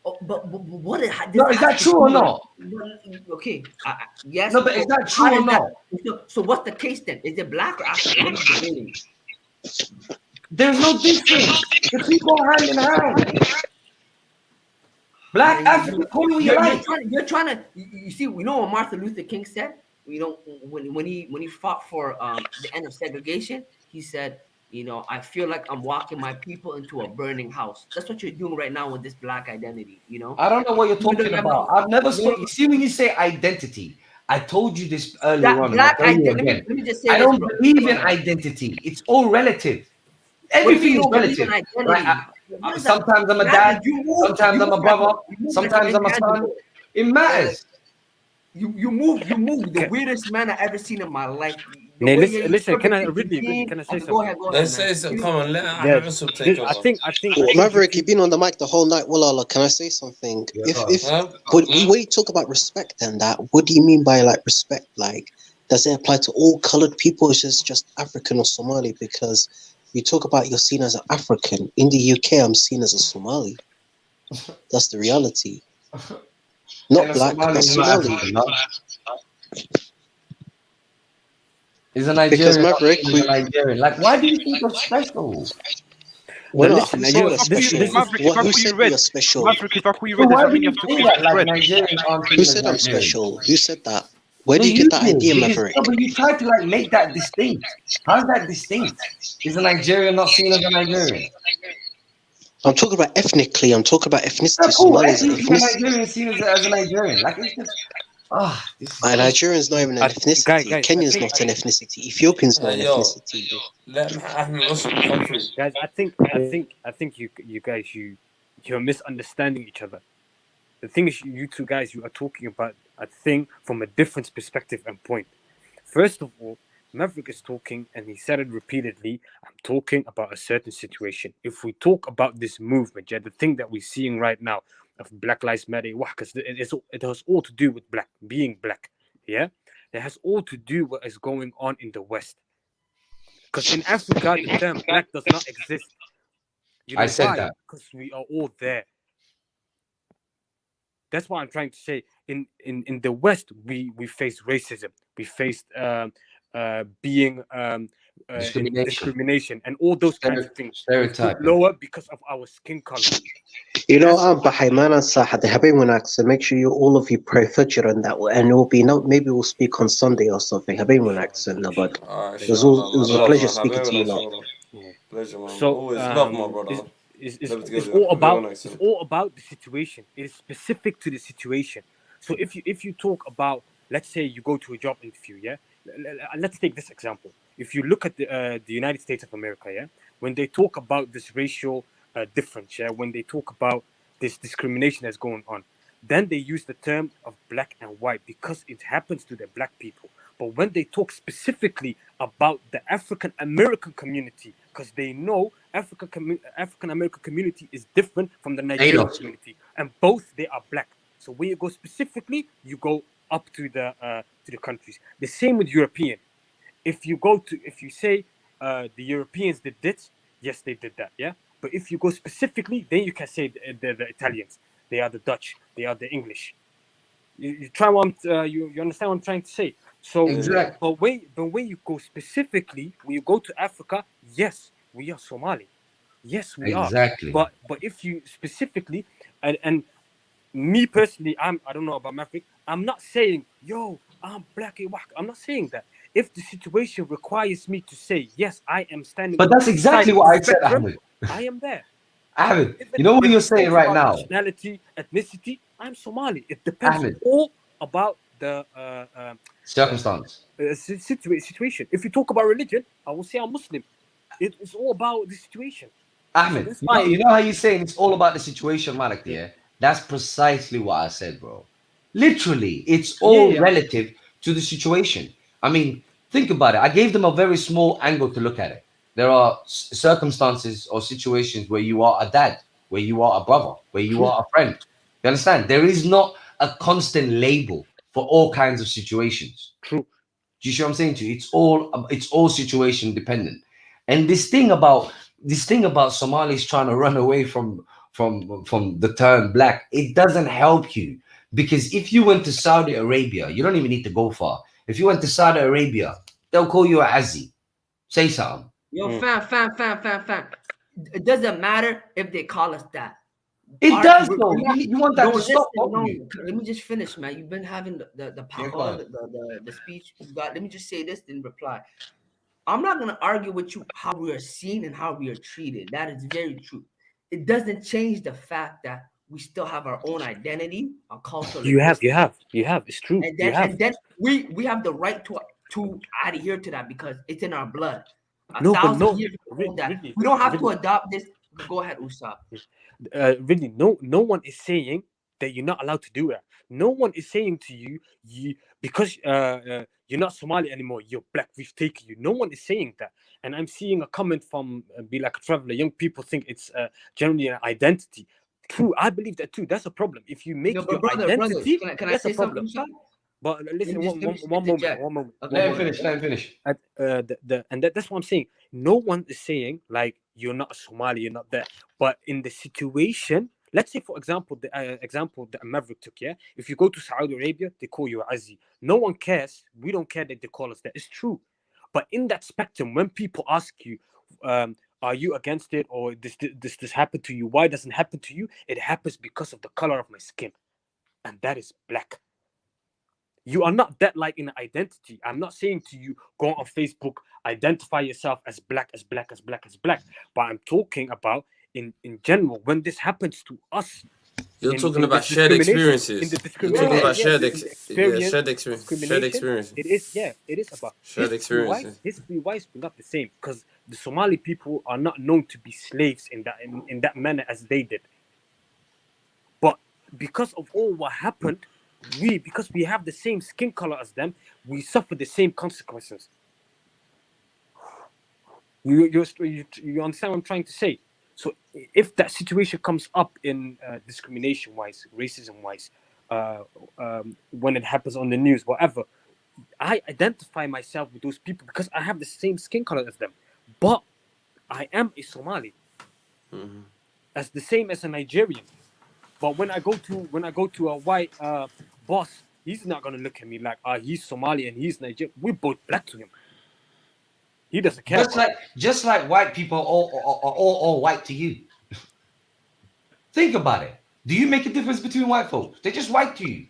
Oh, but what is that true or not? Okay, yes. No, but is that true or not? So what's the case then? Is it black or African? What is the meaning? There's no difference. The two go hand in hand. Black African, call me what you like. You're trying to. You see, we know what Martin Luther King said. You know, when he fought for the end of segregation, he said, you know, I feel like I'm walking my people into a burning house. That's what you're doing right now with this black identity. You know. I don't know what you're talking about. I've never spoken. You see, when you say identity, I told you this earlier on. Black identity. Let me just say I don't believe in identity. It's all relative. Everything is relative. Right? Sometimes I'm a dad. Sometimes I'm a brother. Sometimes I'm a son. It matters. You move the weirdest man I ever seen in my life. Nay, listen. Can I say something? Go ahead. Let's say something. Come on, let Harrison take over. I think. Maverick, you've been on the mic the whole night. Well, can I say something? When you talk about respect and that, what do you mean by like respect? Like, does it apply to all colored people? Or is it just African or Somali? Because you talk about you're seen as an African. In the UK, I'm seen as a Somali. That's the reality. Not black, that's Somali. Is a Nigerian? Because Maverick, Nigerian. Like, why do you think you're special? Well, listen, who said we are special? Who said I'm special? Who said that? Where do you get that idea, Maverick? No, but you tried to like make that distinct. How's that distinct? Is a Nigerian not seen as a Nigerian? I'm talking about ethnically. I'm talking about ethnicity. That's cool. Somali is an ethnicity. Nigerian seen as a Nigerian. Like, it's just. Nigerian's not even an ethnicity. Kenya's not an ethnicity. Ethiopian's not an ethnicity. Guys, I think you guys you're misunderstanding each other. The thing is, you two guys, you are talking about a thing from a different perspective and point. First of all, Maverick is talking, and he said it repeatedly. I'm talking about a certain situation. If we talk about this movement, the thing that we're seeing right now of Black Lives Matter, it has all to do with being black. Yeah, it has all to do with what is going on in the West. Because in Africa, the term black does not exist. You know I said why? that Because we are all there. That's what I'm trying to say. In the West, we face racism. We faced being discrimination and all those kinds of things. Stereotyping. Lower because of our skin color. You know, make sure you all of you pray Fajr and that, and it will be maybe we'll speak on Sunday or something. But it was a pleasure speaking to you lot. Pleasure, man. So always love my brother. It's all about the situation. It is specific to the situation. So if you talk about, let's say you go to a job interview, yeah. Let's take this example. If you look at the United States of America, yeah, when they talk about this racial difference, yeah, when they talk about this discrimination that's going on, then they use the term of black and white because it happens to the black people. But when they talk specifically about the African American community, because they know African American community is different from the Nigerian community, and both they are black. So when you go specifically, you go up to the countries. The same with European. If you say the Europeans did this, yes, they did that, yeah. But if you go specifically, then you can say the Italians, they are the Dutch, they are the English. You understand what I'm trying to say? So, exactly. But when you go specifically, when you go to Africa, yes, we are Somali. Yes, we are. Exactly. But if you specifically, and me personally, I don't know about Maverick, I'm not saying, yo, I'm black. I'm not saying that. If the situation requires me to say, yes, I am standing. But that's exactly what I said, Ahmed. I am there. Ahmed, you know what you're saying right now? Nationality, ethnicity, I'm Somali. It depends all about the Circumstance. situation. If you talk about religion, I will say I'm Muslim. It's all about the situation. Ahmed, That's you why- know how you're saying it's all about the situation, Malik, yeah? That's precisely what I said, bro. Literally, it's all Yeah. relative to the situation. I mean, think about it. I gave them a very small angle to look at it. There are circumstances or situations where you are a dad, where you are a brother, where you True. are a friend. You understand? There is not a constant label for all kinds of situations. True. Do you see what I'm saying to you? It's all situation dependent. And this thing about Somalis trying to run away from the term black, it doesn't help you. Because if you went to Saudi Arabia, you don't even need to go far. If you went to Saudi Arabia, they'll call you a Azzi. Say something. Yo, fam. It doesn't matter if they call us that. It Our- does we're though. not- You want that no, to stop, listen, don't no, you? Let me just finish, man. You've been having the Yeah, go power, ahead. the speech. You got. Let me just say this, then reply. I'm not gonna argue with you how we are seen and how we are treated. That is very true. It doesn't change the fact that we still have our own identity, our cultural. You have. It's true. And You then, have. and then we have the right to adhere to that because it's in our blood. No, but 1,000 no, years we hold that. really, We don't have to really. adopt this. Go ahead, Usab. Really, no one is saying that you're not allowed to do that. No one is saying to you, because you're not Somali anymore, you're black, we've taken you. No one is saying that. And I'm seeing a comment from Be Like a Traveler. Young people think it's generally an identity. True, I believe that too. That's a problem. If you make No, your but brother, identity, can I that's say a problem. something, Usab? But listen, Let me just one interject. moment. Okay, Let him finish. That's what I'm saying. No one is saying like you're not Somali, you're not there. But in the situation, let's say for example, the example that Maverick took, yeah. If you go to Saudi Arabia, they call you Azzi. No one cares. We don't care that they call us that. It's true. But in that spectrum, when people ask you, are you against it or this happened to you? Why doesn't it happen to you? It happens because of the color of my skin, and that is black. You are not that like in identity. I'm not saying to you, go on Facebook, identify yourself as black. But I'm talking about in general, when this happens to us. You're talking about shared experiences. In the You're talking about shared experience. shared experience. It is about Shared experiences. History-wise, we're not the same because the Somali people are not known to be slaves in that manner as they did. But because of all what happened, because we have the same skin color as them, we suffer the same consequences. You understand what I'm trying to say? So if that situation comes up in discrimination-wise, racism-wise, when it happens on the news, whatever, I identify myself with those people because I have the same skin color as them. But I am a Somali, as the same as a Nigerian. But when I go to a white boss, he's not gonna look at me like he's Somali and he's Nigerian. We're both black to him. He doesn't care. Just like white people are all white to you. Think about it. Do you make a difference between white folks? They're just white to you.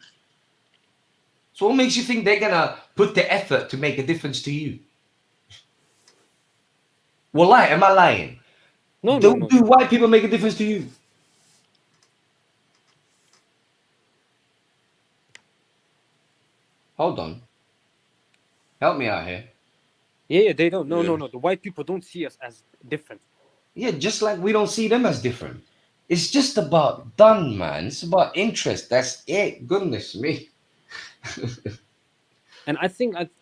So what makes you think they're gonna put the effort to make a difference to you? Well, am I lying? No. Do white people make a difference to you? Hold on. Help me out here. Yeah, they don't. No. The white people don't see us as different. Yeah, just like we don't see them as different. It's just about done, man. It's about interest. That's it. Goodness me. And I think that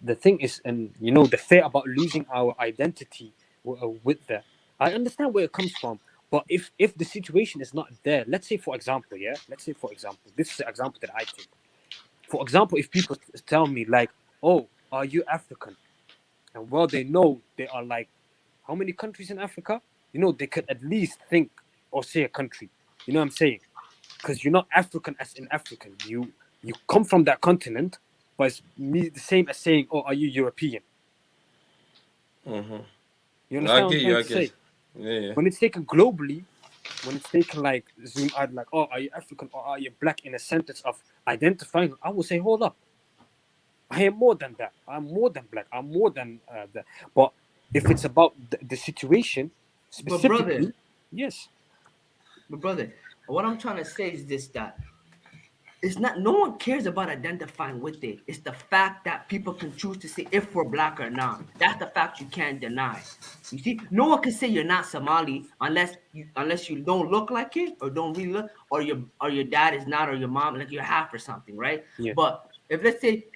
the thing is, and the fear about losing our identity with that. I understand where it comes from, but if the situation is not there, let's say for example, this is the example that I take. For example, if people tell me like, "Oh, are you African?" and well, they know they are like, how many countries in Africa? They could at least think or say a country. You know what I'm saying? Because you're not African as in African. You come from that continent, but it's the same as saying, "Oh, are you European?" Mm-hmm. You understand what I'm trying to say? Yeah. When it's taken globally, when it's taken like zoom out, like, "Oh, are you African or are you black?" in a sentence of identifying, I will say, hold up. I am more than that. I'm more than black. I'm more than that. But if it's about the situation specifically, yes. But brother, what I'm trying to say is this: that it's not. No one cares about identifying with it. It's the fact that people can choose to say if we're black or not. That's the fact you can't deny. You see, no one can say you're not Somali unless you don't look like it or don't really look, or your dad is not, or your mom, like you're half or something, right? Yeah. But if let's say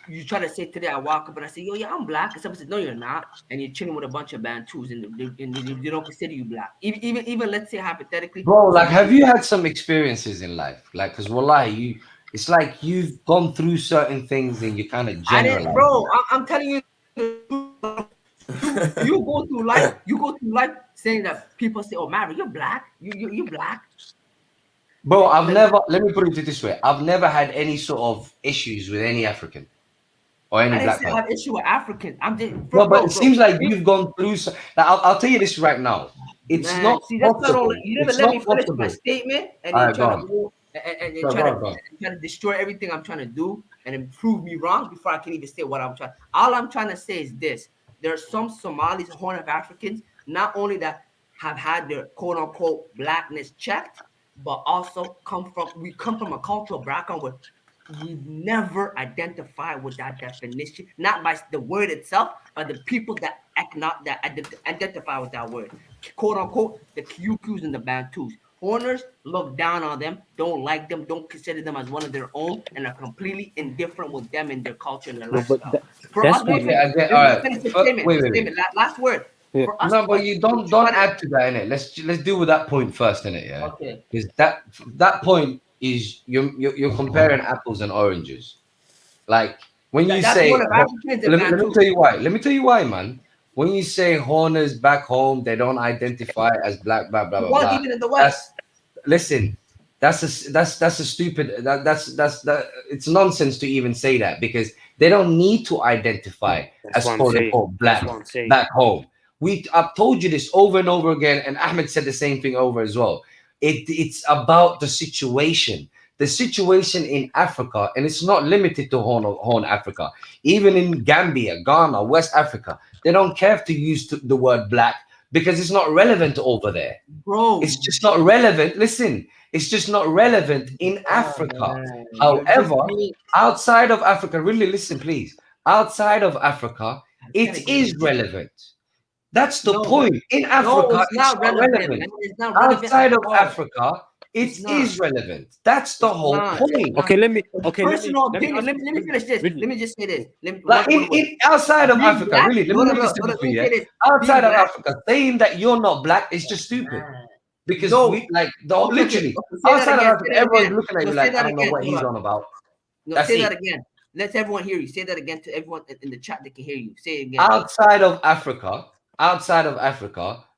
you try to say today, I walk up and I say, yo, yeah, I'm black, and someone says, no, you're not, and you're chilling with a bunch of Bantus and they don't consider you black. Even let's say hypothetically, Bro, like, have you had some experiences in life? Like, because wallahi, it's like you've gone through certain things and you kind of I generalize. didn't, bro. I'm telling you, you go through life saying that people say, oh, Maverick, you're black, you black. Bro, I've never, let me put it this way. I've never had any sort of issues with any African or any I black didn't say I have issue with Africans. I'm just, No, but it seems like you've gone through. Like, I'll tell you this right now. It's Man, not see, that's possible. not all. You never It's let not me finish possible. my statement, and All then right, try go to on. go and Go, try go, to go. try to destroy everything I'm trying to do, and then prove me wrong before I can even say what I'm trying. All I'm trying to say is this: there are some Somalis, Horn of Africans, not only that have had their quote unquote blackness checked, but also come from a cultural background where we've never identified with that definition, not by the word itself, but the people that identify with that word. Quote unquote, the Kyukus and the Bantus. Foreigners look down on them, don't like them, don't consider them as one of their own, and are completely indifferent with them and their culture and their No, but lifestyle. For that's us, what. I get. All right. Wait. last word. Yeah. For us, No, but you don't add to that, innit? Let's deal with that point first, innit? Yeah. Okay. Because that point is you're comparing apples and oranges. Like when you That's say, one of Africans and let me Bantus. tell you why. Let me tell you why, man. When you say Horners back home, they don't identify as black, blah blah blah What, blah. even in the West? Listen, that's a stupid. That's it's nonsense to even say that, because they don't need to identify That's as what I'm quote saying. unquote That's black what I'm saying. back home. I've told you this over and over again, and Ahmed said the same thing over as well. It's about the situation. The situation in Africa, and it's not limited to Horn Africa. Even in Gambia, Ghana, West Africa, they don't care to use the word black because it's not relevant over there. Bro, it's just not relevant. Listen, it's just not relevant in Africa. However, outside of Africa, really listen, please. Outside of Africa, it is relevant. That's the point. In Africa, it's not relevant. relevant. It's not relevant Outside at of all. Africa, it is relevant. That's the whole point. Okay, let me. Personal let me opinion. ask Let me finish this. really. Let me just say this. Like outside of Being Africa, black- really, let no, me no, make no, this no, simple for let me you. say Yeah? this. Outside Being of black- Africa, saying that you're not black is just stupid. Because No. we like Okay, literally okay, say that outside of again, Africa, say that everyone's again. looking at No, you say like, that I don't know again, what hold he's on. on about. No, That's say it. that again. Let everyone hear you. Say that again to everyone in the chat that can hear you. Say it again. Outside of Africa,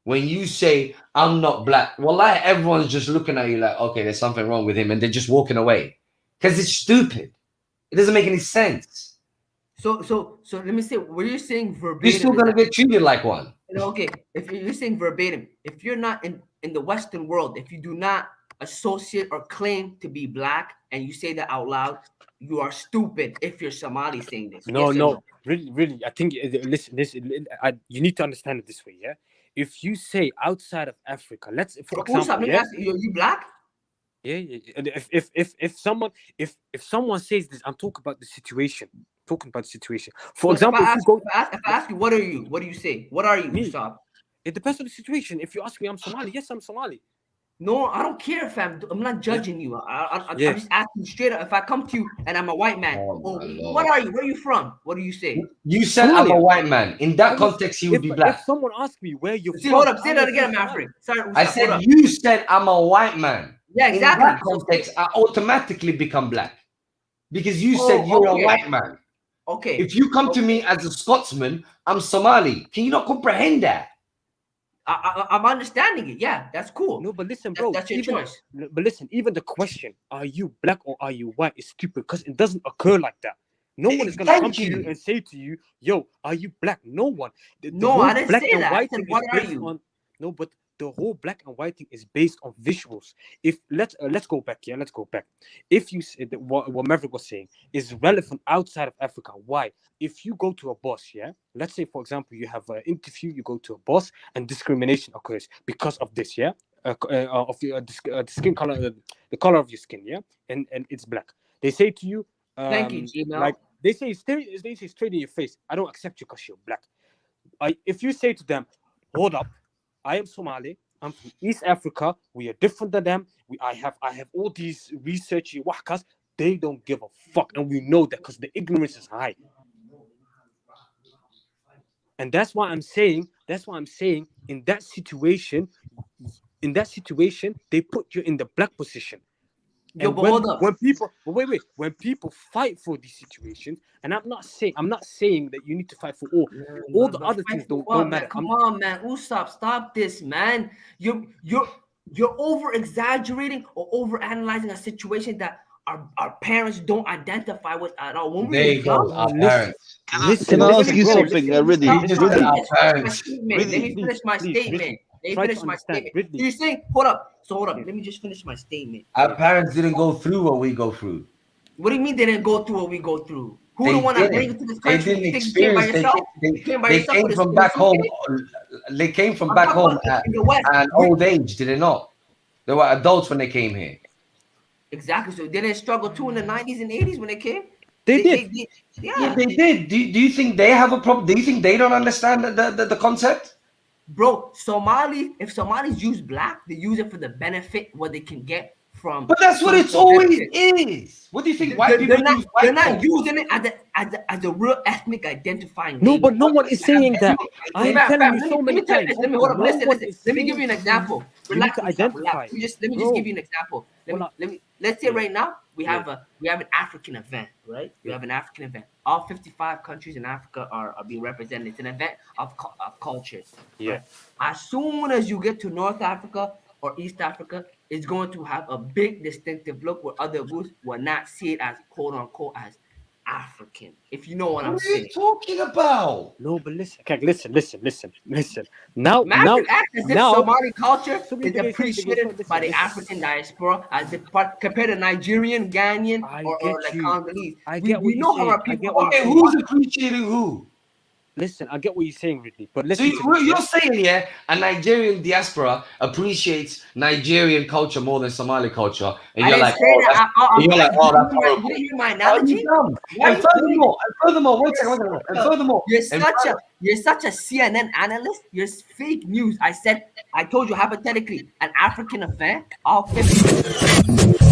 when you say I'm not black, well, like everyone's just looking at you like, okay, there's something wrong with him, and they're just walking away because it's stupid. It doesn't make any sense. So let me say, were you saying verbatim? You're still is gonna that- get treated like one. Okay, if you're saying verbatim, if you're not in the Western world, if you do not associate or claim to be black, and you say that out loud, you are stupid. If you're Somali saying this, No, Yes or no, really. I think listen. You need to understand it this way. Yeah, if you say outside of Africa, let's for Usab, example, let me yeah. ask you, are you black? Yeah. And if someone says this, I'm talking about the situation. Talking about the situation. For So example, if if you go, I ask you, what are you? What do you say? What are you, Me? Usab? it depends on the situation. If you ask me, I'm Somali. Yes, I'm Somali. No, I don't care, fam. I'm not judging you. I'm Yeah. just asking you straight up. If I come to you and I'm a white man, Lord. what are you? Where are you from? What do you say? You said I'm a white man. In that context, he would be black. If someone asks me where you're See, from, hold up. Say I that will again, say man. Somali. Sorry, I Usab, said hold up. you said I'm a white man. Yeah, exactly. In that context, I automatically become black because you said Oh, you're okay. a white man. Okay. If you come to me as a Scotsman, I'm Somali. Can you not comprehend that? I'm understanding it. Yeah, that's cool. No, but listen, bro. That's your choice. But listen, even the question, are you black or are you white, is stupid because it doesn't occur like that. No one is gonna Thank come to you you. and say to you, "Yo, are you black?" No one. The No, whole I didn't black say and that. I white said, thing what is are based you? on no, but the whole black and white thing is based on visuals. If let's go back, yeah, let's go back. If you said that what Maverick was saying is relevant outside of Africa, why? If you go to a boss, yeah, let's say for example you have an interview, you go to a boss and discrimination occurs because of this, yeah. the skin color, the color of your skin, yeah, and it's black. They say to you, Thank you, Gmail. like they say straight in your face, I don't accept you because you're black. If you say to them, hold up, I am Somali, I'm from East Africa, we are different than them. I have all these researchy wahkas. They don't give a fuck, and we know that because the ignorance is high. And that's why I'm saying, in that situation, they put you in the black position. Yo, And but hold up. when people fight for these situations, and I'm not saying that you need to fight for all the other things don't matter. Come on, man. Usopp, stop this, man. You're over exaggerating or over analyzing a situation that our parents don't identify with at all. When There you go, our parents. Can I ask you something, Riddy? Let me finish my statement. You're saying, hold up. Let me just finish my statement. Our parents didn't go through what we go through. What do you mean they didn't go through what we go through? Who They the one that didn't. bring you to this They country? didn't You think you came by experience. yourself? You came by They yourself came with a- from with a back home. suitcase? They came from I'm back talking home about at in the West. an old age, did they not? They were adults when they came here. Exactly. So they didn't struggle too in the 90s and 80s when they came? They did. Yeah. They did. Do you think they have a problem? Do you think they don't understand the concept? Bro, if Somalis use black, they use it for the benefit what they can get from. But that's what it's always is. What do you think white people use white They're not folks? using it as a real ethnic identifying. No, name. but no one is saying that. I'm telling you so many Let times. me hold up. No Listen. one Let is me give you an saying example. you need Relax, to relax. identify. Let me just Bro. give you an example. Let's say right now we have an African event, right? We have an African event. All 55 countries in Africa are being represented. It's an event of cultures. Yeah. Right? As soon as you get to North Africa or East Africa, it's going to have a big distinctive look where other groups will not see it as quote unquote as African. If you know what I'm saying. Talking about? No, but listen. Okay, listen. Now, Maverick acts as if now, Somali culture so is appreciated by the African diaspora as the part compared to Nigerian, Ghanaian, or like Congolese. I get what we you're know saying. how our I people get what are. you're saying. Who's appreciating who? Listen, I get what you're saying, Ridley. But So listen to this, you're yeah? saying, yeah, a Nigerian diaspora appreciates Nigerian culture more than Somali culture, and I you're didn't like, say oh, that. that's, and you're like, oh, that's You horrible. didn't hear my Are analogy? you dumb? Why And you doing furthermore, one second. And furthermore, you're such a CNN analyst. You're fake news. I told you hypothetically, an African event, all 50.